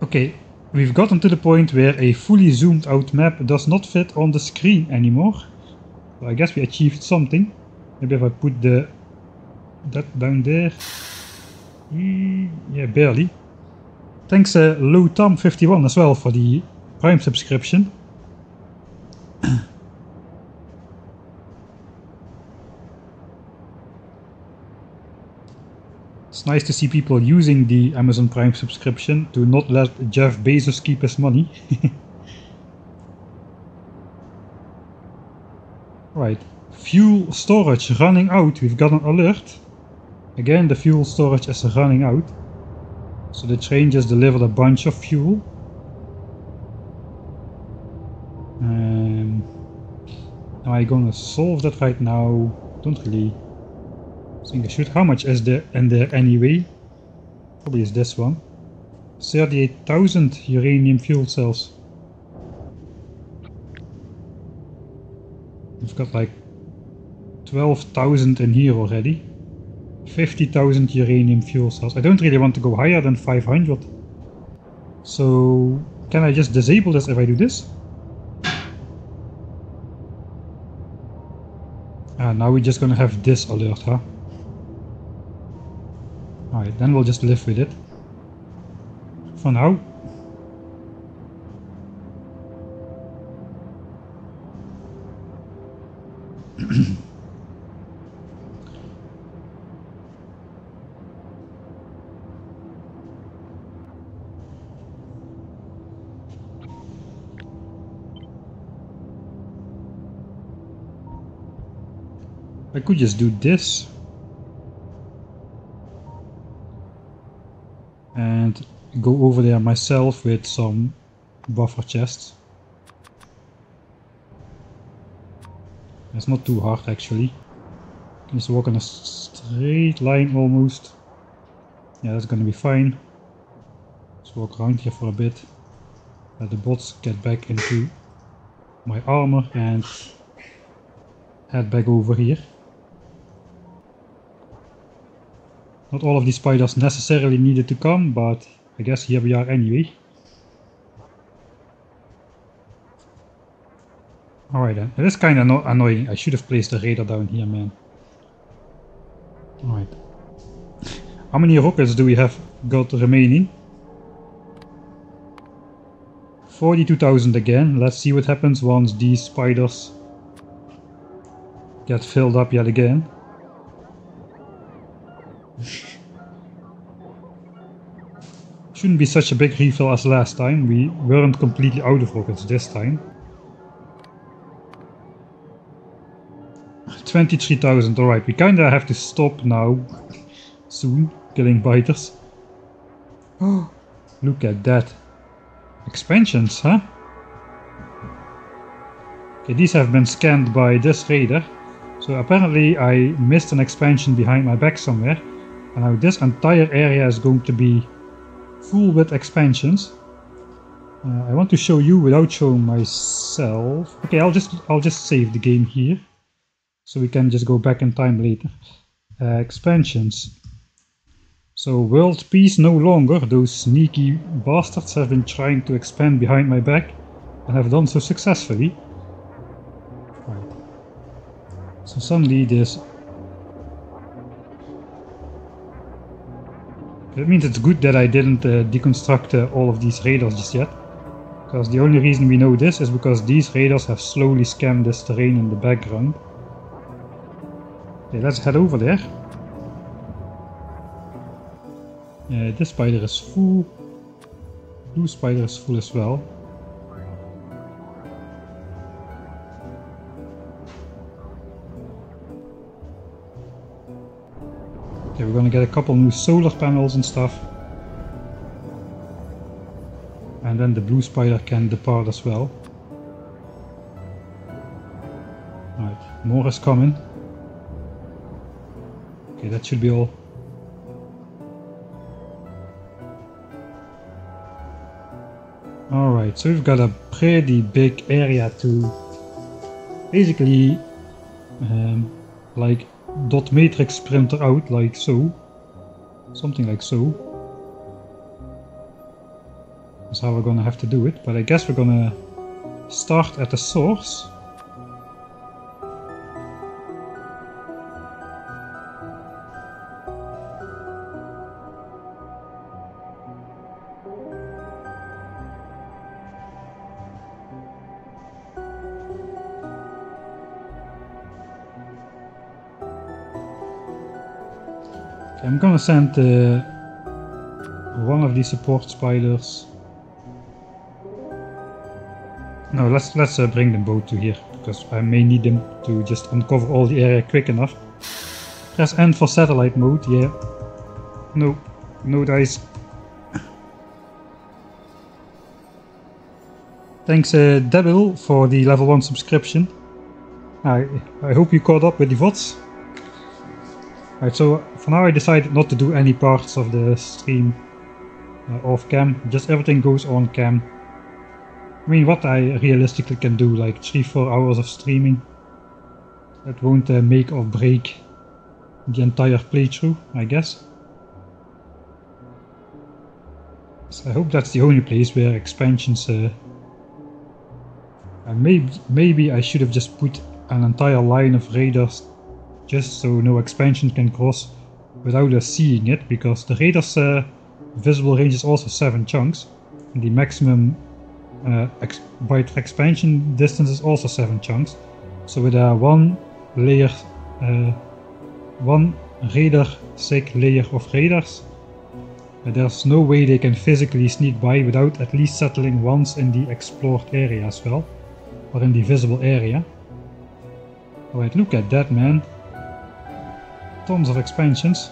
Okay, we've gotten to the point where a fully zoomed out map does not fit on the screen anymore. So I guess we achieved something. Maybe if I put that down there. Yeah, barely. Thanks LowTom51 as well for the Prime subscription. It's nice to see people using the Amazon Prime subscription to not let Jeff Bezos keep his money. Right, fuel storage running out. We've got an alert. Again, the fuel storage is running out. So the train just delivered a bunch of fuel. Am I gonna solve that right now? Don't really think I should. How much is there in there anyway? Probably is this one. 38,000 uranium fuel cells. We've got like 12,000 in here already. 50,000 uranium fuel cells. I don't really want to go higher than 500. So can I just disable this if I do this? Now we're just gonna have this alert, huh? Alright, then we'll just live with it. For now. I could just do this. And go over there myself with some buffer chests. It's not too hard actually. Just walk in a straight line almost. Yeah, that's gonna be fine. Just walk around here for a bit. Let the bots get back into my armor and head back over here. Not all of these spiders necessarily needed to come, but I guess here we are anyway. Alright then, it is kind of annoying. I should have placed the radar down here, man. Alright. How many rockets do we have got remaining? 42,000 again. Let's see what happens once these spiders get filled up yet again. Shouldn't be such a big refill as last time. We weren't completely out of rockets this time. 23,000, alright, we kinda have to stop now soon, killing biters. Oh, look at that. Expansions, huh? Okay, these have been scanned by this radar. So apparently I missed an expansion behind my back somewhere. And now this entire area is going to be full with expansions. I want to show you without showing myself. Okay, I'll just save the game here. So we can just go back in time later. Expansions. So world peace no longer. Those sneaky bastards have been trying to expand behind my back and have done so successfully. Right. So suddenly this... That means it's good that I didn't deconstruct all of these radars just yet. Because the only reason we know this is because these radars have slowly scanned this terrain in the background. Okay, let's head over there. This spider is full. Blue spider is full as well. Okay, we're gonna get a couple new solar panels and stuff. And then the blue spider can depart as well. Right, more is coming. Okay, that should be all. Alright, so we've got a pretty big area to basically like dot matrix printer out, like so. Something like so. That's how we're gonna have to do it, but I guess we're gonna start at the source. Okay, I'm gonna send one of these support spiders. No, let's bring them both to here, because I may need them to just uncover all the area quick enough. Press N for satellite mode, yeah. No, no dice. Thanks Devil for the level 1 subscription. I hope you caught up with the VODs. Alright, so for now I decided not to do any parts of the stream off cam, just everything goes on cam. I mean, what I realistically can do, like 3-4 hours of streaming, that won't make or break the entire playthrough, I guess. So I hope that's the only place where expansions... maybe I should have just put an entire line of raiders just so no expansion can cross without us seeing it, because the raiders' visible range is also 7 chunks, and the maximum byte expansion distance is also 7 chunks. So with a one raider sick layer of raiders, there's no way they can physically sneak by without at least settling once in the explored area as well, or in the visible area. Alright, look at that, man. Tons of expansions.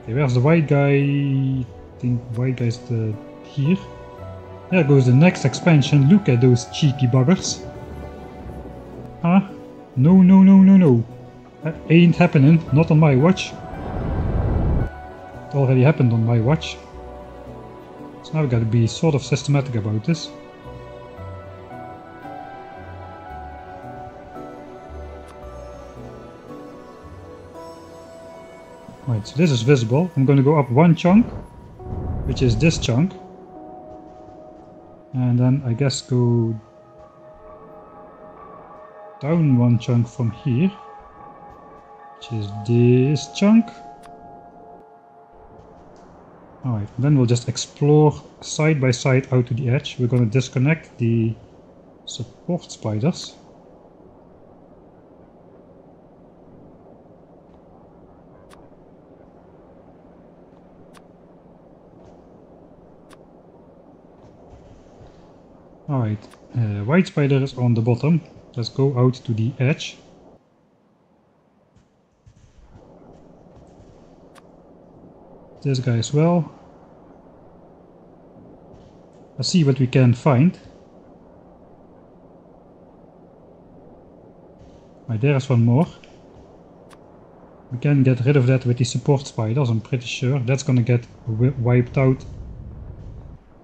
Okay, where's the white guy? I think white guy's here. There goes the next expansion. Look at those cheeky buggers. Huh? No, no, no, no, no. That ain't happening. Not on my watch. It already happened on my watch. So now we gotta be sort of systematic about this. Right, so this is visible. I'm going to go up 1 chunk, which is this chunk. And then I guess go down 1 chunk from here, which is this chunk. Alright, then we'll just explore side by side out to the edge. We're going to disconnect the support spiders. Alright, white spider is on the bottom. Let's go out to the edge. This guy as well. Let's see what we can find. Right, there's one more. We can get rid of that with the support spiders, I'm pretty sure. That's gonna get wiped out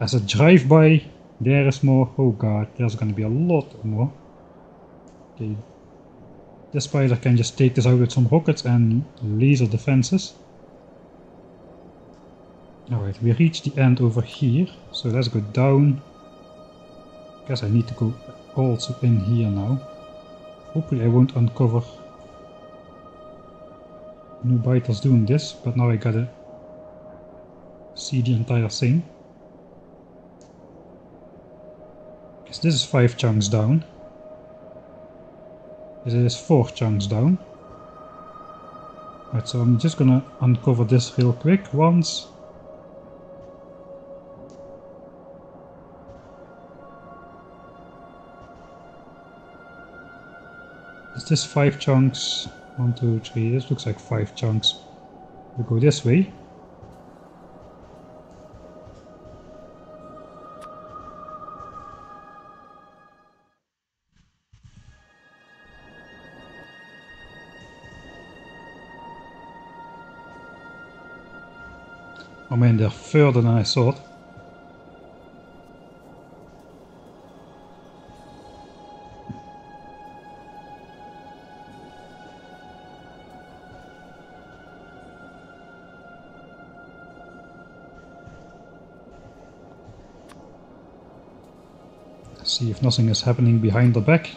as a drive-by. There is more. Oh god, there's gonna be a lot more. Okay. This spider can just take this out with some rockets and laser defenses. Alright, we reach the end over here, so let's go down. Guess I need to go also in here now. Hopefully I won't uncover new biters doing this, but now I gotta see the entire thing. Because this is 5 chunks down. This is 4 chunks down. Right, so I'm just gonna uncover this real quick once. Is this 5 chunks? 1, 2, 3, this looks like 5 chunks. We go this way. Oh man, they're further than I thought. See if nothing is happening behind the back.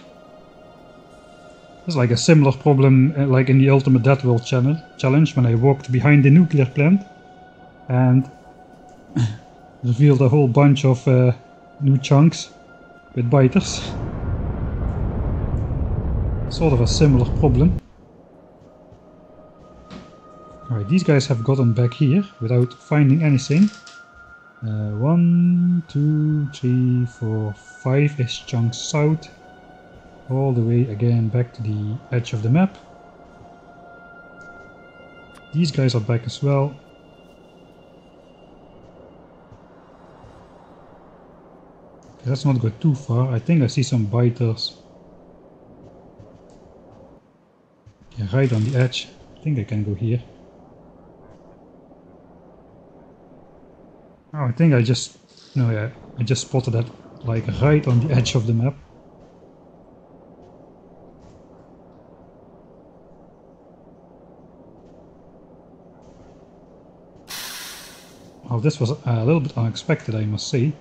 It's like a similar problem like in the Ultimate Death World challenge when I walked behind the nuclear plant and revealed a whole bunch of new chunks with biters. Sort of a similar problem. Alright, these guys have gotten back here without finding anything. 1, 2, 3, 4, 5-ish chunks south. All the way again back to the edge of the map. These guys are back as well. Let's not go too far. I think I see some biters. Yeah, right on the edge. I think I can go here. Oh, I think I just... No, yeah, I just spotted that like right on the edge of the map. Well, this was a little bit unexpected, I must say.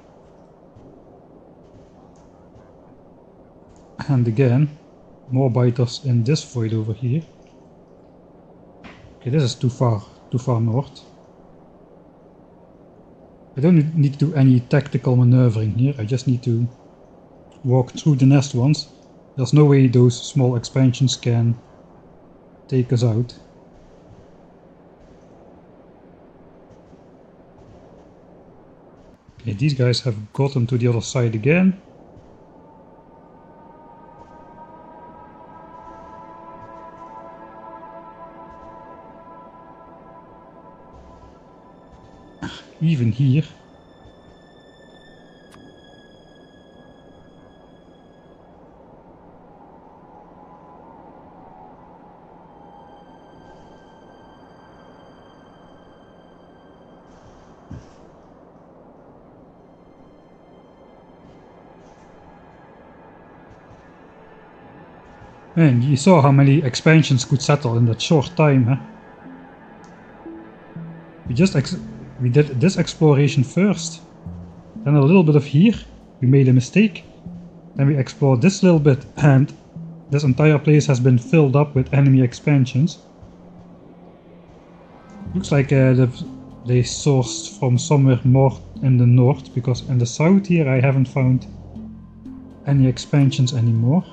And again, more biters in this void over here. Okay, this is too far north. I don't need to do any tactical maneuvering here, I just need to walk through the nest once. There's no way those small expansions can take us out. Okay, these guys have gotten to the other side again. Even here. Man, you saw how many expansions could settle in that short time, huh? We did this exploration first, then a little bit of here, we made a mistake, then we explored this little bit and this entire place has been filled up with enemy expansions. Looks like they sourced from somewhere more in the north, because in the south here I haven't found any expansions anymore.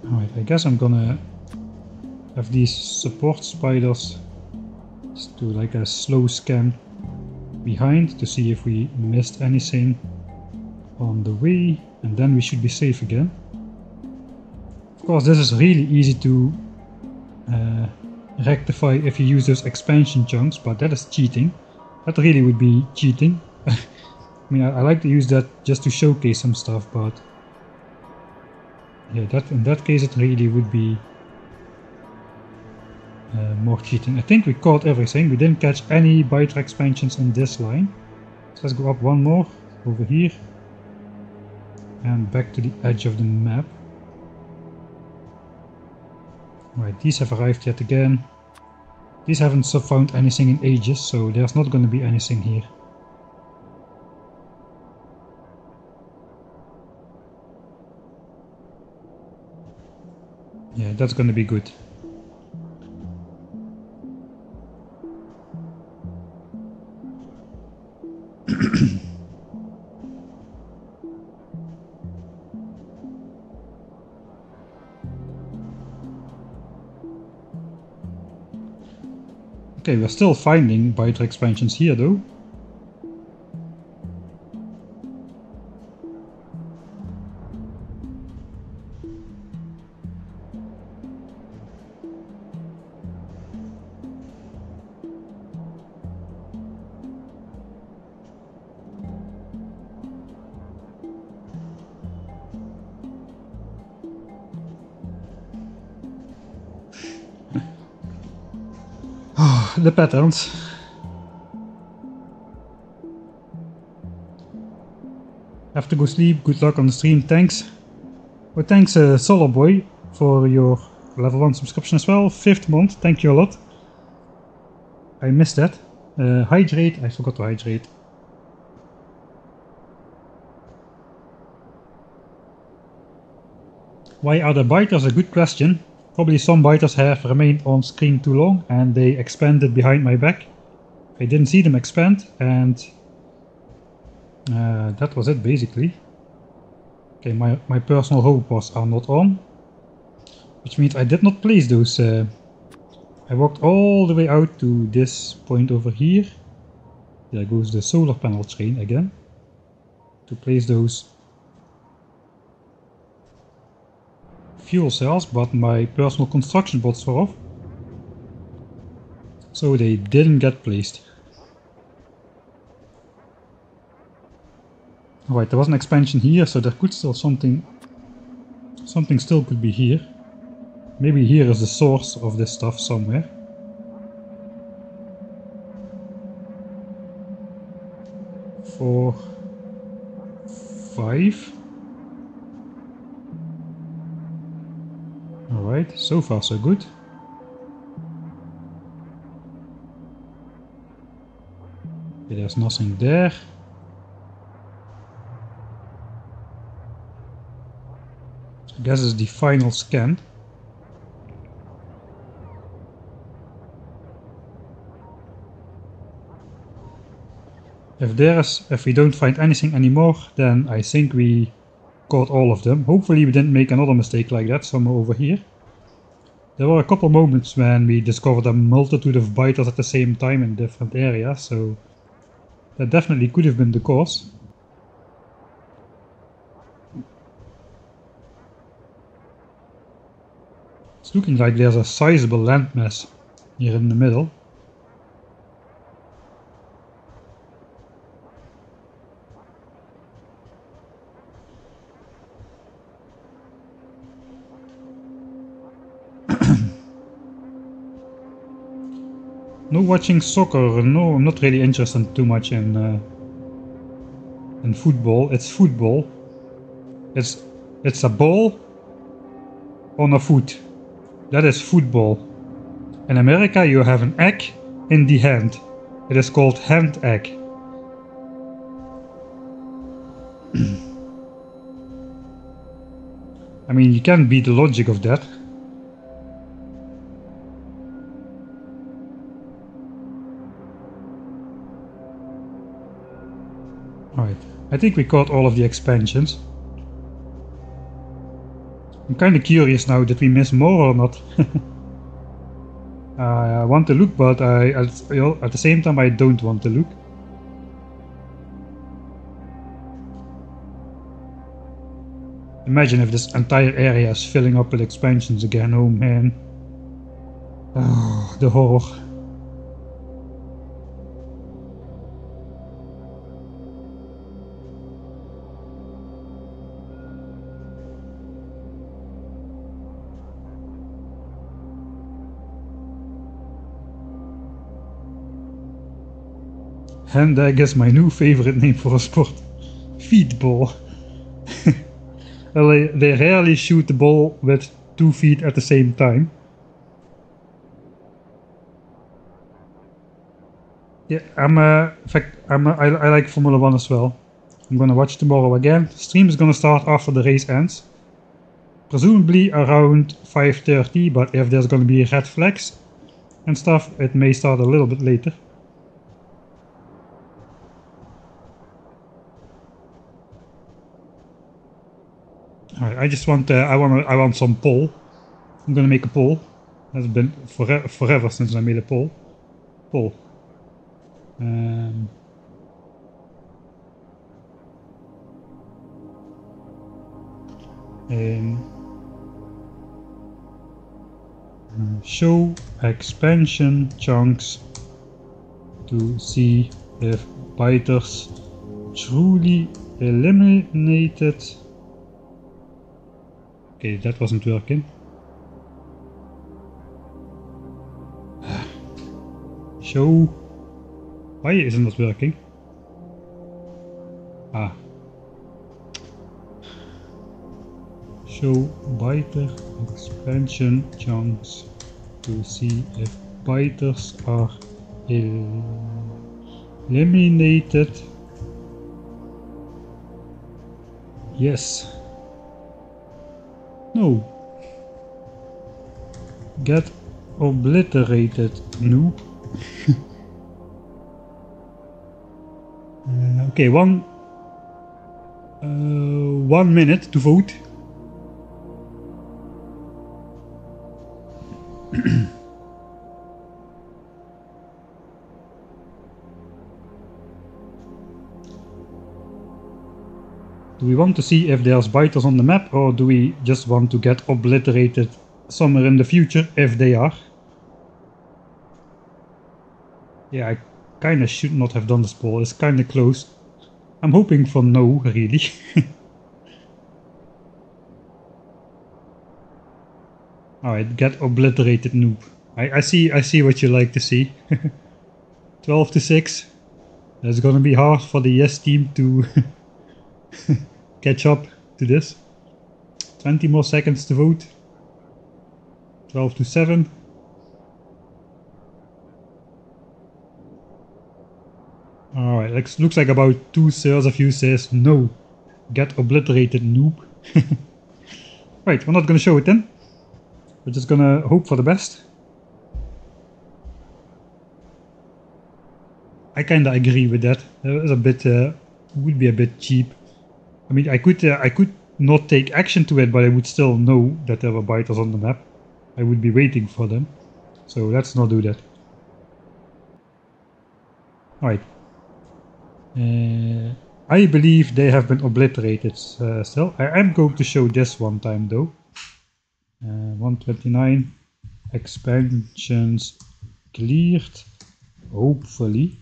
Alright, I guess I'm gonna have these support spiders just do like a slow scan behind to see if we missed anything on the way, and then we should be safe again. Of course, this is really easy to rectify if you use those expansion chunks, but that is cheating. That really would be cheating. I mean, I like to use that just to showcase some stuff, but yeah, in that case it really would be more cheating. I think we caught everything. We didn't catch any biter expansions in this line. So let's go up one more, over here, and back to the edge of the map. Right, these have arrived yet again. These haven't found anything in ages, so there's not going to be anything here. Yeah, that's going to be good. Okay, we're still finding biter expansions here though. The patterns. Have to go sleep. Good luck on the stream. Thanks. Well, thanks Solar Boy for your level 1 subscription as well. 5th month. Thank you a lot. I missed that. Hydrate. I forgot to hydrate. Why are the biters? A good question. Probably some biters have remained on screen too long and they expanded behind my back. I didn't see them expand and that was it basically. Okay, my personal hope was are not on, which means I did not place those. I walked all the way out to this point over here. There goes the solar panel chain again. To place those fuel cells, but my personal construction bots were off. So they didn't get placed. Alright, there was an expansion here, so there could still something still could be here. Maybe here is the source of this stuff somewhere. Four, 5. Alright, so far so good. Okay, there's nothing there. I guess it's the final scan. If we don't find anything anymore, then I think we caught all of them. Hopefully we didn't make another mistake like that somewhere over here. There were a couple moments when we discovered a multitude of biters at the same time in different areas, so that definitely could have been the cause. It's looking like there's a sizable landmass here in the middle. No watching soccer, no, I'm not really interested too much in football. It's football. It's a ball on a foot. That is football. In America you have an egg in the hand. It is called hand egg. I mean, you can't beat the logic of that. Alright, I think we caught all of the expansions. I'm kinda curious now, did we miss more or not? I want to look, but at the same time I don't want to look. Imagine if this entire area is filling up with expansions again, oh man. Oh, the horror. Hand egg is my new favorite name for a sport. Feetball. Well, they rarely shoot the ball with 2 feet at the same time. Yeah, in fact, I like Formula 1 as well. I'm gonna watch tomorrow again. Stream is gonna start after the race ends. Presumably around 5:30, but if there's gonna be red flags and stuff, it may start a little bit later. Alright, I just want I want some poll. I'm gonna make a poll. It's been forever since I made a poll. Poll. Show expansion chunks to see if biters truly eliminated. Okay, that wasn't working. Show. Why isn't it working? Ah. Show biter expansion chunks to see if biters are eliminated. Yes. No. Get obliterated, noob. Okay, 1 minute to vote. Do we want to see if there's biters on the map, or do we just want to get obliterated somewhere in the future if they are? Yeah, I kinda should not have done this poll, it's kinda close. I'm hoping for no, really. Alright, get obliterated, noob. I see what you like to see. 12 to 6. It's gonna be hard for the yes team to catch up to this. 20 more seconds to vote. 12 to 7. Alright, looks like about 2/3 of you says no. Get obliterated, noob. Right, we're not gonna show it then. We're just gonna hope for the best. I kinda agree with that. It's a bit, would be a bit cheap. I mean, I could not take action to it, but I would still know that there were biters on the map. I would be waiting for them. So let's not do that. Alright. I believe they have been obliterated still. I am going to show this one time though. 129 expansions cleared, hopefully.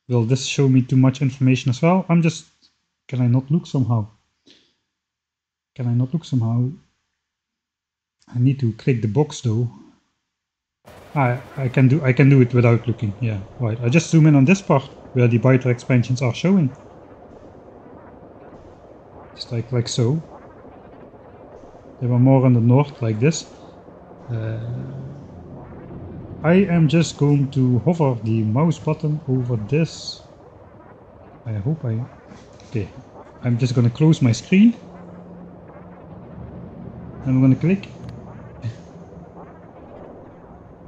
Will this show me too much information as well? Can I not look somehow? Can I not look somehow? I need to click the box though. I can do it without looking. Yeah, right. I just zoom in on this part where the biter expansions are showing. Just like so. There were more in the north like this. I am just going to hover the mouse button over this. I hope I... Okay. I'm just going to close my screen. And I'm going to click.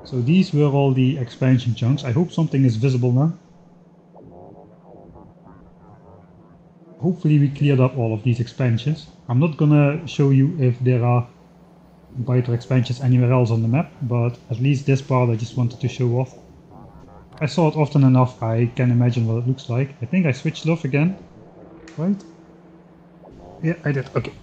So these were all the expansion chunks. I hope something is visible now. Hopefully we cleared up all of these expansions. I'm not gonna show you if there are biter expansions anywhere else on the map, but at least this part I just wanted to show off. I saw it often enough, I can imagine what it looks like. I think I switched it off again, right? Yeah, I did, okay.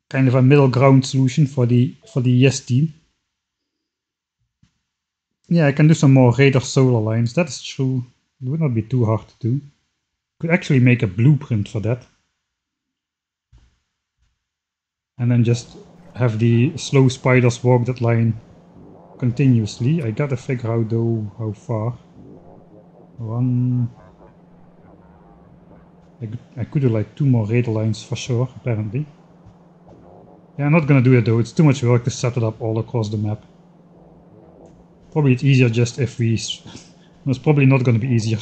Kind of a middle ground solution for the yes team. Yeah, I can do some more radar solar lines, that is true. It would not be too hard to do. Could actually make a blueprint for that. And then just have the slow spiders walk that line continuously. I gotta figure out though how far. I could do like 2 more radar lines for sure, apparently. Yeah, I'm not gonna do it though, it's too much work to set it up all across the map. Probably it's easier just if we... It's probably not gonna be easier,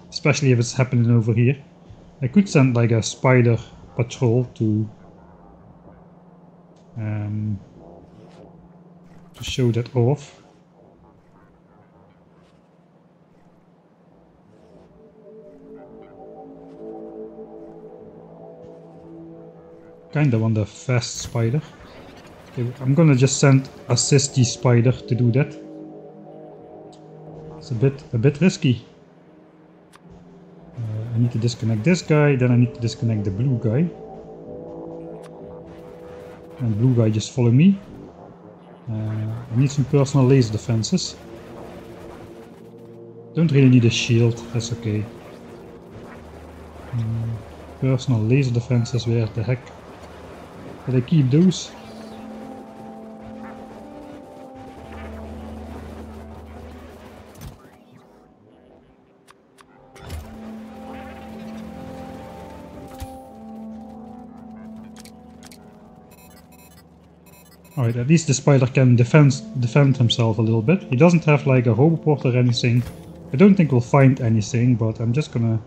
especially if it's happening over here. I could send like a spider patrol to show that off. Kinda want a fast spider. Okay, I'm gonna just send assist the spider to do that. It's a bit risky. I need to disconnect this guy, then I need to disconnect the blue guy. And blue guy just follow me. I need some personal laser defenses. Don't really need a shield, that's okay. Personal laser defenses, where the heck did I keep those? Alright, at least the spider can defend himself a little bit. He doesn't have like a roboport or anything. I don't think we'll find anything, but I'm just gonna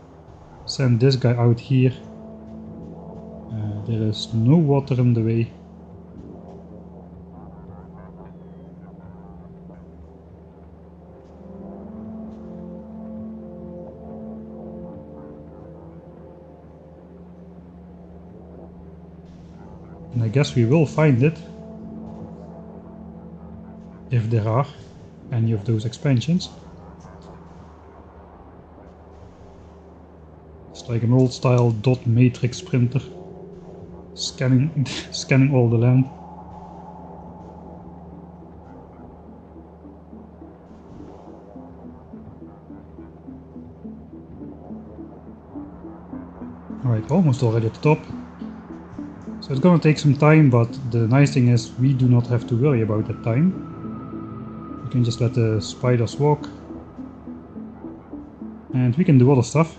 send this guy out here. There is no water in the way. And I guess we will find it. If there are any of those expansions. It's like an old style dot matrix printer. Scanning all the land. Alright, almost already at the top. So it's gonna take some time, but the nice thing is we do not have to worry about that time. We can just let the spiders walk. And we can do other stuff.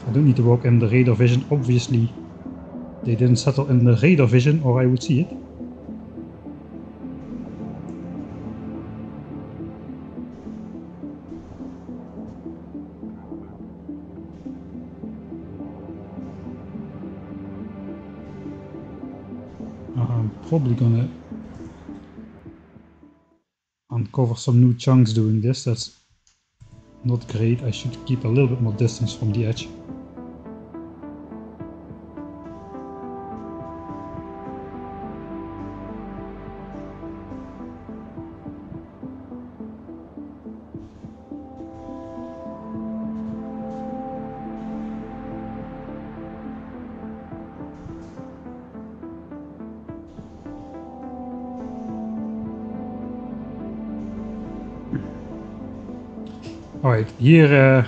I don't need to walk in the radar vision, obviously. They didn't settle in the radar vision or I would see it. I'm probably gonna uncover some new chunks doing this. That's not great. I should keep a little bit more distance from the edge. Alright, here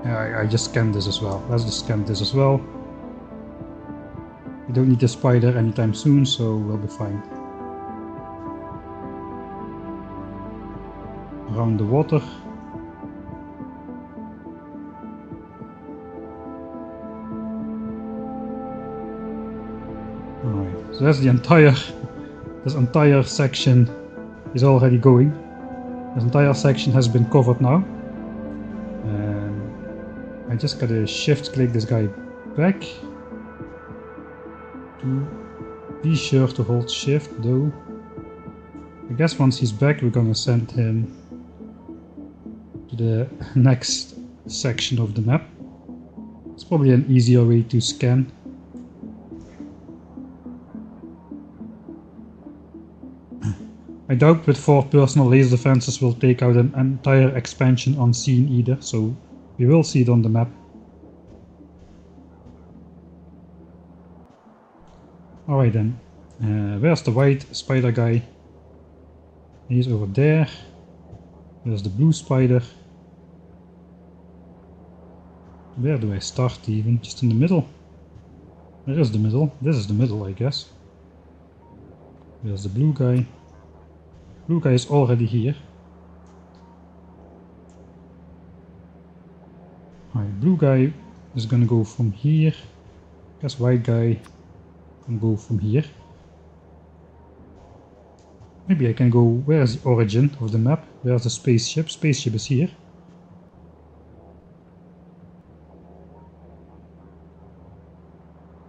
I just scanned this as well. Let's just scan this as well. We don't need the spider anytime soon, so we'll be fine. Around the water. Alright, so that's this entire section is already going. This entire section has been covered now. I just gotta shift click this guy back. To be sure to hold shift though. I guess once he's back we're gonna send him to the next section of the map. It's probably an easier way to scan. I doubt with 4 personal laser defenses we'll take out an entire expansion unseen either, so we will see it on the map. Alright then, where's the white spider guy? He's over there. There's the blue spider. Where do I start even? Just in the middle? Where is the middle? This is the middle, I guess. There's the blue guy. Blue guy is already here. Alright, blue guy is gonna go from here. I guess white guy can go from here. Maybe I can go, where is the origin of the map? Where's the spaceship? Spaceship is here.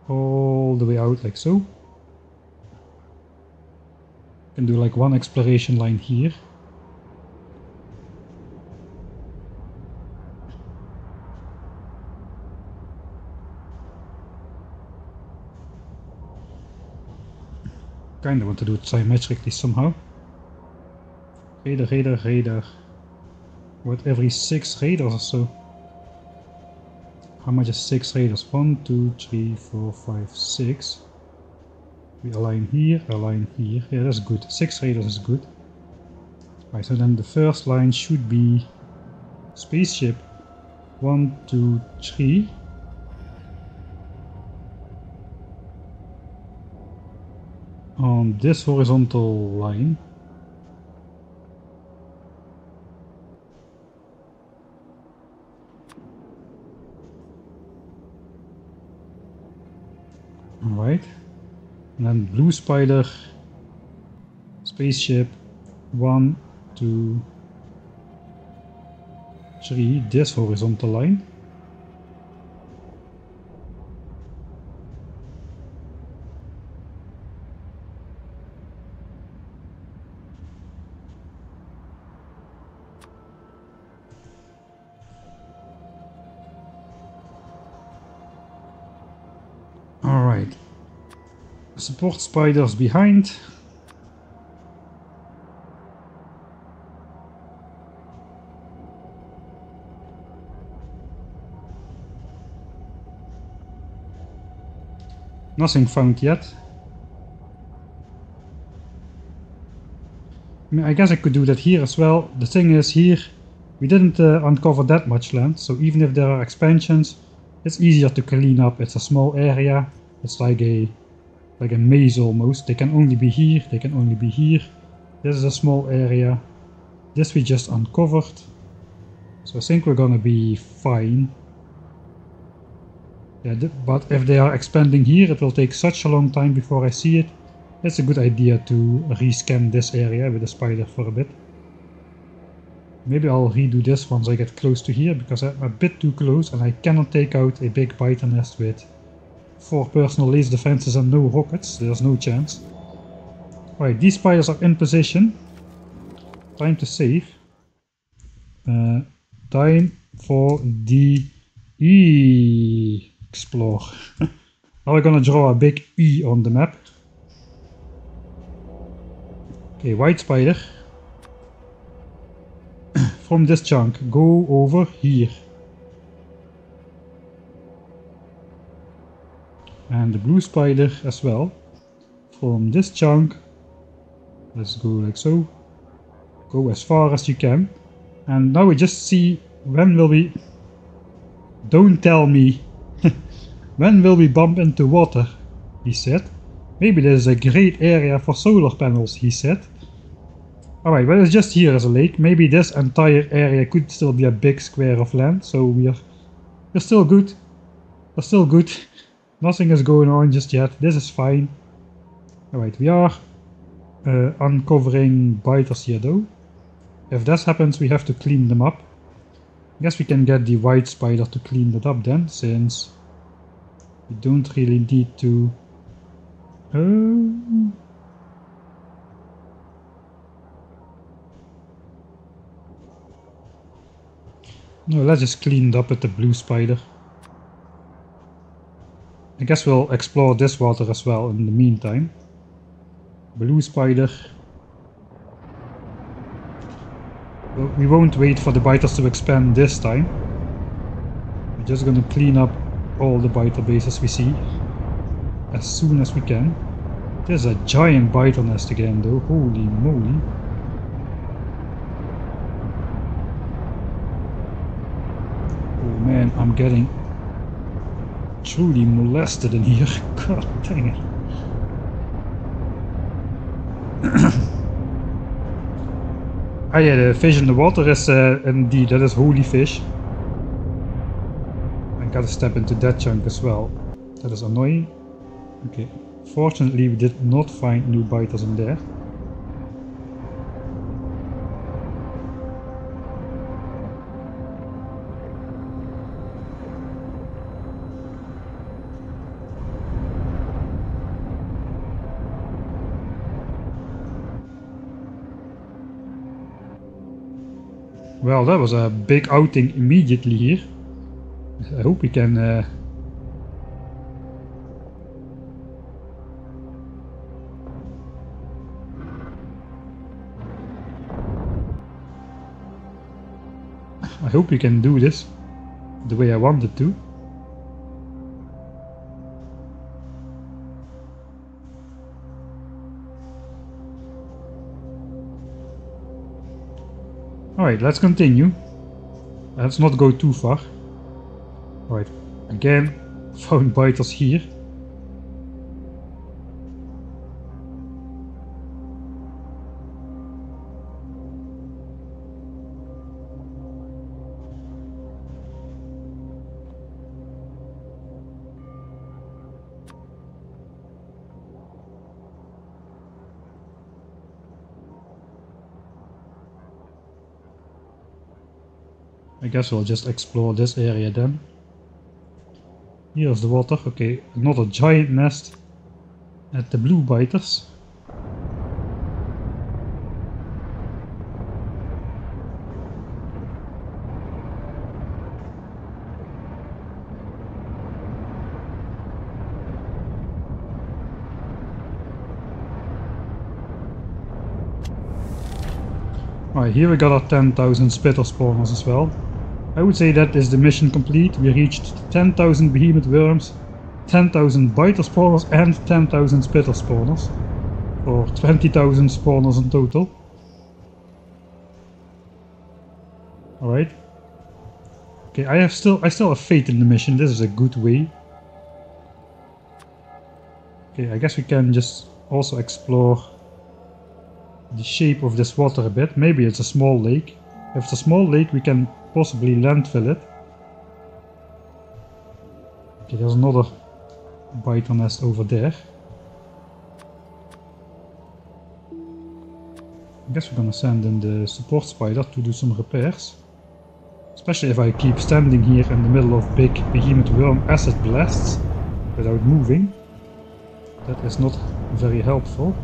All the way out like so. Can do like one exploration line here. Kinda want to do it symmetrically somehow. Radar. What, every 6 radars or so? How much is 6 radars? 1, 2, 3, 4, 5, 6. We align here, align here. Yeah, that's good. 6 radars is good. Right, so then the first line should be spaceship 1, 2, 3. On this horizontal line. Alright. And then blue spider, spaceship 1, 2, 3, this horizontal line. Alright. Support spiders behind. Nothing found yet. I mean, I guess I could do that here as well. The thing is, here we didn't uncover that much land, so even if there are expansions, it's easier to clean up. It's a small area. It's like a maze almost. They can only be here. They can only be here. This is a small area. This we just uncovered. So I think we're gonna be fine. Yeah, but if they are expanding here, it will take such a long time before I see it. It's a good idea to rescan this area with the spider for a bit. Maybe I'll redo this once I get close to here, because I'm a bit too close and I cannot take out a big biter nest with 4 personal laser defenses and no rockets. There's no chance. Right, these spiders are in position. Time to save. Time for the explore. Now we're gonna draw a big E on the map. Okay, white spider. From this chunk, go over here. And the blue spider as well. From this chunk, let's go like so. Go as far as you can. And now we just see when will we... Don't tell me. When will we bump into water? He said. Maybe this is a great area for solar panels, he said. Alright, well, it's just here as a lake. Maybe this entire area could still be a big square of land, so we're still good. We're still good. Nothing is going on just yet. This is fine. Alright, we are uncovering biters here though. If this happens, we have to clean them up. I guess we can get the white spider to clean that up then, since we don't really need to... No, let's just clean it up with the blue spider. I guess we'll explore this water as well in the meantime. Blue spider. Well, we won't wait for the biters to expand this time. We're just gonna clean up all the biter bases we see as soon as we can. There's a giant biter nest again though, holy moly. Oh man, I'm getting truly molested in here. God dang it. Ah yeah, the fish in the water is indeed, that is holy fish. I gotta step into that chunk as well. That is annoying. Okay, fortunately we did not find new biters in there. Well, that was a big outing immediately here. I hope we can... I hope we can do this the way I wanted to. Alright, let's continue. Let's not go too far. Alright, again, found biters here. I guess we'll just explore this area then. Here's the water. Okay, another giant nest at the blue biters. Alright, here we got our 10,000 spitter spawners as well. I would say that is the mission complete. We reached 10,000 behemoth worms, 10,000 biter spawners and 10,000 spitter spawners. For 20,000 spawners in total. Alright. Okay, I still have faith in the mission. This is a good way. Okay, I guess we can just also explore the shape of this water a bit. Maybe it's a small lake. If it's a small lake, we can possibly landfill it. Okay, there's another biter nest over there. I guess we're gonna send in the support spider to do some repairs. Especially if I keep standing here in the middle of big behemoth worm acid blasts without moving. That is not very helpful.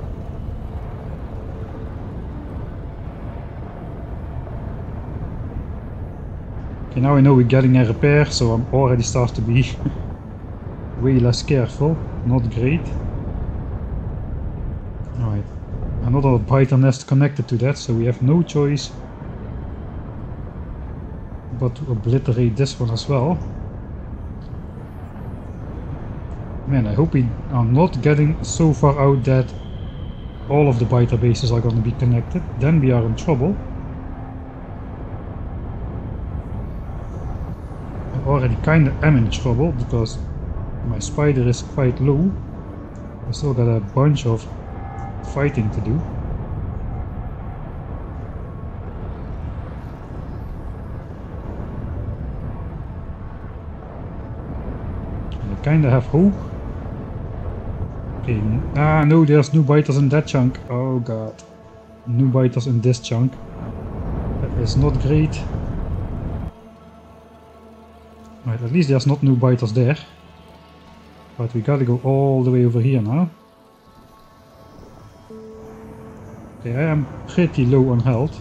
Okay, now I know we're getting a repair, so I'm already starting to be way less careful. Not great. Alright, another biter nest connected to that, so we have no choice but to obliterate this one as well. Man, I hope we are not getting so far out that all of the biter bases are going to be connected. Then we are in trouble. Already kinda am in trouble because my spider is quite low. I still got a bunch of fighting to do. I kinda have hope. Okay, no, there's new biters in that chunk. Oh god. New biters in this chunk. That is not great. Right, at least there's not new biters there. But we gotta go all the way over here now. Okay, I am pretty low on health.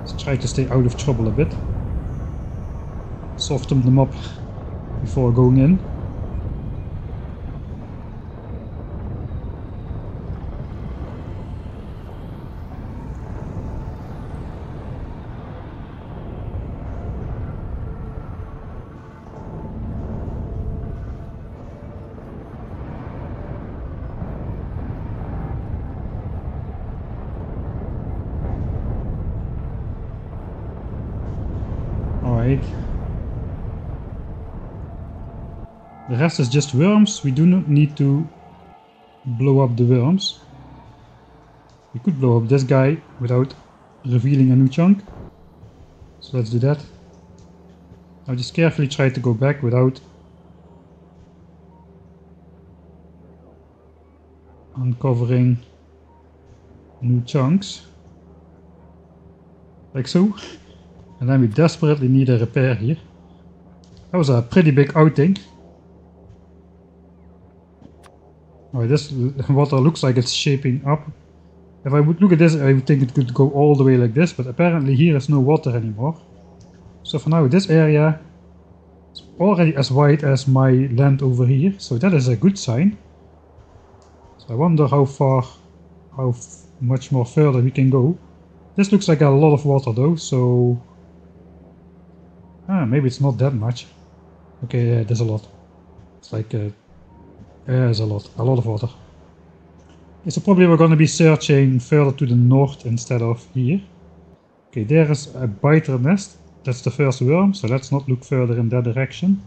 Let's try to stay out of trouble a bit. Soften them up before going in. The rest is just worms. We do not need to blow up the worms. We could blow up this guy without revealing a new chunk. So let's do that. I'll just carefully try to go back without uncovering new chunks. Like so. And then we desperately need a repair here. That was a pretty big outing. Alright, this water looks like it's shaping up. If I would look at this, I would think it could go all the way like this, but apparently here is no water anymore. So for now, this area is already as wide as my land over here, so that is a good sign. So I wonder how much more further we can go. This looks like a lot of water though, so maybe it's not that much. Okay, yeah, there's a lot. It's like there's a lot of water. Okay, so probably we're going to be searching further to the north instead of here. Okay, there is a biter nest. That's the first worm, so let's not look further in that direction.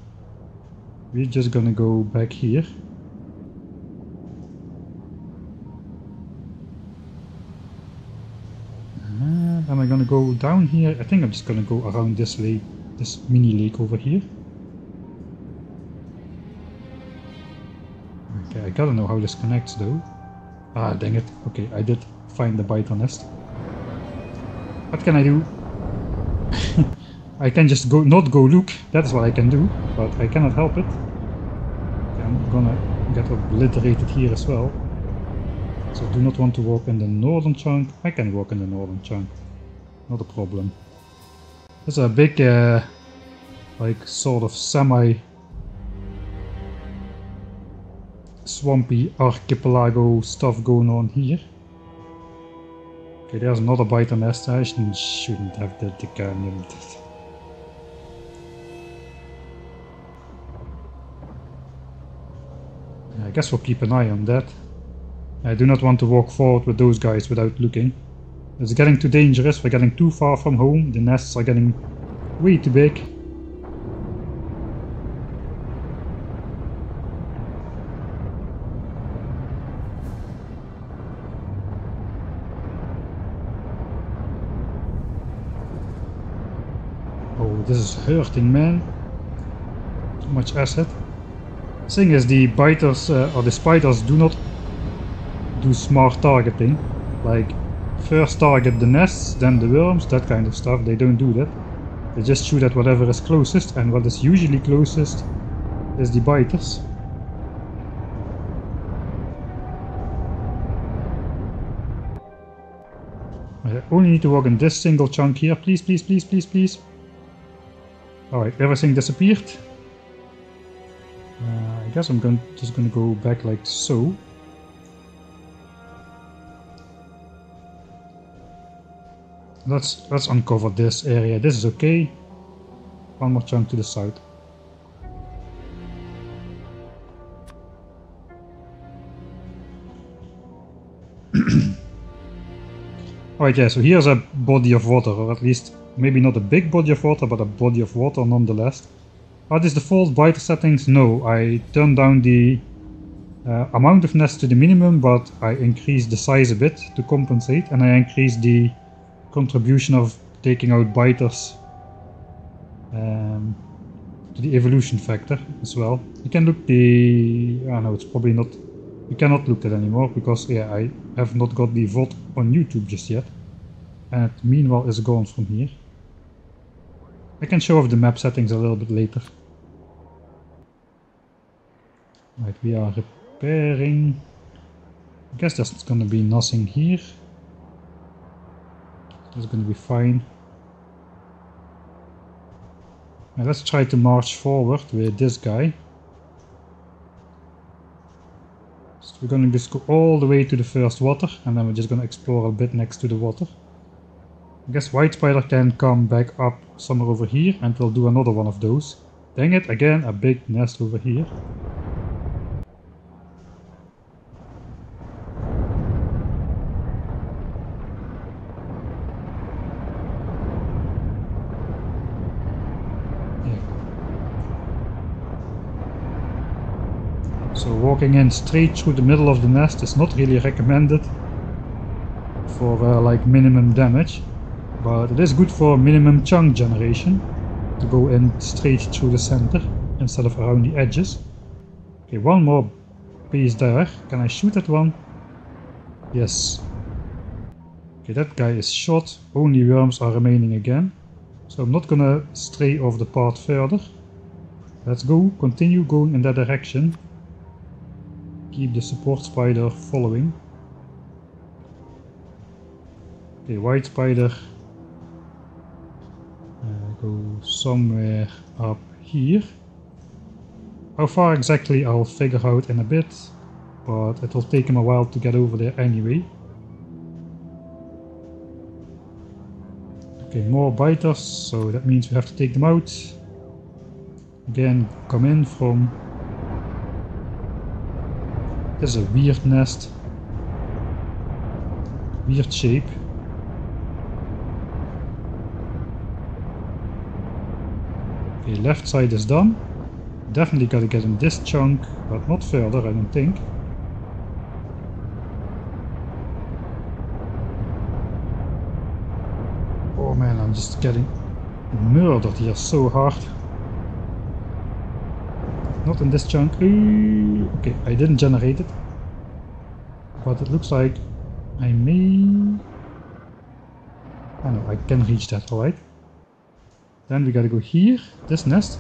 We're just gonna go back here. Am I gonna go down here? I think I'm just gonna go around this lake, this mini lake over here. Okay, I gotta know how this connects though. Ah, dang it. Okay, I did find the biter nest. What can I do? I can just not go look. That's what I can do, but I cannot help it. Okay, I'm gonna get obliterated here as well. So do not want to walk in the northern chunk. I can walk in the northern chunk. Not a problem. There's a big, like sort of swampy archipelago stuff going on here. Okay, there's another biter nest. I shouldn't have did the canyon. I guess we'll keep an eye on that. I do not want to walk forward with those guys without looking. It's getting too dangerous, we're getting too far from home, the nests are getting way too big. Oh, this is hurting, man. Too much acid. The thing is, the biters or the spiders do not do smart targeting. Like, first target the nests, then the worms, that kind of stuff. They don't do that. They just shoot at whatever is closest, and what is usually closest is the biters. I only need to walk in this single chunk here. Please, please, please, please, please. Alright, everything disappeared. I guess I'm just gonna go back like so. Let's uncover this area. This is okay. One more chunk to the south. Alright, yeah, so here's a body of water, or at least maybe not a big body of water, but a body of water nonetheless. Are these default biter settings? No, I turned down the amount of nests to the minimum, but I increased the size a bit to compensate, and I increased the contribution of taking out biters to the evolution factor as well. You can look no, it's probably not. You cannot look at it anymore because yeah, I have not got the VOD on YouTube just yet, and it meanwhile is gone from here. I can show off the map settings a little bit later. Right, we are repairing. I guess there's gonna be nothing here. That's gonna be fine. Now let's try to march forward with this guy. So we're gonna just go all the way to the first water, and then we're just gonna explore a bit next to the water. I guess white spider can come back up somewhere over here, and we'll do another one of those. Dang it, again a big nest over here. So walking in straight through the middle of the nest is not really recommended for like minimum damage, but it is good for minimum chunk generation to go in straight through the center instead of around the edges. Okay, one more piece there. Can I shoot at one? Yes. Okay, that guy is shot. Only worms are remaining again. So I'm not gonna stray off the path further. Let's go, continue going in that direction. Keep the support spider following. Okay, white spider. Go somewhere up here. How far exactly I'll figure out in a bit, but it will take him a while to get over there anyway. Okay, more biters, so that means we have to take them out. Again, come in from... This is a weird nest. weird shape. Okay, left side is done. Definitely gotta get in this chunk, but not further, I don't think. Oh man, I'm just getting murdered here so hard. Not in this chunk. Okay, I didn't generate it. But it looks like I may... I know, I can reach that, alright. Then we gotta go here, this nest.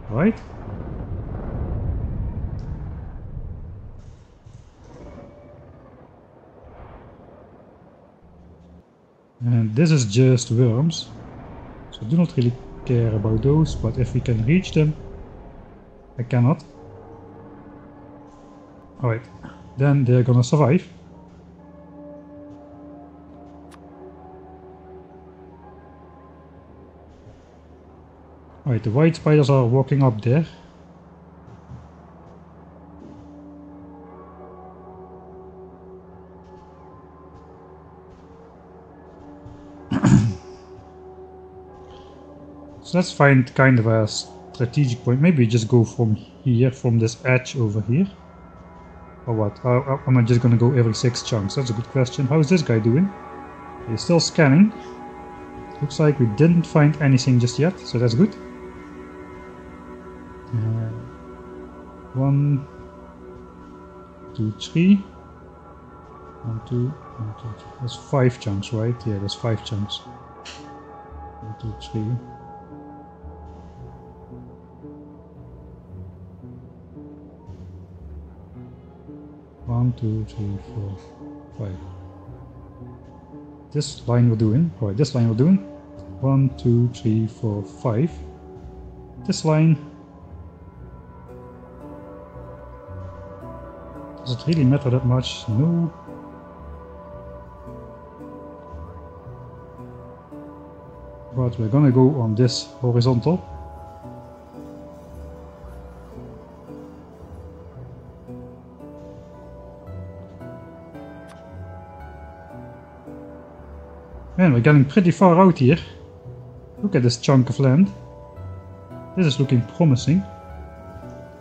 Right? And this is just worms. So I do not really care about those, but if we can reach them, I cannot. Alright, then they're gonna survive. Alright, the white spiders are walking up there. So let's find kind of a strategic point. Maybe just go from here, from this edge over here. Or what? Am I just gonna go every 6 chunks? That's a good question. How is this guy doing? He's still scanning. Looks like we didn't find anything just yet, so that's good. 1, 2, 3. 1, 2, 1, 2, 3. That's 5 chunks, right? Yeah, that's 5 chunks. 1, 2, 3. One, 2, 3, 4, 5. This line we're doing. Alright, this line we're doing. 1, 2, 3, 4, 5. This line. Does it really matter that much? No. But we're gonna go on this horizontal. Man, we're getting pretty far out here. Look at this chunk of land. This is looking promising.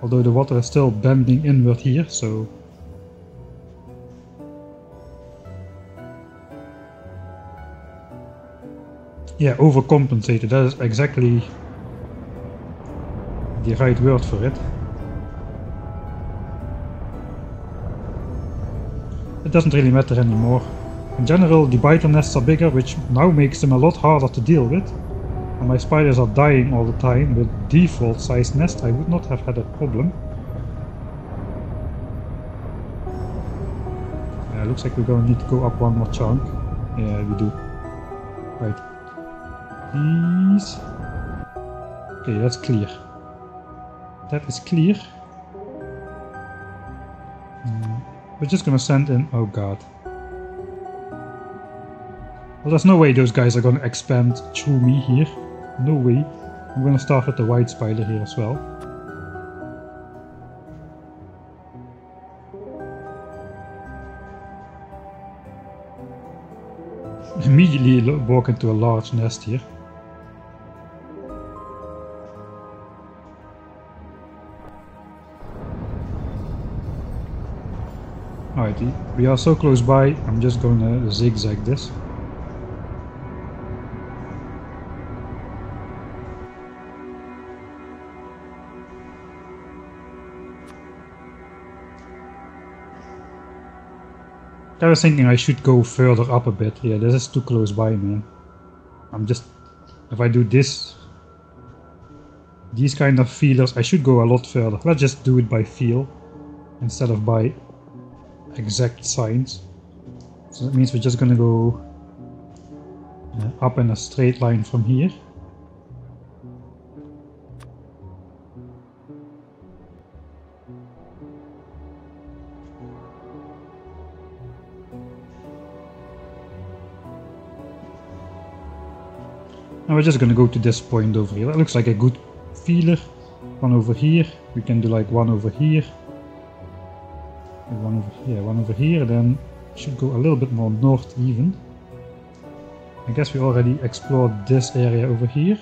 Although the water is still bending inward here, so... Yeah, overcompensated, that is exactly the right word for it. It doesn't really matter anymore. In general, the biter nests are bigger, which now makes them a lot harder to deal with. And my spiders are dying all the time. With default size nest, I would not have had a problem. Yeah, looks like we're gonna need to go up one more chunk. Yeah, we do. Right. These. Okay, that's clear. That is clear. We're just gonna send in... Oh god. Well, there's no way those guys are gonna expand through me here. No way. I'm gonna start with the white spider here as well. Immediately walk into a large nest here. Alright, we are so close by, I'm just gonna zigzag this. I was thinking I should go further up a bit. Yeah, this is too close by, man. I'm just... If I do this... These kind of feelers, I should go a lot further. Let's just do it by feel. Instead of by exact signs. So that means we're just gonna go... up in a straight line from here. And we're just gonna go to this point over here. That looks like a good feeler. One over here. We can do like one over here. And one over here, then Should go a little bit more north even. I guess we already explored this area over here.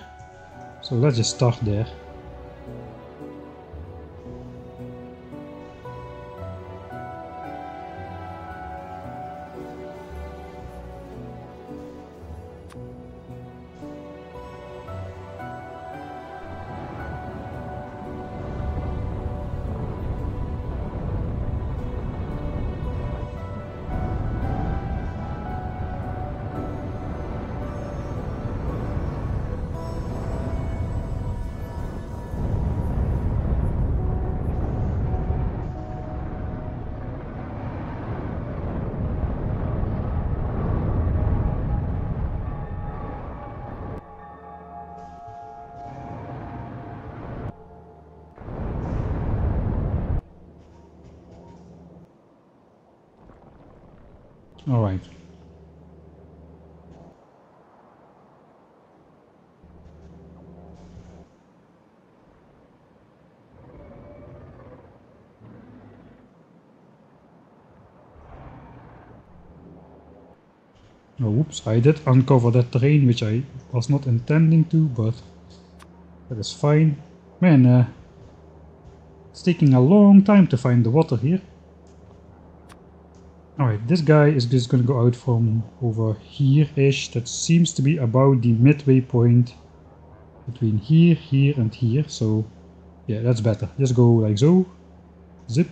So let's just start there. All right. Oh, oops, I did uncover that terrain, which I was not intending to, but that is fine. Man, it's taking a long time to find the water here. Alright, this guy is just gonna go out from over here-ish. That seems to be about the midway point between here, here and here. So yeah, that's better. Just go like so. Zip.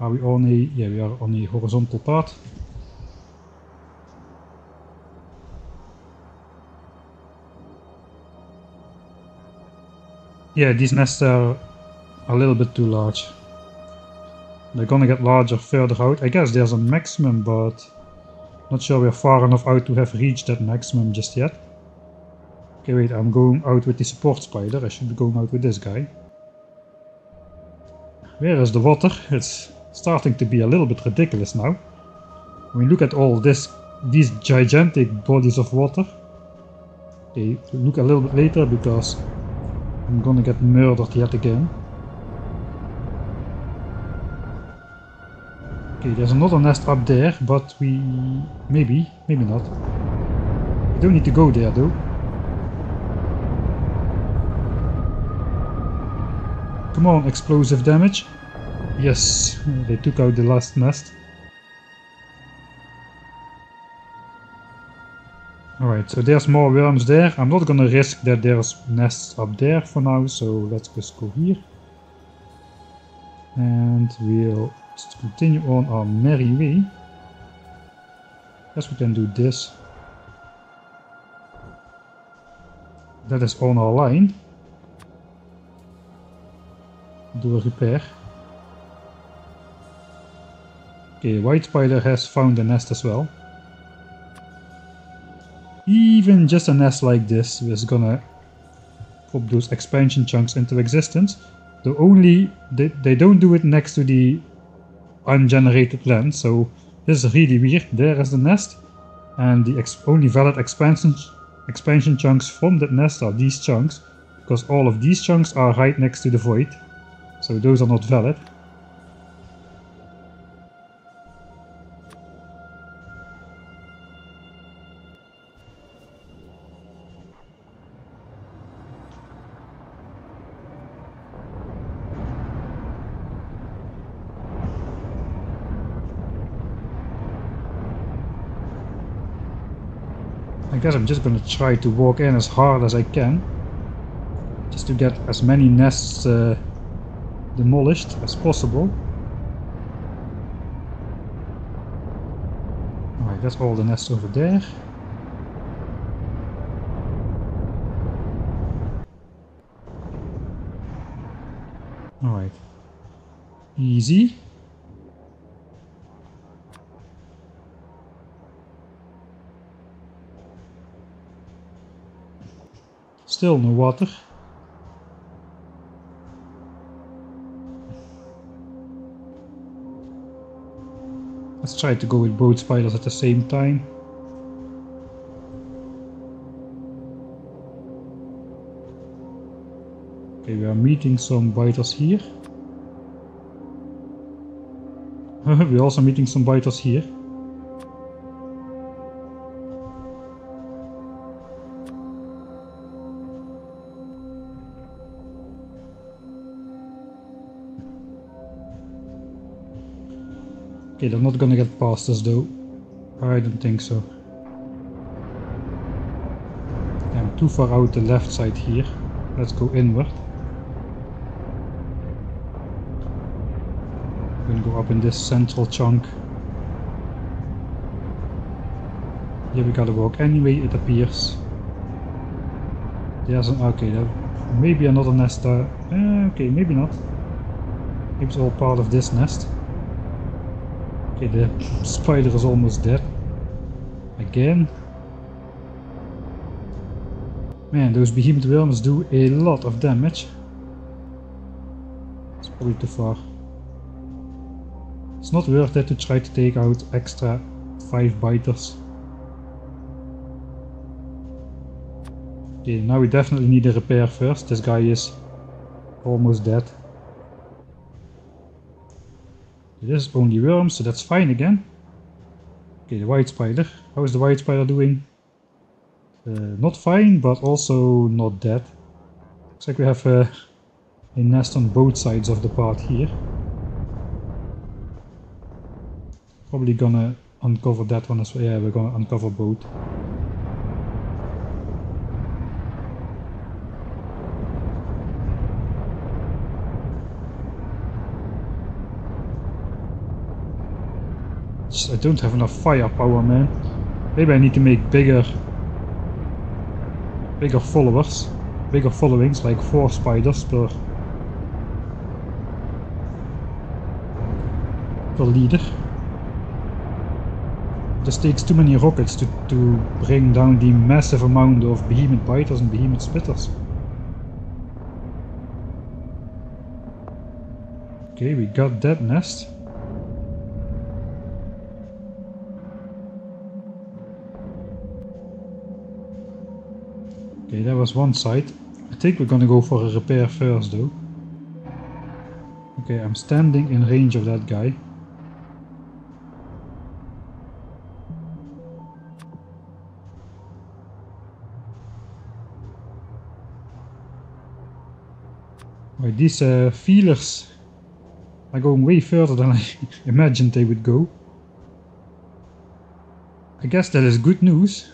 Are we on a... yeah, we are on a horizontal path. Yeah, these nests are a little bit too large. They're gonna get larger further out. I guess there's a maximum, but not sure we're far enough out to have reached that maximum just yet. Okay, wait, I'm going out with the support spider. I should be going out with this guy. Where is the water? It's starting to be a little bit ridiculous now. I mean, look at all these gigantic bodies of water. Okay, look a little bit later because I'm gonna get murdered yet again. Okay, there's another nest up there, but we... maybe not. We don't need to go there though. Come on, explosive damage. Yes, they took out the last nest. Alright, so there's more worms there. I'm not gonna risk that there's nests up there for now, so let's just go here. And we'll just continue on our merry way. Guess we can do this. That is on our line. Do a repair. Okay, white spider has found a nest as well. Even just a nest like this is gonna pop those expansion chunks into existence. Though only they don't do it next to the ungenerated land, so this is really weird. There is the nest, and the only valid expansion chunks from that nest are these chunks, because all of these chunks are right next to the void, so those are not valid. I guess I'm just gonna try to walk in as hard as I can, just to get as many nests demolished as possible. Alright, that's all the nests over there. Alright. Easy. Still no water. Let's try to go with both spiders at the same time. Okay, we are meeting some biters here. We're also meeting some biters here. Okay, they're not gonna get past us though. I don't think so. I'm too far out the left side here. Let's go inward. I'm gonna go up in this central chunk. Here we gotta walk anyway, it appears. There's an... okay, there may be another nest there. Okay, maybe not. Maybe it's all part of this nest. Okay, the spider is almost dead. Again. Man, those behemoth worms do a lot of damage. It's probably too far. It's not worth it to try to take out extra 5 biters. Okay, now we definitely need a repair first. This guy is almost dead. It is only worms, so that's fine again. Okay, the white spider. How is the white spider doing? Not fine, but also not dead. Looks like we have a nest on both sides of the path here. Probably gonna uncover that one as well. Yeah, we're gonna uncover both. I don't have enough firepower, man. Maybe I need to make bigger followers, bigger followings, like 4 spiders per leader. It just takes too many rockets to bring down the massive amount of behemoth biters and behemoth spitters. Okay, we got that nest. Okay, that was one side. I think we're gonna go for a repair first though. Okay, I'm standing in range of that guy. Right, these feelers are going way further than I imagined they would go. I guess that is good news.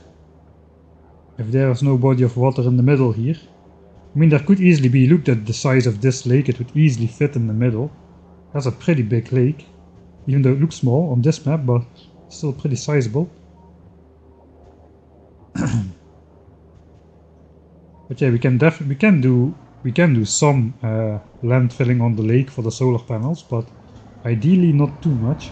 If there is no body of water in the middle here. I mean, there could easily be, looked at the size of this lake, it would easily fit in the middle. That's a pretty big lake. Even though it looks small on this map, but still pretty sizable. But yeah, we can do some land filling on the lake for the solar panels, but ideally not too much.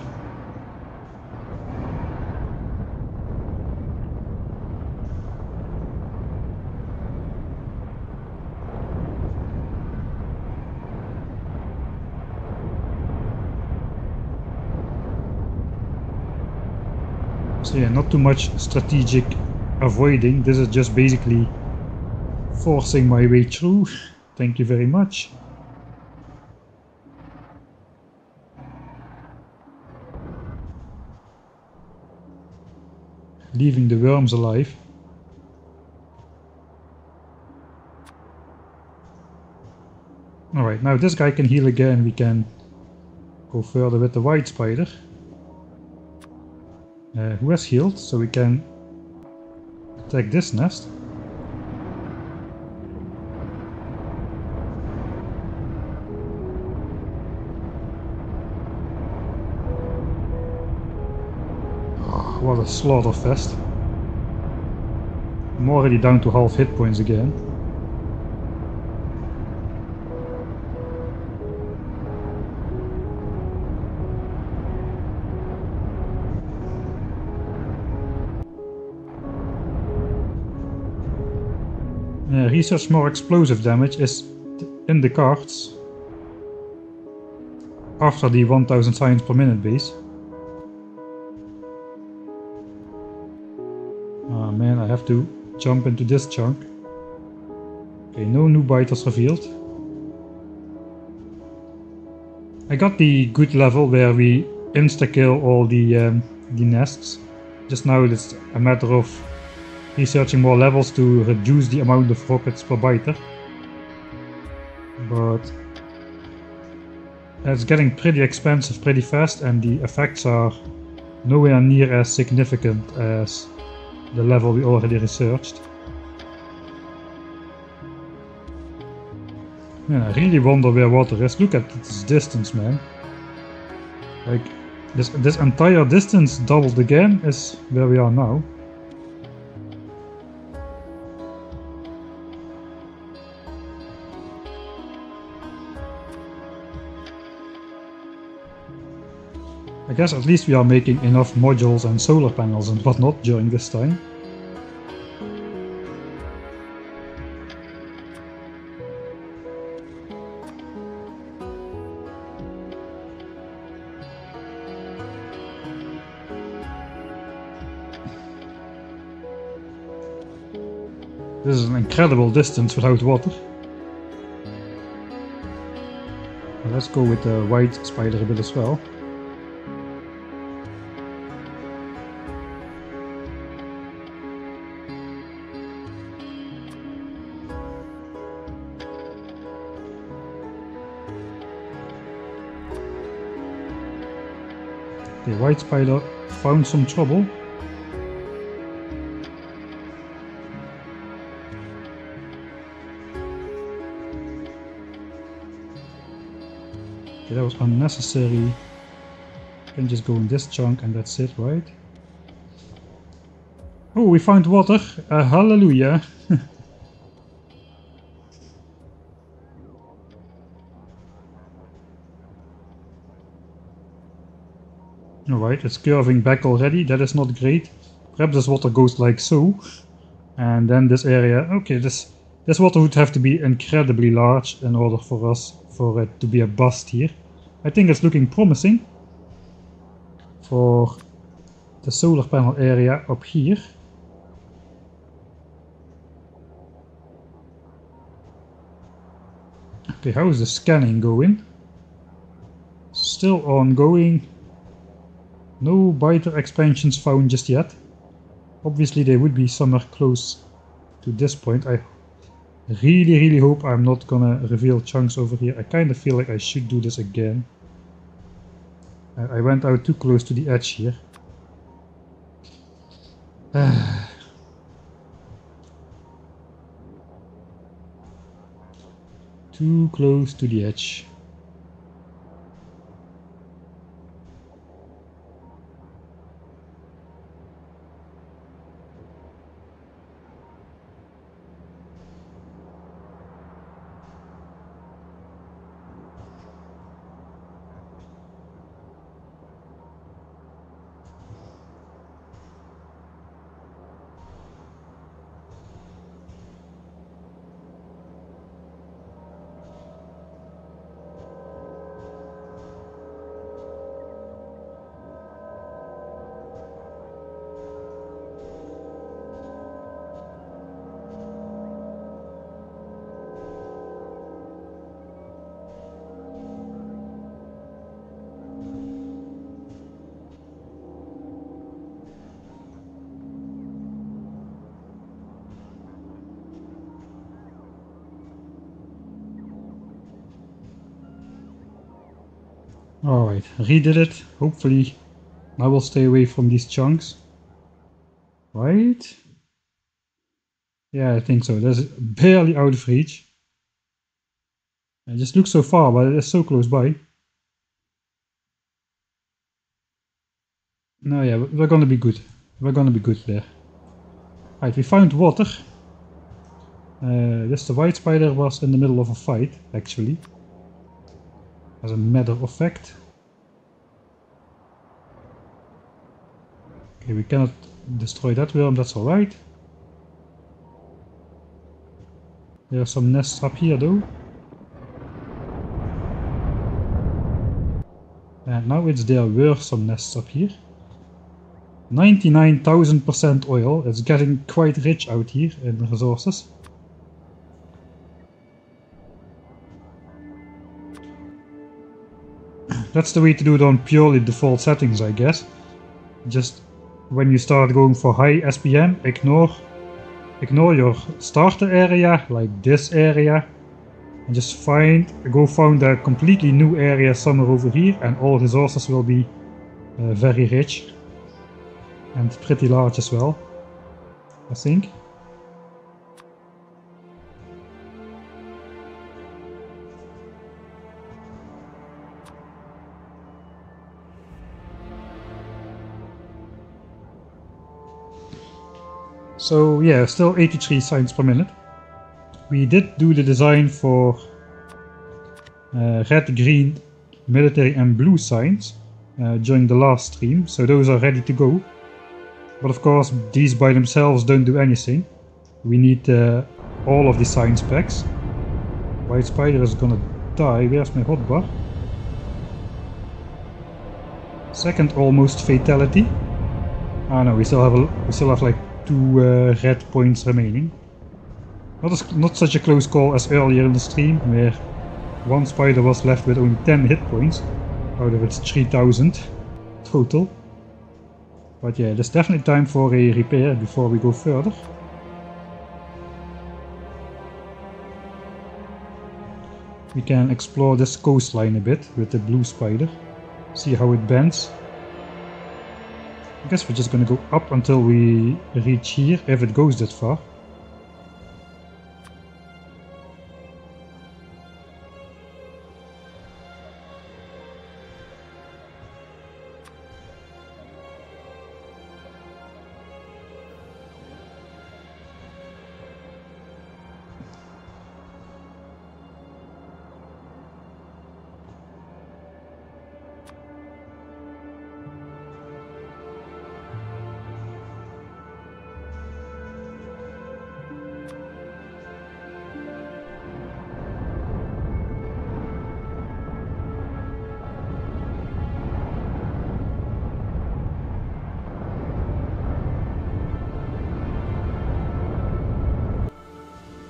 So yeah, not too much strategic avoiding. This is just basically forcing my way through. Thank you very much. Leaving the worms alive. Alright, now this guy can heal again. We can go further with the white spider. Who has healed, so we can attack this nest. Oh, what a slaughter fest. I'm already down to half hit points again. Research more explosive damage is in the cards after the 1000 science per minute base. Ah man, I have to jump into this chunk. Okay, no new biters revealed. I got the good level where we insta-kill all the nests. Just now it's a matter of researching more levels to reduce the amount of rockets per biter. But it's getting pretty expensive pretty fast, and the effects are nowhere near as significant as the level we already researched. Man, I really wonder where water is. Look at this distance, man. Like, this entire distance doubled again is where we are now. I guess at least we are making enough modules and solar panels and whatnot during this time. This is an incredible distance without water. Well, let's go with the white spider a bit as well. The white spider found some trouble. Okay, that was unnecessary. Can just go in this chunk and that's it, right? Oh, we found water! Hallelujah! Alright, it's curving back already, that is not great. Perhaps this water goes like so. And then this area, okay, this water would have to be incredibly large in order for it to be a bust here. I think it's looking promising for the solar panel area up here. Okay, how is the scanning going? Still ongoing. No biter expansions found just yet. Obviously they would be somewhere close to this point. I really hope I'm not gonna reveal chunks over here. I kind of feel like I should do this again. I went out too close to the edge here. Too close to the edge. Alright, redid it. Hopefully I will stay away from these chunks. Right? Yeah, I think so. That's barely out of reach. It just looks so far, but it is so close by. No, yeah, we're gonna be good. We're gonna be good there. Right, we found water. Yes, the white spider was in the middle of a fight, actually. As a matter of fact. Okay, we cannot destroy that worm, that's alright. There are some nests up here though. And now there were some nests up here. 99,000% oil. It's getting quite rich out here in resources. that's the way to do it on purely default settings, I guess. Just when you start going for high SPM, ignore your starter area, like this area, and just go find a completely new area somewhere over here, and all resources will be very rich and pretty large as well, I think. So yeah, still 83 signs per minute. We did do the design for red, green, military and blue signs during the last stream, so those are ready to go. But of course these by themselves don't do anything. We need all of the sign specs. White spider is gonna die. Where's my hotbar? Second almost fatality. Ah no, we still have like 2 red points remaining. Not such a close call as earlier in the stream, where one spider was left with only 10 hit points out of its 3000 total. But yeah, there's definitely time for a repair before we go further. We can explore this coastline a bit with the blue spider, see how it bends. I guess we're just gonna go up until we reach here, if it goes that far.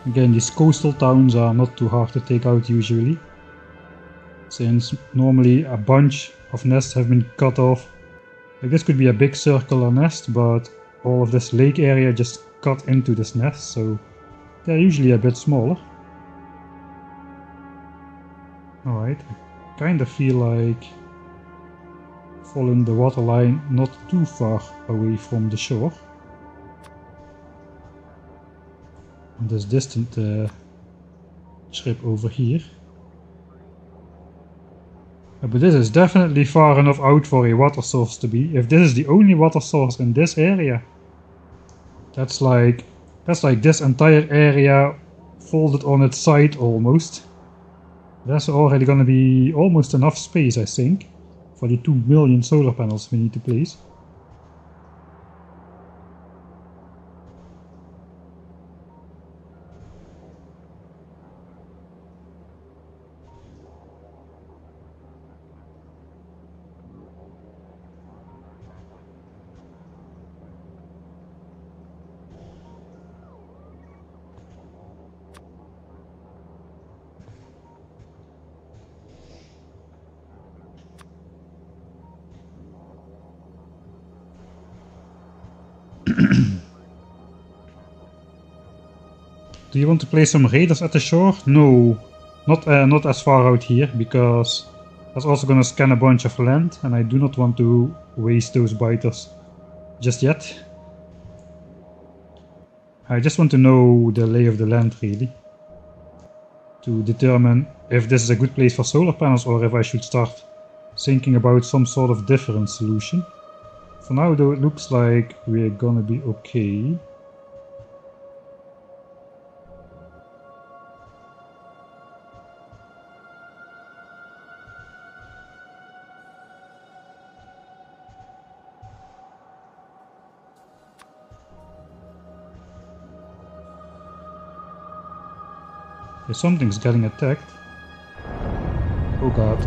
Again, these coastal towns are not too hard to take out usually, since normally a bunch of nests have been cut off. Like this could be a big circular nest, but all of this lake area just cut into this nest, so they're usually a bit smaller. Alright, I kind of feel like following the water line not too far away from the shore. This distant strip over here. But this is definitely far enough out for a water source to be. If this is the only water source in this area, that's like this entire area folded on its side almost. That's already gonna be almost enough space, I think, for the 2 million solar panels we need to place. Do you want to place some raiders at the shore? No, not as far out here, because that's also gonna scan a bunch of land, and I do not want to waste those biters just yet. I just want to know the lay of the land really, to determine if this is a good place for solar panels or if I should start thinking about some sort of different solution. For now though, it looks like we're gonna be okay. Something's getting attacked. Oh god.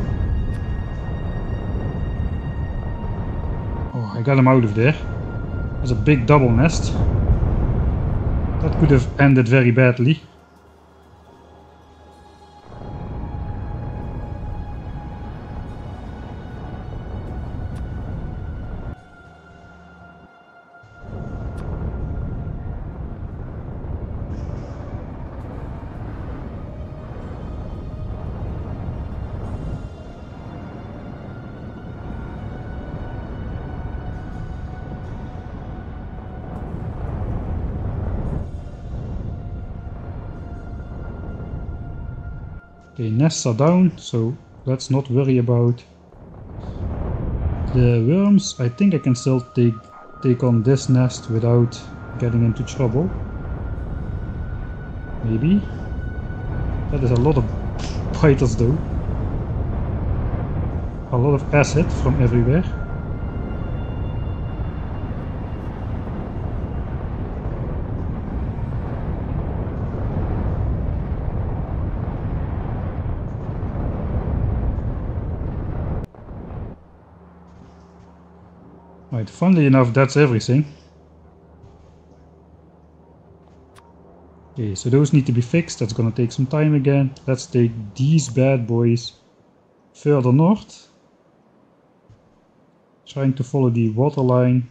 Oh, I got him out of there. There's a big double nest. That could have ended very badly. Okay, nests are down, so let's not worry about the worms. I think I can still take on this nest without getting into trouble. Maybe. That is a lot of biters though. A lot of acid from everywhere. Right, funnily enough, that's everything. Okay, so those need to be fixed. That's gonna take some time again. Let's take these bad boys further north. Trying to follow the water line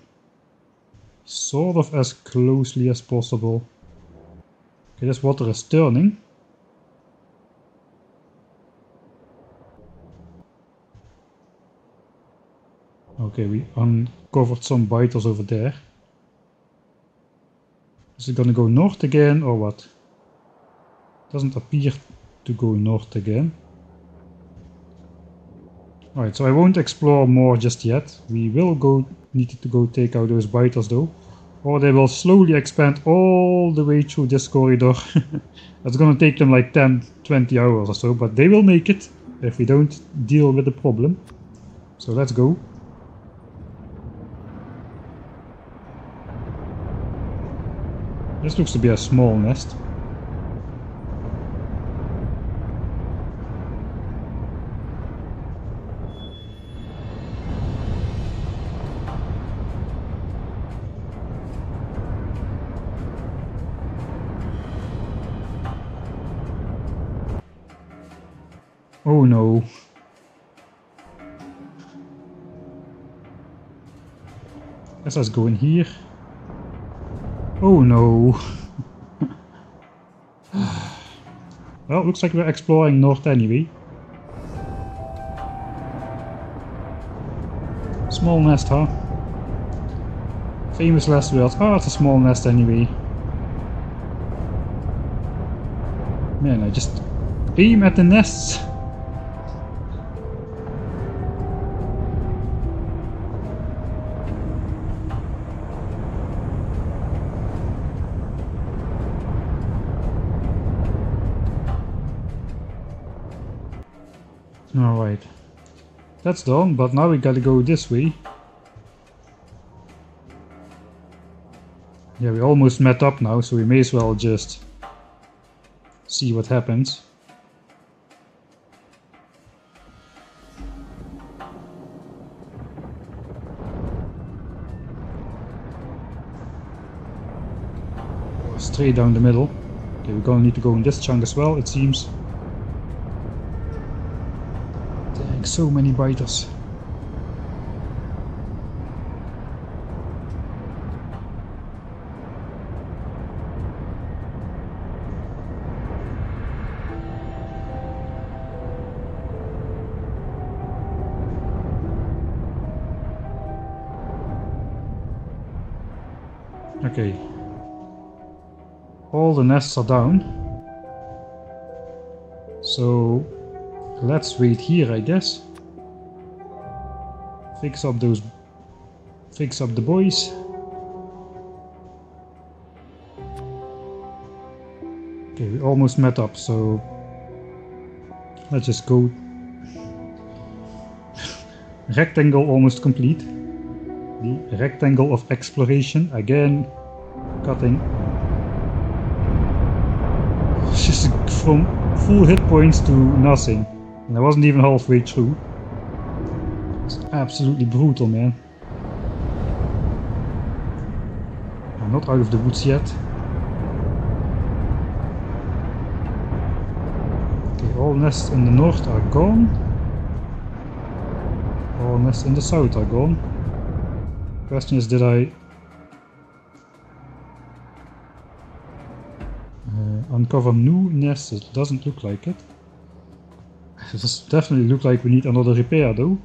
sort of as closely as possible. Okay, this water is turning. Okay, we uncovered some biters over there. Is it gonna go north again or what? Doesn't appear to go north again. Alright, so I won't explore more just yet. We will need to go take out those biters though. Or they will slowly expand all the way through this corridor. That's gonna take them like 10-20 hours or so, but they will make it if we don't deal with the problem. So let's go. This looks to be a small nest. Oh no. Let's go in here. Oh no. Well, looks like we're exploring north anyway. Small nest, huh? Famous last words. Oh, it's a small nest anyway. Man, I just aim at the nests. Alright, that's done, but now we gotta go this way. Yeah, we almost met up now, so we may as well just see what happens. Straight down the middle. Okay, we're gonna need to go in this chunk as well, it seems. So many biters. Okay. All the nests are down. So let's wait here, I guess. Fix up the boys. Okay, we almost met up, so let's just go. Rectangle almost complete. The rectangle of exploration again. Cutting. Just from full hit points to nothing. And I wasn't even halfway through. It's absolutely brutal, man. I'm not out of the woods yet. Okay, all nests in the north are gone. All nests in the south are gone. Question is, did I uncover new nests? It doesn't look like it. It does definitely look like we need another repair though.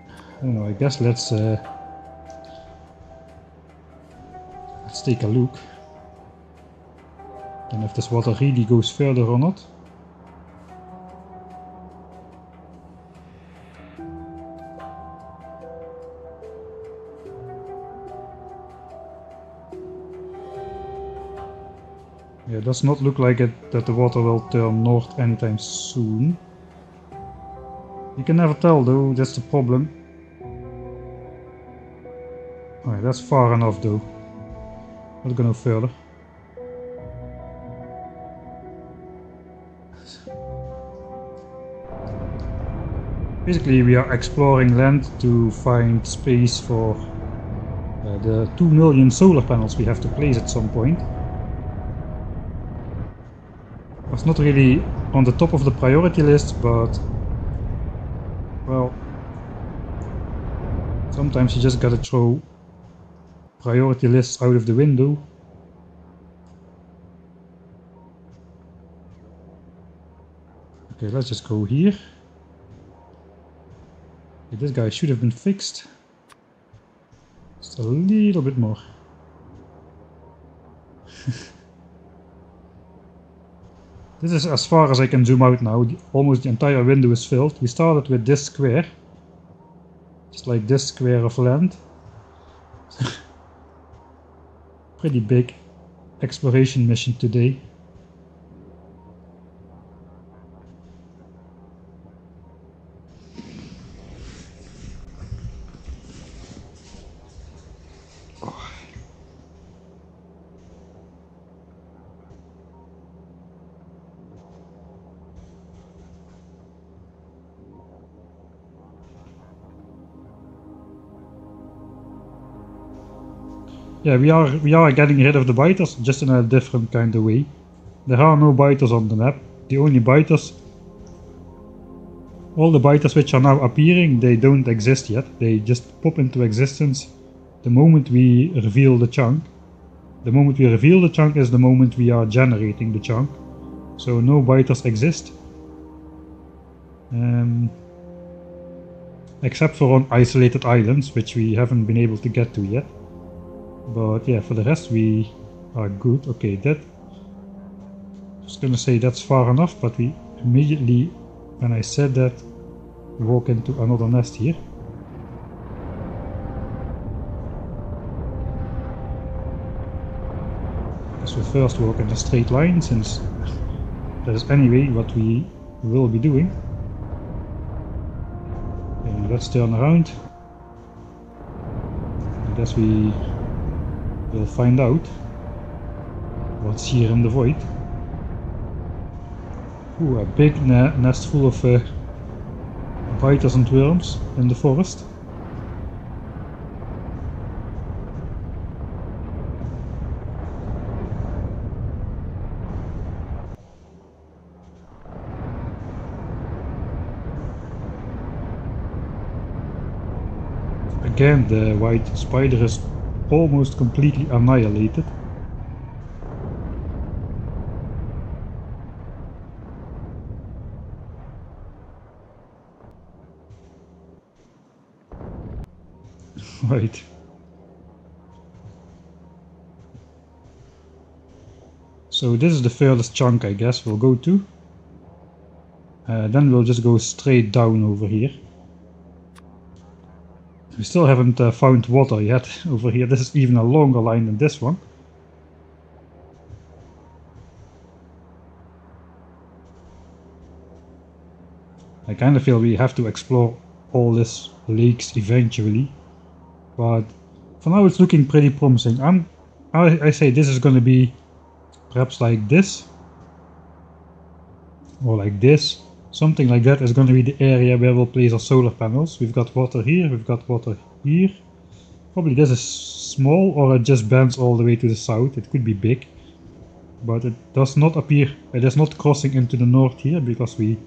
I don't know, I guess let's take a look. And if this water really goes further or not. Yeah, it does not look like it that the water will turn north anytime soon. You can never tell though, that's the problem. Alright, that's far enough though. Not gonna go further. Basically we are exploring land to find space for the 2 million solar panels we have to place at some point. It's not really on the top of the priority list, but well, sometimes you just gotta throw priority lists out of the window. Okay, let's just go here. Okay, this guy should have been fixed. Just a little bit more. This is as far as I can zoom out now. Almost the entire window is filled. We started with this square. Just like this square of land. Pretty big exploration mission today. Yeah, we are getting rid of the biters, just in a different kind of way. There are no biters on the map. The only biters, all the biters which are now appearing, they don't exist yet. They just pop into existence the moment we reveal the chunk. The moment we reveal the chunk is the moment we are generating the chunk. So no biters exist. Except for on isolated islands, which we haven't been able to get to yet. But yeah, for the rest we are good. Okay, that... Just gonna say that's far enough, but we immediately, when I said that, walk into another nest here. Guess we'll first walk in a straight line, since that is anyway what we will be doing. Okay, let's turn around. I guess we will find out what's here in the void. Ooh, a big nest full of biters and worms in the forest. Again, the white spider is almost completely annihilated. Right. So this is the furthest chunk, I guess, we'll go to. Then we'll just go straight down over here. We still haven't found water yet over here. This is even a longer line than this one. I kind of feel we have to explore all these lakes eventually. But for now it's looking pretty promising. I say this is going to be perhaps like this. Or like this. Something like that is going to be the area where we'll place our solar panels. We've got water here, we've got water here. Probably this is small, or it just bends all the way to the south. It could be big. But it does not appear, it is not crossing into the north here, because we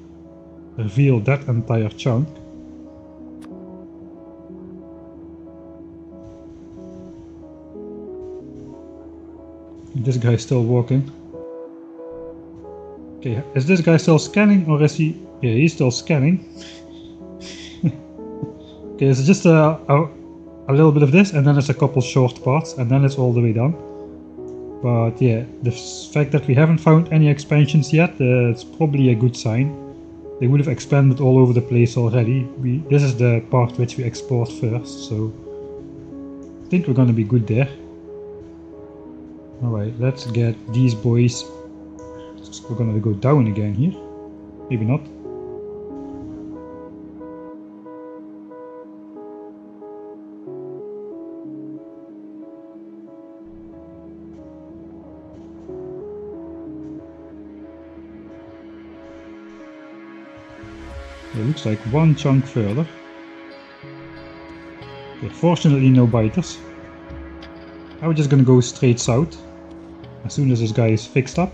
revealed that entire chunk. This guy is still walking. Okay, is this guy still scanning, or is he... Yeah, he's still scanning. Okay, it's just a little bit of this, and then it's a couple short parts, and then it's all the way done. But yeah, the fact that we haven't found any expansions yet, it's probably a good sign. They would have expanded all over the place already. This is the part which we explored first, so I think we're gonna be good there. Alright, let's get these boys. We're gonna go down again here. Maybe not. It looks like one chunk further. Okay, fortunately no biters. Now we're just gonna go straight south as soon as this guy is fixed up.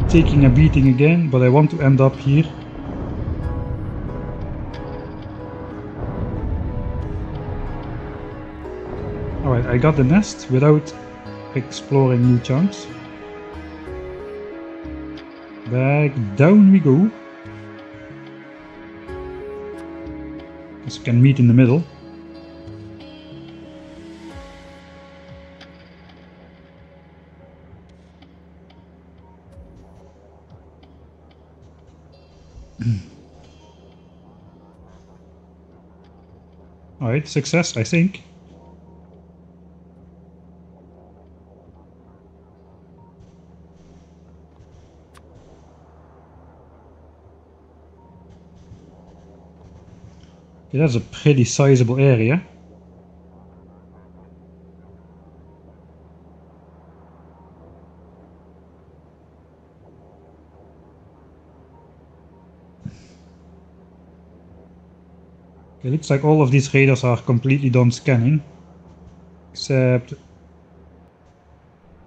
Taking a beating again, but I want to end up here. Alright, I got the nest without exploring new chunks. Back down we go. As we can meet in the middle. Alright, success, I think. Okay, that's a pretty sizable area. It looks like all of these radars are completely done scanning, except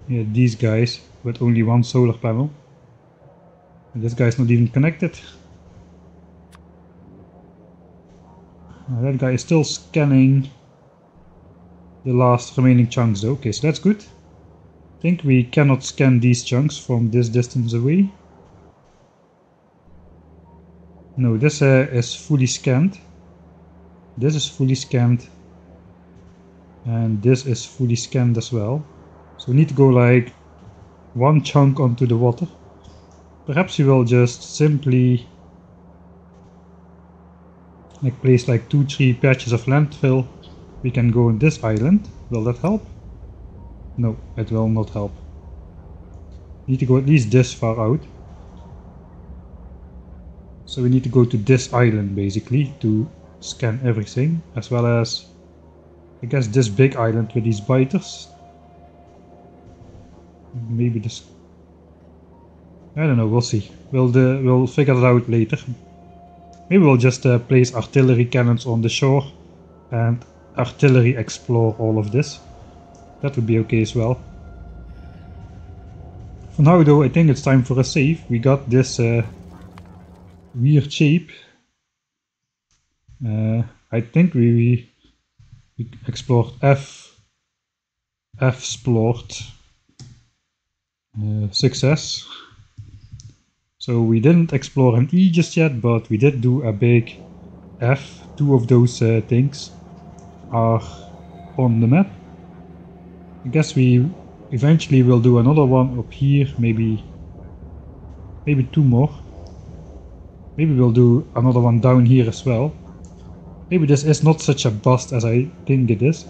these guys with only one solar panel. And this guy's not even connected. That guy is still scanning the last remaining chunks though. Okay, so that's good. I think we cannot scan these chunks from this distance away. No, this is fully scanned. This is fully scanned, and this is fully scanned as well. So we need to go like one chunk onto the water. Perhaps we will just simply place like 2-3 patches of landfill. We can go on this island. Will that help? No, it will not help. We need to go at least this far out. So we need to go to this island basically to scan everything, as well as I guess this big island with these biters. Maybe this, I don't know, we'll see. We'll figure it out later. Maybe we'll just place artillery cannons on the shore and artillery explore all of this. That would be okay as well. For now though, I think it's time for a save. We got this weird shape. I think we explored explored success. So we didn't explore an E just yet, but we did do a big F. Two of those things are on the map. I guess we eventually will do another one up here, maybe two more. Maybe we'll do another one down here as well. Maybe this is not such a bust as I think it is.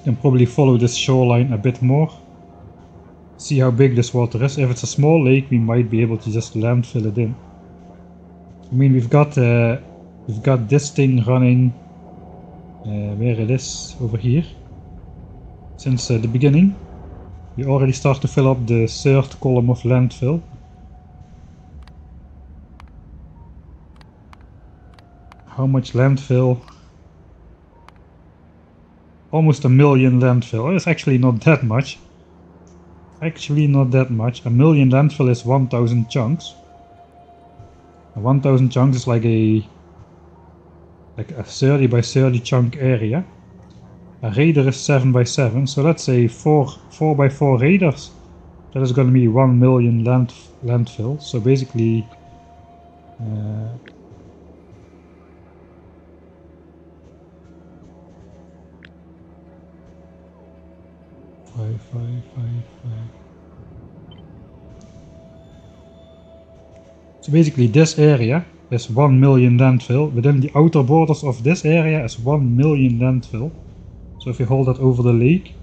Can probably follow this shoreline a bit more. See how big this water is. If it's a small lake, we might be able to just landfill it in. I mean, we've got this thing running where it is over here. Since the beginning, we already start to fill up the third column of landfill. How much landfill? Almost 1 million landfill. It's actually not that much. Actually not that much. 1 million landfill is 1000 chunks. 1000 chunks is like a 30 by 30 chunk area. A raider is 7 by 7, so let's say 4 by 4 raiders. That is going to be 1 million landfill. So basically, So basically this area is 1 million landfill. Within the outer borders of this area is 1 million landfill. So if we hold that over the lake,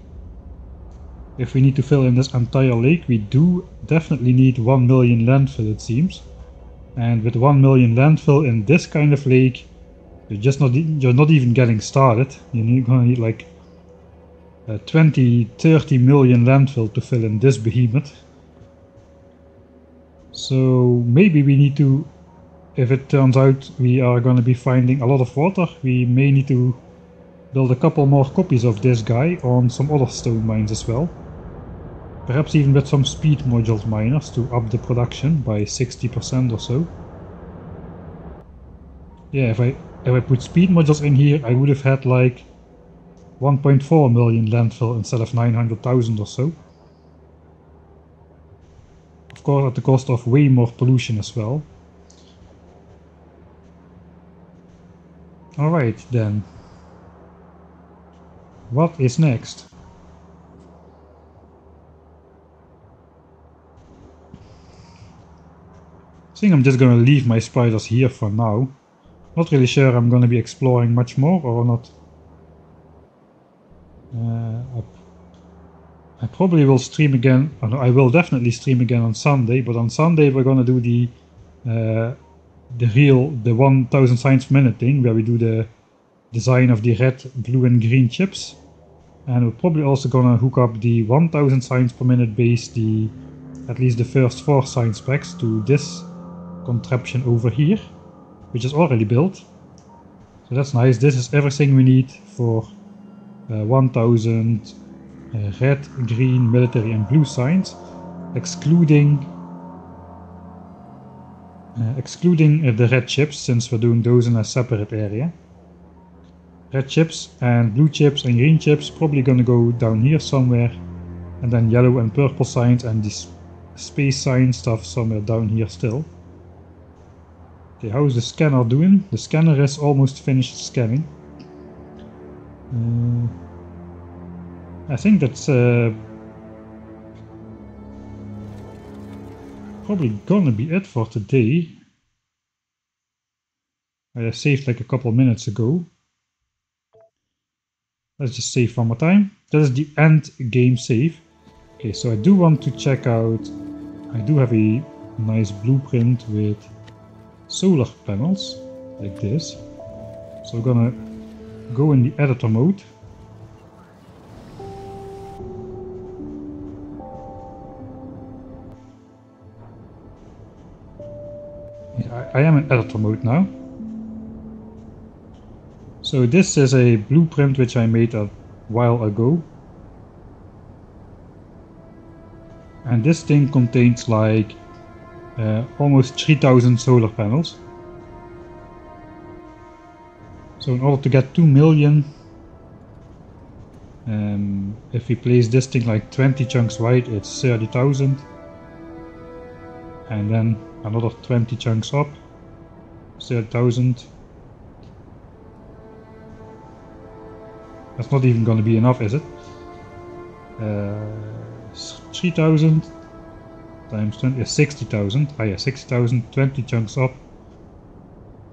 if we need to fill in this entire lake, we do definitely need 1 million landfill, it seems. And with 1 million landfill in this kind of lake, you're not even getting started. You're gonna need like 20-30 million landfill to fill in this behemoth. So maybe we need to, if it turns out we are going to be finding a lot of water, we may need to build a couple more copies of this guy on some other stone mines as well. Perhaps even with some speed modules miners to up the production by 60% or so. Yeah, if I put speed modules in here, I would have had like 1.4 million landfill instead of 900,000 or so. Of course at the cost of way more pollution as well. Alright then. What is next? I think I'm just gonna leave my spiders here for now. Not really sure I'm gonna be exploring much more or not. I probably will stream again. Oh no, I will definitely stream again on Sunday, but on Sunday we're gonna do the 1000 signs per minute thing, where we do the design of the red, blue and green chips. And we're probably also gonna hook up the 1000 signs per minute base, at least the first 4 sign specs, to this contraption over here, which is already built. So that's nice. This is everything we need for 1000 red, green, military and blue signs, excluding the red chips, since we're doing those in a separate area. Red chips and blue chips and green chips probably gonna go down here somewhere, and then yellow and purple signs and this space sign stuff somewhere down here still. Okay, how is the scanner doing? The scanner is almost finished scanning. I think that's probably gonna be it for today. I saved like a couple minutes ago. Let's just save one more time. That is the end game save. Okay, so I do want to check out, I do have a nice blueprint with solar panels like this. So we're gonna go in the editor mode. Yeah, I am in editor mode now. So this is a blueprint which I made a while ago. And this thing contains like almost 3000 solar panels. So in order to get 2 million, if we place this thing like 20 chunks wide, it's 30,000. And then another 20 chunks up, 30,000. That's not even going to be enough, is it? 3,000 times 20 is 60,000. Ah yeah, 60,000, 20 chunks up.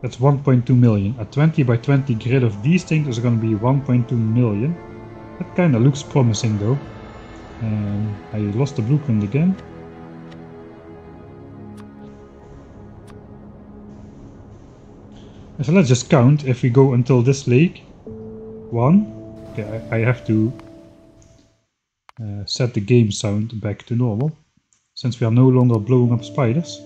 That's 1.2 million. A 20 by 20 grid of these things is going to be 1.2 million. That kind of looks promising though. I lost the blueprint again. So let's just count. If we go until this lake, 1. Okay, I have to set the game sound back to normal, since we are no longer blowing up spiders.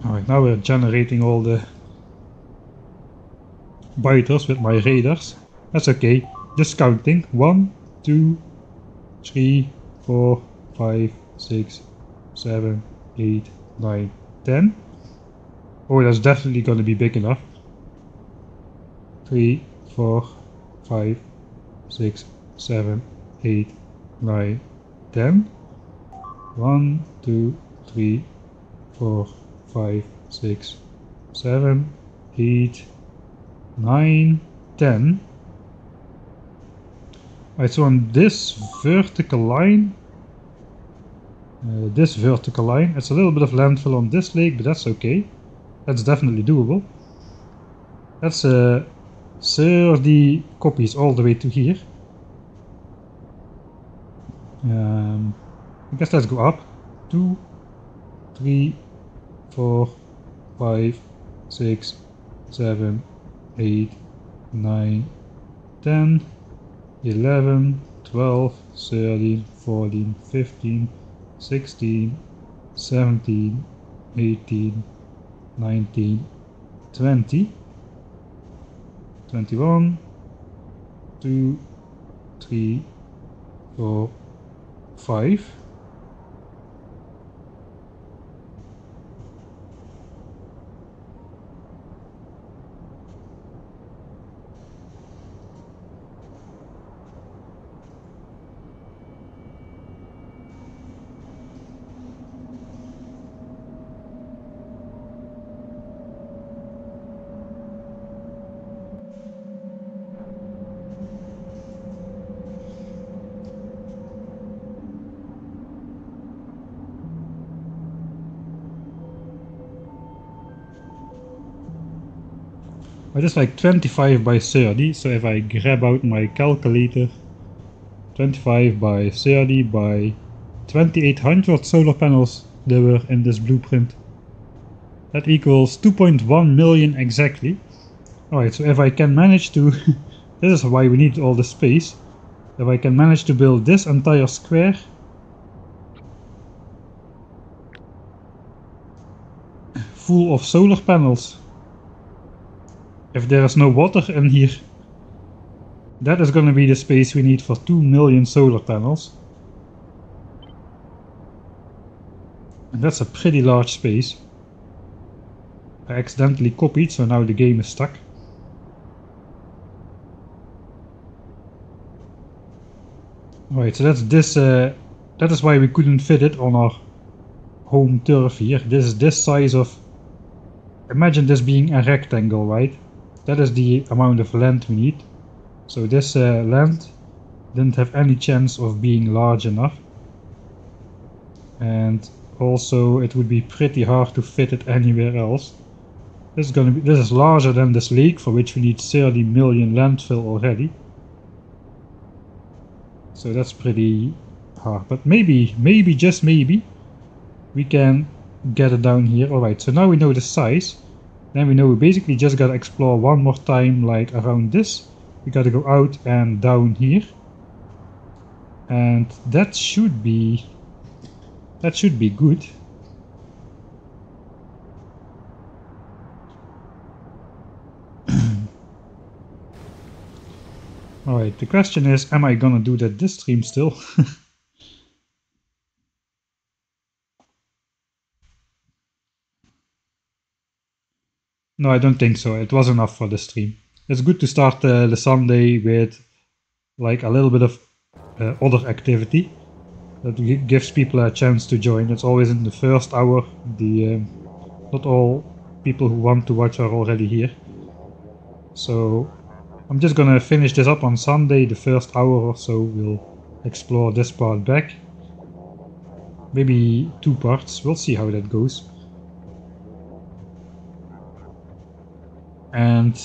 Alright, now we're generating all the biters with my radars. That's okay. Just counting. 1, 2, 3, 4, 5, 6, 7, 8, 9, 10. Oh, that's definitely gonna be big enough. 3, 4, 5, 6, 7, 8, 9, 10. 1, 2, 3, 4, 5, 6, 7, 8, 9, 10. Right, so on this vertical line, it's a little bit of landfill on this lake, but that's okay. That's definitely doable. That's 30 copies all the way to here. I guess let's go up. 2, 3, 4, 5, 6, 7, 8, 9, 10, 11, 12, 13, 14, 15, 16, 17, 18, 19, 20, 21, 2, 3, 4, 5. I just like 25 by 30, so if I grab out my calculator, 25 by 30 by 2800 solar panels there were in this blueprint. That equals 2.1 million exactly. Alright, so if I can manage to... this is why we need all the space. If I can manage to build this entire square full of solar panels, if there is no water in here, that is gonna be the space we need for 2 million solar panels. And that's a pretty large space. I accidentally copied, so now the game is stuck. Alright, so that's this, that is why we couldn't fit it on our home turf here. This is this size of... imagine this being a rectangle, right? That is the amount of land we need. So this land didn't have any chance of being large enough. And also it would be pretty hard to fit it anywhere else. This is larger than this lake, for which we need 30 million landfill already. So that's pretty hard. But maybe, just maybe, we can get it down here. Alright, so now we know the size. Then we know we basically just gotta explore one more time, like around this. We gotta go out and down here. And that should be good. Alright, the question is, am I gonna do that this stream still? No, I don't think so. It was enough for the stream. It's good to start the Sunday with like a little bit of other activity that gives people a chance to join. It's always in the first hour. Not all people who want to watch are already here. So I'm just gonna finish this up on Sunday. The first hour or so we'll explore this part back. Maybe 2 parts. We'll see how that goes. And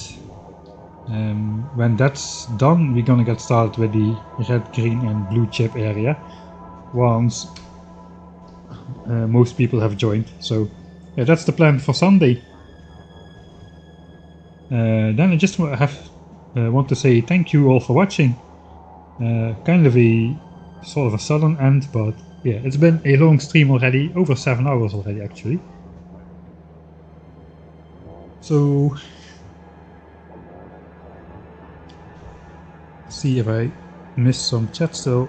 When that's done, we're gonna get started with the red, green and blue chip area once most people have joined. So yeah, that's the plan for Sunday. Then I just want to say thank you all for watching. Kind of a sort of a sudden end, but yeah, it's been a long stream already, over 7 hours already actually. So see if I missed some chat still.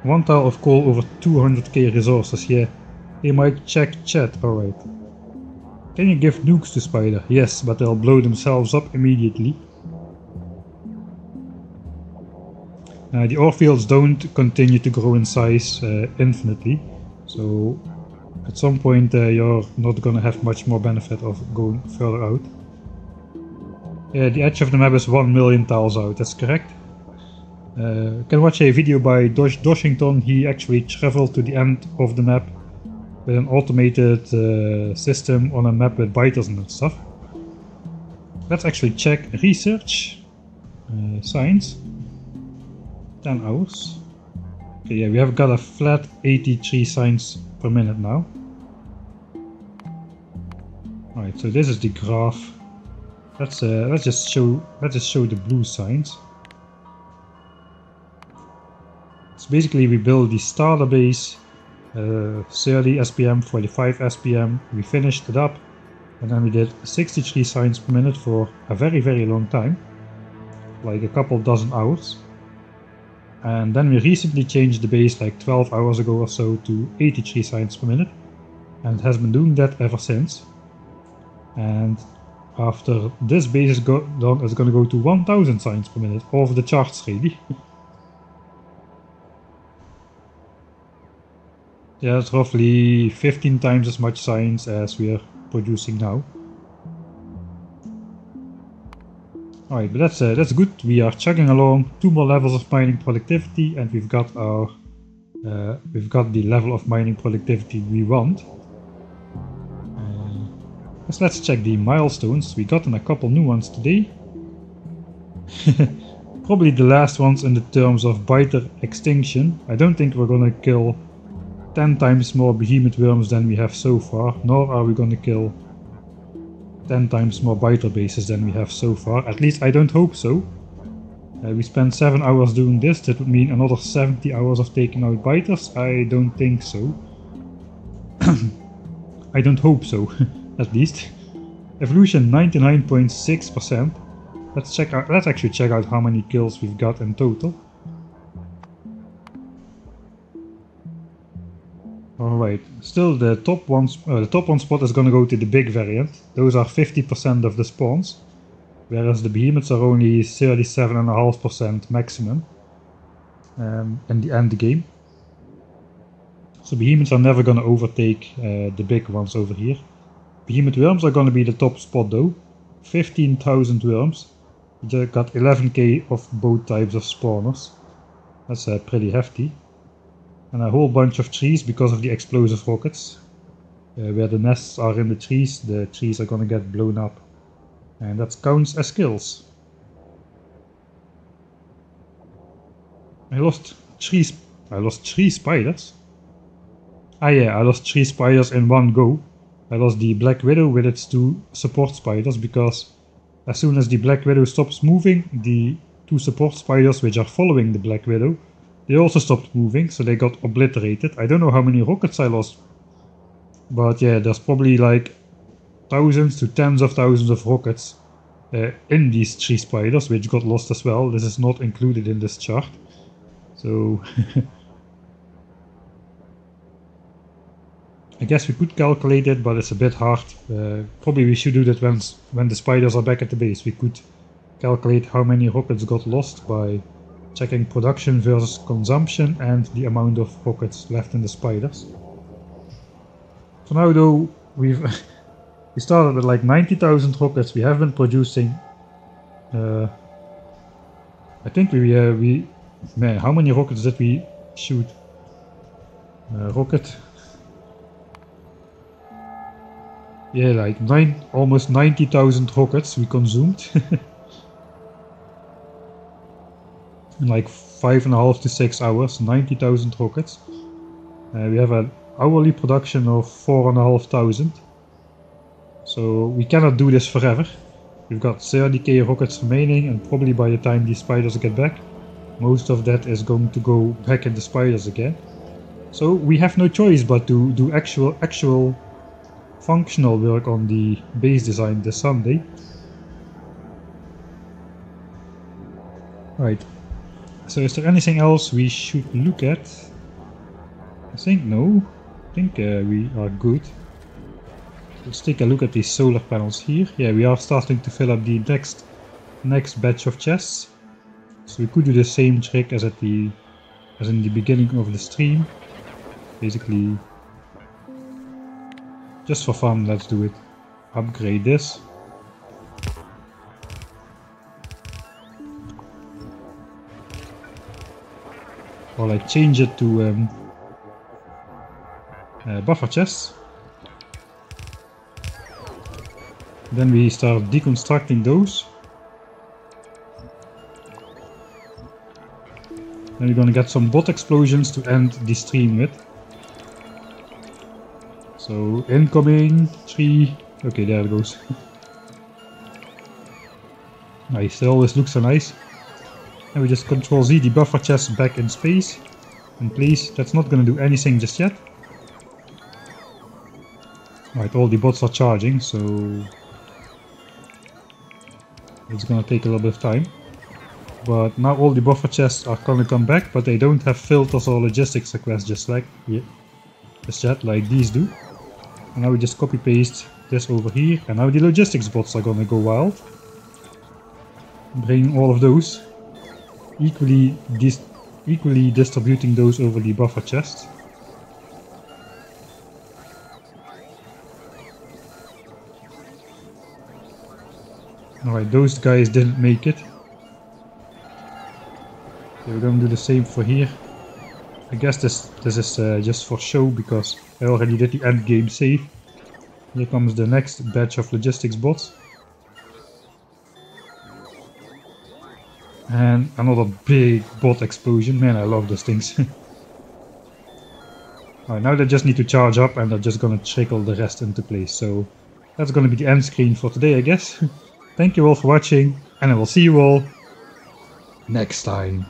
1 tower of coal over 200k resources, yeah. Hey Mike, check chat, alright. Can you give nukes to Spider? Yes, but they'll blow themselves up immediately. The ore fields don't continue to grow in size infinitely, so at some point you're not gonna have much more benefit of going further out. Yeah, the edge of the map is 1 million tiles out, that's correct. You can watch a video by Doshington. He actually traveled to the end of the map with an automated system on a map with biters and stuff. Let's actually check research, science, 10 hours. Okay, yeah, we have got a flat 83 signs per minute now. Alright, so this is the graph. Let's just show the blue signs. So basically we build the starter base, 30 SPM, 45 SPM, we finished it up, and then we did 63 signs per minute for a very long time, like a couple dozen hours. And then we recently changed the base like 12 hours ago or so to 83 signs per minute, and it has been doing that ever since. And after this base is done, it's gonna go to 1000 signs per minute, off the charts really. Yeah, it's roughly 15 times as much science as we are producing now. Alright, but that's good. We are chugging along. 2 more levels of mining productivity, and we've got the level of mining productivity we want. Let's check the milestones. We gotten a couple new ones today. Probably the last ones in the terms of biter extinction. I don't think we're gonna kill 10 times more behemoth worms than we have so far, nor are we gonna kill 10 times more biter bases than we have so far. At least I don't hope so. We spent 7 hours doing this. That would mean another 70 hours of taking out biters. I don't think so. I don't hope so, at least. Evolution 99.6%. Let's actually check out how many kills we've got in total. Alright, still the top one spot is gonna go to the big variant. Those are 50% of the spawns, whereas the behemoths are only 37.5% maximum in the end game. So behemoths are never gonna overtake the big ones over here. Behemoth worms are gonna be the top spot though. 15,000 worms. We just got 11k of both types of spawners. That's pretty hefty. And a whole bunch of trees because of the explosive rockets. Where the nests are in the trees are gonna get blown up. And that counts as kills. I lost three spiders. Ah yeah, I lost 3 spiders in one go. I lost the Black Widow with its 2 support spiders because as soon as the Black Widow stops moving, the 2 support spiders which are following the Black Widow, they also stopped moving, so they got obliterated. I don't know how many rockets I lost, but yeah, there's probably like thousands to tens of thousands of rockets in these 3 spiders, which got lost as well. This is not included in this chart, so I guess we could calculate it, but it's a bit hard. Probably we should do that when the spiders are back at the base. We could calculate how many rockets got lost by checking production versus consumption and the amount of rockets left in the spiders. For now though, we started with like 90,000 rockets. We have been producing I think man, how many rockets did we shoot? Rocket Yeah, like almost 90,000 rockets we consumed. In like 5.5 to 6 hours, 90,000 rockets. We have an hourly production of 4,500. So we cannot do this forever. We've got 30k rockets remaining, and probably by the time these spiders get back, most of that is going to go back into spiders again. So we have no choice but to do actual functional work on the base design this Sunday. Right. So is there anything else we should look at? I think no. I think we are good. Let's take a look at these solar panels here. Yeah, we are starting to fill up the next batch of chests. So we could do the same trick as in the beginning of the stream. Basically, just for fun, let's do it. Upgrade this. Or like change it to buffer chests. Then we start deconstructing those. Then we're gonna get some bot explosions to end the stream with. So incoming 3. Okay, there it goes. Nice, it always looks so nice. And we just Ctrl Z the buffer chest back in space. And please, that's not gonna do anything just yet. Right, all the bots are charging, so it's gonna take a little bit of time. But now all the buffer chests are gonna come back, but they don't have filters or logistics requests just yet, like these do. And now we just copy paste this over here, and now the logistics bots are gonna go wild. Bringing all of those, equally distributing those over the buffer chests. Alright, those guys didn't make it. Okay, we're gonna do the same for here. I guess this is just for show, because I already did the end game save. Here comes the next batch of logistics bots. And another big bot explosion. Man, I love those things. Alright, now they just need to charge up, and they're just gonna trickle the rest into place. So that's gonna be the end screen for today, I guess. Thank you all for watching, and I will see you all next time.